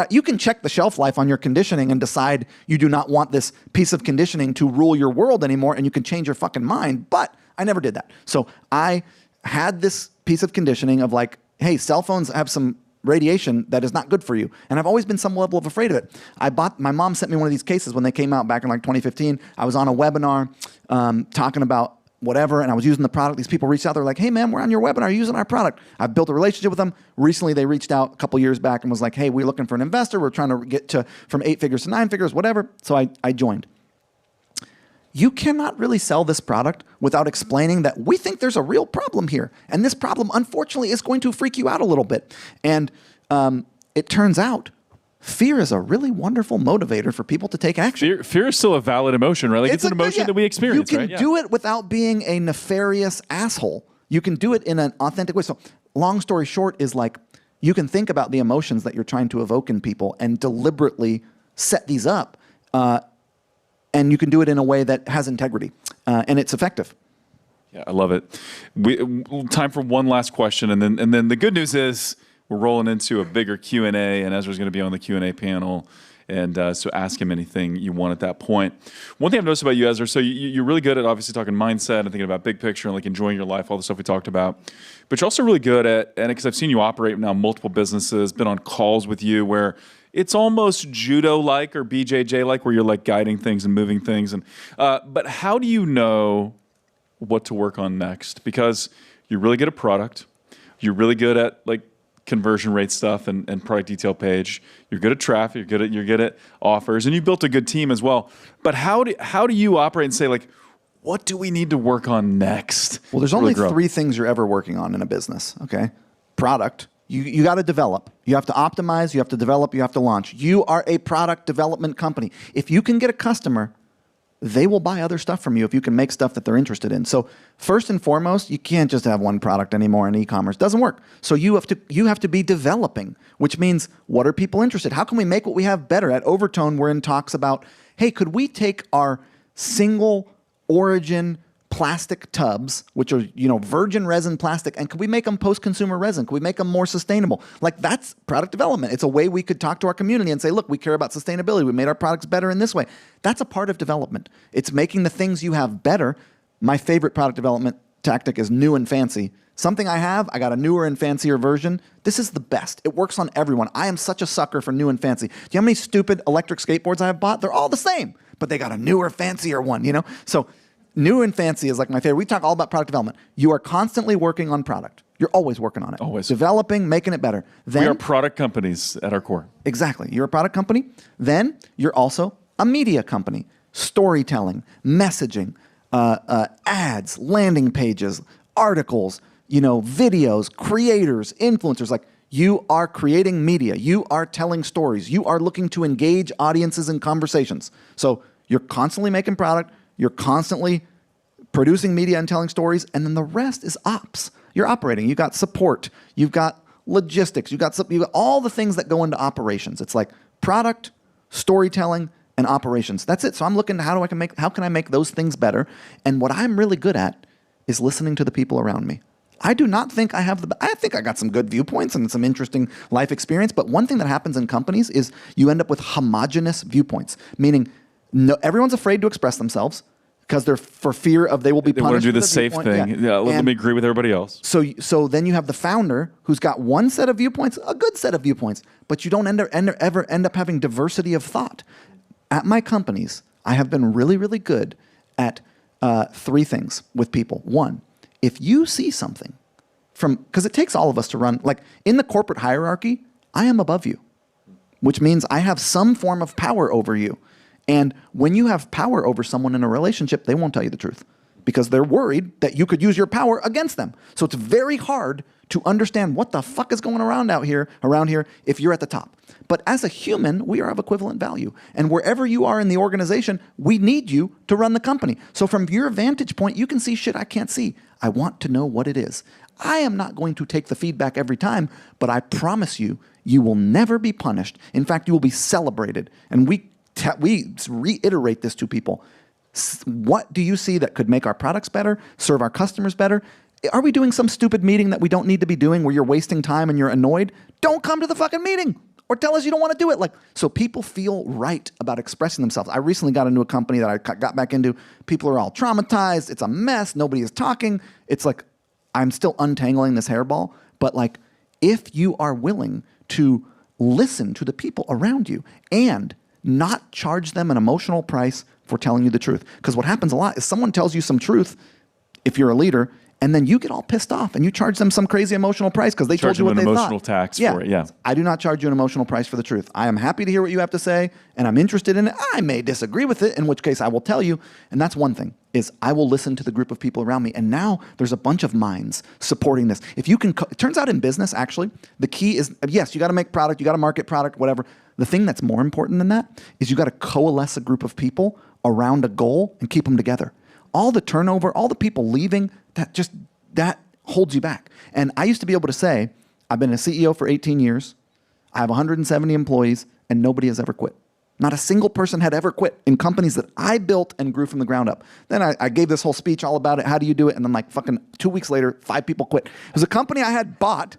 you can check the shelf life on your conditioning and decide you do not want this piece of conditioning to rule your world anymore, and you can change your fucking mind, but I never did that. So I had this piece of conditioning of like, hey, cell phones have some radiation that is not good for you. And I've always been some level of afraid of it. My mom sent me one of these cases when they came out back in like 2015. I was on a webinar talking about whatever, and I was using the product. These people reached out. They're like, hey, man, we're on your webinar. You're using our product. I've built a relationship with them. Recently, they reached out a couple years back and was like, hey, we're looking for an investor. We're trying to get from 8 figures to 9 figures, whatever. So I joined. You cannot really sell this product without explaining that we think there's a real problem here. And this problem, unfortunately, is going to freak you out a little bit. And it turns out fear is a really wonderful motivator for people to take action. Fear is still a valid emotion, right? Like it's an emotion that we experience, right? You can do it without being a nefarious asshole. You can do it in an authentic way. So long story short is like, you can think about the emotions that you're trying to evoke in people and deliberately set these up. And you can do it in a way that has integrity, and it's effective. Yeah, I love it. Time for one last question, and then the good news is we're rolling into a bigger Q&A, and Ezra's going to be on the Q&A panel, and so ask him anything you want at that point. One thing I've noticed about you, Ezra, so you're really good at obviously talking mindset and thinking about big picture and like enjoying your life, all the stuff we talked about. But you're also really good at, and because I've seen you operate now multiple businesses, been on calls with you where it's almost judo-like or BJJ-like where you're like guiding things and moving things. And but how do you know what to work on next? Because you're really good at product. You're really good at like conversion rate stuff and product detail page. You're good at traffic. You're good at offers. And you built a good team as well. But how do you operate and say like, what do we need to work on next? Well, there's only 3 things you're ever working on in a business, okay? Product. You got to develop. You have to optimize. You have to develop. You have to launch. You are a product development company. If you can get a customer, they will buy other stuff from you if you can make stuff that they're interested in. So first and foremost, you can't just have one product anymore in e-commerce. It doesn't work. So you have to be developing, which means what are people interested? How can we make what we have better? At Overtone, we're in talks about, hey, could we take our single origin plastic tubs, which are, virgin resin plastic, and could we make them post-consumer resin? Could we make them more sustainable? Like, that's product development. It's a way we could talk to our community and say, look, we care about sustainability. We made our products better in this way. That's a part of development. It's making the things you have better. My favorite product development tactic is new and fancy. Something I got a newer and fancier version. This is the best. It works on everyone. I am such a sucker for new and fancy. Do you know how many stupid electric skateboards I have bought? They're all the same, but they got a newer, fancier one, So new and fancy is like my favorite. We talk all about product development. You are constantly working on product. You're always working on it. Always. Developing, making it better. Then, we are product companies at our core. Exactly. You're a product company. Then you're also a media company. Storytelling, messaging, ads, landing pages, articles, videos, creators, influencers. Like, you are creating media. You are telling stories. You are looking to engage audiences in conversations. So you're constantly making product. You're constantly producing media and telling stories. And then the rest is ops. You're operating. You've got support. You've got logistics. You've got all the things that go into operations. It's like product, storytelling, and operations. That's it. So I'm looking at how can I make those things better? And what I'm really good at is listening to the people around me. I do not think I think I got some good viewpoints and some interesting life experience, but one thing that happens in companies is you end up with homogenous viewpoints, meaning everyone's afraid to express themselves because they're for fear of they will be punished. They want to do the safe thing. Yeah, let me agree with everybody else. So then you have the founder who's got one set of viewpoints, a good set of viewpoints, but you don't ever end up having diversity of thought. At my companies, I have been really, really good at 3 things with people. 1, if you see something because it takes all of us to run, like in the corporate hierarchy, I am above you, which means I have some form of power over you. And when you have power over someone in a relationship, they won't tell you the truth because they're worried that you could use your power against them. So it's very hard to understand what the fuck is going around here if you're at the top. But as a human, we are of equivalent value. And wherever you are in the organization, we need you to run the company. So from your vantage point, you can see shit I can't see. I want to know what it is. I am not going to take the feedback every time, but I promise you, you will never be punished. In fact, you will be celebrated. And we reiterate this to people. What do you see that could make our products better, serve our customers better? Are we doing some stupid meeting that we don't need to be doing where you're wasting time and you're annoyed? Don't come to the fucking meeting or tell us you don't want to do it. So people feel right about expressing themselves. I recently got into a company that I got back into. People are all traumatized. It's a mess. Nobody is talking. It's like, I'm still untangling this hairball. But if you are willing to listen to the people around you and not charge them an emotional price for telling you the truth. Because what happens a lot is someone tells you some truth, if you're a leader, and then you get all pissed off and you charge them some crazy emotional price because they told you what they thought. Charge them an emotional tax for it, yeah. I do not charge you an emotional price for the truth. I am happy to hear what you have to say, and I'm interested in it. I may disagree with it, in which case I will tell you. And that's one thing, is I will listen to the group of people around me. And now there's a bunch of minds supporting this. If you can, it turns out in business, actually, the key is, yes, you got to make product, you got to market product, whatever. The thing that's more important than that is you got to coalesce a group of people around a goal and keep them together. All the turnover, all the people leaving, that holds you back. And I used to be able to say, I've been a CEO for 18 years, I have 170 employees, and nobody has ever quit. Not a single person had ever quit in companies that I built and grew from the ground up. Then I gave this whole speech all about it. How do you do it? And then fucking 2 weeks later, 5 people quit. It was a company I had bought.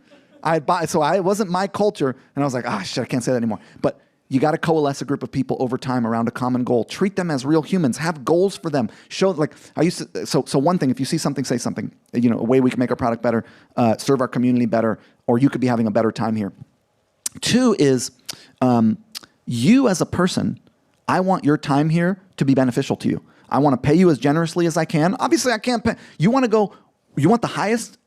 So it wasn't my culture. And I was like, shit, I can't say that anymore. But you got to coalesce a group of people over time around a common goal. Treat them as real humans. Have goals for them. Show, so one thing, if you see something, say something. A way we can make our product better, serve our community better, or you could be having a better time here. 2 is, you as a person, I want your time here to be beneficial to you. I want to pay you as generously as I can. Obviously, I can't pay. You want the highest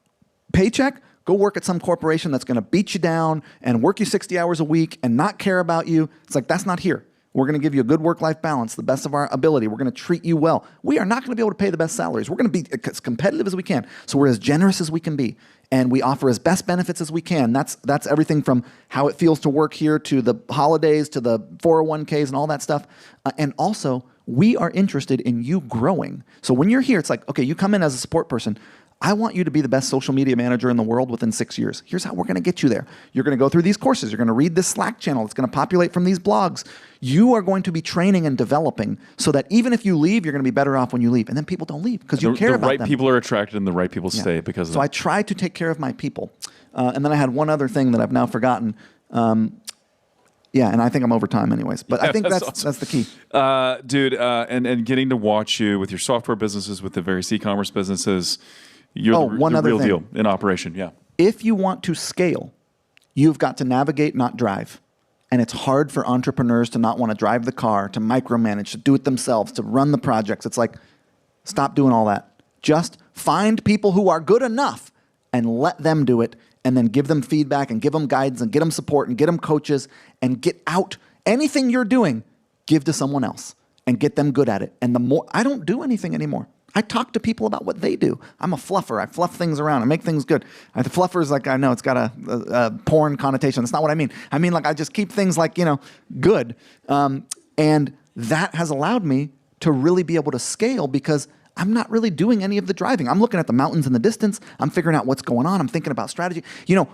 paycheck? Go work at some corporation that's going to beat you down and work you 60 hours a week and not care about you. It's like, that's not here. We're going to give you a good work-life balance, the best of our ability. We're going to treat you well. We are not going to be able to pay the best salaries. We're going to be as competitive as we can. So we're as generous as we can be. And we offer as best benefits as we can. That's everything from how it feels to work here to the holidays to the 401ks and all that stuff. And also, we are interested in you growing. So when you're here, it's like, okay, you come in as a support person. I want you to be the best social media manager in the world within 6 years. Here's how we're going to get you there. You're going to go through these courses. You're going to read this Slack channel. It's going to populate from these blogs. You are going to be training and developing so that even if you leave, you're going to be better off when you leave. And then people don't leave because you care about them. The right people are attracted and the right people stay because of that. So I try to take care of my people. And then I had one other thing that I've now forgotten. And I think I'm over time anyways. But I think that's the key. Dude, and getting to watch you with your software businesses, with the various e-commerce businesses, you're the real deal in operation, yeah. If you want to scale, you've got to navigate, not drive. And it's hard for entrepreneurs to not want to drive the car, to micromanage, to do it themselves, to run the projects. It's like, stop doing all that. Just find people who are good enough and let them do it, and then give them feedback and give them guidance and get them support and get them coaches and get out anything you're doing, give to someone else and get them good at it. And the more, I don't do anything anymore. I talk to people about what they do. I'm a fluffer. I fluff things around. I make things good. The fluffer is like, I know it's got a porn connotation. That's not what I mean. I mean, like, I just keep things like, good. And that has allowed me to really be able to scale because I'm not really doing any of the driving. I'm looking at the mountains in the distance. I'm figuring out what's going on. I'm thinking about strategy.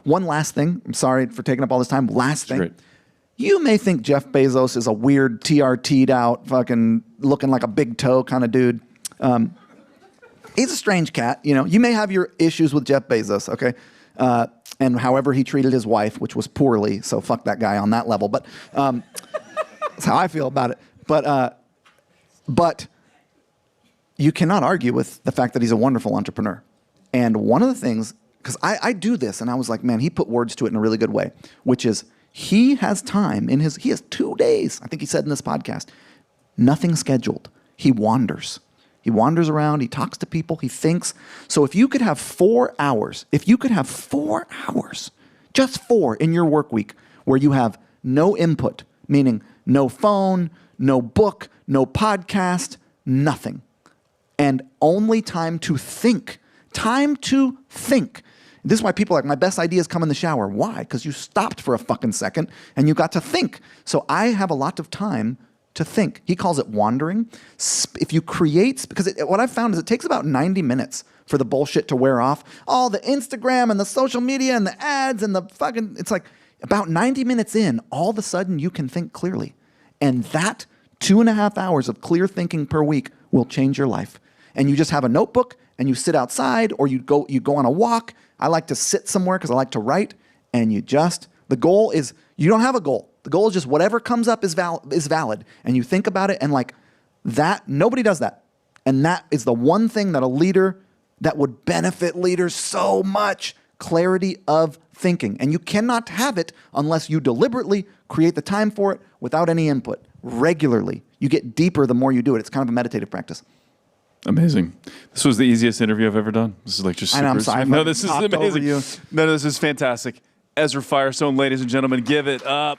One last thing. I'm sorry for taking up all this time. Last thing. Great. You may think Jeff Bezos is a weird TRT'd out, fucking looking like a big toe kind of dude. He's a strange cat. You may have your issues with Jeff Bezos, okay? And however he treated his wife, which was poorly, so fuck that guy on that level. But that's how I feel about it. But you cannot argue with the fact that he's a wonderful entrepreneur. And one of the things, because I do this, and I was like, man, he put words to it in a really good way, which is he has time he has 2 days, I think he said in this podcast, nothing scheduled. He wanders. He wanders around, he talks to people, he thinks. So if you could have 4 hours, just 4 in your work week, where you have no input, meaning no phone, no book, no podcast, nothing, and only time to think. This is why people are like, my best ideas come in the shower. Why? Because you stopped for a fucking second and you got to think. So I have a lot of time to think. He calls it wandering. If you create, because what I've found is it takes about 90 minutes for the bullshit to wear off. All the Instagram and the social media and the ads and the fucking, it's like about 90 minutes in, all of a sudden you can think clearly. And that 2.5 hours of clear thinking per week will change your life. And you just have a notebook and you sit outside or you go on a walk. I like to sit somewhere because I like to write. And the goal is, you don't have a goal. The goal is just whatever comes up is valid. And you think about it and like that, nobody does that. And that is the one thing that would benefit leaders so much, clarity of thinking. And you cannot have it unless you deliberately create the time for it without any input, regularly. You get deeper the more you do it. It's kind of a meditative practice. Amazing. This was the easiest interview I've ever done. This is like just super. I'm sorry. No, this is amazing. No, this is fantastic. Ezra Firestone, ladies and gentlemen, give it up.